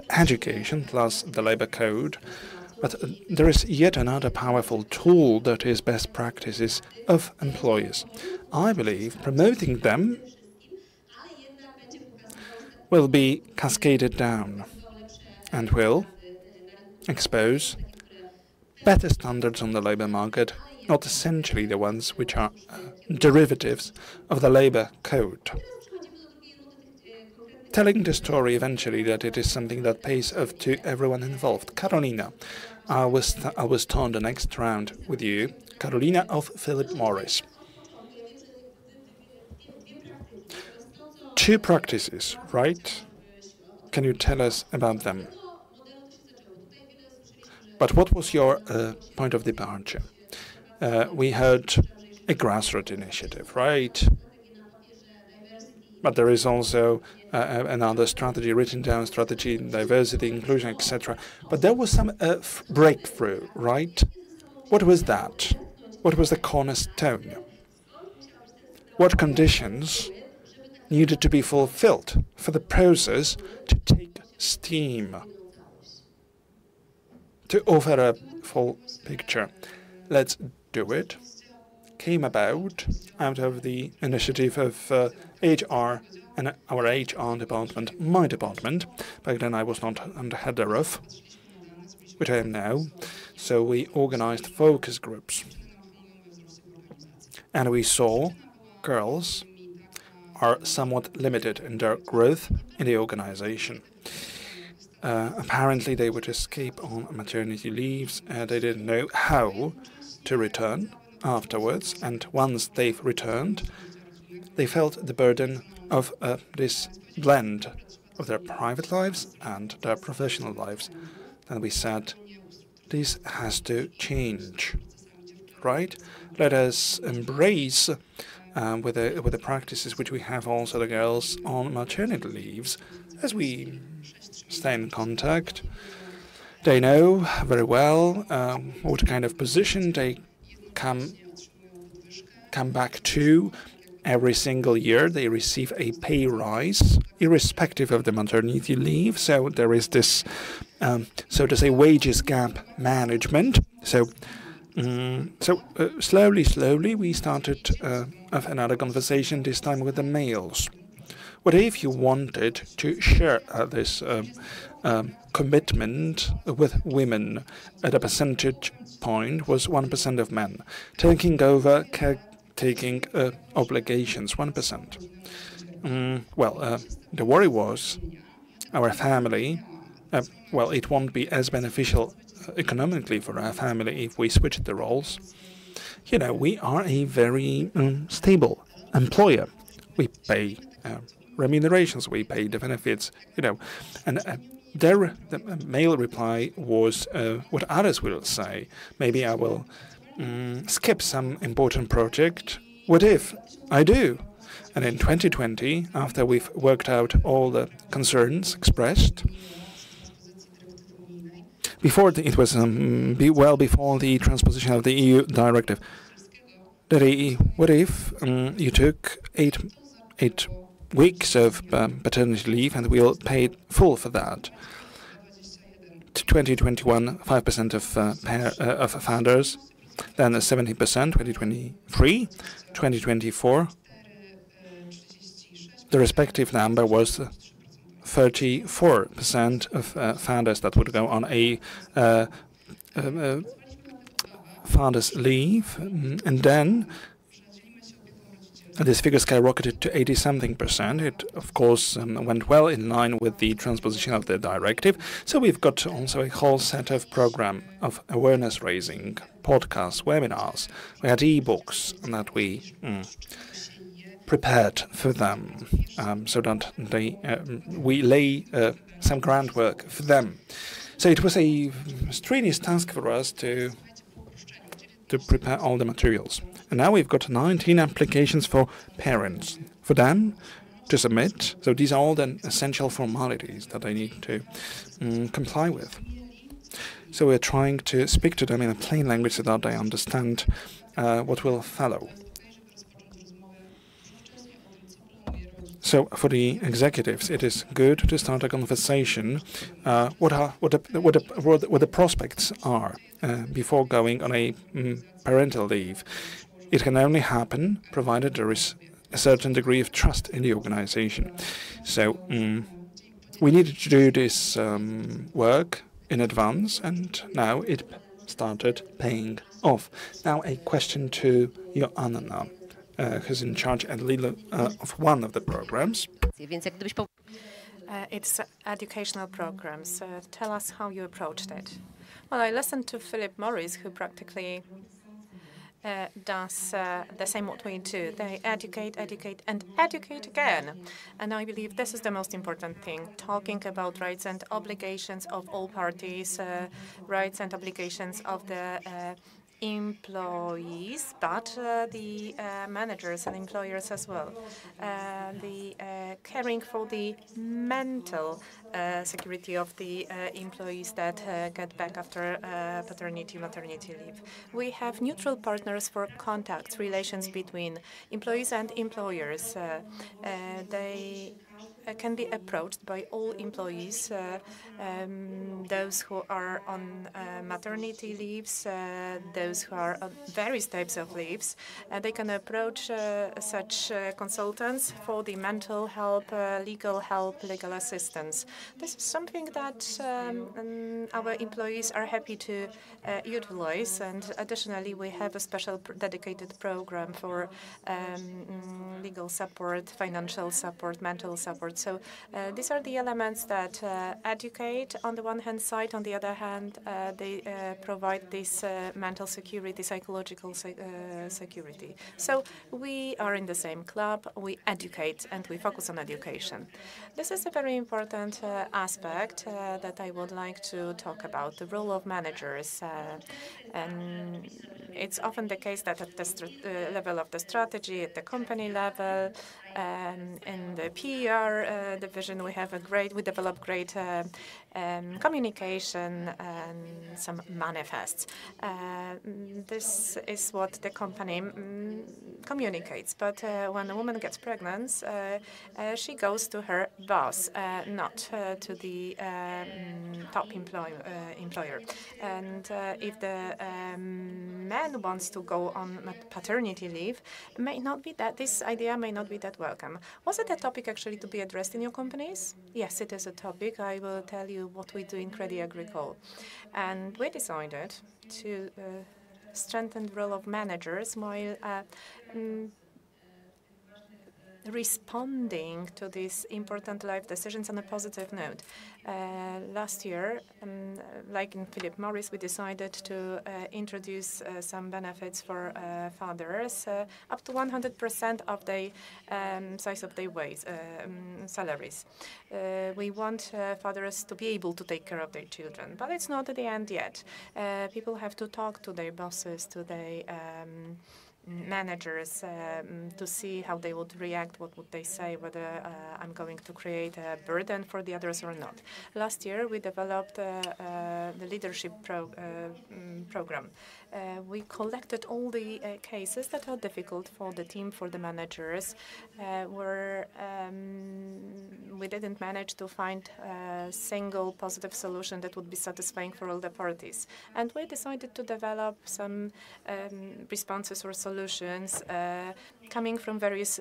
education plus the labor code. But there is yet another powerful tool that is best practices of employers. I believe promoting them will be cascaded down and will expose better standards on the labor market, not essentially the ones which are derivatives of the labor code. Telling the story eventually that it is something that pays off to everyone involved. Karolina, I will start the next round with you. Karolina of Philip Morris. Two practices, right? Can you tell us about them? But what was your point of departure? We heard a grassroots initiative, right? But there is also another strategy, written down strategy, diversity, inclusion, etc. But there was some breakthrough, right? What was that? What was the cornerstone? What conditions needed to be fulfilled for the process to take steam, to offer a full picture? Let's do it. Came about out of the initiative of HR and our HR department, my department. Back then I was not the head thereof, which I am now. So we organized focus groups. And we saw girls are somewhat limited in their growth in the organization. Apparently they would escape on maternity leaves. They didn't know how to return afterwards, and once they've returned, they felt the burden of this blend of their private lives and their professional lives. And we said, this has to change, right? Let us embrace with the practices which we have also the girls on maternity leaves, as we stay in contact. They know very well what kind of position they come back to. Every single year they receive a pay rise, irrespective of the maternity leave. So there is this, so to say, wages gap management. So, slowly we started another conversation, this time with the males. What if you wanted to share this commitment with women at a percentage point was 1% of men, taking over taking obligations 1%. Well, the worry was our family. Well, it won't be as beneficial economically for our family if we switch the roles. You know, we are a very stable employer. We pay remunerations, we pay the benefits, you know, and the male reply was what others will say. Maybe I will skip some important project. What if I do? And in 2020, after we've worked out all the concerns expressed, before it was well before the transposition of the EU directive, Daddy, what if you took eight weeks of paternity leave and we'll pay full for that? 2021, 5% of founders, then 70%, 2023, 2024. The respective number was 34% of founders that would go on a founders leave, and then this figure skyrocketed to 80-something%. It, of course, went well in line with the transposition of the directive. So we've got also a whole set of program of awareness raising, podcasts, webinars. We had e-books that we prepared for them, so that we lay some groundwork for them. So it was a strenuous task for us to prepare all the materials. And now we've got 19 applications for parents, for them to submit. So these are all the essential formalities that they need to comply with. So we're trying to speak to them in a plain language so that they understand what will follow. So for the executives, it is good to start a conversation what the prospects are before going on a parental leave. It can only happen provided there is a certain degree of trust in the organization. So we needed to do this work in advance, and now it started paying off. Now a question to Joanna, who's in charge at Lidl of one of the programs. It's educational programs. Tell us how you approached it. Well, I listened to Philip Morris, who practically does the same what we do. They educate, educate, and educate again. And I believe this is the most important thing, talking about rights and obligations of all parties, rights and obligations of the employees, but the managers and employers as well. The caring for the mental security of the employees that get back after paternity, maternity leave. We have neutral partners for contacts, relations between employees and employers. They can be approached by all employees, those who are on maternity leaves, those who are on various types of leaves. They can approach such consultants for the mental help, legal assistance. This is something that our employees are happy to utilize, and additionally we have a special dedicated program for legal support, financial support, mental support. So these are the elements that educate on the one hand side. On the other hand, they provide this mental security, psychological security. So we are in the same club. We educate and we focus on education. This is a very important aspect that I would like to talk about, the role of managers. And it's often the case that at the level of the strategy, at the company level, in the PR division, we develop great communication and some manifests. This is what the company communicates. But when a woman gets pregnant, she goes to her boss, not to the top employer. And if the man wants to go on paternity leave, this idea may not be that welcome. Was it a topic actually to be addressed in your companies? Yes, it is a topic. I will tell you what we do in Crédit Agricole. And we decided to strengthen the role of managers while responding to these important life decisions on a positive note. Last year, like in Philip Morris, we decided to introduce some benefits for fathers, up to 100% of the size of their salaries. We want fathers to be able to take care of their children, but it's not at the end yet. People have to talk to their bosses, to their managers to see how they would react, what would they say, whether I'm going to create a burden for the others or not. Last year, we developed the leadership program. We collected all the cases that are difficult for the team, for the managers, where we didn't manage to find a single positive solution that would be satisfying for all the parties. And we decided to develop some responses or solutions coming from various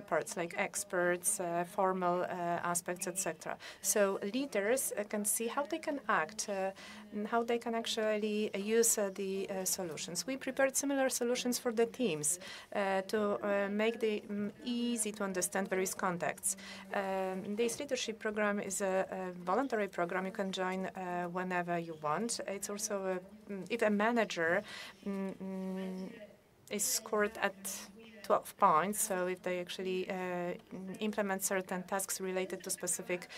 parts, like experts, formal aspects, etc. So leaders can see how they can act, and how they can actually use the solutions. We prepared similar solutions for the teams to make them easy to understand various contexts. This leadership program is a voluntary program. You can join whenever you want. It's also if a manager is scored at 12 points, so if they actually implement certain tasks related to specific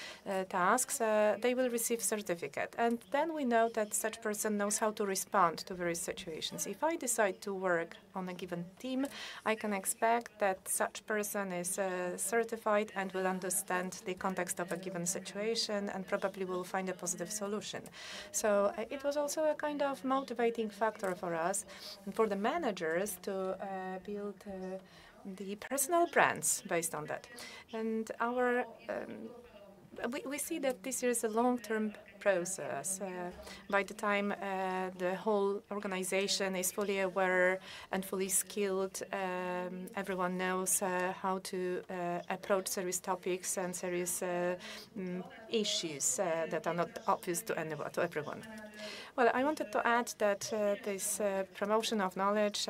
tasks, they will receive certificate. And then we know that such person knows how to respond to various situations. If I decide to work on a given team, I can expect that such person is certified and will understand the context of a given situation and probably will find a positive solution. So it was also a kind of motivating factor for us and for the managers to build the personal brands based on that. And our we see that this is a long-term process. By the time the whole organization is fully aware and fully skilled, everyone knows how to approach serious topics and serious issues that are not obvious to anyone, to everyone. Well, I wanted to add that this promotion of knowledge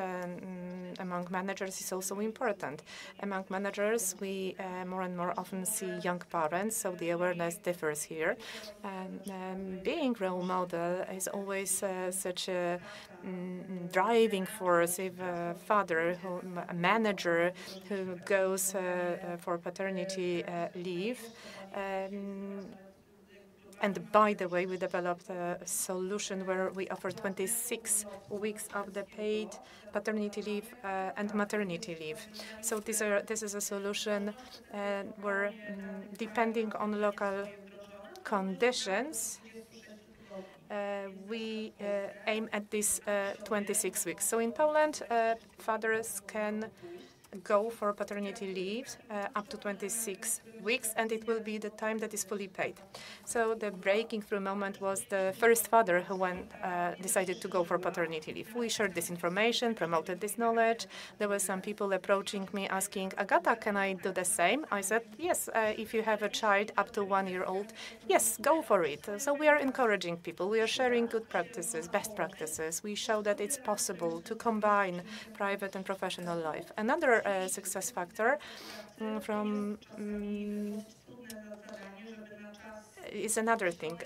among managers is also important. Among managers, we more and more often see young parents, so the awareness differs here. Being role model is always such a driving force. If a father, a manager who goes for paternity leave, and by the way, we developed a solution where we offer 26 weeks of the paid paternity leave and maternity leave. So this is a solution where, depending on local conditions, we aim at this 26 weeks. So in Poland, fathers can go for paternity leave up to 26 weeks, and it will be the time that is fully paid. So the breaking through moment was the first father who decided to go for paternity leave. We shared this information, promoted this knowledge. There were some people approaching me asking, Agata, can I do the same? I said, yes, if you have a child up to 1 year old, yes, go for it. So we are encouraging people. We are sharing good practices, best practices. We show that it's possible to combine private and professional life. Another success factor is another thing.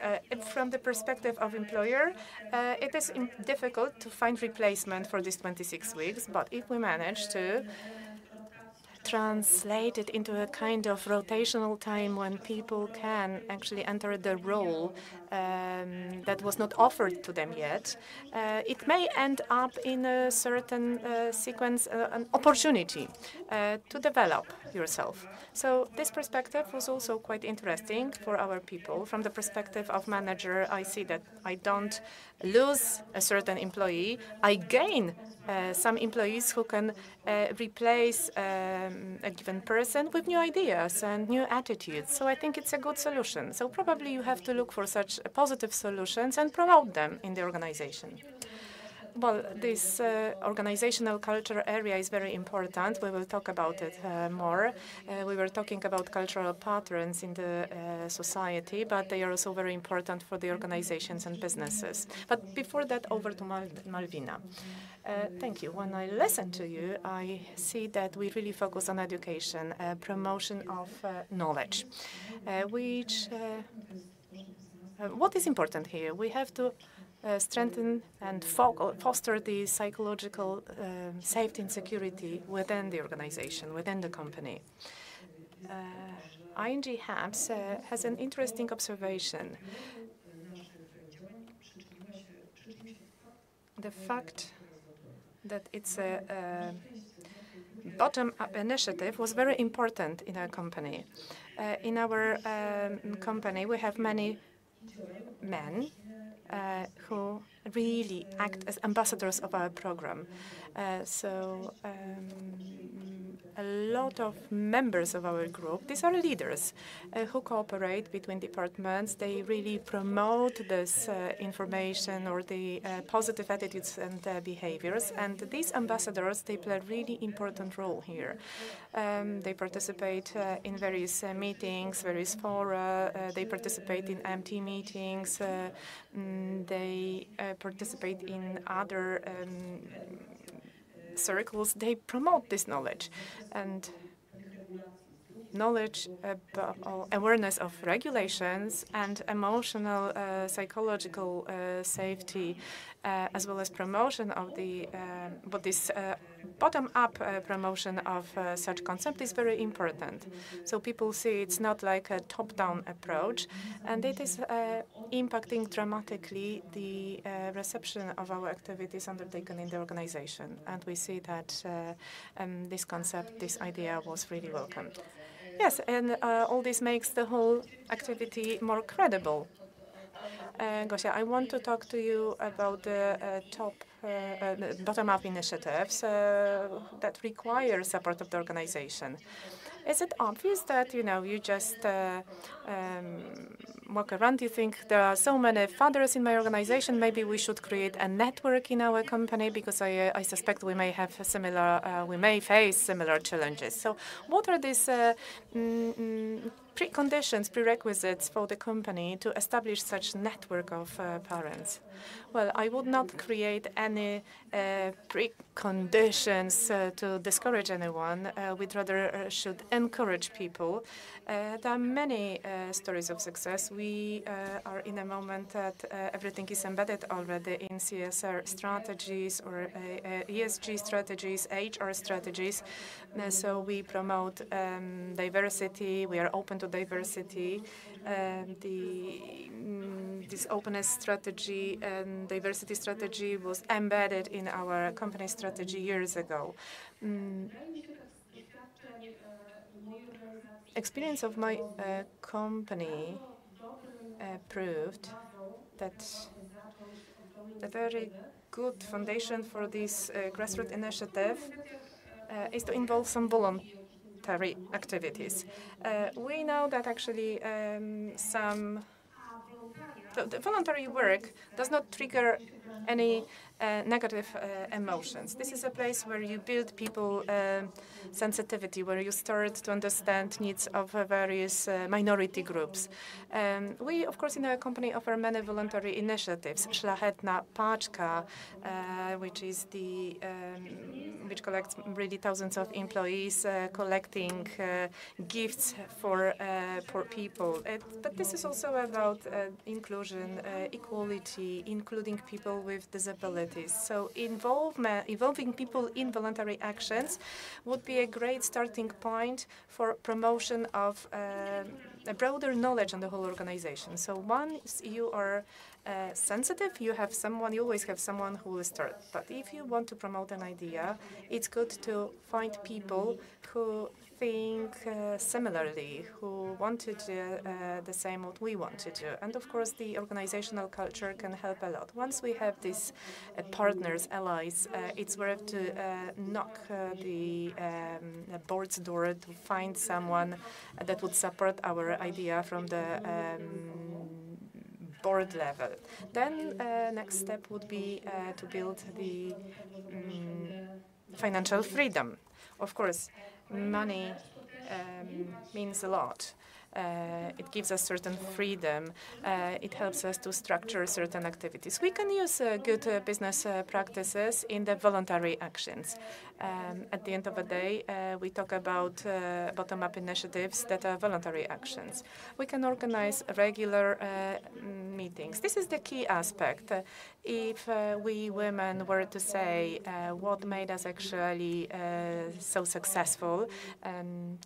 From the perspective of employer, it is difficult to find replacement for these 26 weeks, but if we manage to translate it into a kind of rotational time when people can actually enter the role that was not offered to them yet, it may end up in a certain sequence, an opportunity to develop yourself. So this perspective was also quite interesting for our people. From the perspective of manager, I see that I don't lose a certain employee, I gain some employees who can replace a given person with new ideas and new attitudes. So I think it's a good solution. So probably you have to look for such positive solutions and promote them in the organization. Well, this organizational culture area is very important. We will talk about it more. We were talking about cultural patterns in the society, but they are also very important for the organizations and businesses. But before that, over to Malvina. Thank you. When I listen to you, I see that we really focus on education, promotion of knowledge, what is important here? We have to strengthen and foster the psychological safety and security within the organization, within the company. ING Hubs has an interesting observation. The fact that it's a bottom-up initiative was very important in our company. In our company, we have many men who really act as ambassadors of our program. A lot of members of our group, these are leaders who cooperate between departments. They really promote this information or the positive attitudes and behaviors. And these ambassadors, they play a really important role here. They participate in various meetings, various fora. They participate in MT meetings. They participate in other circles. They promote this knowledge and awareness of regulations and emotional, psychological safety, as well as promotion of the this bottom-up promotion of such concept is very important. So people see it's not like a top-down approach, and it is impacting dramatically the reception of our activities undertaken in the organization. And we see that this concept, this idea was really welcomed. Yes, and all this makes the whole activity more credible. Gosia, I want to talk to you about the bottom-up initiatives that require support of the organization. Is it obvious that, you just walk around, you think there are so many fathers in my organization, maybe we should create a network in our company, because I suspect we may have we may face similar challenges. So what are these prerequisites for the company to establish such network of parents? Well, I would not create any preconditions to discourage anyone. We'd rather should encourage people. There are many stories of success. We are in a moment that everything is embedded already in CSR strategies or ESG strategies, HR strategies. So we promote diversity. We are open to diversity. This openness strategy and diversity strategy was embedded in our company strategy years ago. Experience of my company proved that a very good foundation for this grassroots initiative is to involve some voluntary activities. We know that actually the voluntary work does not trigger any negative emotions. This is a place where you build people sensitivity, where you start to understand needs of various minority groups. We, of course, in our company offer many voluntary initiatives. Szlachetna Paczka, which collects really thousands of employees collecting gifts for poor people. But this is also about inclusion, equality, including people with disabilities. So involving people in voluntary actions would be a great starting point for promotion of a broader knowledge on the whole organization. So once you are sensitive, you always have someone who will start. But if you want to promote an idea, it's good to find people who think similarly, who want to do the same what we want to do. And of course, the organizational culture can help a lot. Once we have these partners, allies, it's worth to knock the board's door to find someone that would support our idea from the board level. Then next step would be to build the financial freedom. Of course, money means a lot. It gives us certain freedom. It helps us to structure certain activities. We can use good business practices in the voluntary actions. At the end of the day, we talk about bottom-up initiatives that are voluntary actions. We can organize regular meetings. This is the key aspect. If we women were to say what made us actually so successful, and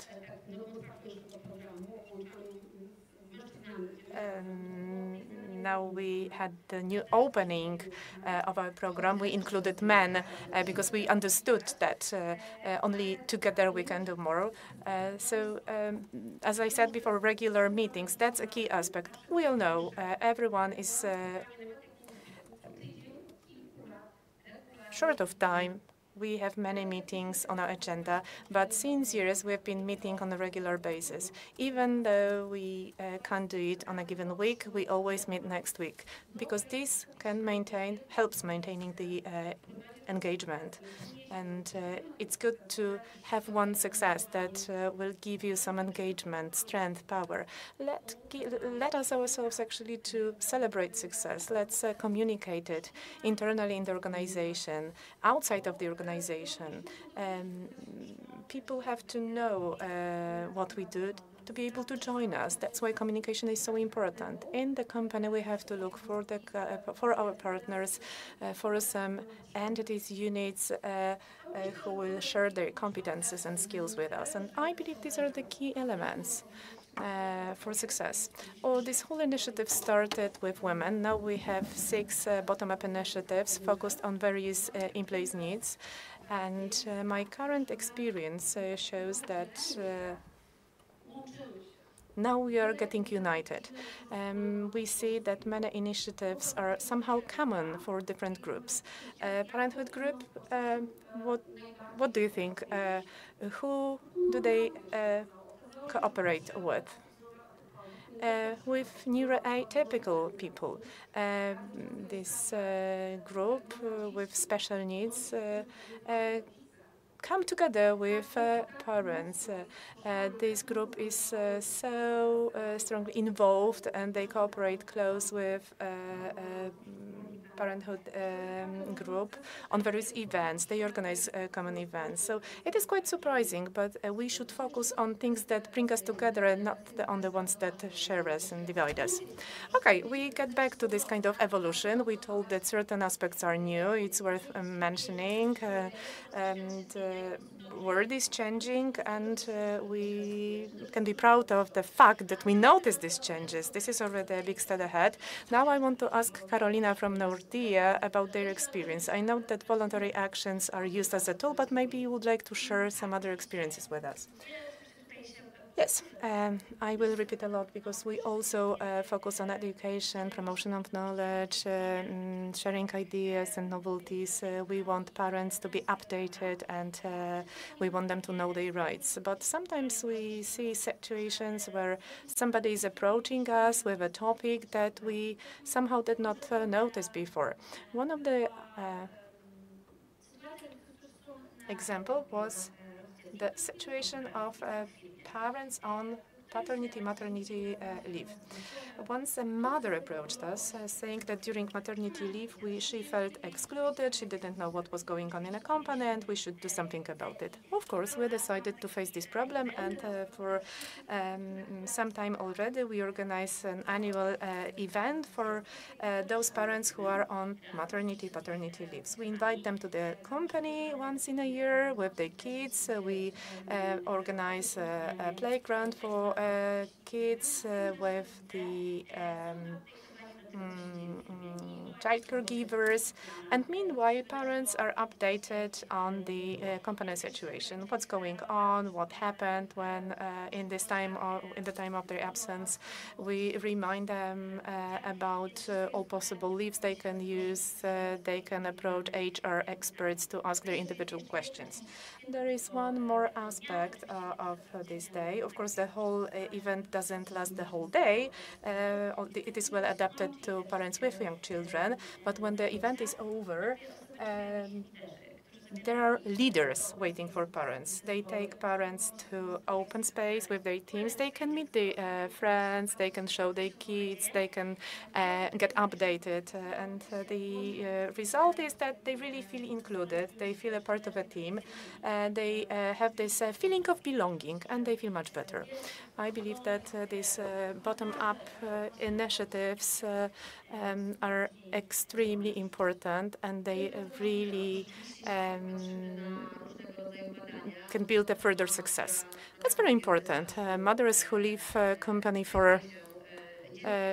now we had the new opening of our program. We included men because we understood that only together we can do more. As I said before, regular meetings, that's a key aspect. We all know everyone is short of time. We have many meetings on our agenda, but since years we have been meeting on a regular basis. Even though we can't do it on a given week, we always meet next week, because this helps maintaining the engagement. And it's good to have one success that will give you some engagement, strength, power. Let us ourselves actually to celebrate success. Let's communicate it internally in the organization, outside of the organization. People have to know what we do to be able to join us. That's why communication is so important. In the company, we have to look for our partners, for some entities, units who will share their competences and skills with us. And I believe these are the key elements for success. This whole initiative started with women. Now we have 6 bottom-up initiatives focused on various employees' needs. And my current experience shows that now we are getting united. We see that many initiatives are somehow common for different groups. Parenthood group, what do you think? Who do they cooperate with? With neuroatypical people. This group with special needs come together with parents. This group is so strongly involved, and they cooperate close with parenthood group on various events. They organize common events. So it is quite surprising, but we should focus on things that bring us together and not on the ones that share us and divide us. Okay, we get back to this kind of evolution. We told that certain aspects are new. It's worth mentioning. World is changing, and we can be proud of the fact that we notice these changes. This is already a big step ahead. Now I want to ask Karolina from Nordea about their experience. I know that voluntary actions are used as a tool, but maybe you would like to share some other experiences with us. Yes, I will repeat a lot because we also focus on education, promotion of knowledge, sharing ideas and novelties. We want parents to be updated, and we want them to know their rights. But sometimes we see situations where somebody is approaching us with a topic that we somehow did not notice before. One of the example was the situation of parents on paternity-maternity leave. Once a mother approached us saying that during maternity leave she felt excluded, she didn't know what was going on in a company, and we should do something about it. Of course, we decided to face this problem, and for some time already we organize an annual event for those parents who are on maternity-paternity leaves. We invite them to the company once in a year with their kids. We organize a playground for kids with the child caregivers, and meanwhile parents are updated on the company situation, what's going on, what happened when in the time of their absence. We remind them about all possible leaves they can use. They can approach HR experts to ask their individual questions. There is one more aspect of this day. Of course, the whole event doesn't last the whole day. It is well adapted to parents with young children, but when the event is over, there are leaders waiting for parents. They take parents to open space with their teams. They can meet their friends, they can show their kids, they can get updated. And the result is that they really feel included. They feel a part of a team. They have this feeling of belonging, and they feel much better. I believe that these bottom-up initiatives are extremely important, and they really can build a further success. That's very important. Mothers who leave company for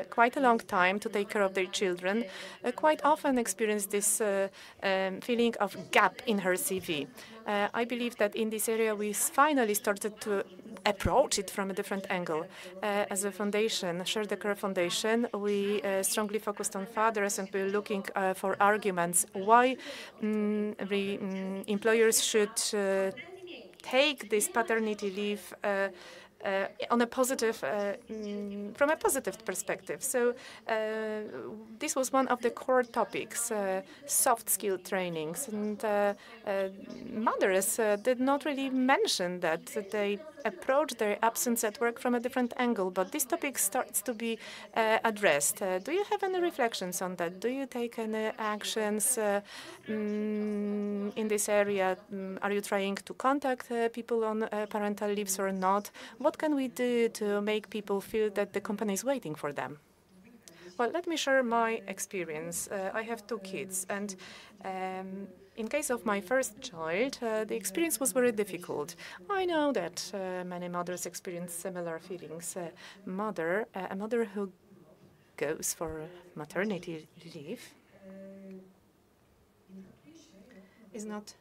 quite a long time to take care of their children, quite often experience this feeling of gap in her CV. I believe that in this area we finally started to approach it from a different angle. As a foundation, Share the Care Foundation, we strongly focused on fathers, and we're looking for arguments why employers should take this paternity leave on a positive, from a positive perspective. So this was one of the core topics, soft skill trainings, and mothers did not really mention that they approach their absence at work from a different angle, but this topic starts to be addressed. Do you have any reflections on that? Do you take any actions in this area? Are you trying to contact people on parental leaves or not? What can we do to make people feel that the company is waiting for them? Well, let me share my experience. I have 2 kids, and in case of my first child, the experience was very difficult. I know that many mothers experience similar feelings. A mother who goes for maternity leave is not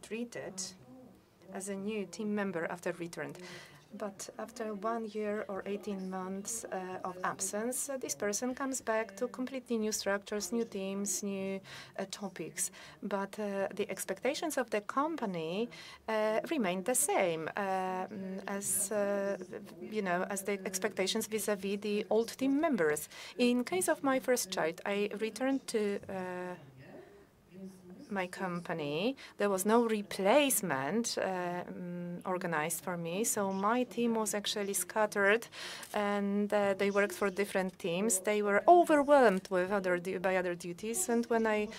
treated as a new team member after return. But after 1 year or 18 months of absence, this person comes back to completely new structures, new teams, new topics. But the expectations of the company remain the same as as the expectations vis-à-vis the old team members. In case of my first child, I returned to my company. There was no replacement organized for me, so my team was actually scattered, and they worked for different teams. They were overwhelmed with by other duties, and when I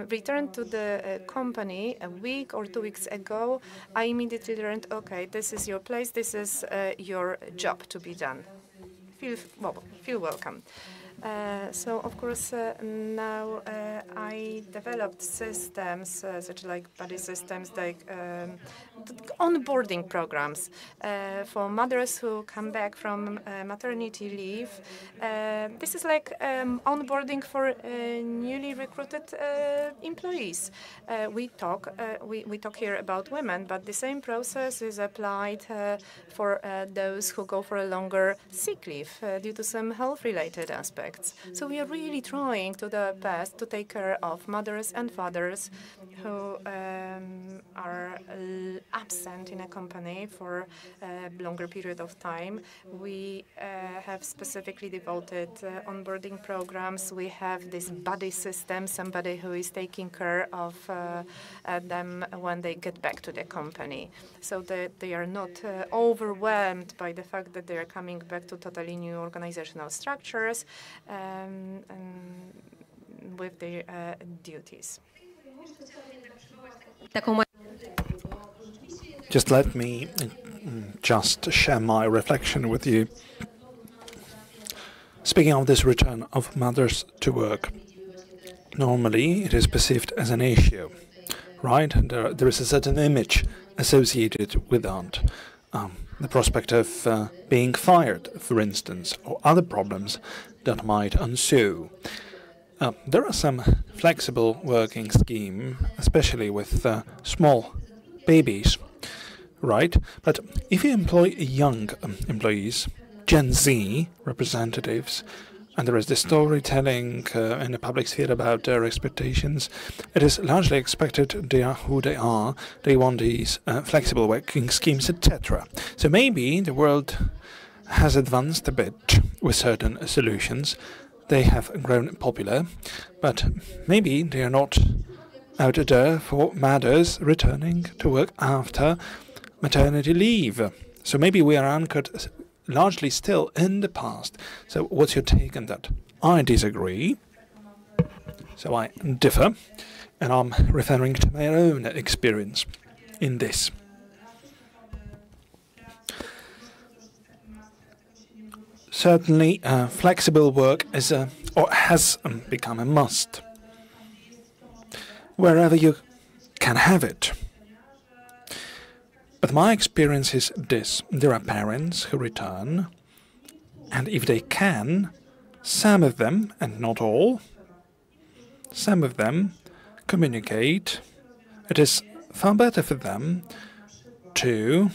returned to the company a week or 2 weeks ago, I immediately learned, okay, this is your place, this is your job to be done. Feel welcome. So, of course, now I developed systems, such like buddy systems, like onboarding programs for mothers who come back from maternity leave. This is like onboarding for newly recruited employees. We talk here about women, but the same process is applied for those who go for a longer sick leave due to some health-related aspects. So we are really trying to the best to take care of mothers and fathers who are absent in a company for a longer period of time. We have specifically devoted onboarding programs. We have this buddy system, somebody who is taking care of them when they get back to the company, so that they are not overwhelmed by the fact that they are coming back to totally new organizational structures with their duties. Just let me just share my reflection with you. Speaking of this return of mothers to work, normally it is perceived as an issue, right? And there is a certain image associated with that. The prospect of being fired, for instance, or other problems that might ensue. There are some flexible working schemes, especially with small babies, right? But if you employ young employees, Gen Z representatives, and there is this storytelling in the public sphere about their expectations, it is largely expected they are who they are. They want these flexible working schemes, etc. So maybe the world has advanced a bit with certain solutions. They have grown popular, but maybe they are not out there for mothers returning to work after maternity leave. So maybe we are anchored largely still in the past. So what's your take on that? I disagree. So I differ, and I'm referring to my own experience in this. Certainly, flexible work is or has become a must. Wherever you can have it. But my experience is this. There are parents who return And if they can, some of them, and not all, some of them communicate. It is far better for them to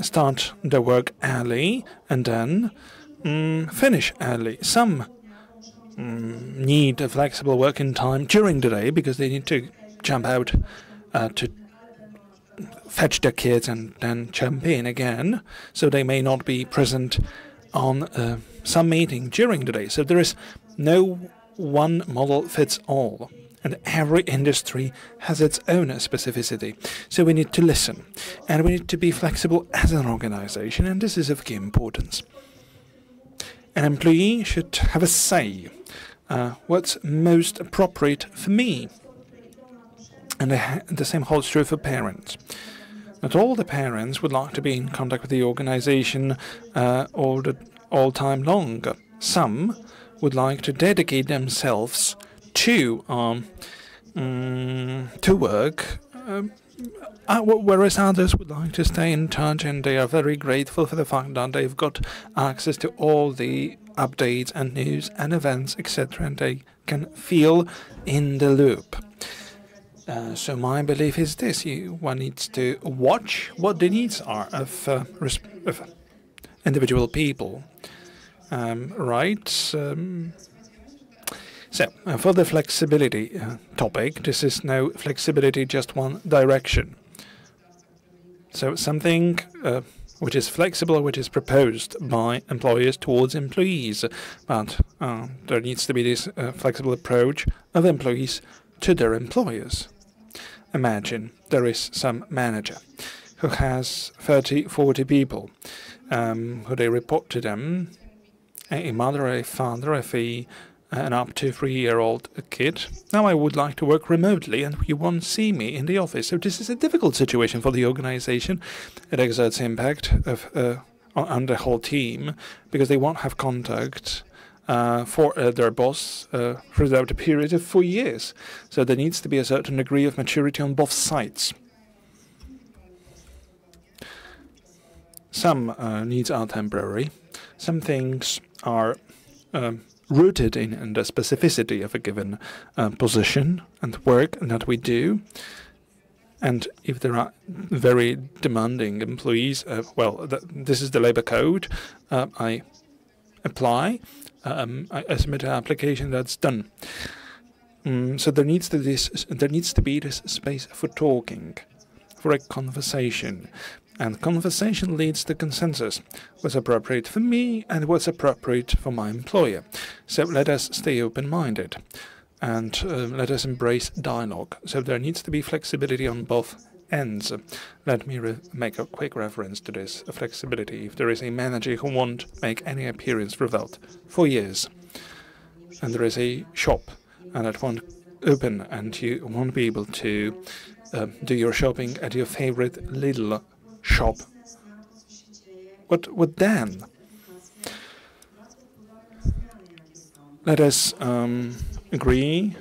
start their work early and then finish early. Some need a flexible working time during the day because they need to jump out to fetch their kids and then jump in again, so they may not be present on some meeting during the day. So there is no one model fits all, and every industry has its own specificity. So we need to listen, and we need to be flexible as an organization, and this is of key importance. An employee should have a say. What's most appropriate for me? And the same holds true for parents. Not all the parents would like to be in contact with the organization all time long. Some would like to dedicate themselves to work, whereas others would like to stay in touch, and they are very grateful for the fact that they've got access to all the updates and news and events, etc., and they can feel in the loop. So my belief is this: one needs to watch what the needs are of individual people, right? So for the flexibility topic, this is no flexibility just one direction. So something which is flexible, which is proposed by employers towards employees, but there needs to be this flexible approach of employees to their employers. Imagine there is some manager who has 30, 40 people who they report to them, a mother, a father, an up to 3-year-old kid. Now I would like to work remotely and you won't see me in the office. So this is a difficult situation for the organization. It exerts impact on the whole team because they won't have contact for their boss throughout a period of 4 years. So there needs to be a certain degree of maturity on both sides. Some needs are temporary. Some things are rooted in the specificity of a given position and work that we do. And if there are very demanding employees, this is the labor code. I apply. I submit an application, that's done. So there needs to be this space for talking, for a conversation, and conversation leads to consensus. What's appropriate for me and what's appropriate for my employer. So let us stay open-minded, and let us embrace dialogue. So there needs to be flexibility on both ends. Let me make a quick reference to this flexibility. If there is a manager who won't make any appearance without 4 years, and there is a shop and it won't open, and you won't be able to do your shopping at your favorite little shop, what then? Let us agree.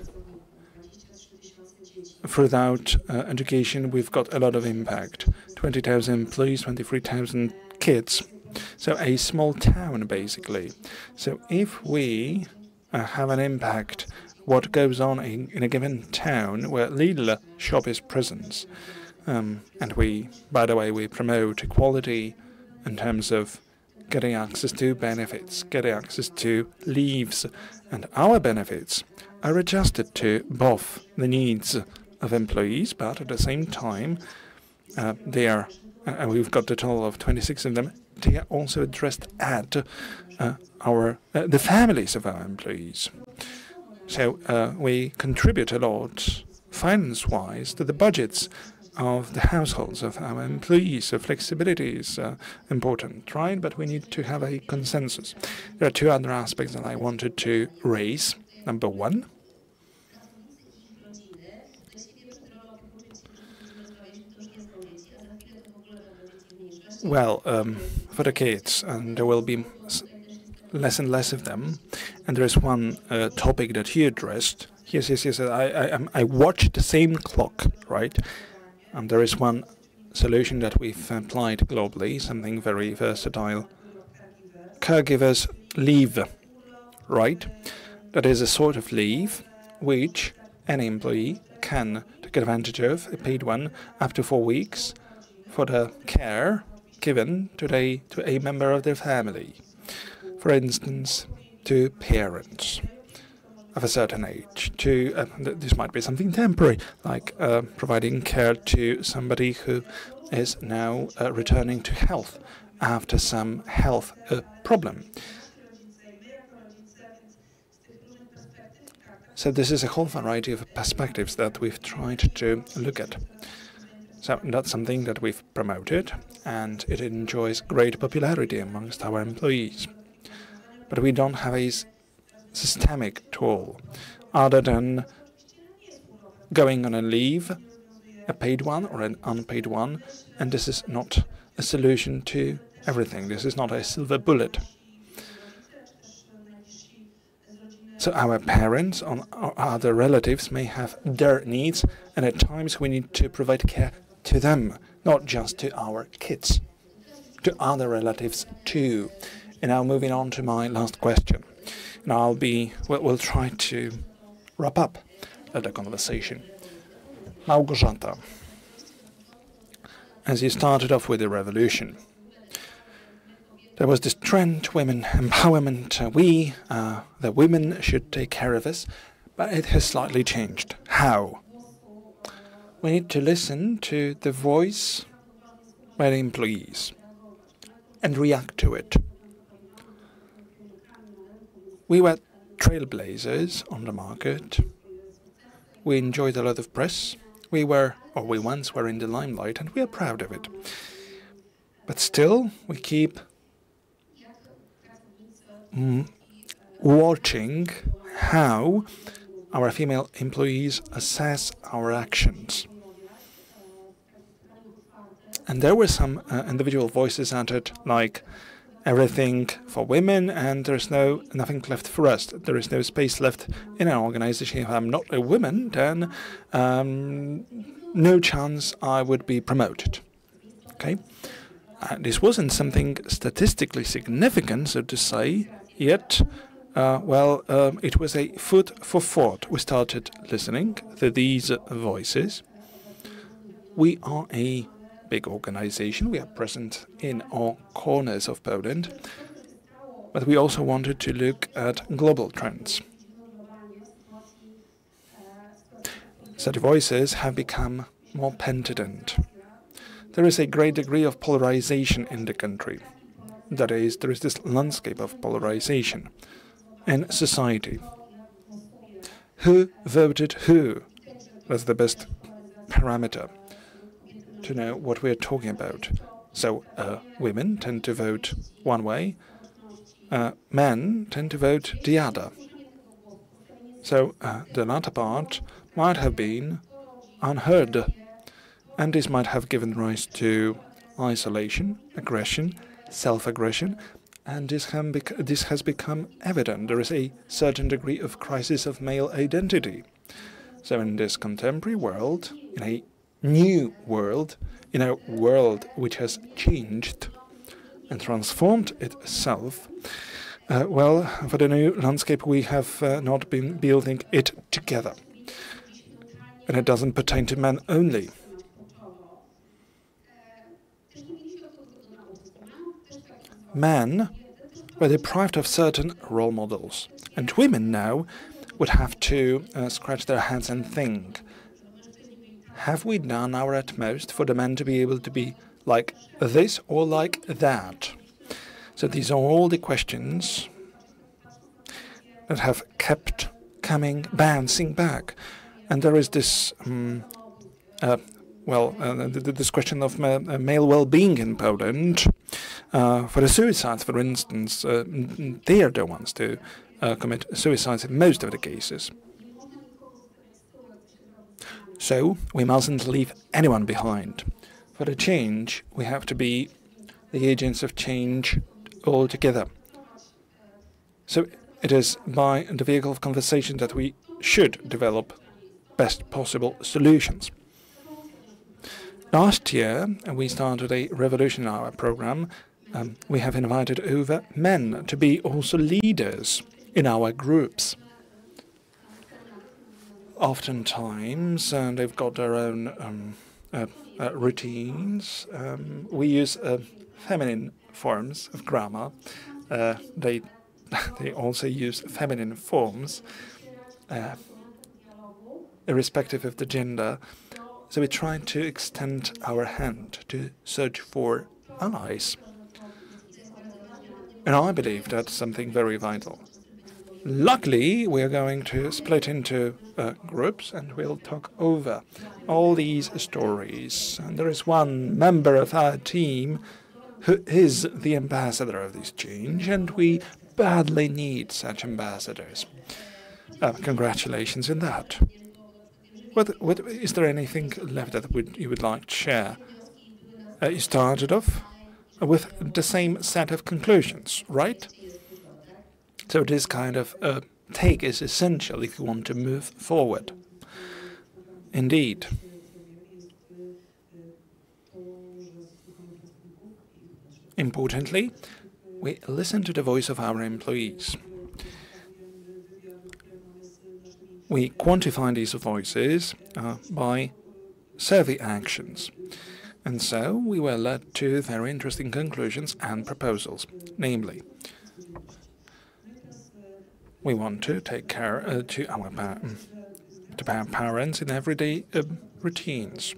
Without education, we've got a lot of impact. 20,000 employees, 23,000 kids. So a small town, basically. So if we have an impact, what goes on in a given town where Lidl shop is present, and we, by the way, we promote equality in terms of getting access to benefits, getting access to leaves, and our benefits are adjusted to both the needs of employees, but at the same time, they are, and we've got a total of 26 of them, they are also addressed at the families of our employees. So we contribute a lot, finance-wise, to the budgets of the households of our employees. So flexibility is important, right? But we need to have a consensus. There are two other aspects that I wanted to raise. Number one, well, for the kids, and there will be less and less of them. And there is one topic that he addressed. Yes. I watch the same clock, right? And there is one solution that we've applied globally, something very versatile. Caregivers leave, right? That is a sort of leave which any employee can take advantage of, a paid one, up to 4 weeks for the care given to a member of their family. For instance, to parents of a certain age. This might be something temporary, like providing care to somebody who is now returning to health after some health problem. So this is a whole variety of perspectives that we've tried to look at. So that's something that we've promoted, and it enjoys great popularity amongst our employees. But we don't have a systemic tool other than going on a leave, a paid one or an unpaid one, and this is not a solution to everything. This is not a silver bullet. So our parents or other relatives may have their needs, and at times we need to provide care to them, not just to our kids, to other relatives too. And now moving on to my last question. And we'll try to wrap up the conversation. Małgorzata, as you started off with the revolution, there was this trend, women empowerment. We, the women, should take care of us, but it has slightly changed. How? We need to listen to the voice by the employees and react to it. We were trailblazers on the market. We enjoyed a lot of press. We once were in the limelight, and we are proud of it. But still, we keep watching how our female employees assess our actions. And there were some individual voices uttered like, everything for women, and there's nothing left for us. There is no space left in our organization. If I'm not a woman, then no chance I would be promoted. Okay? This wasn't something statistically significant, so to say, yet, it was a food for thought. We started listening to these voices. We are a big organization. We are present in all corners of Poland, but we also wanted to look at global trends. Such voices have become more penitent. There is a great degree of polarization in the country. That is, there is this landscape of polarization in society. Who voted who? That's the best parameter to know what we're talking about. So women tend to vote one way, men tend to vote the other. So the latter part might have been unheard, and this might have given rise to isolation, aggression, self-aggression, and this has become evident. There is a certain degree of crisis of male identity. So in this contemporary world, in a new world, in a world which has changed and transformed itself, for the new landscape we have not been building it together. And it doesn't pertain to men only. Men were deprived of certain role models, and women now would have to scratch their heads and think, have we done our utmost for the men to be able to be like this or like that? So these are all the questions that have kept bouncing back. And there is this, this question of male well-being in Poland. For the suicides, for instance, they are the ones to commit suicides in most of the cases. So we mustn't leave anyone behind. For the change, we have to be the agents of change altogether. So it is by the vehicle of conversation that we should develop best possible solutions. Last year, we started a revolution in our program. We have invited over men to be also leaders in our groups. Oftentimes, they've got their own routines. We use feminine forms of grammar. They also use feminine forms, irrespective of the gender. So we try to extend our hand to search for allies. And I believe that's something very vital. Luckily, we're going to split into groups and we'll talk over all these stories. And there is one member of our team who is the ambassador of this change, and we badly need such ambassadors. Congratulations on that. Is there anything left that you would like to share? You started off with the same set of conclusions, right? So this kind of take is essential if you want to move forward. Indeed. Importantly, we listen to the voice of our employees. We quantify these voices by survey actions. And so we were led to very interesting conclusions and proposals. Namely, we want to take care to our parents in everyday routines.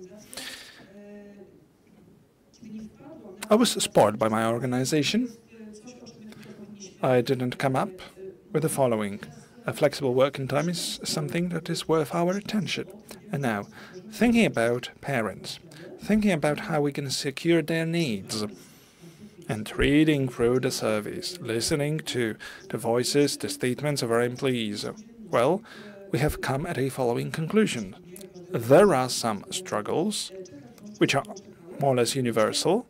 I was spoiled by my organization. I didn't come up with the following. A flexible working time is something that is worth our attention. And now, thinking about parents, thinking about how we can secure their needs, and reading through the surveys, listening to the voices, the statements of our employees, well, we have come at a following conclusion. There are some struggles which are more or less universal.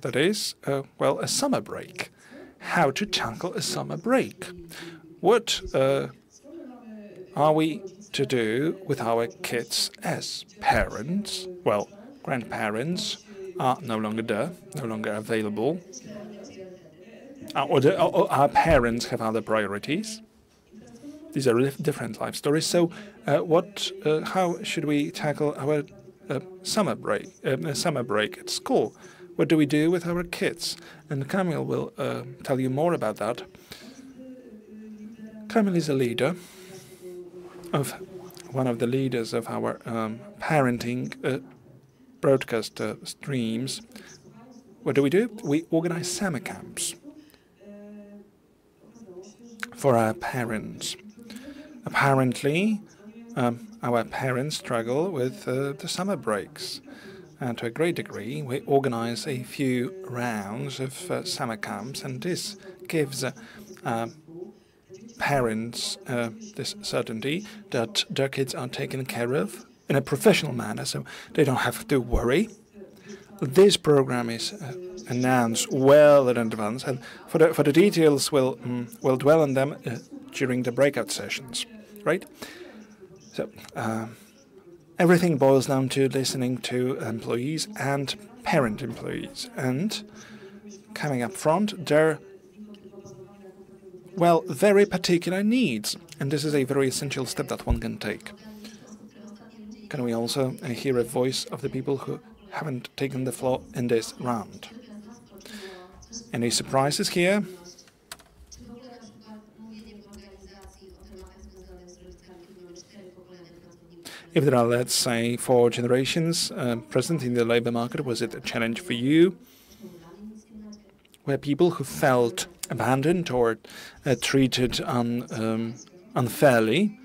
That is, well, a summer break. How to tackle a summer break. What are we to do with our kids as parents? Well, grandparents are no longer there, no longer available. Or our parents have other priorities. These are different life stories. So, how should we tackle our summer break at school? What do we do with our kids? And Kamil will tell you more about that. Kamil is a leader of one of the leaders of our parenting broadcast streams. What do? We organize summer camps for our parents. Apparently, our parents struggle with the summer breaks. And to a great degree, we organize a few rounds of summer camps, and this gives parents this certainty that their kids are taken care of in a professional manner, so they don't have to worry. This program is announced well in advance, and for the details, we'll dwell on them during the breakout sessions, right? So everything boils down to listening to employees and parent employees, and coming up front, their very particular needs, and this is a very essential step that one can take. Can we also hear a voice of the people who haven't taken the floor in this round? Any surprises here? If there are, let's say, 4 generations present in the labor market, was it a challenge for you? Were people who felt abandoned or treated unfairly?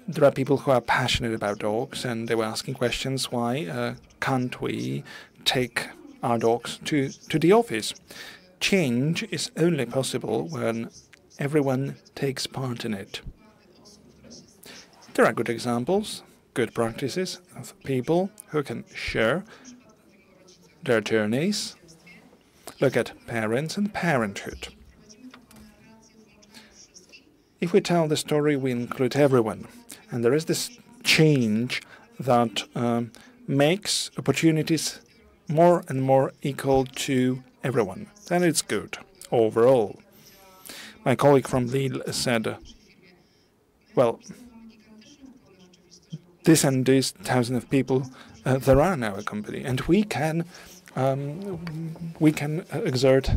There are people who are passionate about dogs, and they were asking questions, why can't we take our dogs to the office? Change is only possible when everyone takes part in it. There are good examples, good practices of people who can share their journeys. Look at parents and parenthood. If we tell the story, we include everyone. And there is this change that makes opportunities more and more equal to everyone. Then it's good overall. My colleague from Lille said, well, this and these thousands of people there are in our company, and we can exert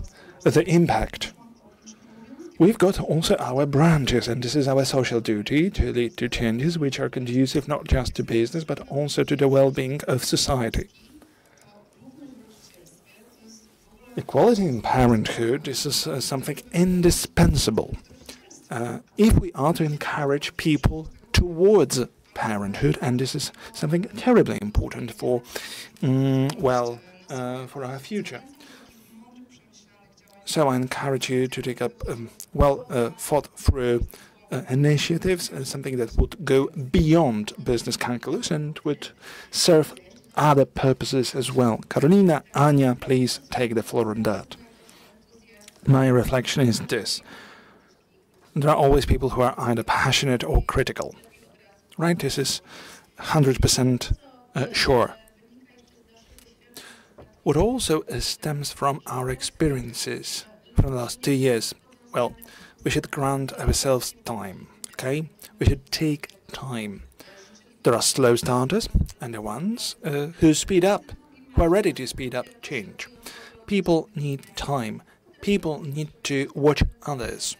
the impact. We've got also our branches, and this is our social duty to lead to changes which are conducive not just to business, but also to the well-being of society. Equality in parenthood is something indispensable if we are to encourage people towards parenthood, and this is something terribly important for, for our future. So I encourage you to take up thought-through initiatives, something that would go beyond business calculus and would serve other purposes as well. Karolina, Anya, please take the floor on that. My reflection is this. There are always people who are either passionate or critical. Right? This is 100% sure. What also stems from our experiences from the last 2 years, well, we should grant ourselves time, okay? We should take time. There are slow starters and the ones who speed up, who are ready to speed up change. People need time. People need to watch others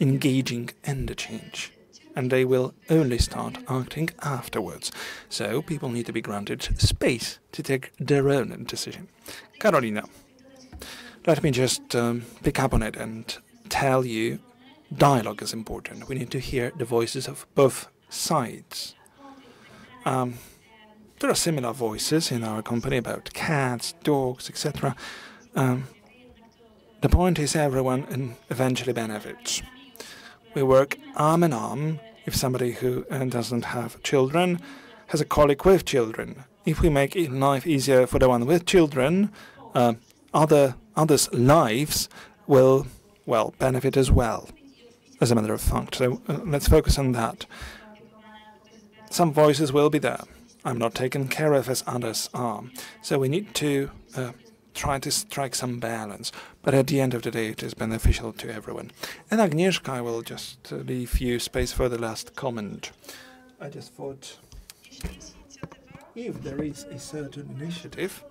engaging in the change, and they will only start acting afterwards. So people need to be granted space to take their own decision. Karolina, let me just pick up on it and tell you dialogue is important. We need to hear the voices of both sides. There are similar voices in our company about cats, dogs, etc. The point is everyone eventually benefits. We work arm in arm. If somebody who doesn't have children has a colleague with children, if we make life easier for the one with children, others' lives will, benefit as well, as a matter of fact. So let's focus on that. Some voices will be there. I'm not taken care of as others are. So we need to try to strike some balance. But at the end of the day, it is beneficial to everyone. And Agnieszka, I will just leave you space for the last comment. I just thought, if there is a certain initiative,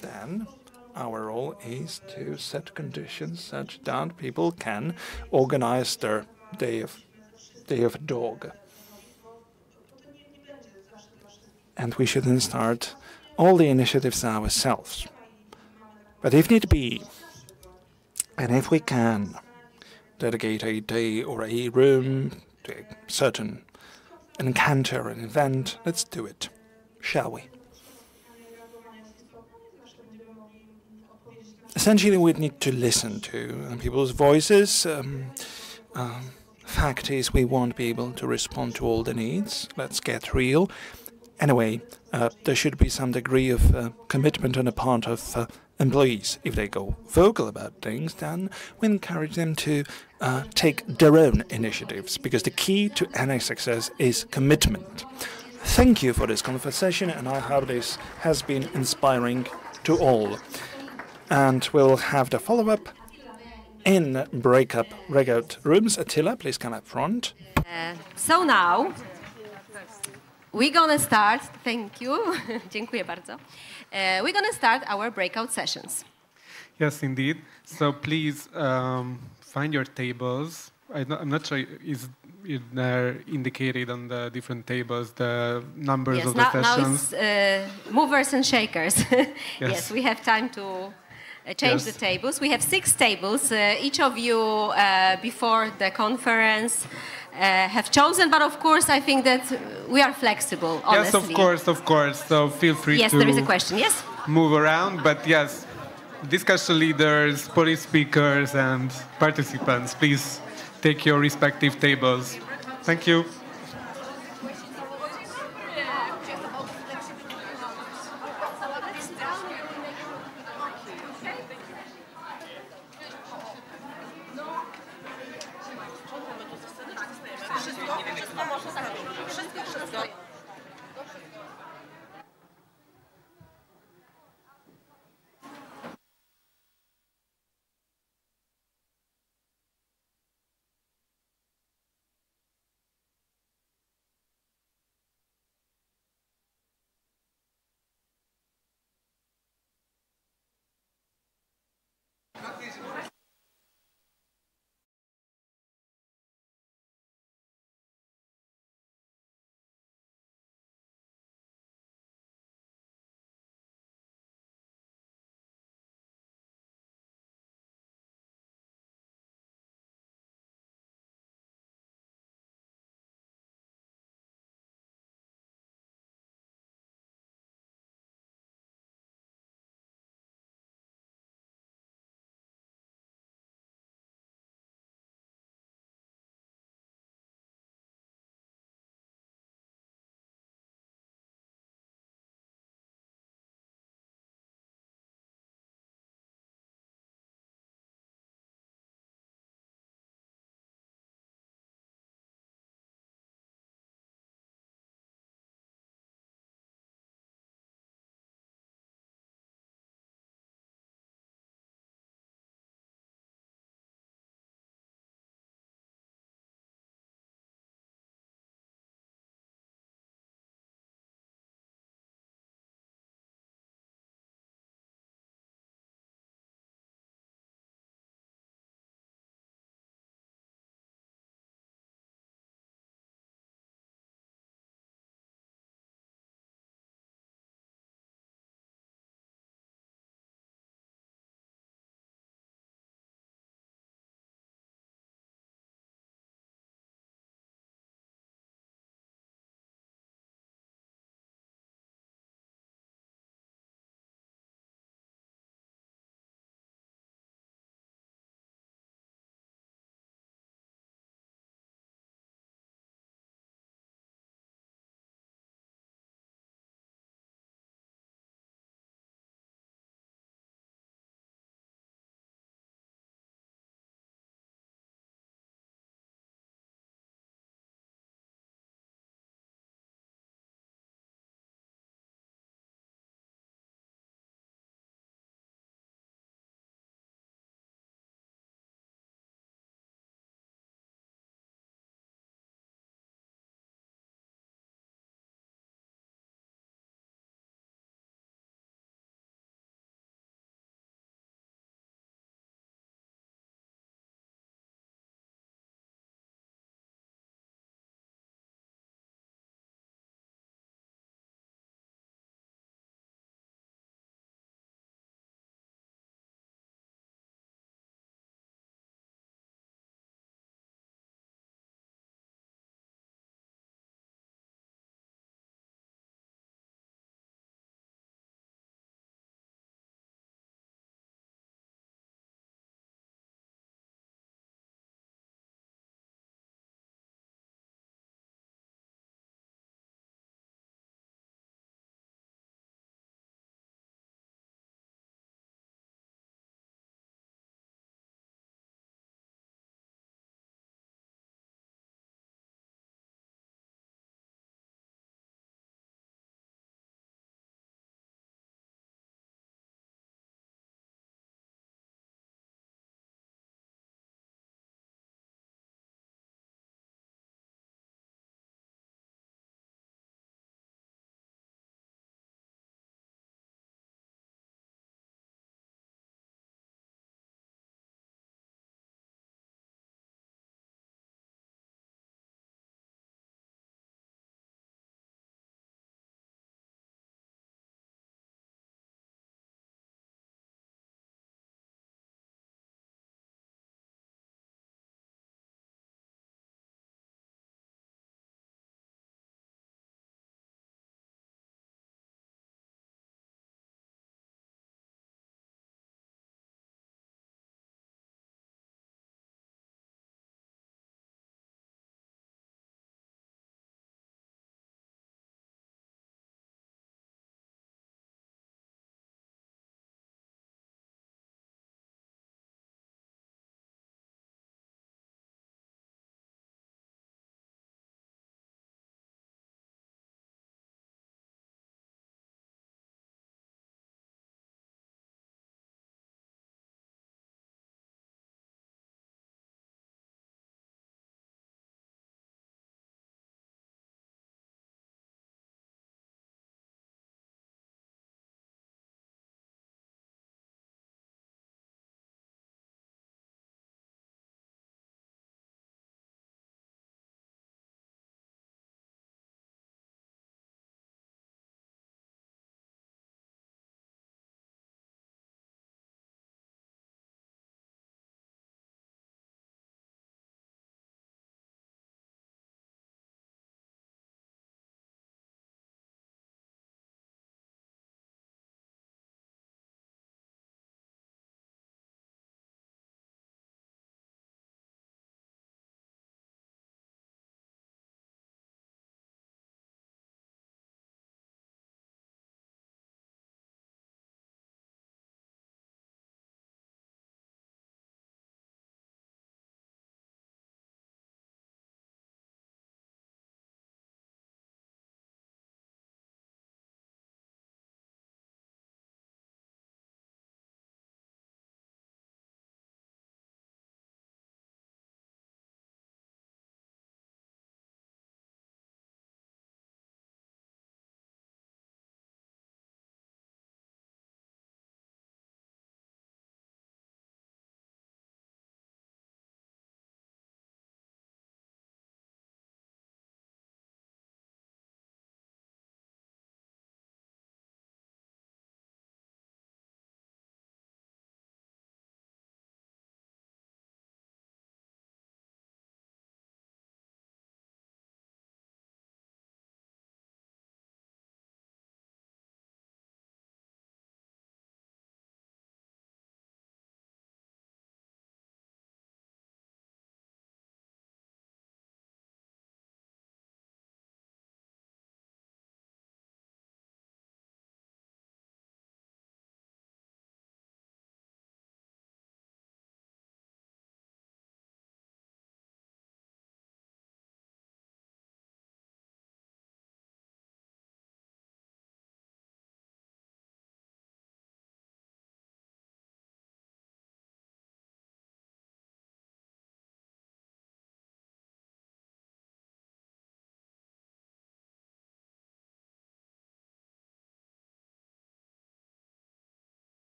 then our role is to set conditions such that people can organize their day of dog. And we shouldn't start all the initiatives ourselves. But if need be, and if we can dedicate a day or a room to a certain encounter, an event, let's do it, shall we? Essentially, we need to listen to people's voices. Fact is, we won't be able to respond to all the needs. Let's get real. Anyway, there should be some degree of commitment on the part of employees. If they go vocal about things, then we encourage them to take their own initiatives, because the key to any success is commitment. Thank you for this conversation, and I hope this has been inspiring to all. And we'll have the follow-up in breakout rooms. Attila, please come up front. So now, we're gonna start, thank you, dziękuję bardzo. We're gonna start our breakout sessions. Yes, indeed. So please find your tables. I'm not sure, is there indicated on the different tables the numbers of the sessions? Now it's movers and shakers. Yes. Yes, we have time to change the tables. We have 6 tables. Each of you before the conference have chosen, but of course I think that we are flexible, honestly. Yes, of course. So feel free to there is a question, yes? Move around, but yes, discussion leaders, police speakers, and participants, please take your respective tables. Thank you.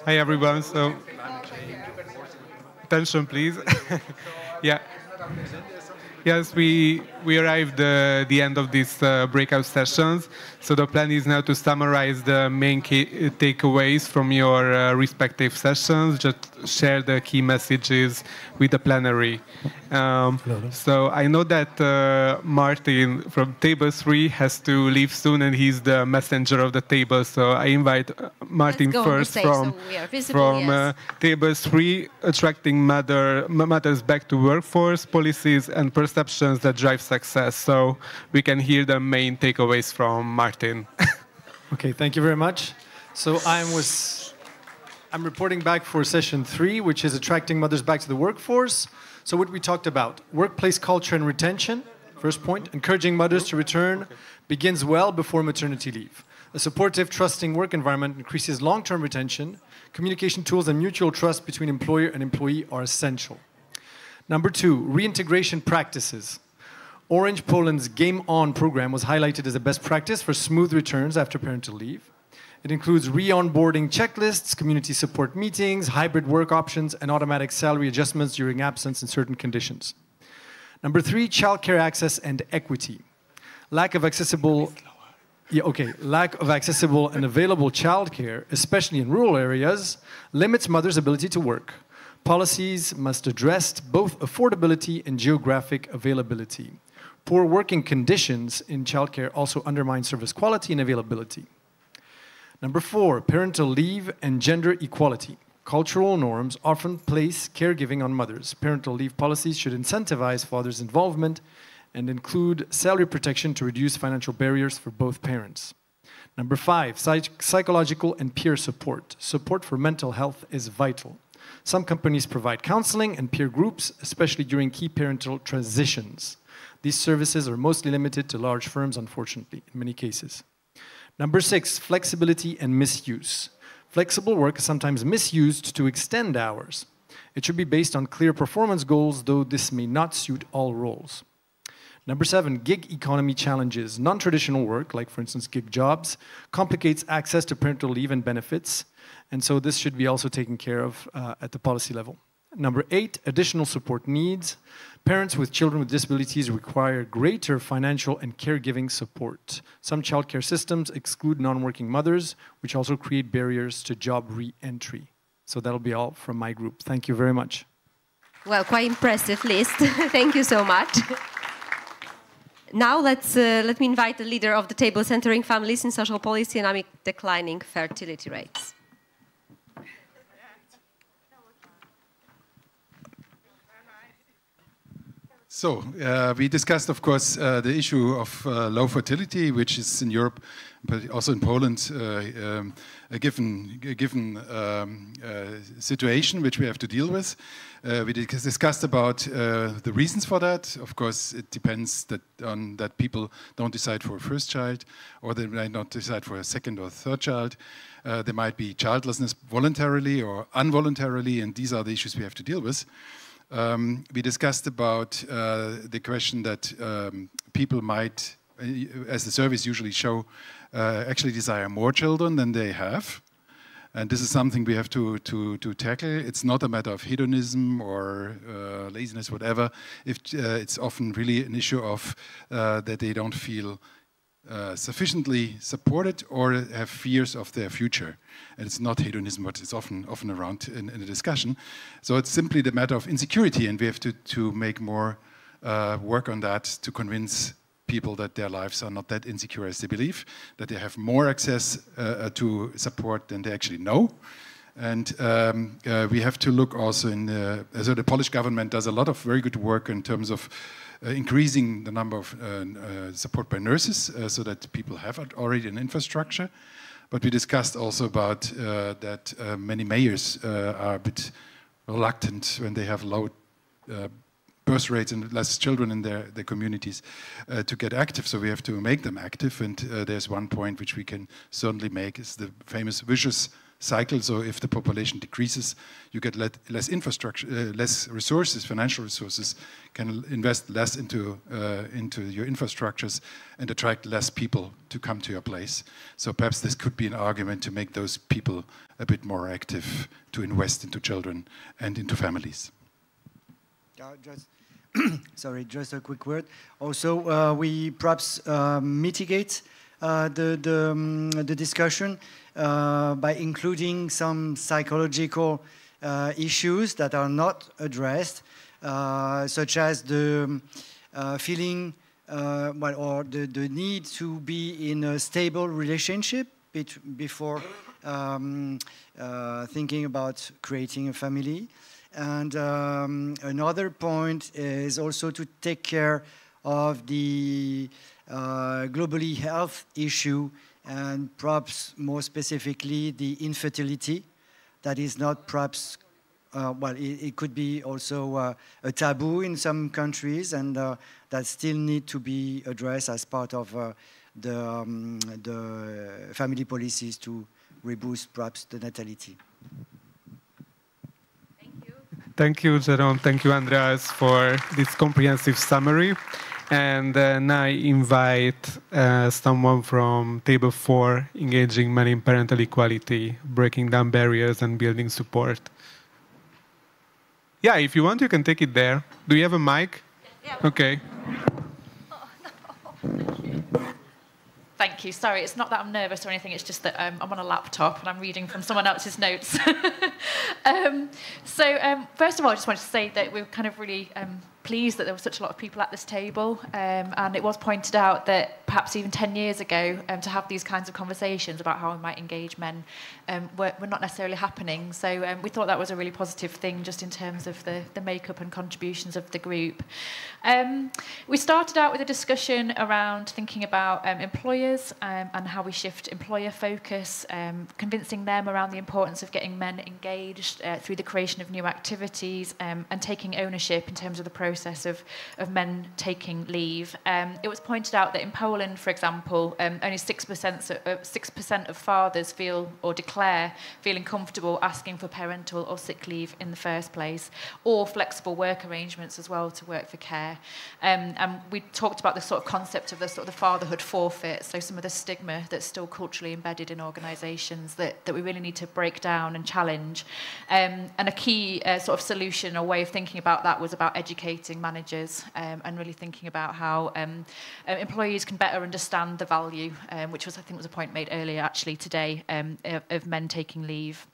Hi everyone. So, attention, please. Yeah. Yes, we arrived at the end of these breakout sessions. So the plan is now to summarize the main takeaways from your respective sessions, just share the key messages with the plenary. So I know that Martin from Table 3 has to leave soon, and he's the messenger of the table. So I invite Martin first from Table 3, attracting matters back to workforce, policies and perceptions that drive success. So we can hear the main takeaways from Martin. Okay, thank you very much. So I'm reporting back for session 3, which is attracting mothers back to the workforce. So what we talked about, workplace culture and retention, first point, encouraging mothers to return begins well before maternity leave. A supportive, trusting work environment increases long-term retention. Communication tools and mutual trust between employer and employee are essential. Number 2, reintegration practices. Orange Poland's Game On program was highlighted as a best practice for smooth returns after parental leave. It includes re-onboarding checklists, community support meetings, hybrid work options, and automatic salary adjustments during absence in certain conditions. Number 3, childcare access and equity. Lack of accessible and available childcare, especially in rural areas, limits mothers' ability to work. Policies must address both affordability and geographic availability. Poor working conditions in childcare also undermine service quality and availability. Number 4, parental leave and gender equality. Cultural norms often place caregiving on mothers. Parental leave policies should incentivize fathers' involvement and include salary protection to reduce financial barriers for both parents. Number 5, psychological and peer support. Support for mental health is vital. Some companies provide counseling and peer groups, especially during key parental transitions. These services are mostly limited to large firms, unfortunately, in many cases. Number 6, flexibility and misuse. Flexible work is sometimes misused to extend hours. It should be based on clear performance goals, though this may not suit all roles. Number 7, gig economy challenges. Non-traditional work, like for instance gig jobs, complicates access to parental leave and benefits, and so this should be also taken care of at the policy level. Number 8, additional support needs. Parents with children with disabilities require greater financial and caregiving support. Some childcare systems exclude non-working mothers, which also create barriers to job re-entry. So that'll be all from my group. Thank you very much. Well, quite impressive list. Thank you so much. Now let me invite the leader of the table centering families in social policy and amid declining fertility rates. So we discussed, of course, the issue of low fertility, which is in Europe, but also in Poland, a given situation which we have to deal with. We discussed about the reasons for that. Of course, it depends on that people don't decide for a first child, or they might not decide for a second or third child. There might be childlessness voluntarily or involuntarily, and these are the issues we have to deal with. We discussed about the question that people might, as the surveys usually show, actually desire more children than they have. And this is something we have to tackle. It's not a matter of hedonism or laziness, whatever. It's often really an issue of that they don't feel sufficiently supported or have fears of their future. And it's not hedonism, but it's often around in the discussion. So it's simply the matter of insecurity, and we have to make more work on that to convince people that their lives are not that insecure as they believe, that they have more access to support than they actually know. And we have to look also so the Polish government does a lot of very good work in terms of increasing the number of support by nurses so that people have already an infrastructure. But we discussed also about that many mayors are a bit reluctant when they have low birth rates and less children in their communities to get active. So we have to make them active. And there's one point which we can certainly make is the famous vicious cycle. So if the population decreases, you get less infrastructure, less resources, financial resources, can invest less into your infrastructures and attract less people to come to your place. So perhaps this could be an argument to make those people a bit more active, to invest into children and into families. Sorry, just a quick word. Also, we perhaps mitigate the discussion by including some psychological issues that are not addressed, such as the feeling or the need to be in a stable relationship before thinking about creating a family. And another point is also to take care of the globally health issue, and perhaps more specifically the infertility that is not perhaps, well, it could be also a taboo in some countries, and that still need to be addressed as part of the family policies to reboost perhaps the natality. Thank you, Jérôme. Thank you, Andreas, for this comprehensive summary. And now I invite someone from Table 4, engaging men in parental equality, breaking down barriers and building support. Yeah, if you want, you can take it there. Do you have a mic? Yeah. Okay. Thank you. Sorry, it's not that I'm nervous or anything. It's just that I'm on a laptop and I'm reading from someone else's notes. First of all, I just wanted to say that we're kind of really pleased that there were such a lot of people at this table. And it was pointed out that perhaps even 10 years ago, to have these kinds of conversations about how we might engage men were not necessarily happening. So we thought that was a really positive thing just in terms of the makeup and contributions of the group. We started out with a discussion around thinking about employers and how we shift employer focus, convincing them around the importance of getting men engaged through the creation of new activities and taking ownership in terms of the process of men taking leave. It was pointed out that in Poland, for example, only 6% of fathers feel or declare feeling comfortable asking for parental or sick leave in the first place, or flexible work arrangements as well to work for care. And we talked about the sort of concept of the sort of the fatherhood forfeit, so some of the stigma that's still culturally embedded in organisations that we really need to break down and challenge. And a key sort of solution or way of thinking about that was about educating managers and really thinking about how employees can better understand the value, which was, I think, was a point made earlier actually today, of men taking leave.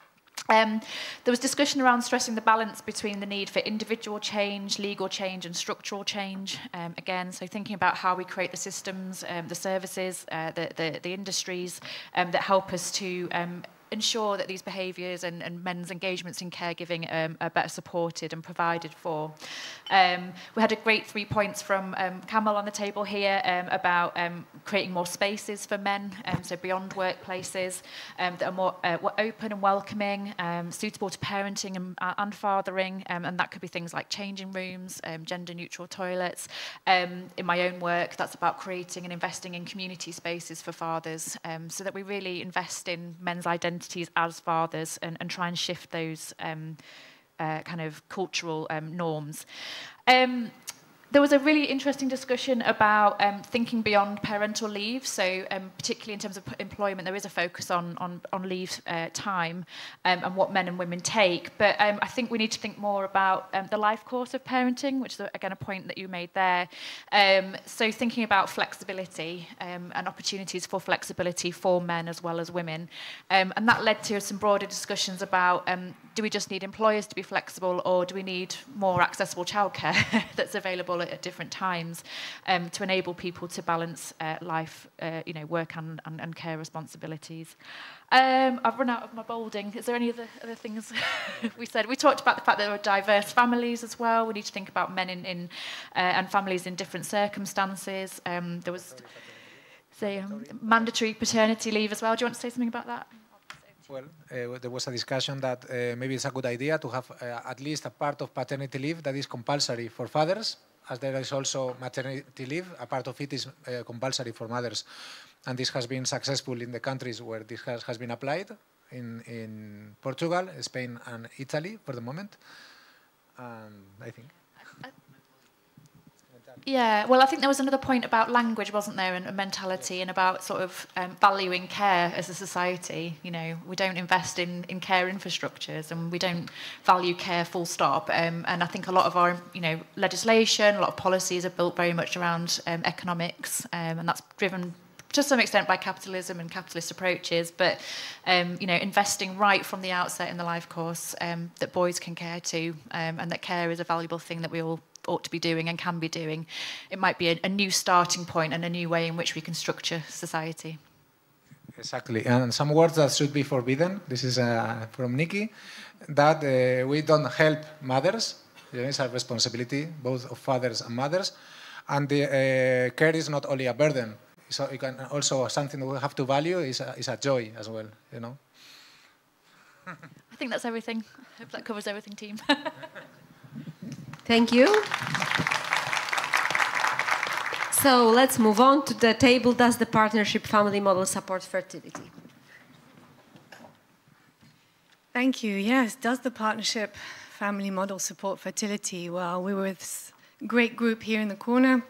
There was discussion around stressing the balance between the need for individual change, legal change and structural change. Again, so thinking about how we create the systems, the services, the industries that help us to ensure that these behaviours and men's engagements in caregiving are better supported and provided for. We had a great 3 points from Kamal on the table here about creating more spaces for men, so beyond workplaces, that are more open and welcoming, suitable to parenting and fathering, and that could be things like changing rooms, gender-neutral toilets. In my own work, that's about creating and investing in community spaces for fathers, so that we really invest in men's identities as fathers and try and shift those kind of cultural norms. There was a really interesting discussion about thinking beyond parental leave. So particularly in terms of employment, there is a focus on leave time and what men and women take. But I think we need to think more about the life course of parenting, which is, again, a point that you made there. So thinking about flexibility and opportunities for flexibility for men as well as women. And that led to some broader discussions about do we just need employers to be flexible, or do we need more accessible childcare that's available at different times to enable people to balance life, work and care responsibilities. I've run out of my bolding. Is there any other things we said? We talked about the fact that there are diverse families as well. We need to think about men and families in different circumstances. There was, say, mandatory paternity leave as well. Do you want to say something about that? Well, there was a discussion that maybe it's a good idea to have at least a part of paternity leave that is compulsory for fathers, as there is also maternity leave. A part of it is compulsory for mothers. And this has been successful in the countries where this has been applied. in Portugal, Spain, and Italy for the moment. I think. Yeah, well, I think there was another point about language, wasn't there, and mentality, and about sort of valuing care as a society. You know, we don't invest in care infrastructures, and we don't value care full stop. And I think a lot of our, you know, legislation, a lot of policies are built very much around economics, and that's driven to some extent by capitalism and capitalist approaches. But you know, investing right from the outset in the life course that boys can care to, and that care is a valuable thing that we all ought to be doing and can be doing. It might be a new starting point and a new way in which we can structure society. Exactly, and some words that should be forbidden. This is from Nikki, that we don't help mothers. You know, it's our responsibility, both of fathers and mothers. And the care is not only a burden. So it can also something that we have to value is a joy as well. You know. I think that's everything. I hope that covers everything, team. Thank you. So let's move on to the table. Does the partnership family model support fertility? Thank you. Yes, does the partnership family model support fertility? Well, we were with a great group here in the corner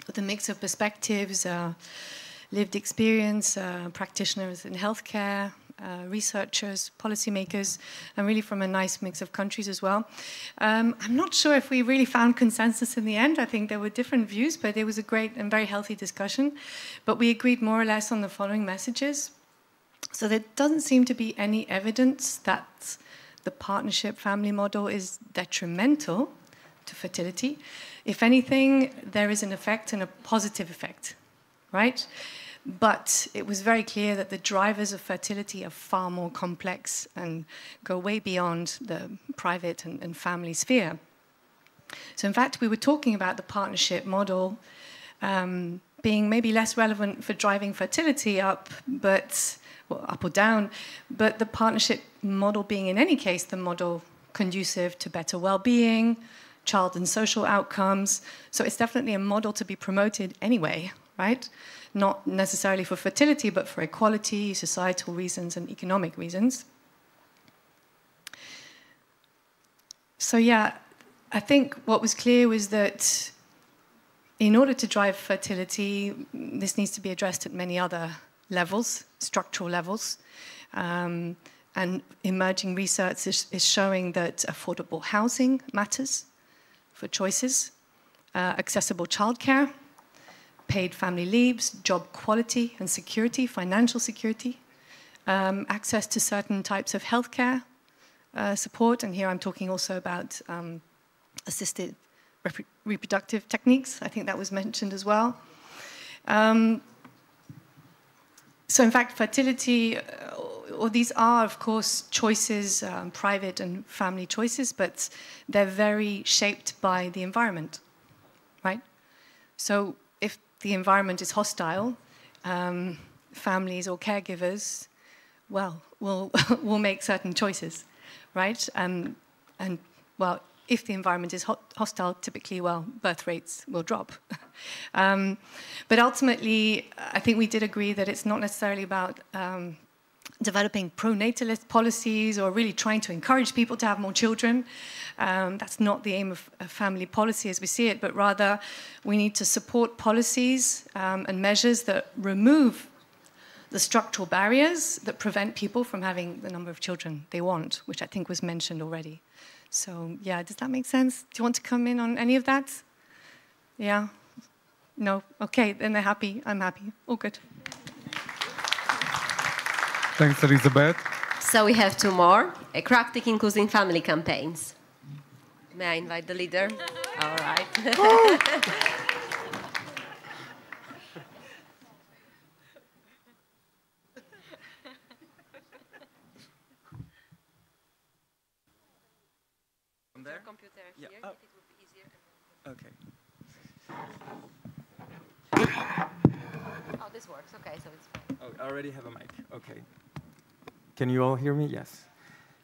with a mix of perspectives, lived experience, practitioners in healthcare, researchers, policymakers, and really from a nice mix of countries as well. I'm not sure if we really found consensus in the end. I think there were different views, but it was a great and very healthy discussion. But we agreed more or less on the following messages. So there doesn't seem to be any evidence that the partnership family model is detrimental to fertility. If anything, there is an effect and a positive effect, right? But it was very clear that the drivers of fertility are far more complex and go way beyond the private and family sphere. So in fact, we were talking about the partnership model being maybe less relevant for driving fertility up, but well, up or down, but the partnership model being in any case the model conducive to better well-being, child and social outcomes. So it's definitely a model to be promoted anyway, right? Not necessarily for fertility, but for equality, societal reasons, and economic reasons. So yeah, I think what was clear was that in order to drive fertility, this needs to be addressed at many other levels, structural levels. And emerging research is showing that affordable housing matters for choices, accessible childcare, paid family leaves, job quality and security, financial security, access to certain types of healthcare support, and here I'm talking also about assisted reproductive techniques. I think that was mentioned as well. So in fact, fertility, or these are, of course, choices, private and family choices, but they're very shaped by the environment, right? So if the environment is hostile, families or caregivers, well, will make certain choices, right? And well, if the environment is hostile, typically, well, birth rates will drop. But ultimately, I think we did agree that it's not necessarily about developing pro-natalist policies or really trying to encourage people to have more children. That's not the aim of family policy as we see it, but rather we need to support policies and measures that remove the structural barriers that prevent people from having the number of children they want, which I think was mentioned already. So, yeah, does that make sense? Do you want to come in on any of that? Yeah? No? Okay, then they're happy. I'm happy. All good. Thanks, Elizabeth. So we have two more. Practic including family campaigns. May I invite the leader? All right. From there? Computer yeah. Here, oh. it would be easier. Okay. Oh, this works. Okay, so it's fine. Oh, I already have a mic. Okay. Can you all hear me? Yes.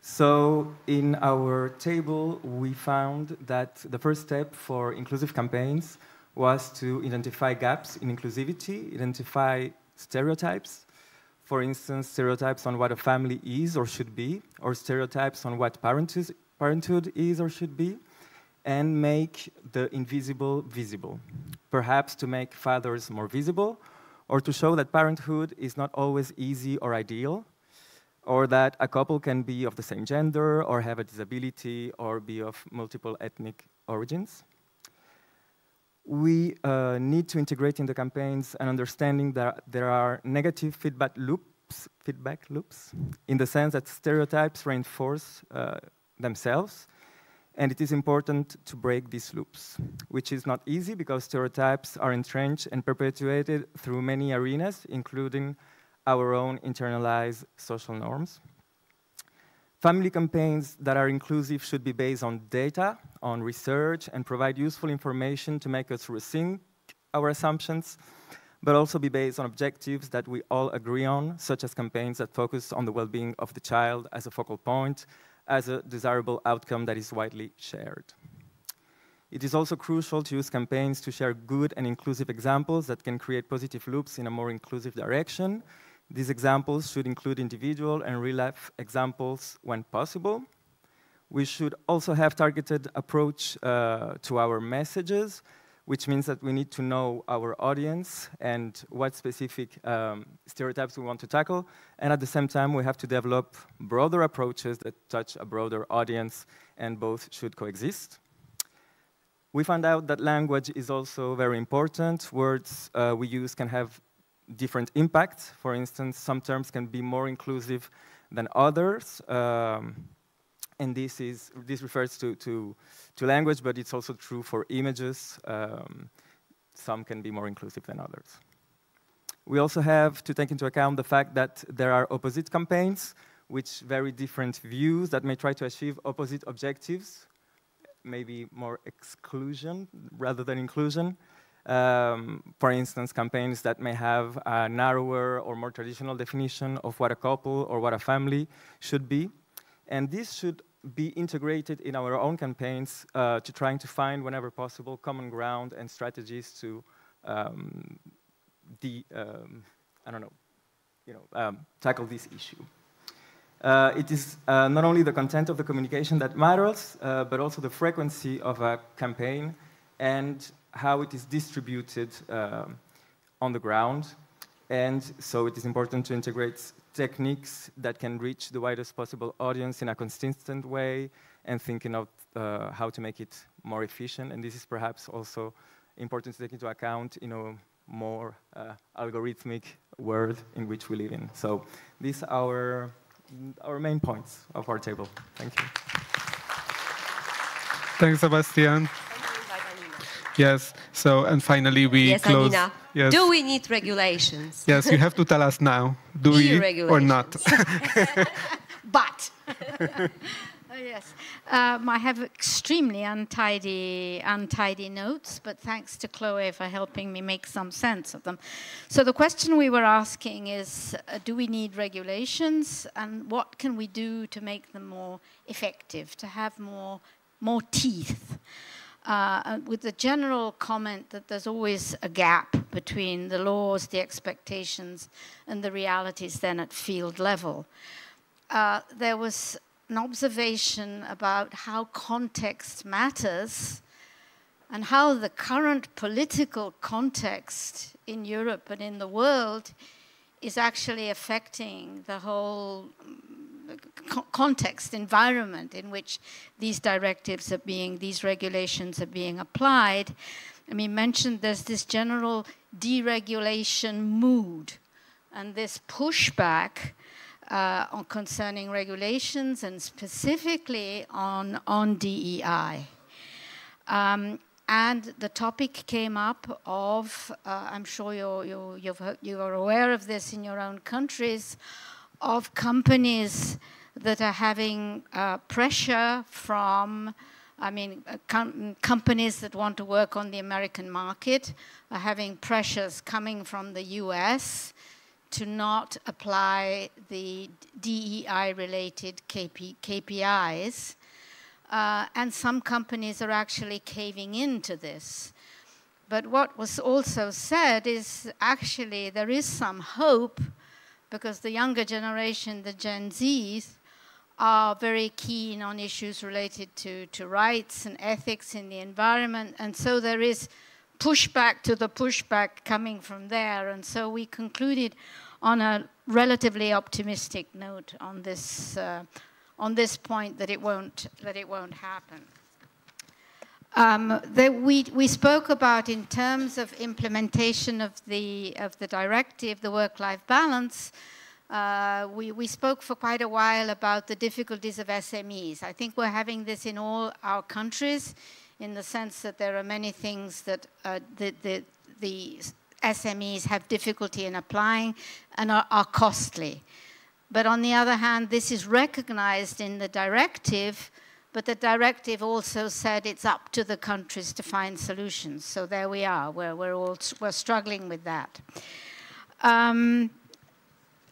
So in our table, we found that the first step for inclusive campaigns was to identify gaps in inclusivity, identify stereotypes, For instance, stereotypes on what a family is or should be, or stereotypes on what parenthood is or should be, and make the invisible visible. Perhaps to make fathers more visible, or to show that parenthood is not always easy or ideal, or that a couple can be of the same gender, or have a disability, or be of multiple ethnic origins. We need to integrate in the campaigns an understanding that there are negative feedback loops, in the sense that stereotypes reinforce themselves, and it is important to break these loops, which is not easy because stereotypes are entrenched and perpetuated through many arenas, including our own internalized social norms. Family campaigns that are inclusive should be based on data, on research, and provide useful information to make us rethink our assumptions, but also be based on objectives that we all agree on, such as campaigns that focus on the well-being of the child as a focal point, as a desirable outcome that is widely shared. It is also crucial to use campaigns to share good and inclusive examples that can create positive loops in a more inclusive direction. These examples should include individual and real-life examples when possible. We should also have targeted approach to our messages, which means that we need to know our audience and what specific stereotypes we want to tackle. And at the same time, we have to develop broader approaches that touch a broader audience, and both should coexist. We found out that language is also very important. Words we use can have different impacts. For instance, some terms can be more inclusive than others. And this refers to language, but it's also true for images. Some can be more inclusive than others. We also have to take into account the fact that there are opposite campaigns, which very different views that may try to achieve opposite objectives, maybe more exclusion rather than inclusion. For instance, campaigns that may have a narrower or more traditional definition of what a couple or what a family should be. And this should be integrated in our own campaigns to trying to find, whenever possible, common ground and strategies to tackle this issue. It is not only the content of the communication that matters, but also the frequency of a campaign and how it is distributed on the ground. And so it is important to integrate techniques that can reach the widest possible audience in a consistent way, and thinking of how to make it more efficient. And this is perhaps also important to take into account in a more algorithmic world in which we live in. So these are our main points of our table. Thank you. Thanks, Sebastian. Yes, so, and finally we close. Anina. Yes. Do we need regulations? Yes, you have to tell us now. Do we or not? But, yes, I have extremely untidy notes, but thanks to Chloe for helping me make some sense of them. So the question we were asking is, do we need regulations, and what can we do to make them more effective, to have more teeth? With the general comment that there's always a gap between the laws, the expectations, and the realities then at field level. There was an observation about how context matters and how the current political context in Europe and in the world is actually affecting the whole context, environment in which these directives are these regulations are being applied. I mean, mentioned there's this general deregulation mood and this pushback concerning regulations and specifically on DEI. And the topic came up of, I'm sure you are aware of this in your own countries, of companies that are having pressure from, companies that want to work on the American market are having pressures coming from the US to not apply the DEI-related KPIs. And some companies are actually caving into this. But what was also said is actually there is some hope because the younger generation, the Gen Zs, are very keen on issues related to rights and ethics in the environment. And so there is pushback to the pushback coming from there. And so we concluded on a relatively optimistic note on this point that it won't happen. We spoke about, in terms of implementation of the directive, the work-life balance. We spoke for quite a while about the difficulties of SMEs. I think we're having this in all our countries, in the sense that there are many things that the SMEs have difficulty in applying and are costly. But on the other hand, this is recognized in the directive, but the directive also said it's up to the countries to find solutions. So there we are, we're struggling with that.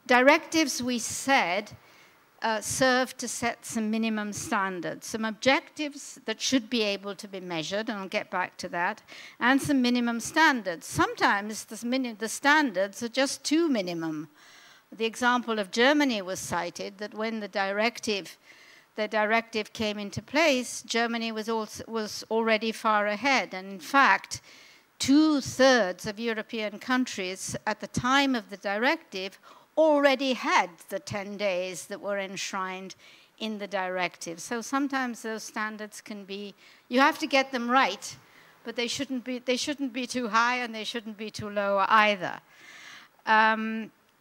Directives, we said, serve to set some minimum standards, some objectives that should be able to be measured, and I'll get back to that, and some minimum standards. Sometimes the standards are just too minimum. The example of Germany was cited, that when the directive came into place, Germany was already far ahead. And in fact, 2/3 of European countries at the time of the directive already had the 10 days that were enshrined in the directive. So sometimes those standards can be, you have to get them right, but they shouldn't be too high and they shouldn't be too low either.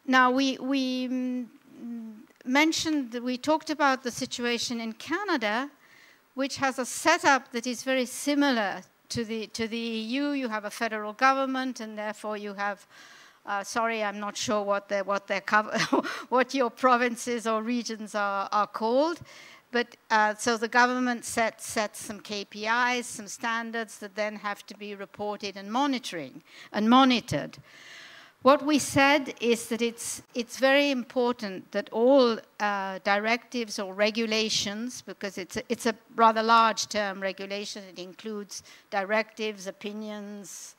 Now we mentioned, we talked about the situation in Canada, which has a setup that is very similar to the EU. You have a federal government, and therefore you have, sorry, I'm not sure what your provinces or regions are called, but so the government sets some KPIs, some standards that then have to be reported and monitored. What we said is that it's very important that all directives or regulations, because it's a rather large term, regulation, it includes directives, opinions,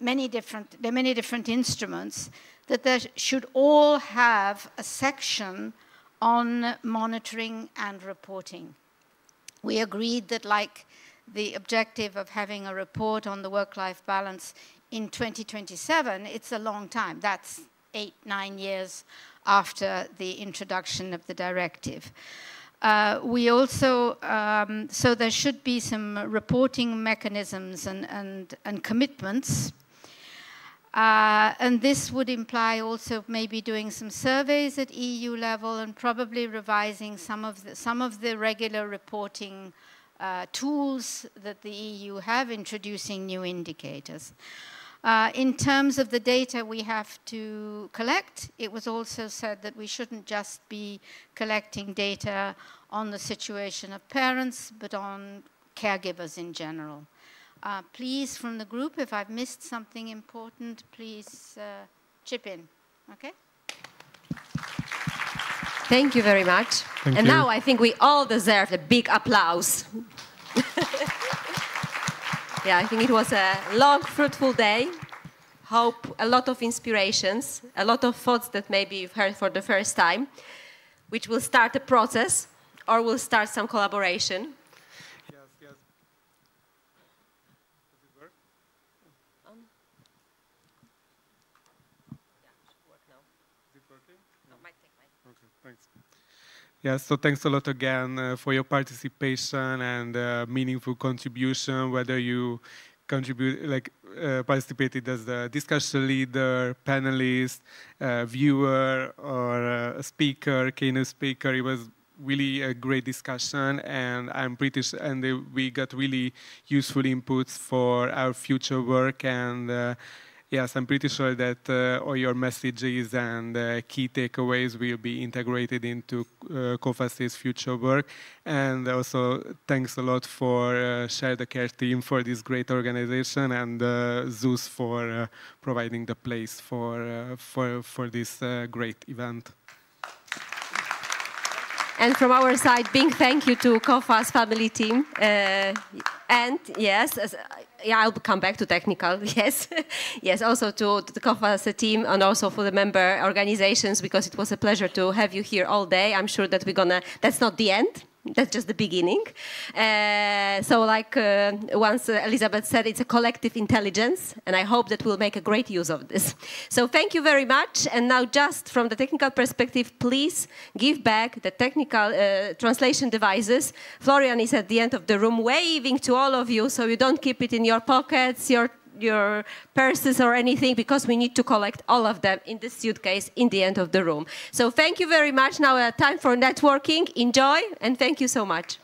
many different instruments, that they should all have a section on monitoring and reporting. We agreed that, like the objective of having a report on the work-life balance in 2027, it's a long time. That's 8-9 years after the introduction of the directive. We also, so there should be some reporting mechanisms and commitments. And this would imply also maybe doing some surveys at EU level and probably revising some of the regular reporting tools that the EU have, introducing new indicators. In terms of the data we have to collect, it was also said that we shouldn't just be collecting data on the situation of parents, but on caregivers in general. Please, from the group, if I've missed something important, please chip in, okay? Thank you very much. Thank and you. Now I think we all deserve a big applause. Yeah, I think it was a long, fruitful day. Hope a lot of inspirations, a lot of thoughts that maybe you've heard for the first time, which will start a process or will start some collaboration. Yes, yes. Does it work? Yeah, it should work now. Is it working? No, might take mine. Okay, thanks. Yes, so thanks a lot again for your participation and meaningful contribution, whether you participated as a discussion leader, panelist, viewer, or a speaker, keynote speaker. It was really a great discussion, and I'm pretty sure, and we got really useful inputs for our future work. And yes, I'm pretty sure that all your messages and key takeaways will be integrated into COFACE's future work. And also, thanks a lot for Share the Care team for this great organization, and Zeus for providing the place for this great event. And from our side, big thank you to COFAS family team. And yes, yeah, I'll come back to technical, yes. Yes, also to the COFAS team and also for the member organizations, because it was a pleasure to have you here all day. I'm sure that that's not the end. That's just the beginning. So like once Elizabeth said, it's a collective intelligence, and I hope that we'll make a great use of this. So thank you very much. And now just from the technical perspective, please give back the technical translation devices. Florian is at the end of the room waving to all of you, so you don't keep it in your pockets, your purses or anything, because we need to collect all of them in this suitcase in the end of the room. So thank you very much. Now time for networking. Enjoy, and thank you so much.